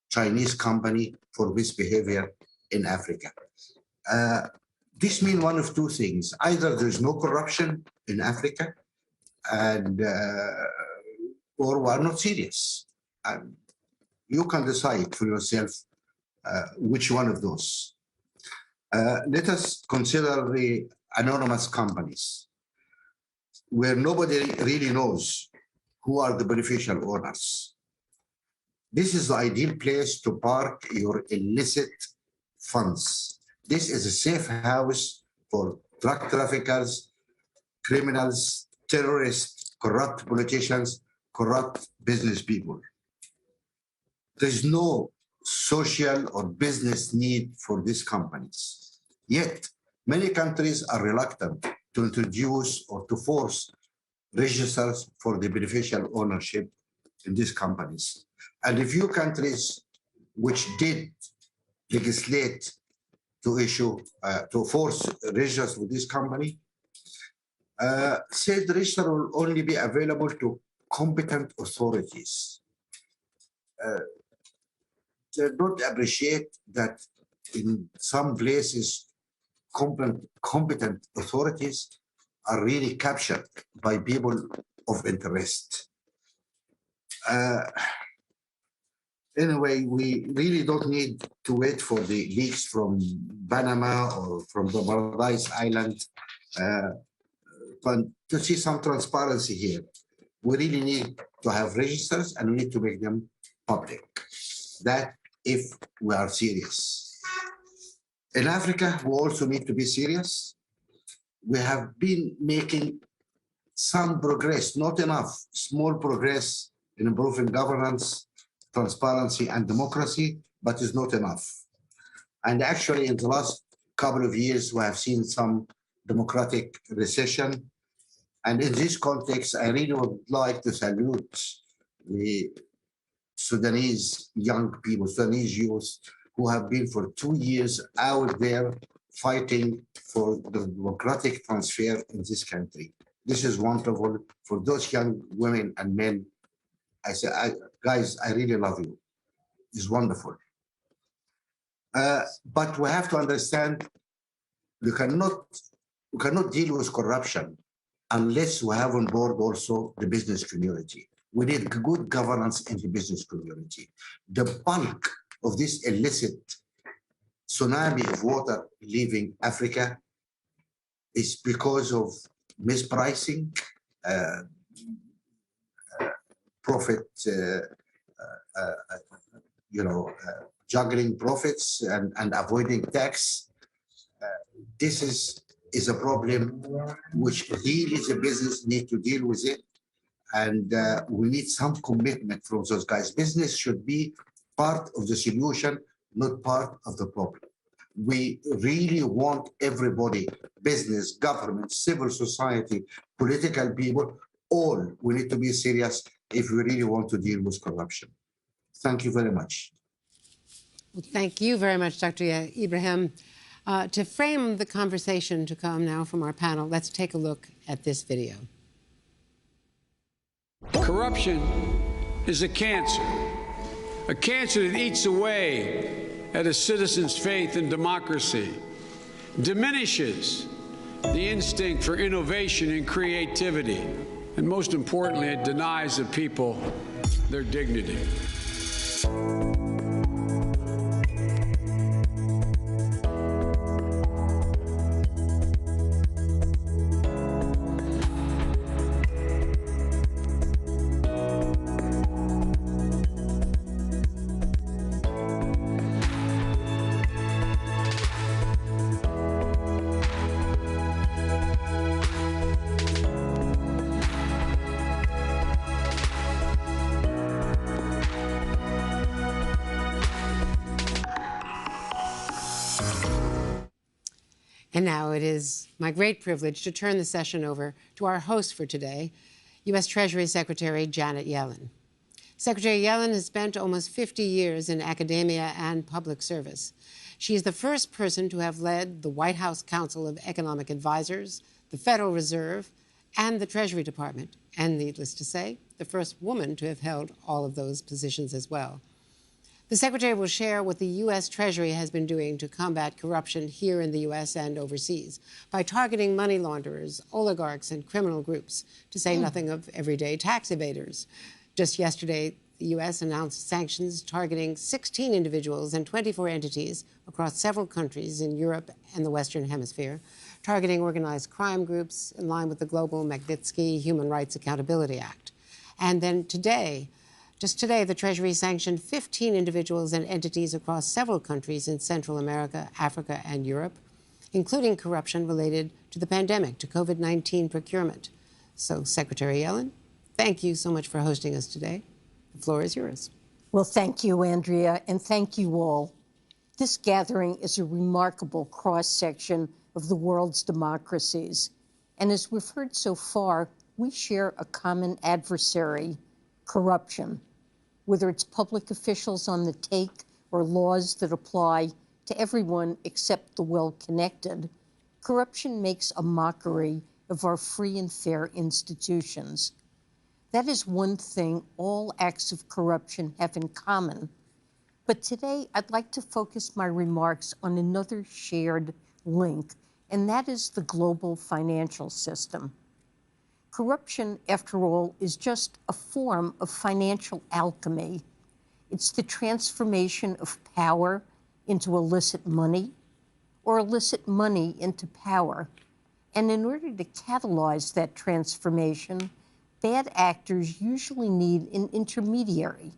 Chinese company for misbehavior in Africa. This means one of two things. Either there's no corruption in Africa, and or we're not serious. You can decide for yourself which one of those. Let us consider the anonymous companies, where nobody really knows who are the beneficial owners. This is the ideal place to park your illicit funds. This is a safe house for drug traffickers, criminals, terrorists, corrupt politicians, corrupt business people. There's no social or business need for these companies. Yet, many countries are reluctant to introduce or to force registers for the beneficial ownership in these companies. And the few countries which did legislate to issue, to force registers for this company, said the register will only be available to competent authorities. They don't appreciate that in some places, competent authorities are really captured by people of interest. Anyway, we really don't need to wait for the leaks from Panama or from the Belize Island but to see some transparency here. We really need to have registers and we need to make them public. That if we are serious. In Africa, we also need to be serious. We have been making some progress, not enough, small progress in improving governance, transparency, and democracy, but it's not enough. And actually, in the last couple of years, we have seen some democratic recession. And in this context, I really would like to salute the Sudanese young people, Sudanese youth, who have been for 2 years out there fighting for the democratic transfer in this country. This is wonderful for those young women and men. I say, guys, I really love you. It's wonderful. But we have to understand We cannot deal with corruption unless we have on board also the business community. We need good governance in the business community. The bulk of this illicit tsunami of water leaving Africa is because of mispricing, profit, juggling profits and avoiding tax. This is a problem which really the business need to deal with it. And we need some commitment from those guys. Business should be part of the solution, not part of the problem. We really want everybody, business, government, civil society, political people, all, we need to be serious if we really want to deal with corruption. Thank you very much. Well, thank you very much, Dr. Ibrahim. To frame the conversation to come now from our panel, let's take a look at this video. Corruption is a cancer that eats away at a citizen's faith in democracy, diminishes the instinct for innovation and creativity, and most importantly, it denies the people their dignity. And now it is my great privilege to turn the session over to our host for today, U.S. Treasury Secretary Janet Yellen. Secretary Yellen has spent almost 50 years in academia and public service. She is the first person to have led the White House Council of Economic Advisors, the Federal Reserve, and the Treasury Department, and needless to say, the first woman to have held all of those positions as well. The Secretary will share what the U.S. Treasury has been doing to combat corruption here in the U.S. and overseas by targeting money launderers, oligarchs, and criminal groups, to say nothing of everyday tax evaders. Just yesterday, the U.S. announced sanctions targeting 16 individuals and 24 entities across several countries in Europe and the Western Hemisphere, targeting organized crime groups in line with the global Magnitsky Human Rights Accountability Act. And then just today, the Treasury sanctioned 15 individuals and entities across several countries in Central America, Africa, and Europe, including corruption related to the pandemic, to COVID-19 procurement. So, Secretary Yellen, thank you so much for hosting us today. The floor is yours. Well, thank you, Andrea, and thank you all. This gathering is a remarkable cross-section of the world's democracies. And as we've heard so far, we share a common adversary, corruption. Whether it's public officials on the take or laws that apply to everyone except the well-connected, corruption makes a mockery of our free and fair institutions. That is one thing all acts of corruption have in common. But today, I'd like to focus my remarks on another shared link, and that is the global financial system. Corruption, after all, is just a form of financial alchemy. It's the transformation of power into illicit money, or illicit money into power. And in order to catalyze that transformation, bad actors usually need an intermediary,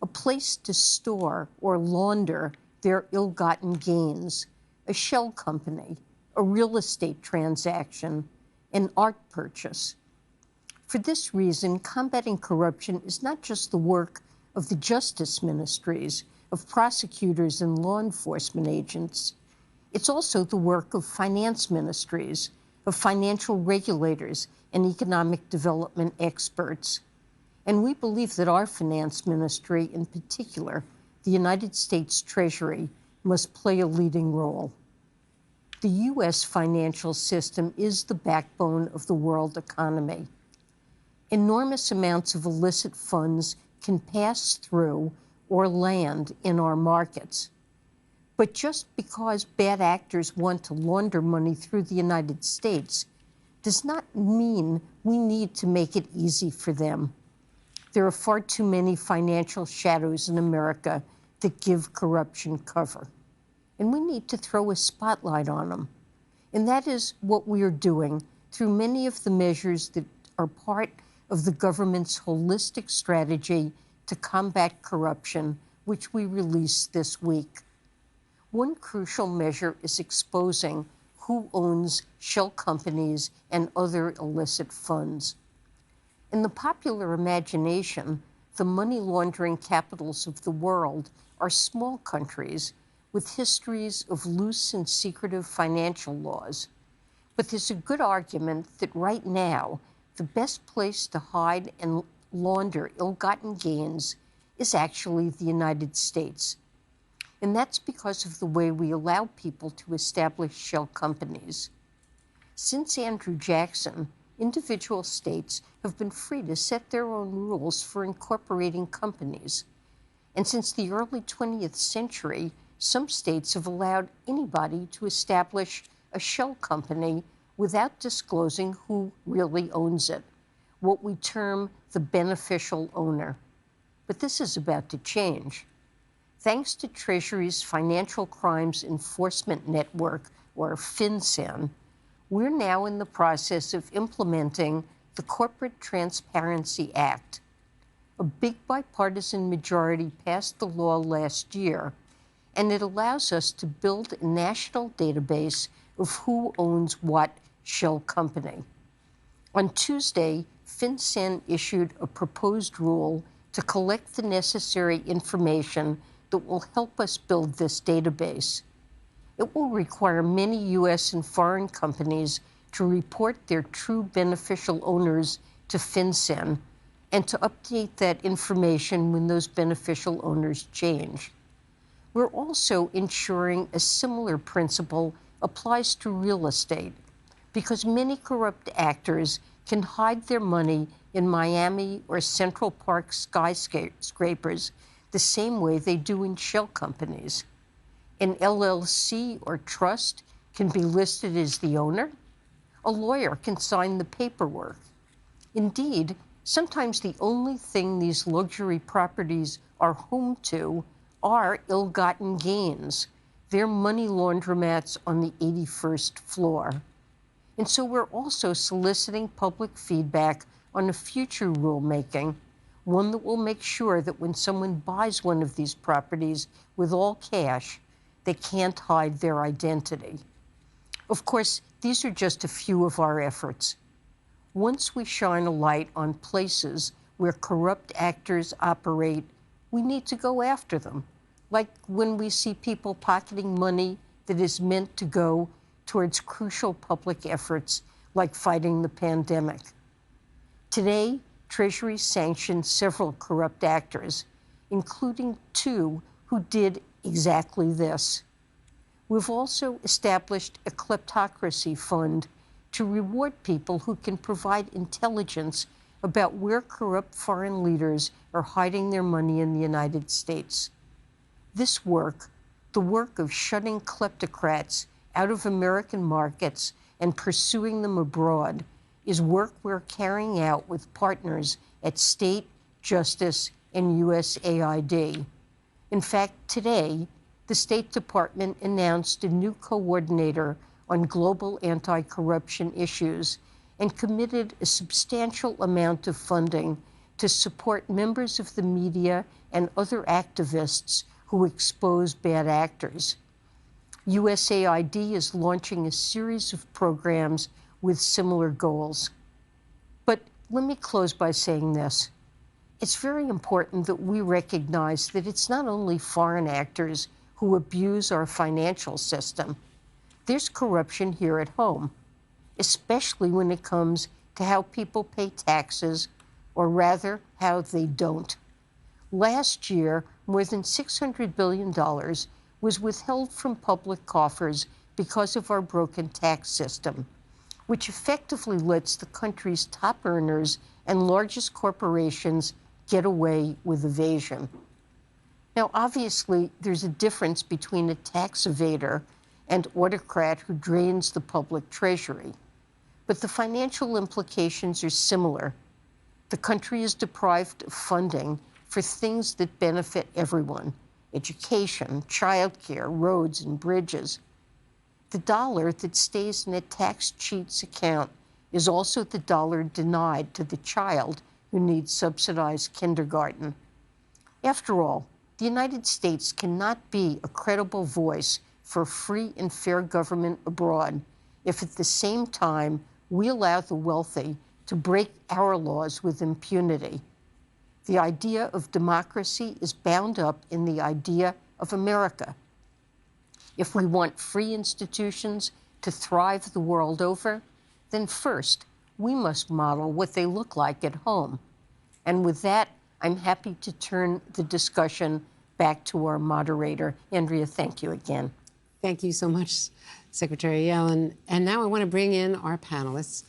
a place to store or launder their ill-gotten gains, a shell company, a real estate transaction, an art purchase. For this reason, combating corruption is not just the work of the justice ministries, of prosecutors and law enforcement agents. It's also the work of finance ministries, of financial regulators and economic development experts. And we believe that our finance ministry, in particular, the United States Treasury, must play a leading role. The U.S. financial system is the backbone of the world economy. Enormous amounts of illicit funds can pass through or land in our markets. But just because bad actors want to launder money through the United States does not mean we need to make it easy for them. There are far too many financial shadows in America that give corruption cover. And we need to throw a spotlight on them. And that is what we are doing through many of the measures that are part of the government's holistic strategy to combat corruption, which we released this week. One crucial measure is exposing who owns shell companies and other illicit funds. In the popular imagination, the money laundering capitals of the world are small countries with histories of loose and secretive financial laws. But there's a good argument that right now, the best place to hide and launder ill-gotten gains is actually the United States. And that's because of the way we allow people to establish shell companies. Since Andrew Jackson, individual states have been free to set their own rules for incorporating companies. And since the early 20th century, some states have allowed anybody to establish a shell company without disclosing who really owns it, what we term the beneficial owner. But this is about to change. Thanks to Treasury's Financial Crimes Enforcement Network, or FinCEN, we're now in the process of implementing the Corporate Transparency Act. A big bipartisan majority passed the law last year, and it allows us to build a national database of who owns what shell company. On Tuesday, FinCEN issued a proposed rule to collect the necessary information that will help us build this database. It will require many U.S. and foreign companies to report their true beneficial owners to FinCEN and to update that information when those beneficial owners change. We're also ensuring a similar principle applies to real estate, because many corrupt actors can hide their money in Miami or Central Park skyscrapers the same way they do in shell companies. An LLC or trust can be listed as the owner. A lawyer can sign the paperwork. Indeed, sometimes the only thing these luxury properties are home to are ill-gotten gains. They're money laundromats on the 81st floor. And so we're also soliciting public feedback on a future rulemaking, one that will make sure that when someone buys one of these properties with all cash, they can't hide their identity. Of course, these are just a few of our efforts. Once we shine a light on places where corrupt actors operate, we need to go after them, like when we see people pocketing money that is meant to go towards crucial public efforts like fighting the pandemic. Today, Treasury sanctioned several corrupt actors, including 2 who did exactly this. We've also established a kleptocracy fund to reward people who can provide intelligence about where corrupt foreign leaders are hiding their money in the United States. This work, the work of shutting kleptocrats out of American markets and pursuing them abroad, is work we're carrying out with partners at state, justice, and USAID. In fact, today, the State Department announced a new coordinator on global anti-corruption issues and committed a substantial amount of funding to support members of the media and other activists who expose bad actors. USAID is launching a series of programs with similar goals. But let me close by saying this. It's very important that we recognize that it's not only foreign actors who abuse our financial system. There's corruption here at home, especially when it comes to how people pay taxes, or rather, how they don't. Last year, more than $600 billion was withheld from public coffers because of our broken tax system, which effectively lets the country's top earners and largest corporations get away with evasion. Now, obviously, there's a difference between a tax evader and autocrat who drains the public treasury. But the financial implications are similar. The country is deprived of funding for things that benefit everyone: education, childcare, roads, and bridges. The dollar that stays in a tax cheat's account is also the dollar denied to the child who needs subsidized kindergarten. After all, the United States cannot be a credible voice for free and fair government abroad if at the same time we allow the wealthy to break our laws with impunity. The idea of democracy is bound up in the idea of America. If we want free institutions to thrive the world over, then first, we must model what they look like at home. And with that, I'm happy to turn the discussion back to our moderator. Andrea, thank you again. Thank you so much, Secretary Yellen. And now I want to bring in our panelists.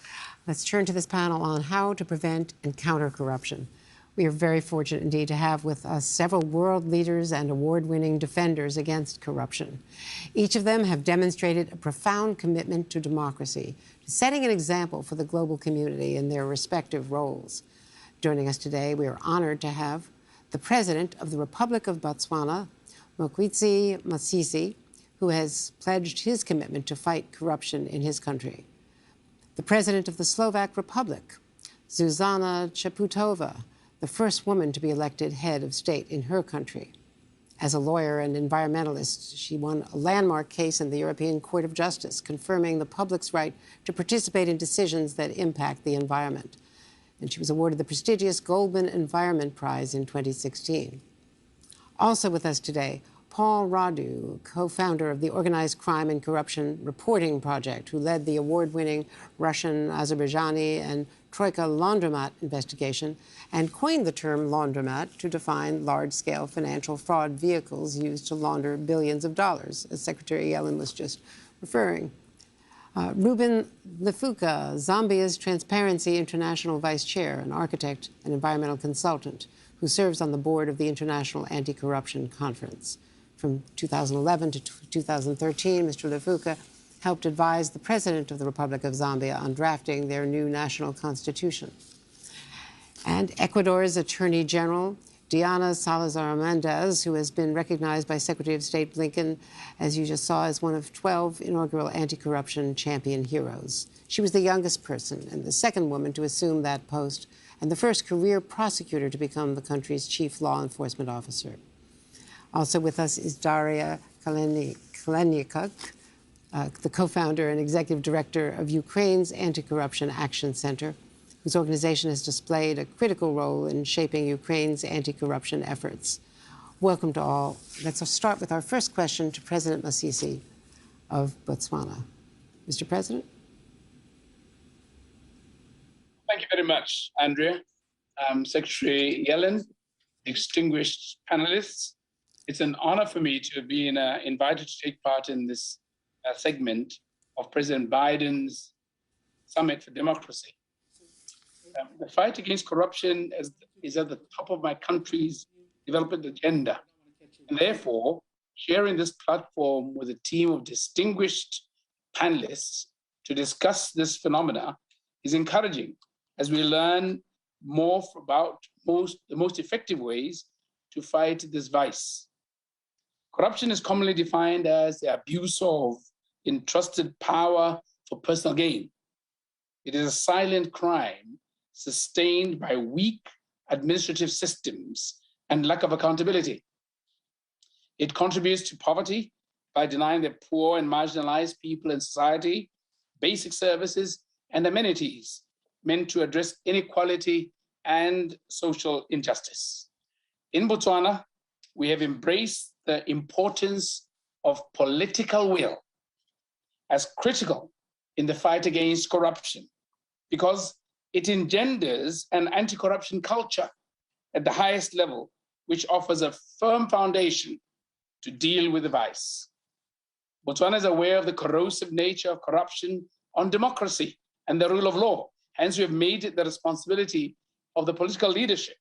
Let's turn to this panel on how to prevent and counter corruption. We are very fortunate indeed to have with us several world leaders and award-winning defenders against corruption. Each of them have demonstrated a profound commitment to democracy, setting an example for the global community in their respective roles. Joining us today, we are honored to have the President of the Republic of Botswana, Mokgweetsi Masisi, who has pledged his commitment to fight corruption in his country. The President of the Slovak Republic, Zuzana Čaputová, the first woman to be elected head of state in her country. As a lawyer and environmentalist, she won a landmark case in the European Court of Justice, confirming the public's right to participate in decisions that impact the environment. And she was awarded the prestigious Goldman Environment Prize in 2016. Also with us today, Paul Radu, co-founder of the Organized Crime and Corruption Reporting Project, who led the award-winning Russian, Azerbaijani, and Troika laundromat investigation and coined the term laundromat to define large-scale financial fraud vehicles used to launder billions of dollars, as Secretary Yellen was just referring. Ruben Lefuka, Zambia's Transparency International Vice Chair, an architect and environmental consultant who serves on the board of the International Anti-Corruption Conference. From 2011 to 2013, Mr. Lefuka helped advise the President of the Republic of Zambia on drafting their new national constitution. And Ecuador's Attorney General, Diana Salazar-Mendez, who has been recognized by Secretary of State Blinken, as you just saw, as one of 12 inaugural anti-corruption champion heroes. She was the youngest person and the second woman to assume that post, and the first career prosecutor to become the country's chief law enforcement officer. Also with us is Daria Kaleniuk, the co-founder and executive director of Ukraine's Anti-Corruption Action Center, whose organization has displayed a critical role in shaping Ukraine's anti-corruption efforts. Welcome to all. Let's start with our first question to President Masisi of Botswana. Mr. President? Thank you very much, Andrea. Secretary Yellen, distinguished panelists, it's an honor for me to have been invited to take part in this segment of President Biden's Summit for Democracy. The fight against corruption is at the top of my country's development agenda. And therefore, sharing this platform with a team of distinguished panelists to discuss this phenomena is encouraging as we learn more about the most effective ways to fight this vice. Corruption is commonly defined as the abuse of entrusted power for personal gain. It is a silent crime sustained by weak administrative systems and lack of accountability. It contributes to poverty by denying the poor and marginalized people in society basic services and amenities meant to address inequality and social injustice. In Botswana, we have embraced the importance of political will as critical in the fight against corruption because it engenders an anti-corruption culture at the highest level, which offers a firm foundation to deal with the vice. Botswana is aware of the corrosive nature of corruption on democracy and the rule of law. Hence, we have made it the responsibility of the political leadership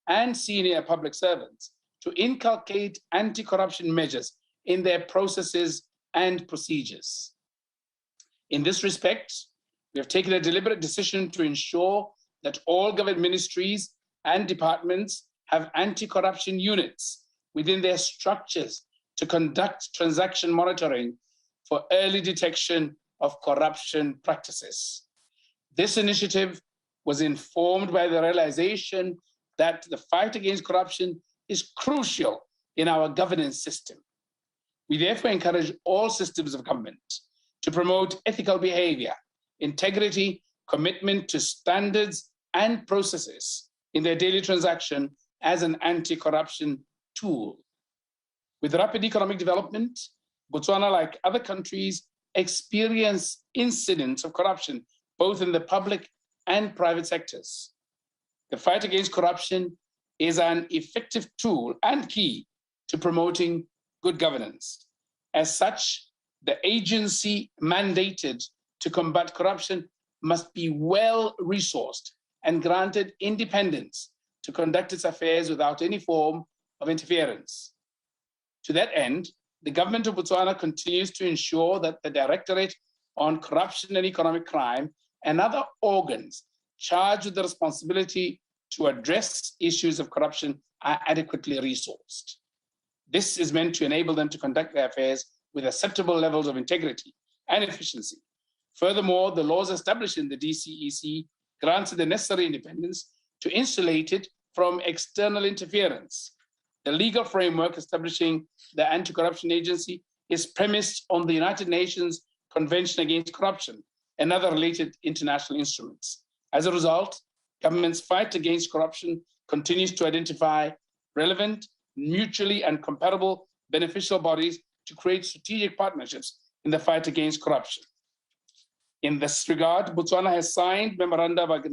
and senior public servants to inculcate anti-corruption measures in their processes and procedures. In this respect, we have taken a deliberate decision to ensure that all government ministries and departments have anti-corruption units within their structures to conduct transaction monitoring for early detection of corruption practices. This initiative was informed by the realization that the fight against corruption is crucial in our governance system. We therefore encourage all systems of government to promote ethical behavior, integrity, commitment to standards and processes in their daily transaction as an anti-corruption tool. With rapid economic development, Botswana, like other countries, experience incidents of corruption, both in the public and private sectors. The fight against corruption is an effective tool and key to promoting good governance. As such, the agency mandated to combat corruption must be well-resourced and granted independence to conduct its affairs without any form of interference. To that end, the government of Botswana continues to ensure that the Directorate on Corruption and Economic Crime and other organs charged with the responsibility to address issues of corruption are adequately resourced. This is meant to enable them to conduct their affairs with acceptable levels of integrity and efficiency. Furthermore, the laws established in the DCEC grants it the necessary independence to insulate it from external interference. The legal framework establishing the Anti-Corruption Agency is premised on the United Nations Convention Against Corruption and other related international instruments. As a result, government's fight against corruption continues to identify relevant, mutually and comparable beneficial bodies to create strategic partnerships in the fight against corruption. In this regard, Botswana has signed memoranda of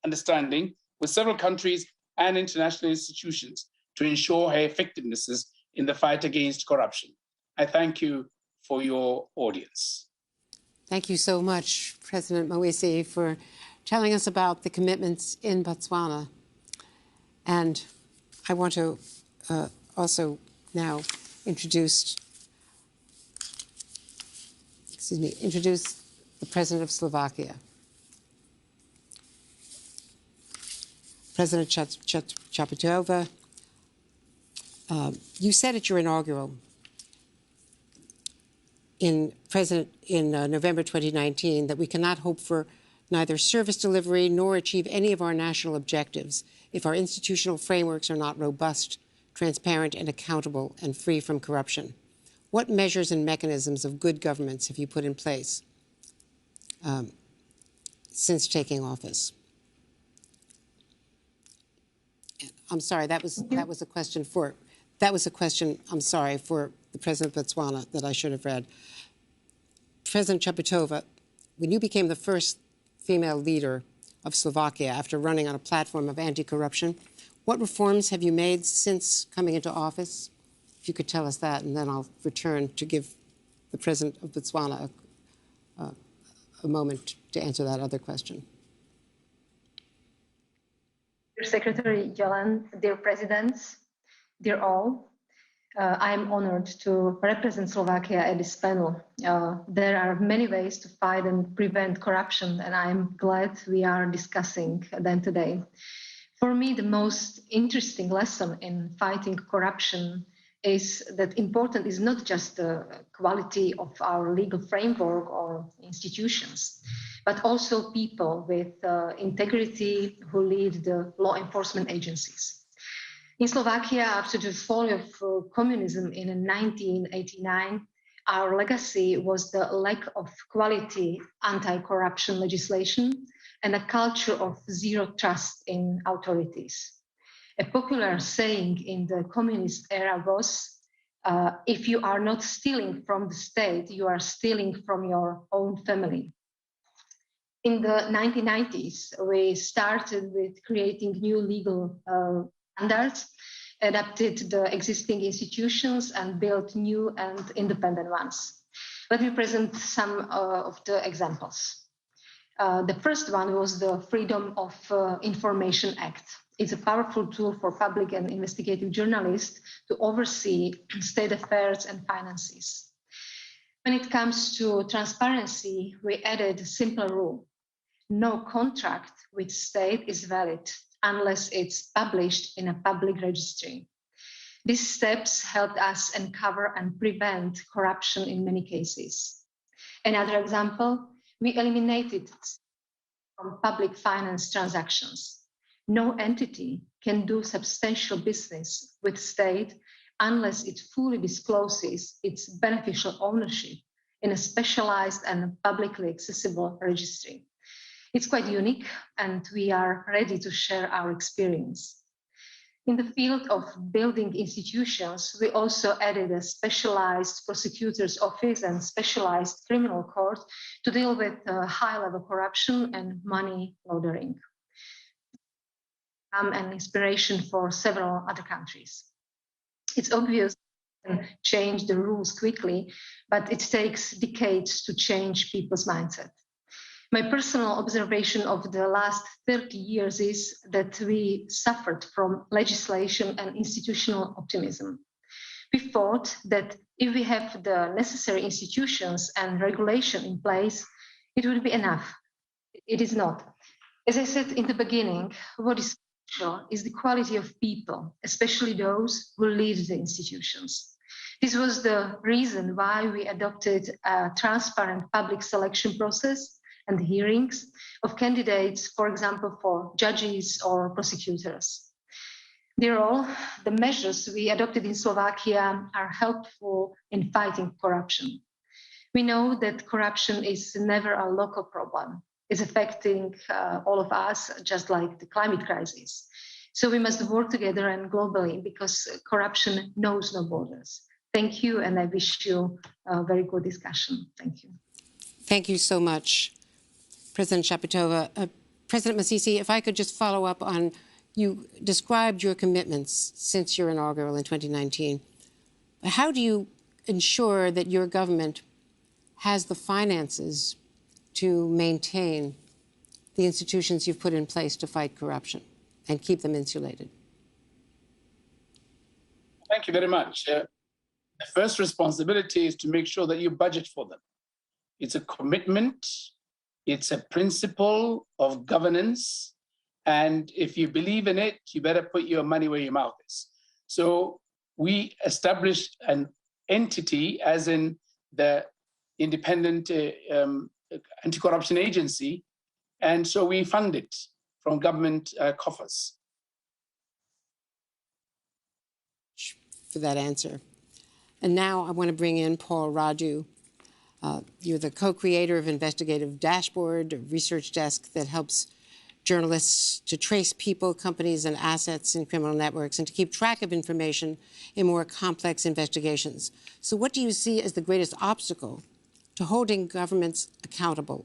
understanding with several countries and international institutions to ensure her effectiveness in the fight against corruption. I thank you for your audience. Thank you so much, President Moise, for telling us about the commitments in Botswana. And I want to also now introduce the President of Slovakia. President Chaputova, you said at your inaugural in November 2019 that we cannot hope for neither service delivery nor achieve any of our national objectives if our institutional frameworks are not robust, transparent, and accountable, and free from corruption. What measures and mechanisms of good governance have you put in place since taking office? I'm sorry, that was a question for the President of Botswana that I should have read. President Chaputova, when you became the first female leader of Slovakia after running on a platform of anti-corruption, what reforms have you made since coming into office? If you could tell us that, and then I'll return to give the President of Botswana a moment to answer that other question. Dear Secretary Yellen, dear Presidents, dear all, I am honored to represent Slovakia at this panel. There are many ways to fight and prevent corruption, and I'm glad we are discussing them today. For me, the most interesting lesson in fighting corruption is that important is not just the quality of our legal framework or institutions, but also people with integrity who lead the law enforcement agencies. In Slovakia, after the fall of communism in 1989, our legacy was the lack of quality anti-corruption legislation and a culture of zero trust in authorities. A popular saying in the communist era was, if you are not stealing from the state, you are stealing from your own family. In the 1990s, we started with creating new legal standards, adapted the existing institutions, and built new and independent ones. Let me present some of the examples. The first one was the Freedom of Information Act. It's a powerful tool for public and investigative journalists to oversee state affairs and finances. When it comes to transparency, we added a simple rule. No contract with state is valid unless it's published in a public registry. These steps helped us uncover and prevent corruption in many cases. Another example, we eliminated from public finance transactions. No entity can do substantial business with state unless it fully discloses its beneficial ownership in a specialized and publicly accessible registry. It's quite unique, and we are ready to share our experience. In the field of building institutions, we also added a specialized prosecutor's office and specialized criminal court to deal with high-level corruption and money laundering. An inspiration for several other countries. It's obvious we can change the rules quickly, but it takes decades to change people's mindset. My personal observation of the last 30 years is that we suffered from legislation and institutional optimism. We thought that if we have the necessary institutions and regulation in place, it would be enough. It is not. As I said in the beginning, what is crucial is the quality of people, especially those who lead the institutions. This was the reason why we adopted a transparent public selection process and hearings of candidates, for example, for judges or prosecutors. They're all the measures we adopted in Slovakia are helpful in fighting corruption. We know that corruption is never a local problem. It's affecting all of us, just like the climate crisis. So we must work together and globally because corruption knows no borders. Thank you, and I wish you a very good discussion. Thank you. Thank you so much, President Shapitova. President Masisi, if I could just follow up on, you described your commitments since your inaugural in 2019. How do you ensure that your government has the finances to maintain the institutions you've put in place to fight corruption and keep them insulated? Thank you very much. The first responsibility is to make sure that you budget for them. It's a commitment. It's a principle of governance. And if you believe in it, you better put your money where your mouth is. So we established an entity, as in the Independent Anti-Corruption Agency, and so we fund it from government coffers. For that answer. And now I want to bring in Paul Radu. You're the co-creator of Investigative Dashboard, a research desk that helps journalists to trace people, companies, and assets in criminal networks and to keep track of information in more complex investigations. So what do you see as the greatest obstacle to holding governments accountable,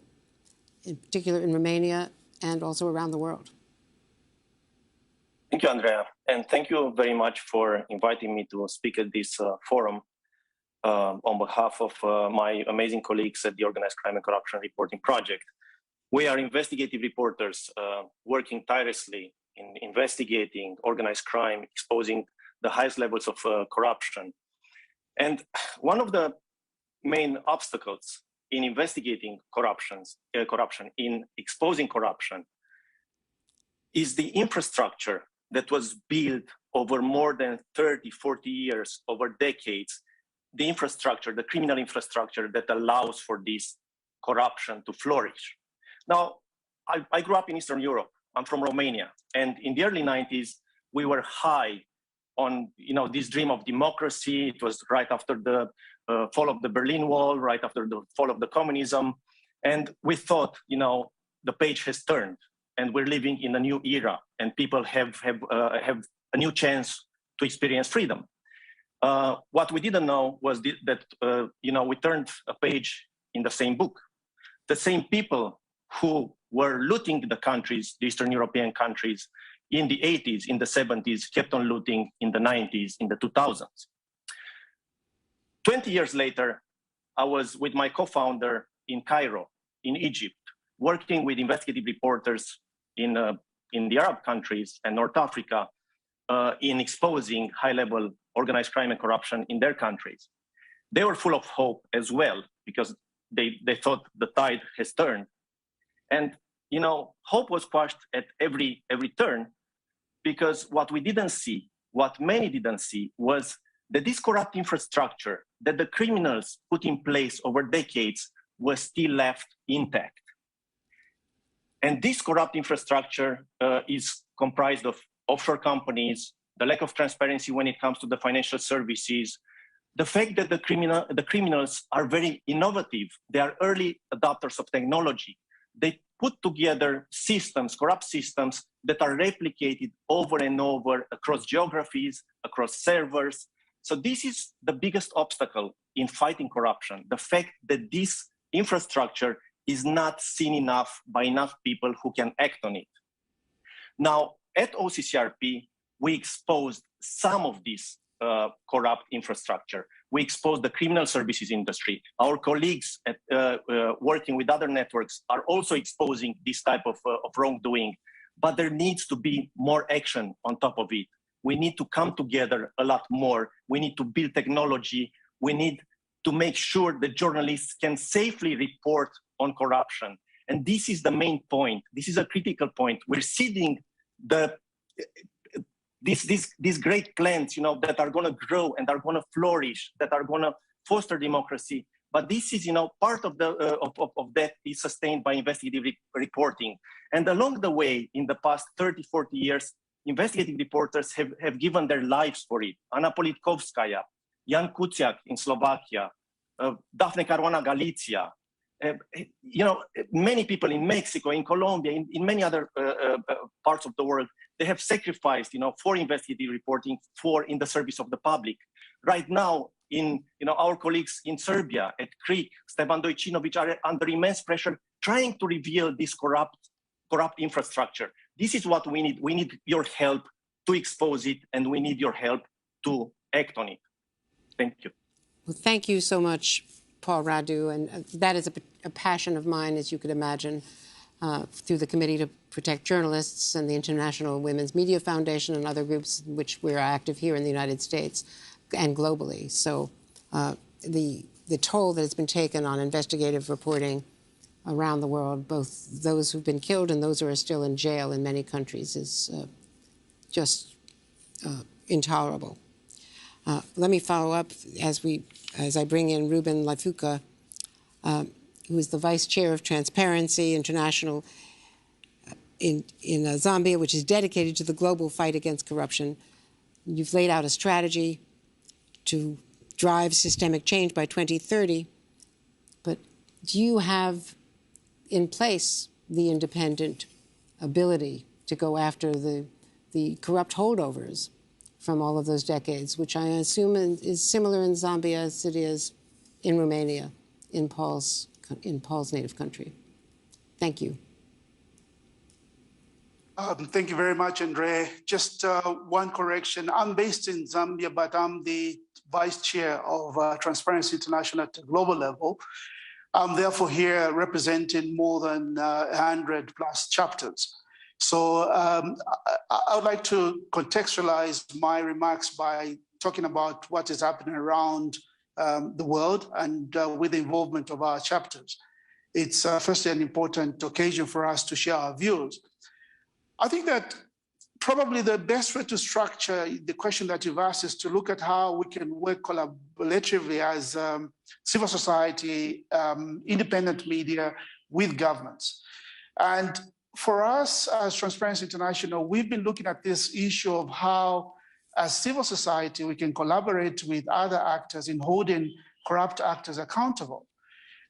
in particular in Romania and also around the world? Thank you, Andrea, and thank you very much for inviting me to speak at this forum on behalf of my amazing colleagues at the Organized Crime and Corruption Reporting Project. We are investigative reporters working tirelessly in investigating organized crime, exposing the highest levels of corruption. And one of the main obstacles in investigating corruption, in exposing corruption, is the infrastructure that was built over more than 30, 40 years, over decades, the infrastructure, the criminal infrastructure that allows for this corruption to flourish. Now, I grew up in Eastern Europe. I'm from Romania. And in the early 90s, we were high on this dream of democracy. It was right after the fall of the Berlin Wall, right after the fall of the communism. And we thought, the page has turned and we're living in a new era and people have a new chance to experience freedom. What we didn't know was that we turned a page in the same book. The same people who were looting the countries, the Eastern European countries, in the 80s, in the 70s, kept on looting in the 90s, in the 2000s. 20 years later, I was with my co-founder in Cairo, in Egypt, working with investigative reporters in in the Arab countries and North Africa in exposing high-level organized crime and corruption in their countries. They were full of hope as well, because they thought the tide has turned. And, you know, hope was quashed at every turn, because what we didn't see, what many didn't see, was that this corrupt infrastructure that the criminals put in place over decades was still left intact. And this corrupt infrastructure is comprised of offshore companies, the lack of transparency when it comes to the financial services, the fact that the criminals are very innovative. They are early adopters of technology. They put together systems, corrupt systems, that are replicated over and over across geographies, across servers. So this is the biggest obstacle in fighting corruption, the fact that this infrastructure is not seen enough by enough people who can act on it. Now, at OCCRP, we exposed some of this corrupt infrastructure. We exposed the criminal services industry. Our colleagues at, working with other networks are also exposing this type of wrongdoing, but there needs to be more action on top of it. We need to come together a lot more. We need to build technology. We need to make sure that journalists can safely report on corruption. And this is the main point. This is a critical point. We're seeding these great plants, you know, that are going to grow and are going to flourish, that are going to foster democracy. But this is, you know, part of that is sustained by investigative reporting. And along the way, in the past 30, 40 years, investigative reporters have given their lives for it. Anna Politkovskaya, Jan Kuciak in Slovakia, Daphne Caruana Galizia, you know, many people in Mexico, in Colombia, in many other parts of the world, they have sacrificed, you know, for investigative reporting, in the service of the public. Right now, you know, our colleagues in Serbia at CRIC, Stevan Dojcinovic, are under immense pressure trying to reveal this corrupt infrastructure. This is what we need. We need your help to expose it, and we need your help to act on it. Thank you. Well, thank you so much, Paul Radu, and that is a passion of mine, as you could imagine, through the Committee to Protect Journalists and the International Women's Media Foundation and other groups in which we're active here in the United States and globally. So the toll that has been taken on investigative reporting around the world, both those who've been killed and those who are still in jail in many countries, is just intolerable. Let me follow up as I bring in Ruben Lafuca, who is the Vice Chair of Transparency International in Zambia, which is dedicated to the global fight against corruption. You've laid out a strategy to drive systemic change by 2030, but do you have in place the independent ability to go after the corrupt holdovers from all of those decades, which I assume is similar in Zambia as it is in Romania, in Paul's native country? Thank you. Thank you very much, Andre. Just one correction. I'm based in Zambia, but I'm the Vice Chair of Transparency International at the global level. I'm therefore here representing more than 100 plus chapters. So I would like to contextualize my remarks by talking about what is happening around the world and with the involvement of our chapters. It's firstly an important occasion for us to share our views. I think that probably the best way to structure the question that you've asked is to look at how we can work collaboratively as civil society, independent media with governments. And for us as Transparency International, we've been looking at this issue of how, as civil society, we can collaborate with other actors in holding corrupt actors accountable.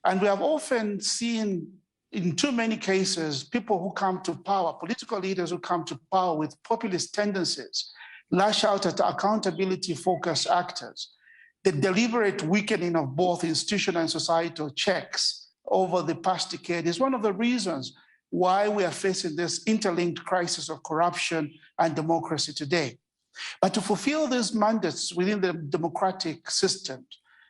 And we have often seen, in too many cases, people who come to power, political leaders who come to power with populist tendencies, lash out at accountability-focused actors. The deliberate weakening of both institutional and societal checks over the past decade is one of the reasons why we are facing this interlinked crisis of corruption and democracy today. But to fulfill these mandates within the democratic system,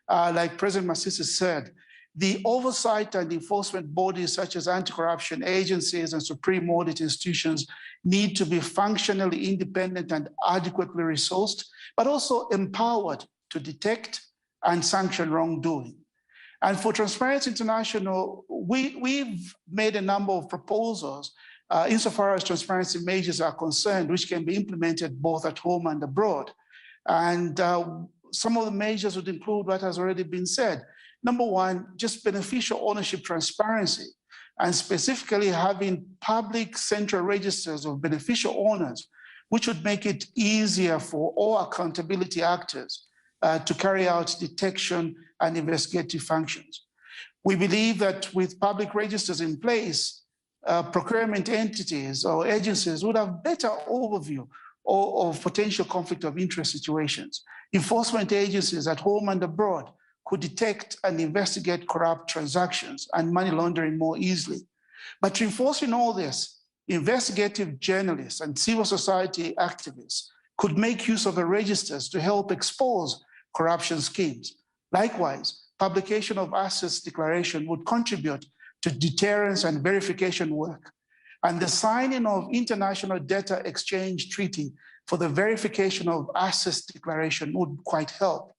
like President Masisi said, the oversight and enforcement bodies such as anti-corruption agencies and supreme audit institutions need to be functionally independent and adequately resourced, but also empowered to detect and sanction wrongdoing. And for Transparency International, we've made a number of proposals insofar as transparency measures are concerned, which can be implemented both at home and abroad. And some of the measures would include what has already been said. Number one, just beneficial ownership transparency, and specifically having public central registers of beneficial owners, which would make it easier for all accountability actors to carry out detection and investigative functions. We believe that with public registers in place, procurement entities or agencies would have better overview of potential conflict of interest situations. Enforcement agencies at home and abroad could detect and investigate corrupt transactions and money laundering more easily. But reinforcing all this, investigative journalists and civil society activists could make use of the registers to help expose corruption schemes. Likewise, publication of assets declaration would contribute to deterrence and verification work. And the signing of International Data Exchange Treaty for the verification of assets declaration would quite help.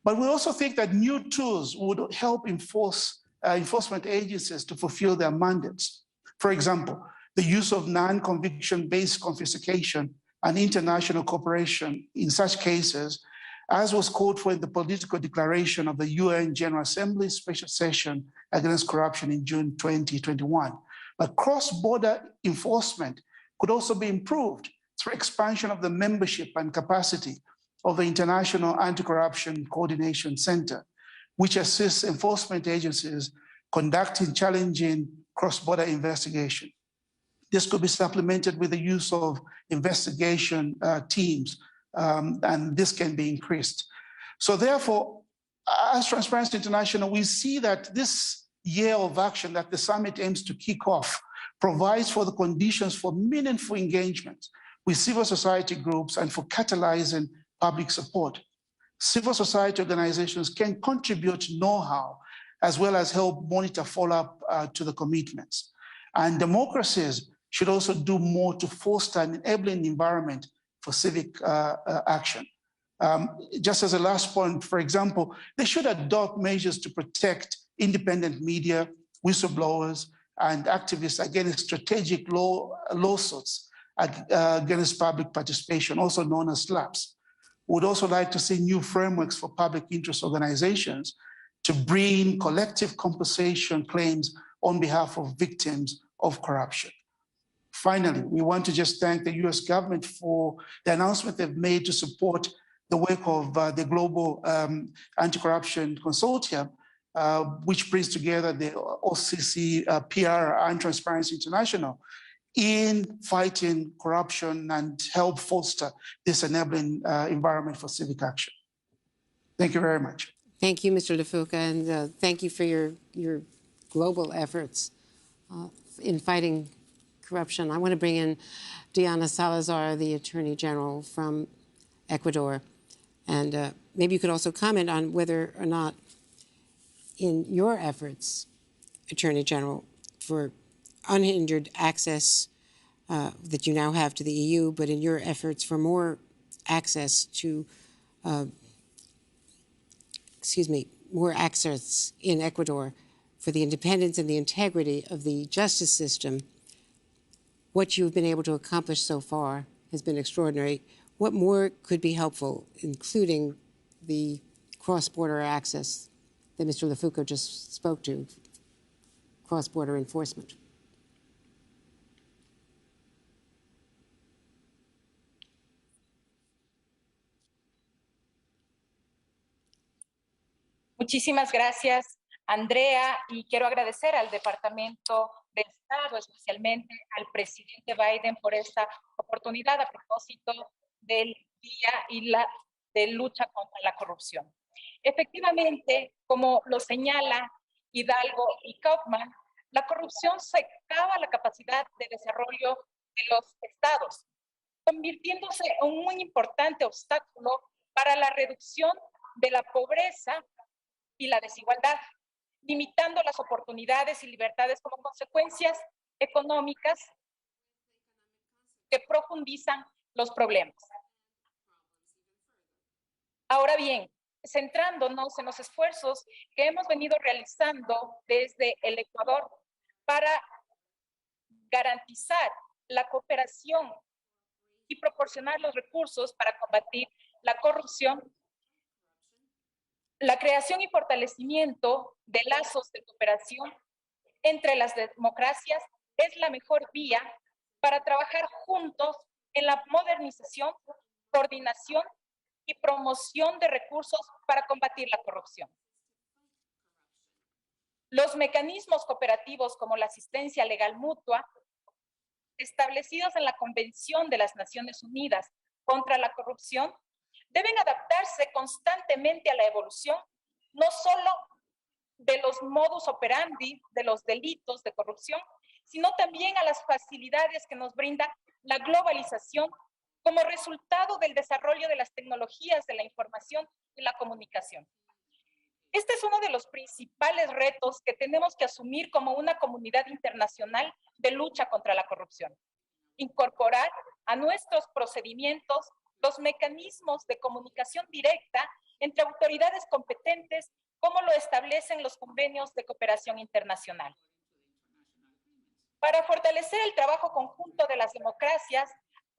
But we also think that new tools would help enforcement agencies to fulfill their mandates. For example, the use of non-conviction-based confiscation and international cooperation in such cases, as was called for in the political declaration of the UN General Assembly Special Session Against Corruption in June 2021. But cross-border enforcement could also be improved through expansion of the membership and capacity of the International Anti-Corruption Coordination Center, which assists enforcement agencies conducting challenging cross-border investigation. This could be supplemented with the use of investigation teams, and this can be increased. So therefore, as Transparency International, we see that this year of action that the summit aims to kick off provides for the conditions for meaningful engagement with civil society groups and for catalyzing public support. Civil society organizations can contribute know-how as well as help monitor follow-up to the commitments. And democracies should also do more to foster an enabling environment for civic action. Just as a last point, for example, they should adopt measures to protect independent media, whistleblowers, and activists against strategic lawsuits against public participation, also known as SLAPs. We would also like to see new frameworks for public interest organizations to bring collective compensation claims on behalf of victims of corruption. Finally, we want to just thank the US government for the announcement they've made to support the work of the Global Anti-Corruption Consortium, which brings together the OCC, PR, and Transparency International in fighting corruption and help foster this enabling environment for civic action. Thank you very much. Thank you, Mr. Lefuka, and thank you for your global efforts in fighting corruption. I want to bring in Diana Salazar, the Attorney General from Ecuador. And maybe you could also comment on whether or not in your efforts, Attorney General, for unhindered access that you now have to the EU, but in your efforts for more access to, more access in Ecuador for the independence and the integrity of the justice system, what you've been able to accomplish so far has been extraordinary. What more could be helpful, including the cross-border access that Mr. Lefuka just spoke to, cross-border enforcement? Muchísimas gracias, Andrea, y quiero agradecer al Departamento de Estado, especialmente al presidente Biden, por esta oportunidad a propósito del Día de Lucha contra la Corrupción. Efectivamente, como lo señala Hidalgo y Kaufman, la corrupción socava la capacidad de desarrollo de los estados, convirtiéndose en un muy importante obstáculo para la reducción de la pobreza y la desigualdad. limitando las oportunidades y libertades como consecuencias económicas que profundizan los problemas. Ahora bien, centrándonos en los esfuerzos que hemos venido realizando desde el Ecuador para garantizar la cooperación y proporcionar los recursos para combatir la corrupción, la creación y fortalecimiento de lazos de cooperación entre las democracias es la mejor vía para trabajar juntos en la modernización, coordinación y promoción de recursos para combatir la corrupción. Los mecanismos cooperativos como la asistencia legal mutua, establecidos en la Convención de las Naciones Unidas contra la Corrupción, deben adaptarse constantemente a la evolución, no solo de los modus operandi de los delitos de corrupción, sino también a las facilidades que nos brinda la globalización como resultado del desarrollo de las tecnologías de la información y la comunicación. Este es uno de los principales retos que tenemos que asumir como una comunidad internacional de lucha contra la corrupción. Incorporar a nuestros procedimientos los mecanismos de comunicación directa entre autoridades competentes, como lo establecen los convenios de cooperación internacional. Para fortalecer el trabajo conjunto de las democracias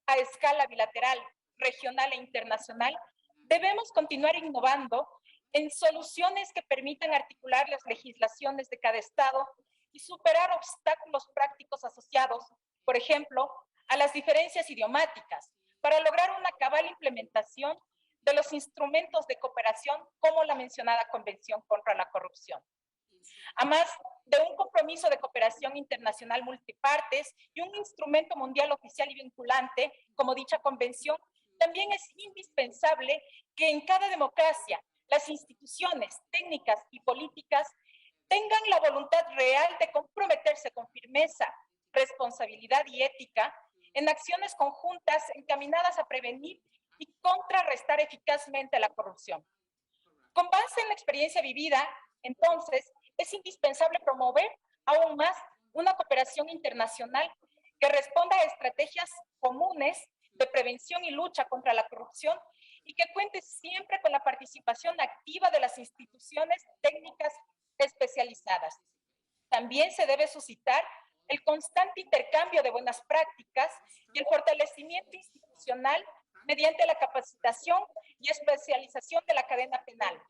a escala bilateral, regional e internacional, debemos continuar innovando en soluciones que permitan articular las legislaciones de cada Estado y superar obstáculos prácticos asociados, por ejemplo, a las diferencias idiomáticas, para lograr una cabal implementación de los instrumentos de cooperación como la mencionada Convención contra la Corrupción. Además de un compromiso de cooperación internacional multipartes y un instrumento mundial oficial y vinculante, como dicha convención, también es indispensable que en cada democracia las instituciones técnicas y políticas tengan la voluntad real de comprometerse con firmeza, responsabilidad y ética en acciones conjuntas encaminadas a prevenir y contrarrestar eficazmente la corrupción. Con base en la experiencia vivida, entonces, es indispensable promover aún más una cooperación internacional que responda a estrategias comunes de prevención y lucha contra la corrupción y que cuente siempre con la participación activa de las instituciones técnicas especializadas. También se debe suscitar el constante intercambio de buenas prácticas y el fortalecimiento institucional mediante la capacitación y especialización de la cadena penal.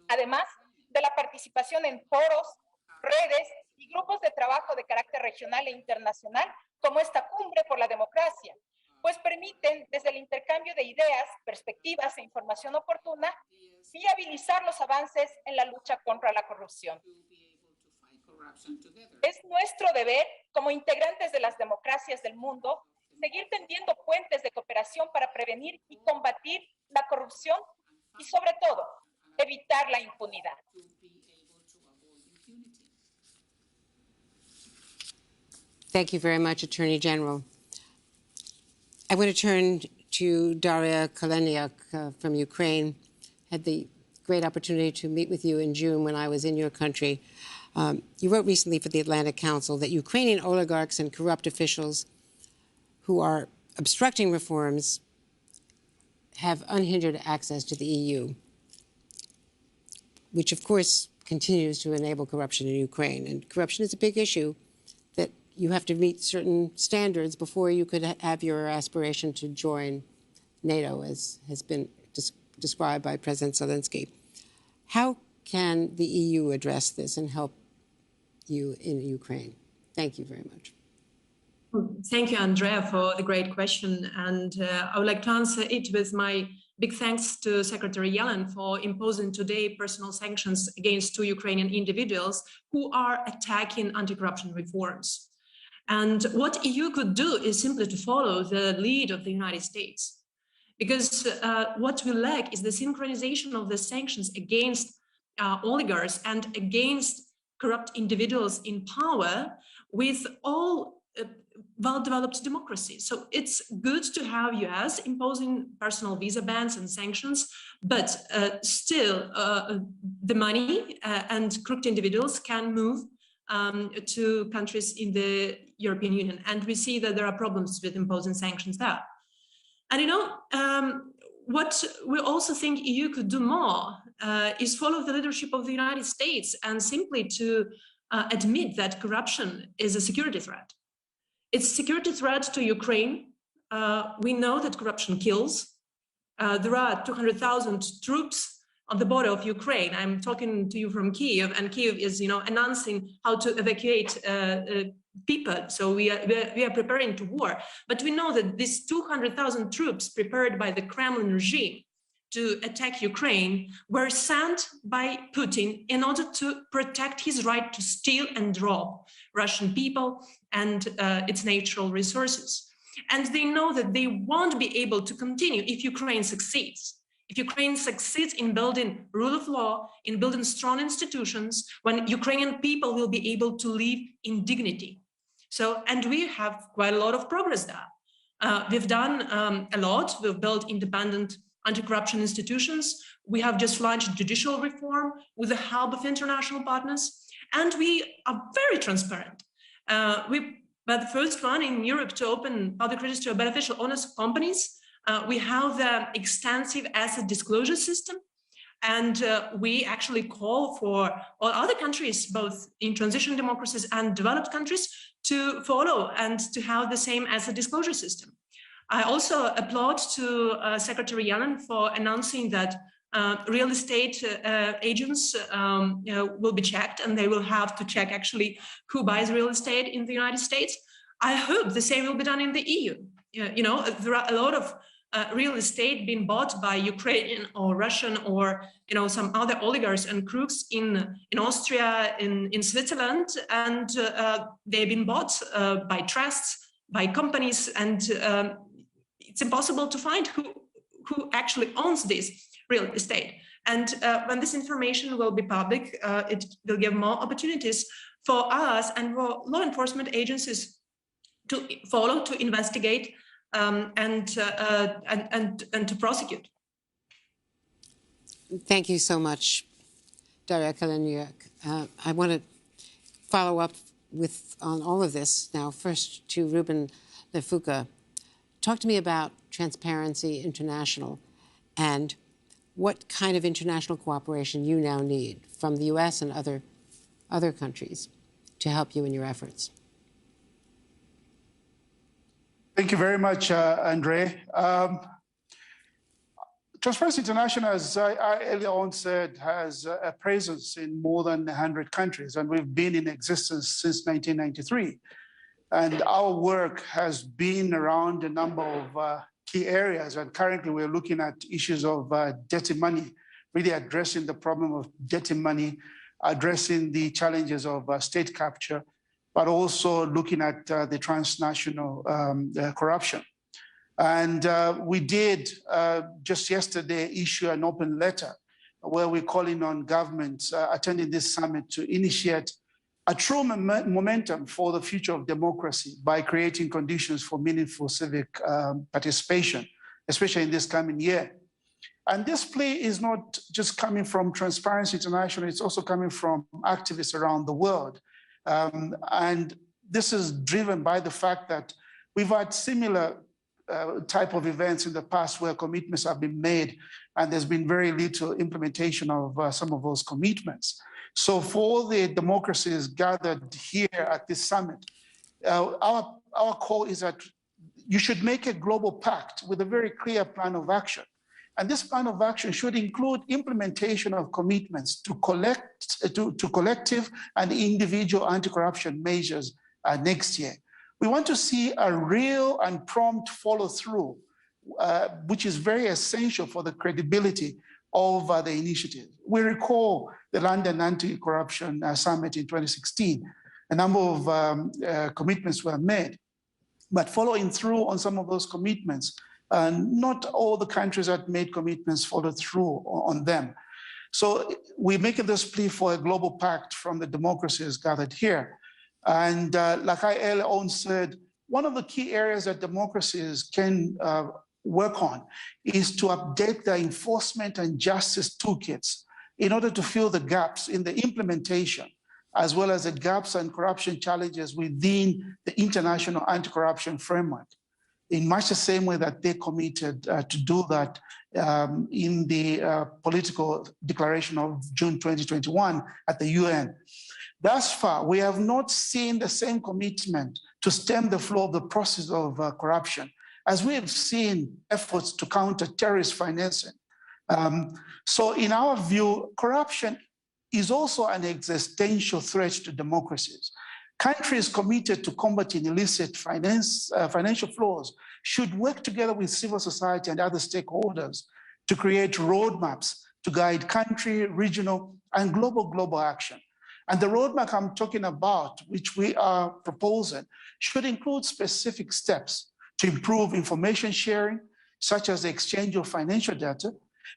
Además de la participación en foros, redes y grupos de trabajo de carácter regional e internacional, como esta Cumbre por la Democracia, pues permiten, desde el intercambio de ideas, perspectivas e información oportuna, viabilizar los avances en la lucha contra la corrupción. Es nuestro deber, como integrantes de las democracias del mundo, seguir tendiendo puentes de cooperación para prevenir y combatir la corrupción y, sobre todo, evitar la impunidad. Thank you very much, Attorney General. I want to turn to Daria Kaleniuk from Ukraine. Had the great opportunity to meet with you in June when I was in your country. You wrote recently for the Atlantic Council that Ukrainian oligarchs and corrupt officials who are obstructing reforms have unhindered access to the EU, which of course continues to enable corruption in Ukraine. And corruption is a big issue that you have to meet certain standards before you could have your aspiration to join NATO, as has been described by President Zelensky. How can the EU address this and help you in Ukraine? Thank you very much. Thank you, Andrea, for the great question. And I would like to answer it with my big thanks to Secretary Yellen for imposing today personal sanctions against 2 Ukrainian individuals who are attacking anti-corruption reforms. And what EU could do is simply to follow the lead of the United States. Because what we lack is the synchronization of the sanctions against oligarchs and against corrupt individuals in power with all well-developed democracies. So it's good to have US imposing personal visa bans and sanctions, but still the money and crooked individuals can move to countries in the European Union. And we see that there are problems with imposing sanctions there. And what we also think EU could do more is follow the leadership of the United States and simply to admit that corruption is a security threat. It's a security threat to Ukraine. We know that corruption kills. There are 200,000 troops on the border of Ukraine. I'm talking to you from Kyiv, and Kyiv is, announcing how to evacuate people. So we are preparing to war. But we know that these 200,000 troops prepared by the Kremlin regime to attack Ukraine were sent by Putin in order to protect his right to steal and rob Russian people and its natural resources. And they know that they won't be able to continue if Ukraine succeeds. If Ukraine succeeds in building rule of law, in building strong institutions, when Ukrainian people will be able to live in dignity. So, and we have quite a lot of progress there. We've done a lot. We've built independent anti-corruption institutions. We have just launched judicial reform with the help of international partners. And we are very transparent. We were the first one in Europe to open public register of beneficial owners of companies. We have the extensive asset disclosure system. And we actually call for all other countries, both in transition democracies and developed countries, to follow and to have the same asset disclosure system. I also applaud to Secretary Yellen for announcing that real estate agents will be checked, and they will have to check actually who buys real estate in the United States. I hope the same will be done in the EU. There are a lot of real estate being bought by Ukrainian or Russian or some other oligarchs and crooks in Austria, in Switzerland, and they've been bought by trusts, by companies, and it's impossible to find who actually owns this real estate. And when this information will be public, it will give more opportunities for us and for law enforcement agencies to follow, to investigate, and to prosecute. Thank you so much, Daria Kaleniuk. I want to follow up on all of this now. First to Ruben Lefuka. Talk to me about Transparency International and what kind of international cooperation you now need from the US and other countries to help you in your efforts. Thank you very much, Andre. Transparency International, as I earlier on said, has a presence in more than 100 countries, and we've been in existence since 1993. And our work has been around a number of key areas, and currently we're looking at issues of dirty money, really addressing the problem of dirty money, addressing the challenges of state capture, but also looking at the transnational corruption. And we did just yesterday issue an open letter where we're calling on governments attending this summit to initiate a true momentum for the future of democracy by creating conditions for meaningful civic participation, especially in this coming year. And this plea is not just coming from Transparency International, it's also coming from activists around the world. And this is driven by the fact that we've had similar type of events in the past where commitments have been made and there's been very little implementation of some of those commitments. So for the democracies gathered here at this summit, our call is that you should make a global pact with a very clear plan of action. And this plan of action should include implementation of commitments to collective and individual anti-corruption measures next year. We want to see a real and prompt follow-through, which is very essential for the credibility of the initiative. We recall the London Anti-Corruption Summit in 2016. A number of commitments were made, but following through on some of those commitments, not all the countries that made commitments followed through on them. So we're making this plea for a global pact from the democracies gathered here. And like I earlier on said, one of the key areas that democracies can work on is to update the enforcement and justice toolkits in order to fill the gaps in the implementation, as well as the gaps and corruption challenges within the international anti-corruption framework, in much the same way that they committed to do that in the political declaration of June 2021 at the UN. Thus far, we have not seen the same commitment to stem the flow of the process of corruption, as we have seen efforts to counter terrorist financing. So in our view, corruption is also an existential threat to democracies. Countries committed to combating illicit financial flows should work together with civil society and other stakeholders to create roadmaps to guide country, regional, and global action. And the roadmap I'm talking about, which we are proposing, should include specific steps to improve information sharing, such as the exchange of financial data.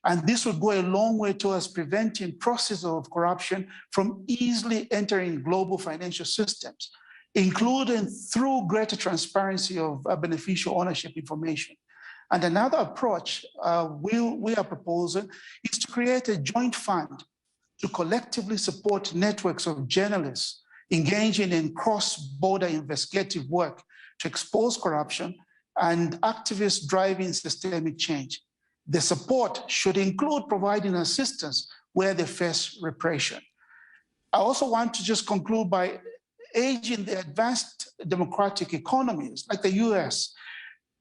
And this would go a long way towards preventing processes of corruption from easily entering global financial systems, including through greater transparency of beneficial ownership information. And another approach we are proposing is to create a joint fund to collectively support networks of journalists engaging in cross-border investigative work to expose corruption and activists driving systemic change. The support should include providing assistance where they face repression. I also want to just conclude by urging the advanced democratic economies like the US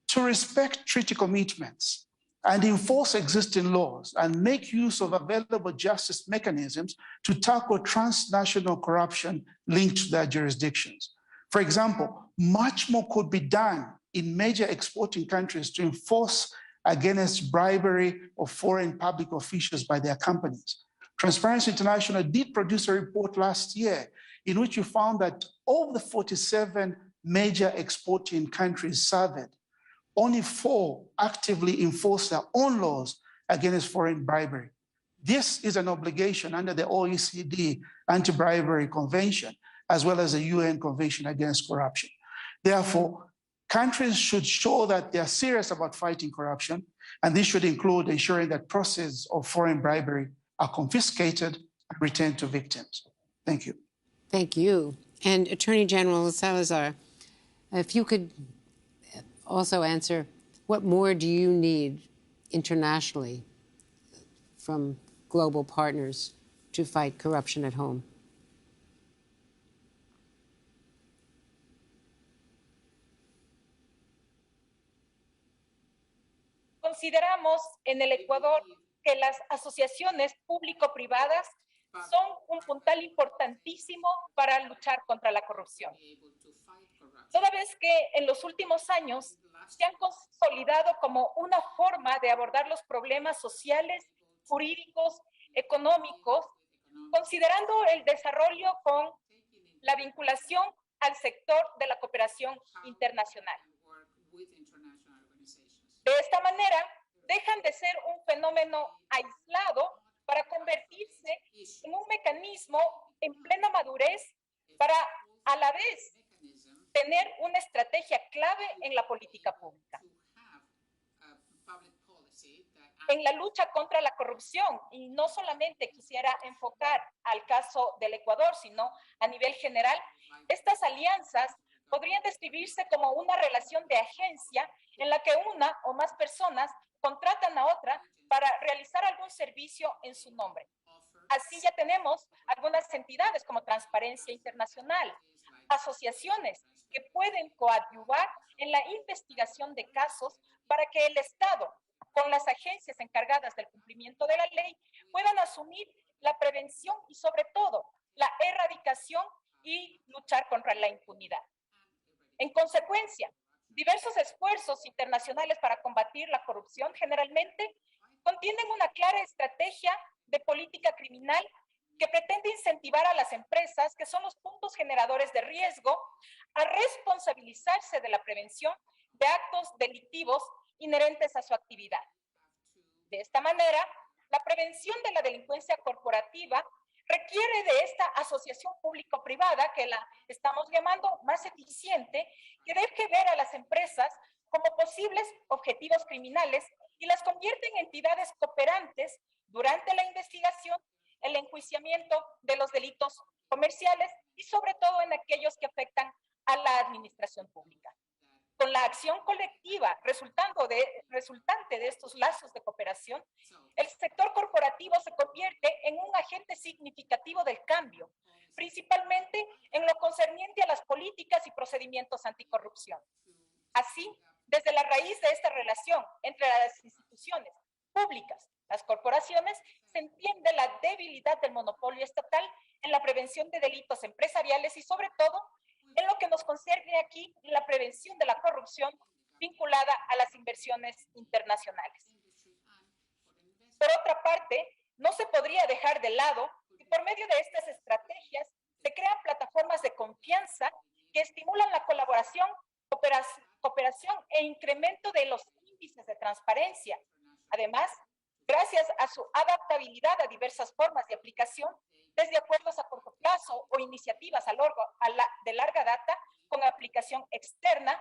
to respect treaty commitments and enforce existing laws and make use of available justice mechanisms to tackle transnational corruption linked to their jurisdictions. For example, much more could be done in major exporting countries to enforce against bribery of foreign public officials by their companies. Transparency International did produce a report last year in which you found that of the 47 major exporting countries surveyed, only 4 actively enforce their own laws against foreign bribery. This is an obligation under the OECD Anti-Bribery Convention, as well as the UN Convention Against Corruption. Therefore, countries should show that they are serious about fighting corruption, and this should include ensuring that processes of foreign bribery are confiscated and returned to victims. Thank you. Thank you. And Attorney General Salazar, if you could also answer, what more do you need internationally from global partners to fight corruption at home? Consideramos en el Ecuador que las asociaciones público-privadas son un puntal importantísimo para luchar contra la corrupción. Toda vez que en los últimos años se han consolidado como una forma de abordar los problemas sociales, jurídicos, económicos, considerando el desarrollo con la vinculación al sector de la cooperación internacional. De esta manera, dejan de ser un fenómeno aislado para convertirse en un mecanismo en plena madurez para, a la vez, tener una estrategia clave en la política pública. En la lucha contra la corrupción, y no solamente quisiera enfocar al caso del Ecuador, sino a nivel general, estas alianzas podrían describirse como una relación de agencia en la que una o más personas contratan a otra para realizar algún servicio en su nombre. Así ya tenemos algunas entidades como Transparencia Internacional, asociaciones que pueden coadyuvar en la investigación de casos para que el Estado, con las agencias encargadas del cumplimiento de la ley, puedan asumir la prevención y sobre todo la erradicación y luchar contra la impunidad. En consecuencia, diversos esfuerzos internacionales para combatir la corrupción generalmente contienen una clara estrategia de política criminal que pretende incentivar a las empresas, que son los puntos generadores de riesgo, a responsabilizarse de la prevención de actos delictivos inherentes a su actividad. De esta manera, la prevención de la delincuencia corporativa requiere de esta asociación público-privada que la estamos llamando más eficiente, que deje ver a las empresas como posibles objetivos criminales y las convierte en entidades cooperantes durante la investigación, el enjuiciamiento de los delitos comerciales y sobre todo en aquellos que afectan a la administración pública. Con la acción colectiva resultante de estos lazos de cooperación, el sector corporativo se convierte en un agente significativo del cambio, principalmente en lo concerniente a las políticas y procedimientos anticorrupción. Así, desde la raíz de esta relación entre las instituciones públicas, las corporaciones, se entiende la debilidad del monopolio estatal en la prevención de delitos empresariales y sobre todo en lo que nos concierne aquí, la prevención de la corrupción vinculada a las inversiones internacionales. Por otra parte, no se podría dejar de lado que por medio de estas estrategias se crean plataformas de confianza que estimulan la colaboración, cooperación e incremento de los índices de transparencia. Además, gracias a su adaptabilidad a diversas formas de aplicación, desde acuerdos a corto plazo o iniciativas de larga data con aplicación externa,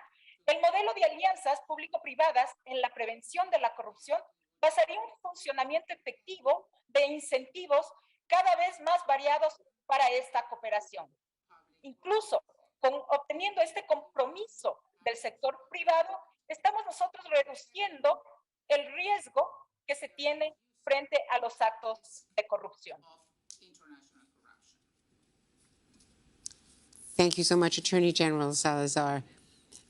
el modelo de alianzas público-privadas en la prevención de la corrupción basaría un funcionamiento efectivo de incentivos cada vez más variados para esta cooperación. Incluso obteniendo este compromiso del sector privado, estamos nosotros reduciendo el riesgo que se tiene frente a los actos de corrupción. Thank you so much, Attorney General Salazar.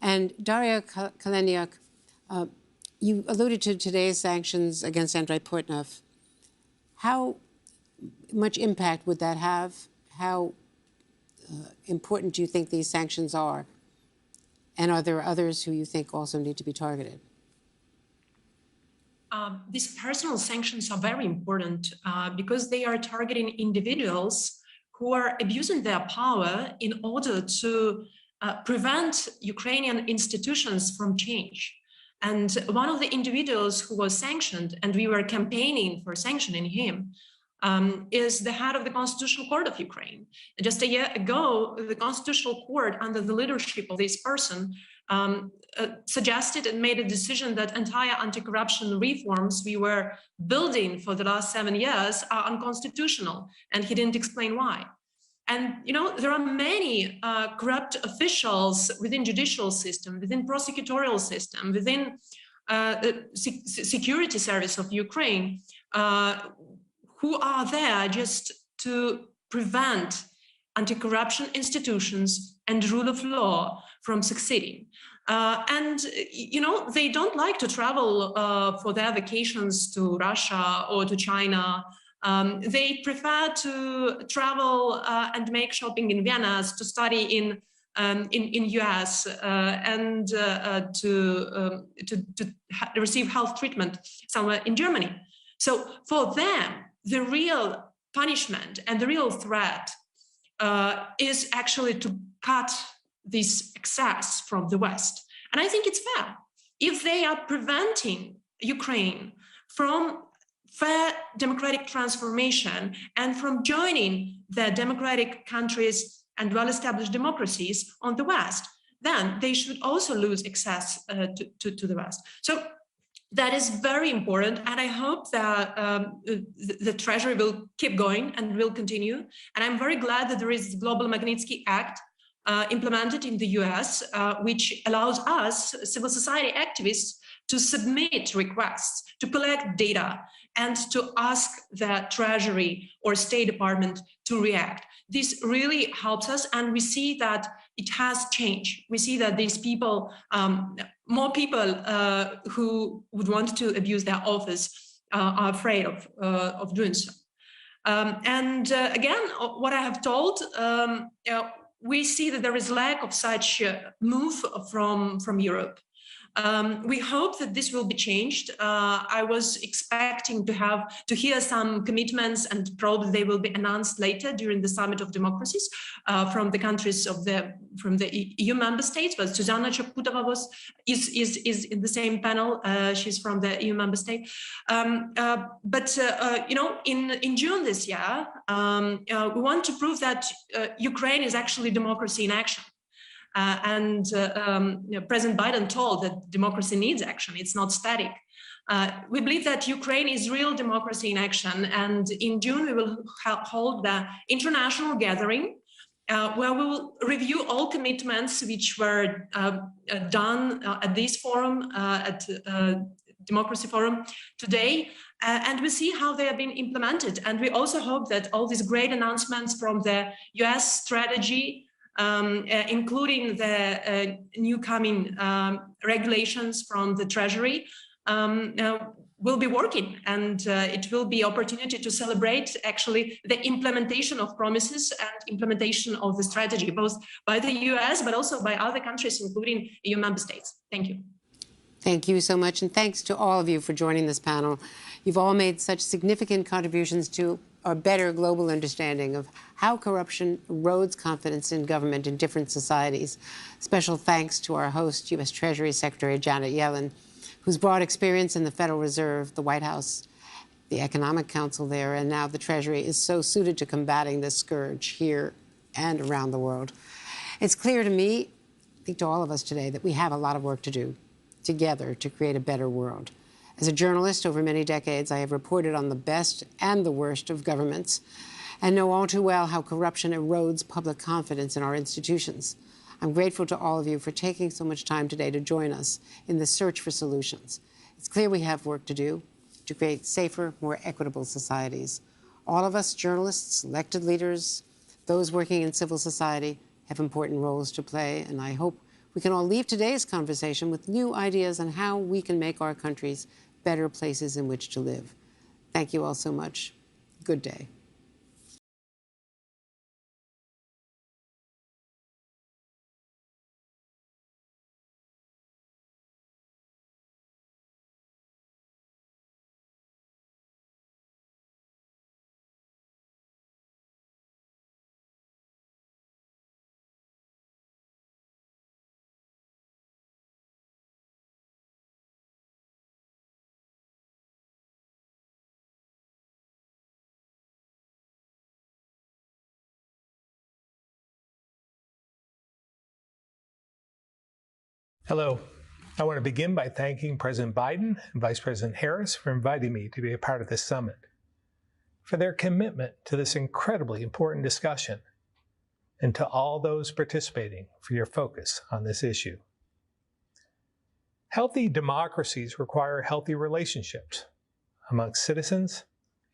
And Daria Kaleniuk, you alluded to today's sanctions against Andrei Portnov. How much impact would that have? How important do you think these sanctions are? And are there others who you think also need to be targeted? These personal sanctions are very important because they are targeting individuals who are abusing their power in order to prevent Ukrainian institutions from change. And one of the individuals who was sanctioned, and we were campaigning for sanctioning him, is the head of the Constitutional Court of Ukraine. Just a year ago, the Constitutional Court, under the leadership of this person, suggested and made a decision that entire anti-corruption reforms we were building for the last 7 years are unconstitutional, and he didn't explain why. And you know, there are many corrupt officials within judicial system, within prosecutorial system, within the security service of Ukraine, who are there just to prevent anti-corruption institutions and rule of law from succeeding. And, you know, they don't like to travel for their vacations to Russia or to China. They prefer to travel and make shopping in Vienna, to study in US, and to receive health treatment somewhere in Germany. So for them, the real punishment and the real threat is actually to cut this access from the West. And I think it's fair. If they are preventing Ukraine from fair democratic transformation and from joining the democratic countries and well-established democracies on the West, then they should also lose access to the West. So that is very important, and I hope that the Treasury will keep going and will continue. And I'm very glad that there is the Global Magnitsky Act implemented in the US, which allows us, civil society activists, to submit requests, to collect data, and to ask the Treasury or State Department to react. This really helps us, and we see that it has changed. We see that these people, more people who would want to abuse their office are afraid of doing so. And again, what I have told, we see that there is lack of such move from Europe. We hope that this will be changed. I was expecting to hear some commitments, and probably they will be announced later during the Summit of Democracies from the countries from the EU member states. But Zuzana Chaputova is in the same panel. She's from the EU member state. In June this year, we want to prove that Ukraine is actually democracy in action. President Biden told that democracy needs action, it's not static. We believe that Ukraine is real democracy in action, and in June we will hold the international gathering where we will review all commitments which were done at this forum, at Democracy Forum today, and we see how they have been implemented. And we also hope that all these great announcements from the US strategy, including the new coming regulations from the Treasury, will be working, and it will be opportunity to celebrate actually the implementation of promises and implementation of the strategy, both by the US but also by other countries, including EU member states. Thank you. Thank you so much, and thanks to all of you for joining this panel. You've all made such significant contributions to a better global understanding of how corruption erodes confidence in government in different societies. Special thanks to our host, U.S. Treasury Secretary Janet Yellen, whose broad experience in the Federal Reserve, the White House, the Economic Council there, and now the Treasury is so suited to combating this scourge here and around the world. It's clear to me, I think to all of us today, that we have a lot of work to do together to create a better world. As a journalist over many decades, I have reported on the best and the worst of governments and know all too well how corruption erodes public confidence in our institutions. I'm grateful to all of you for taking so much time today to join us in the search for solutions. It's clear we have work to do to create safer, more equitable societies. All of us, journalists, elected leaders, those working in civil society, have important roles to play, and I hope we can all leave today's conversation with new ideas on how we can make our countries better places in which to live. Thank you all so much. Good day. Hello. I want to begin by thanking President Biden and Vice President Harris for inviting me to be a part of this summit, for their commitment to this incredibly important discussion, and to all those participating for your focus on this issue. Healthy democracies require healthy relationships amongst citizens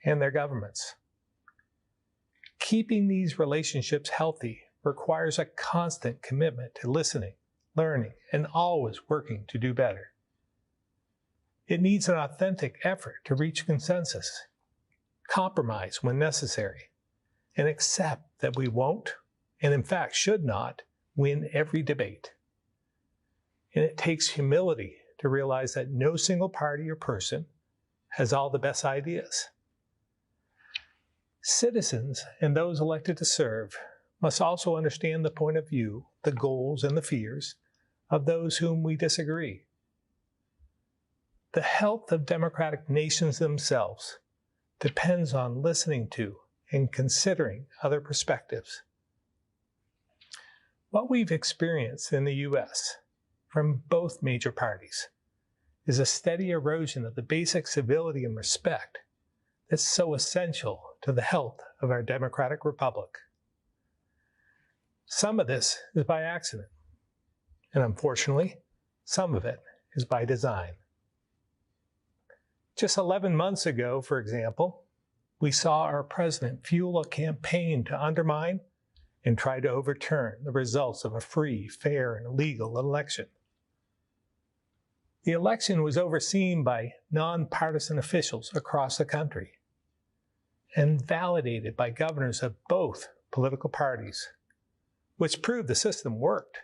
and their governments. Keeping these relationships healthy requires a constant commitment to listening, learning, and always working to do better. It needs an authentic effort to reach consensus, compromise when necessary, and accept that we won't, and in fact should not, win every debate. And it takes humility to realize that no single party or person has all the best ideas. Citizens and those elected to serve must also understand the point of view, the goals, and the fears of those whom we disagree. The health of democratic nations themselves depends on listening to and considering other perspectives. What we've experienced in the U.S. from both major parties is a steady erosion of the basic civility and respect that's so essential to the health of our democratic republic. Some of this is by accident, and unfortunately, some of it is by design. Just 11 months ago, for example, we saw our president fuel a campaign to undermine and try to overturn the results of a free, fair, and legal election. The election was overseen by nonpartisan officials across the country and validated by governors of both political parties, which proved the system worked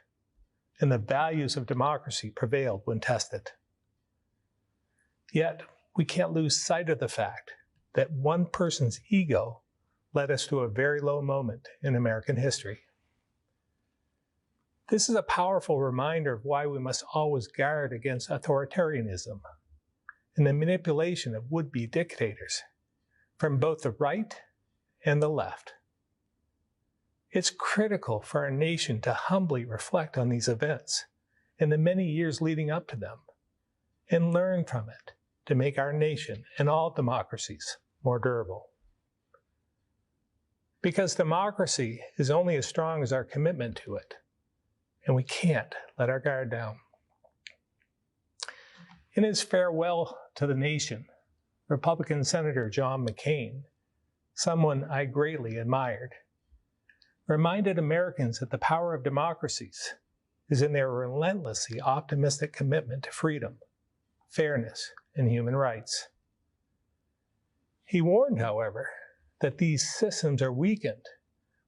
and the values of democracy prevailed when tested. Yet, we can't lose sight of the fact that one person's ego led us to a very low moment in American history. This is a powerful reminder of why we must always guard against authoritarianism and the manipulation of would-be dictators from both the right and the left. It's critical for our nation to humbly reflect on these events and the many years leading up to them and learn from it to make our nation and all democracies more durable. Because democracy is only as strong as our commitment to it, and we can't let our guard down. In his farewell to the nation, Republican Senator John McCain, someone I greatly admired, reminded Americans that the power of democracies is in their relentlessly optimistic commitment to freedom, fairness, and human rights. He warned, however, that these systems are weakened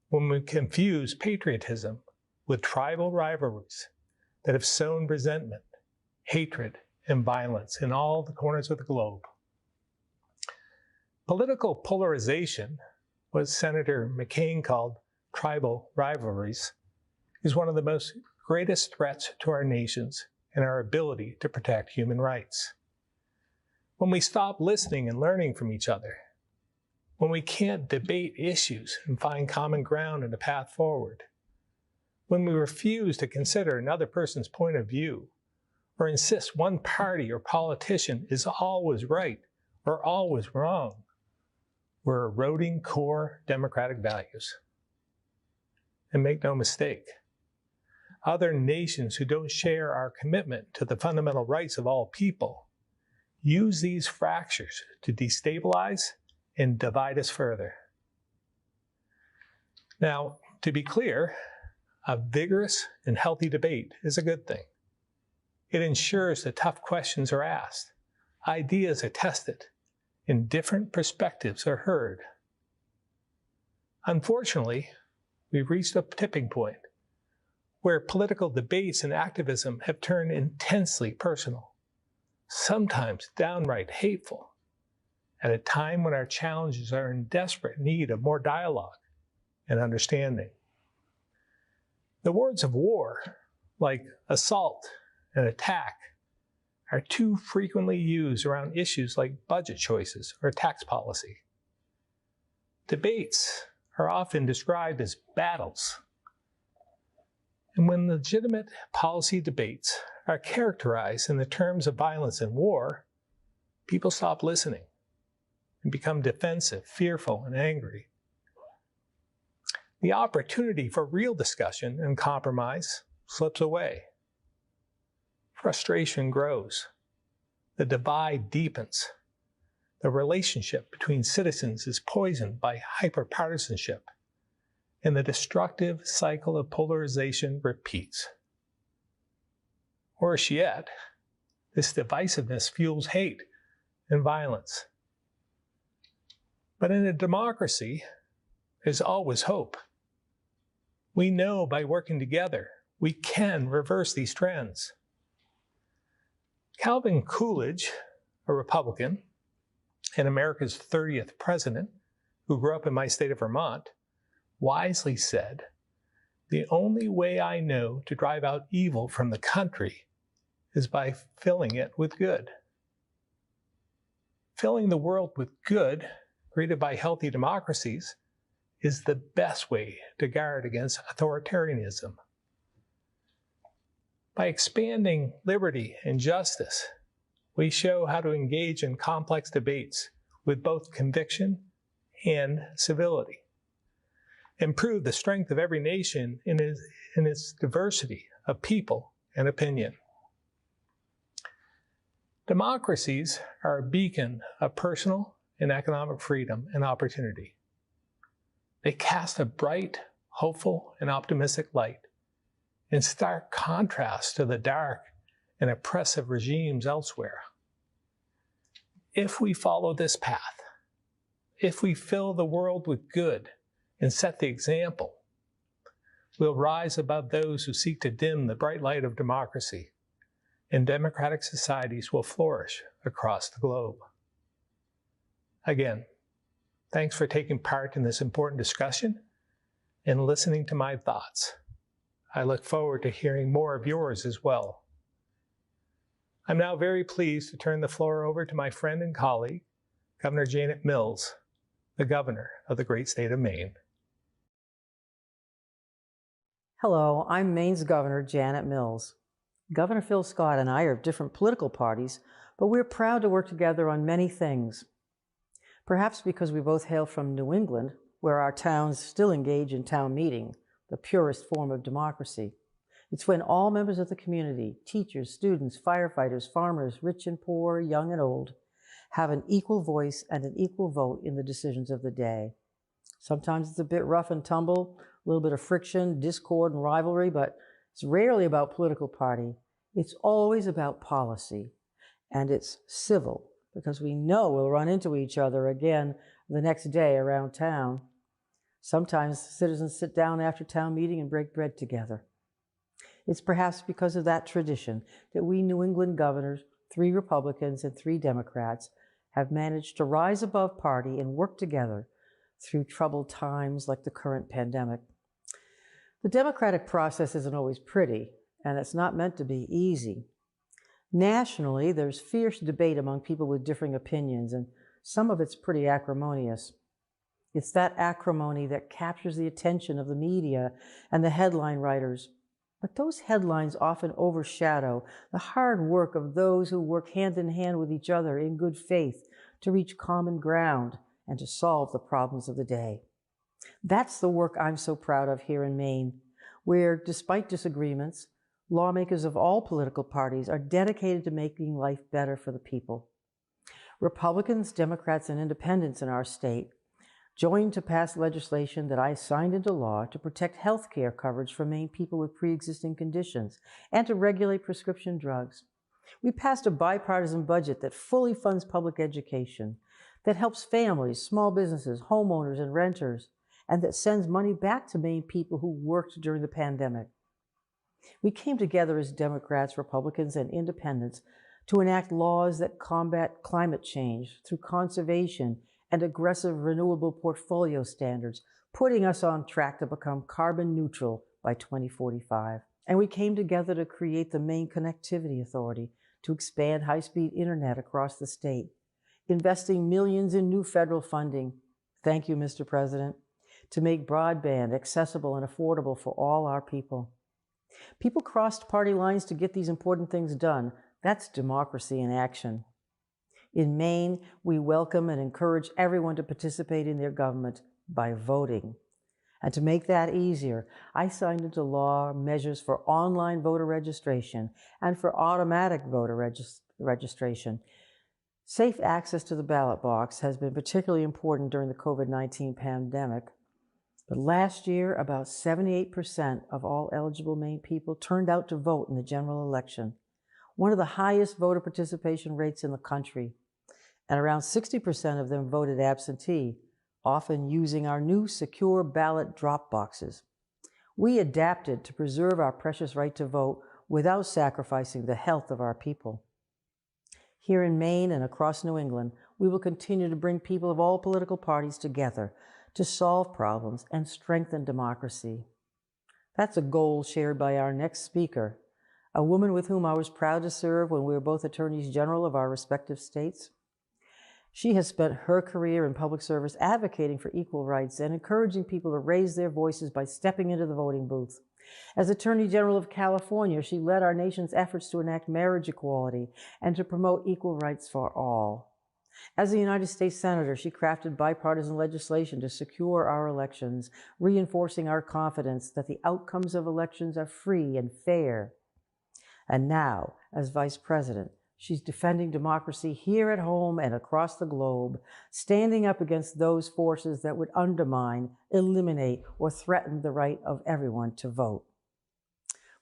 when we confuse patriotism with tribal rivalries that have sown resentment, hatred, and violence in all the corners of the globe. Political polarization, what Senator McCain called tribal rivalries, is one of the greatest threats to our nations and our ability to protect human rights. When we stop listening and learning from each other, when we can't debate issues and find common ground and a path forward, when we refuse to consider another person's point of view, or insist one party or politician is always right or always wrong, we're eroding core democratic values. And make no mistake, other nations who don't share our commitment to the fundamental rights of all people use these fractures to destabilize and divide us further. Now, to be clear, a vigorous and healthy debate is a good thing. It ensures that tough questions are asked, ideas are tested, and different perspectives are heard. Unfortunately, we've reached a tipping point where political debates and activism have turned intensely personal, sometimes downright hateful, at a time when our challenges are in desperate need of more dialogue and understanding. The words of war, like assault and attack, are too frequently used around issues like budget choices or tax policy. Debates are often described as battles. And when legitimate policy debates are characterized in the terms of violence and war, people stop listening and become defensive, fearful, and angry. The opportunity for real discussion and compromise slips away. Frustration grows. The divide deepens. The relationship between citizens is poisoned by hyperpartisanship, and the destructive cycle of polarization repeats. Worse yet, this divisiveness fuels hate and violence. But in a democracy, there's always hope. We know by working together, we can reverse these trends. Calvin Coolidge, a Republican and America's 30th president, who grew up in my state of Vermont, wisely said, "The only way I know to drive out evil from the country is by filling it with good." Filling the world with good, created by healthy democracies, is the best way to guard against authoritarianism. By expanding liberty and justice, we show how to engage in complex debates with both conviction and civility, improve the strength of every nation in its diversity of people and opinion. Democracies are a beacon of personal and economic freedom and opportunity. They cast a bright, hopeful, and optimistic light in stark contrast to the dark and oppressive regimes elsewhere. If we follow this path, if we fill the world with good and set the example, We'll rise above those who seek to dim the bright light of democracy, and democratic societies will flourish across the globe. Again, thanks for taking part in this important discussion and listening to my thoughts. I look forward to hearing more of yours as well. I'm now very pleased to turn the floor over to my friend and colleague, Governor Janet Mills, the Governor of the great state of Maine. Hello, I'm Maine's Governor, Janet Mills. Governor Phil Scott and I are of different political parties, but we're proud to work together on many things. Perhaps because we both hail from New England, where our towns still engage in town meeting, the purest form of democracy. It's when all members of the community, teachers, students, firefighters, farmers, rich and poor, young and old, have an equal voice and an equal vote in the decisions of the day. Sometimes it's a bit rough and tumble, a little bit of friction, discord, and rivalry, but it's rarely about political party. It's always about policy, and it's civil, because we know we'll run into each other again the next day around town. Sometimes citizens sit down after town meeting and break bread together. It's perhaps because of that tradition that we New England governors, 3 Republicans and 3 Democrats, have managed to rise above party and work together through troubled times like the current pandemic. The democratic process isn't always pretty, and it's not meant to be easy. Nationally, there's fierce debate among people with differing opinions, and some of it's pretty acrimonious. It's that acrimony that captures the attention of the media and the headline writers. But those headlines often overshadow the hard work of those who work hand in hand with each other in good faith to reach common ground and to solve the problems of the day. That's the work I'm so proud of here in Maine, where, despite disagreements, lawmakers of all political parties are dedicated to making life better for the people. Republicans, Democrats, and independents in our state joined to pass legislation that I signed into law to protect health care coverage for Maine people with pre-existing conditions and to regulate prescription drugs. We passed a bipartisan budget that fully funds public education, that helps families, small businesses, homeowners, and renters, and that sends money back to Maine people who worked during the pandemic. We came together as Democrats, Republicans, and independents to enact laws that combat climate change through conservation and aggressive renewable portfolio standards, putting us on track to become carbon neutral by 2045. And we came together to create the Maine Connectivity Authority to expand high-speed internet across the state, investing millions in new federal funding, thank you, Mr. President, to make broadband accessible and affordable for all our people. People crossed party lines to get these important things done. That's democracy in action. In Maine, we welcome and encourage everyone to participate in their government by voting. And to make that easier, I signed into law measures for online voter registration and for automatic voter registration. Safe access to the ballot box has been particularly important during the COVID-19 pandemic. But last year, about 78% of all eligible Maine people turned out to vote in the general election, one of the highest voter participation rates in the country. And around 60% of them voted absentee, often using our new secure ballot drop boxes. We adapted to preserve our precious right to vote without sacrificing the health of our people. Here in Maine and across New England, we will continue to bring people of all political parties together to solve problems and strengthen democracy. That's a goal shared by our next speaker, a woman with whom I was proud to serve when we were both attorneys general of our respective states. She has spent her career in public service advocating for equal rights and encouraging people to raise their voices by stepping into the voting booth. As Attorney General of California, she led our nation's efforts to enact marriage equality and to promote equal rights for all. As a United States Senator, she crafted bipartisan legislation to secure our elections, reinforcing our confidence that the outcomes of elections are free and fair. And now, as Vice President, she's defending democracy here at home and across the globe, standing up against those forces that would undermine, eliminate, or threaten the right of everyone to vote.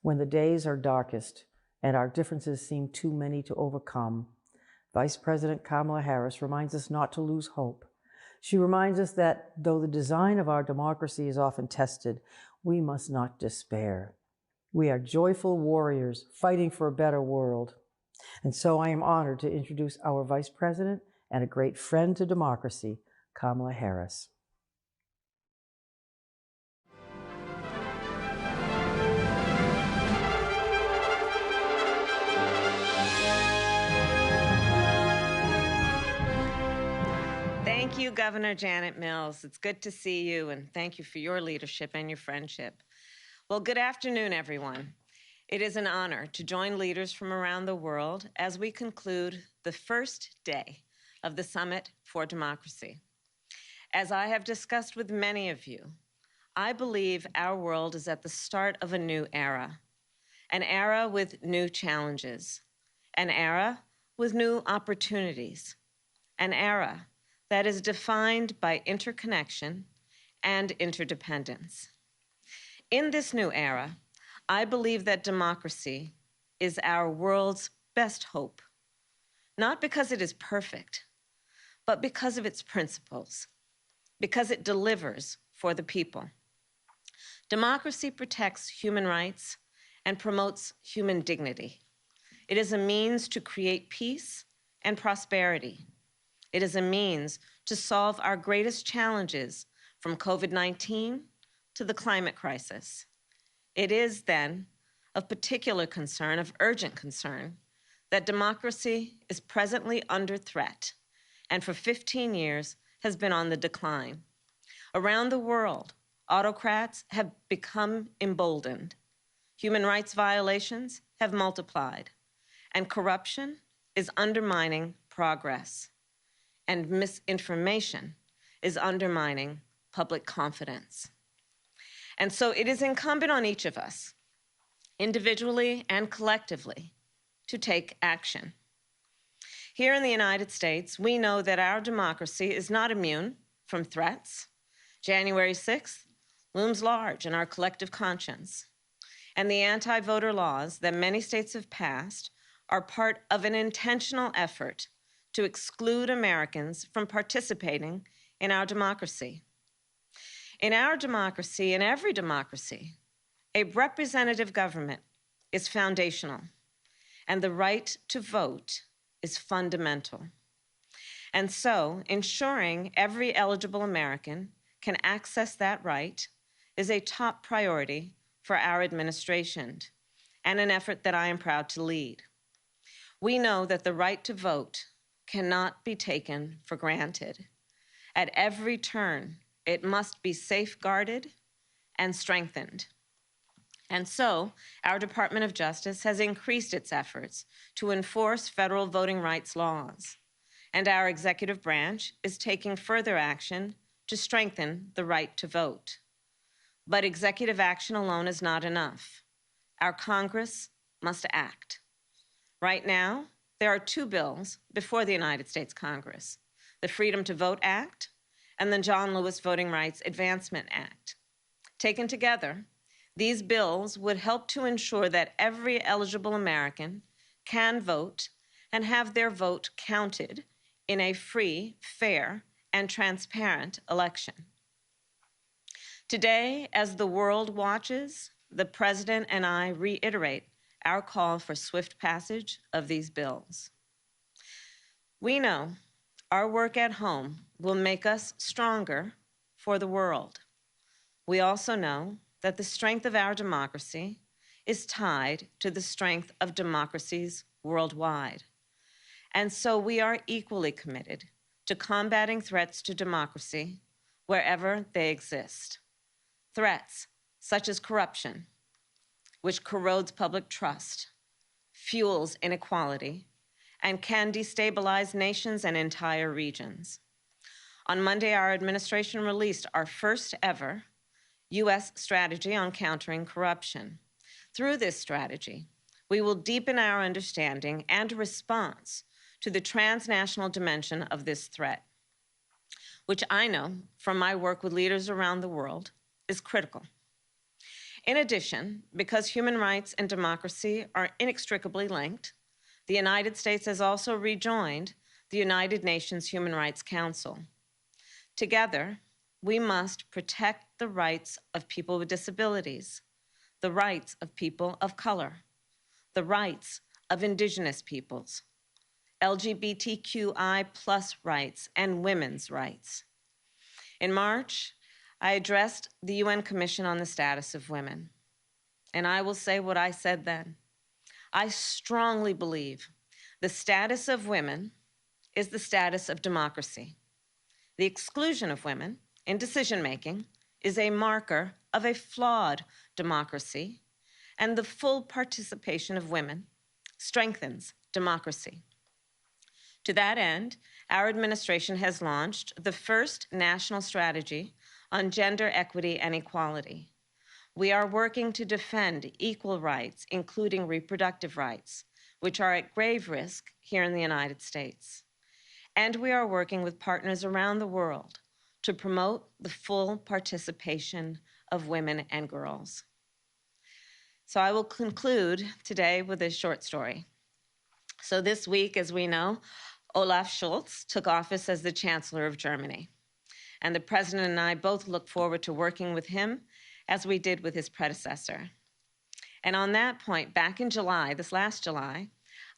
When the days are darkest and our differences seem too many to overcome, Vice President Kamala Harris reminds us not to lose hope. She reminds us that though the design of our democracy is often tested, we must not despair. We are joyful warriors fighting for a better world. And so I am honored to introduce our Vice President and a great friend to democracy, Kamala Harris. Thank you, Governor Janet Mills. It's good to see you, and thank you for your leadership and your friendship. Well, good afternoon, everyone. It is an honor to join leaders from around the world as we conclude the first day of the Summit for Democracy. As I have discussed with many of you, I believe our world is at the start of a new era, an era with new challenges, an era with new opportunities, an era that is defined by interconnection and interdependence. In this new era, I believe that democracy is our world's best hope, not because it is perfect, but because of its principles, because it delivers for the people. Democracy protects human rights and promotes human dignity. It is a means to create peace and prosperity. It is a means to solve our greatest challenges, from COVID-19 to the climate crisis. It is, then, of particular concern, of urgent concern, that democracy is presently under threat and for 15 years has been on the decline. Around the world, autocrats have become emboldened. Human rights violations have multiplied, and corruption is undermining progress. And misinformation is undermining public confidence. And so it is incumbent on each of us, individually and collectively, to take action. Here in the United States, we know that our democracy is not immune from threats. January 6th looms large in our collective conscience. And the anti-voter laws that many states have passed are part of an intentional effort to exclude Americans from participating in our democracy. In our democracy, in every democracy, a representative government is foundational, and the right to vote is fundamental. And so, ensuring every eligible American can access that right is a top priority for our administration, and an effort that I am proud to lead. We know that the right to vote cannot be taken for granted. At every turn, it must be safeguarded and strengthened. And so, our Department of Justice has increased its efforts to enforce federal voting rights laws, and our executive branch is taking further action to strengthen the right to vote. But executive action alone is not enough. Our Congress must act. Right now, there are two bills before the United States Congress, the Freedom to Vote Act and the John Lewis Voting Rights Advancement Act. Taken together, these bills would help to ensure that every eligible American can vote and have their vote counted in a free, fair, and transparent election. Today, as the world watches, the President and I reiterate our call for swift passage of these bills. We know our work at home will make us stronger for the world. We also know that the strength of our democracy is tied to the strength of democracies worldwide. And so we are equally committed to combating threats to democracy wherever they exist. Threats such as corruption, which corrodes public trust, fuels inequality, and can destabilize nations and entire regions. On Monday, our administration released our first ever U.S. strategy on countering corruption. Through this strategy, we will deepen our understanding and response to the transnational dimension of this threat, which I know from my work with leaders around the world is critical. In addition, because human rights and democracy are inextricably linked, the United States has also rejoined the United Nations Human Rights Council. Together, we must protect the rights of people with disabilities, the rights of people of color, the rights of indigenous peoples, LGBTQI+ rights, and women's rights. In March, I addressed the UN Commission on the Status of Women, and I will say what I said then. I strongly believe the status of women is the status of democracy. The exclusion of women in decision-making is a marker of a flawed democracy, and the full participation of women strengthens democracy. To that end, our administration has launched the first national strategy on gender equity and equality. We are working to defend equal rights, including reproductive rights, which are at grave risk here in the United States. And we are working with partners around the world to promote the full participation of women and girls. So I will conclude today with a short story. So this week, as we know, Olaf Scholz took office as the Chancellor of Germany. And the President and I both look forward to working with him as we did with his predecessor. And on that point, back in July, this last July,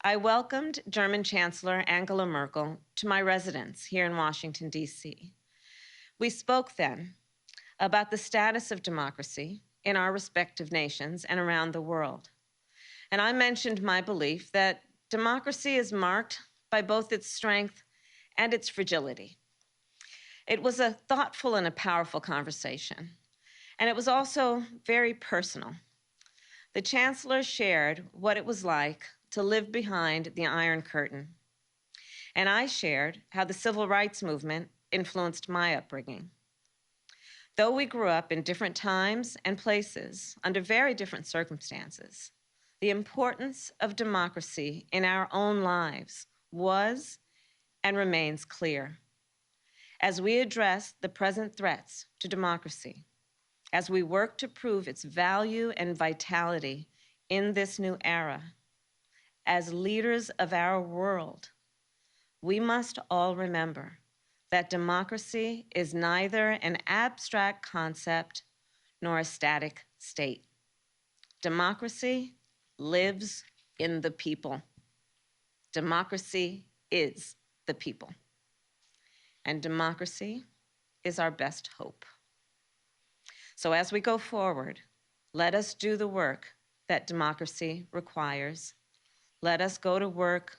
I welcomed German Chancellor Angela Merkel to my residence here in Washington, D.C. We spoke then about the status of democracy in our respective nations and around the world. And I mentioned my belief that democracy is marked by both its strength and its fragility. It was a thoughtful and a powerful conversation, and it was also very personal. The Chancellor shared what it was like to live behind the Iron Curtain, and I shared how the civil rights movement influenced my upbringing. Though we grew up in different times and places under very different circumstances, the importance of democracy in our own lives was and remains clear. As we address the present threats to democracy, as we work to prove its value and vitality in this new era, as leaders of our world, we must all remember that democracy is neither an abstract concept nor a static state. Democracy lives in the people. Democracy is the people. And democracy is our best hope. So as we go forward, let us do the work that democracy requires. Let us go to work.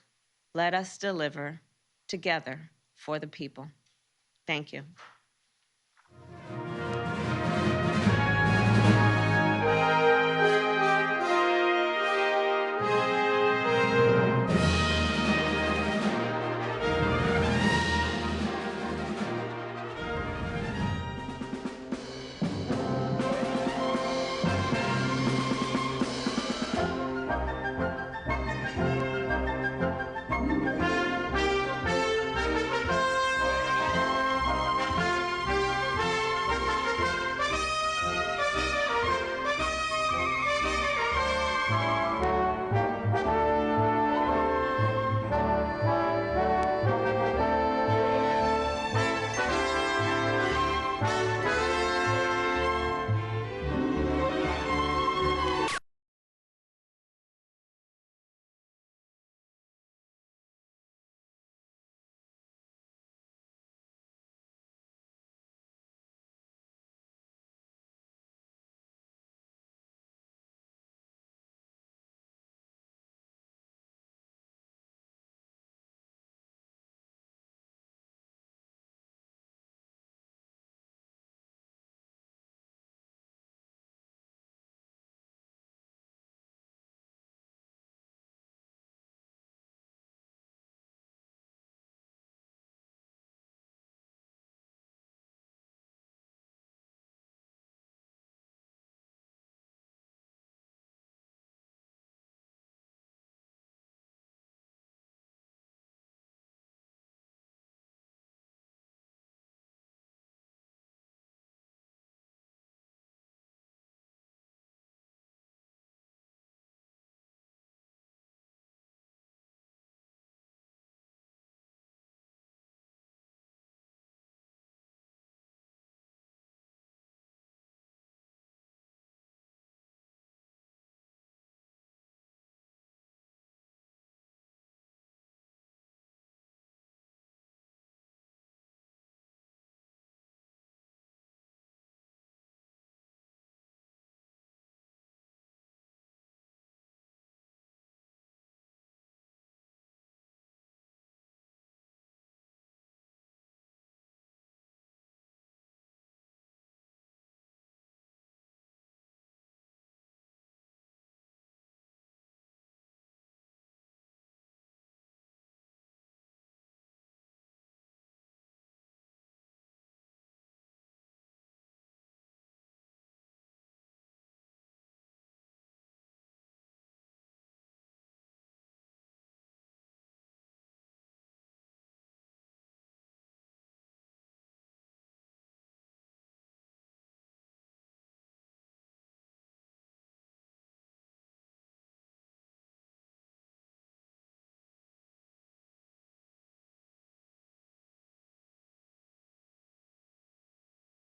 Let us deliver together for the people. Thank you.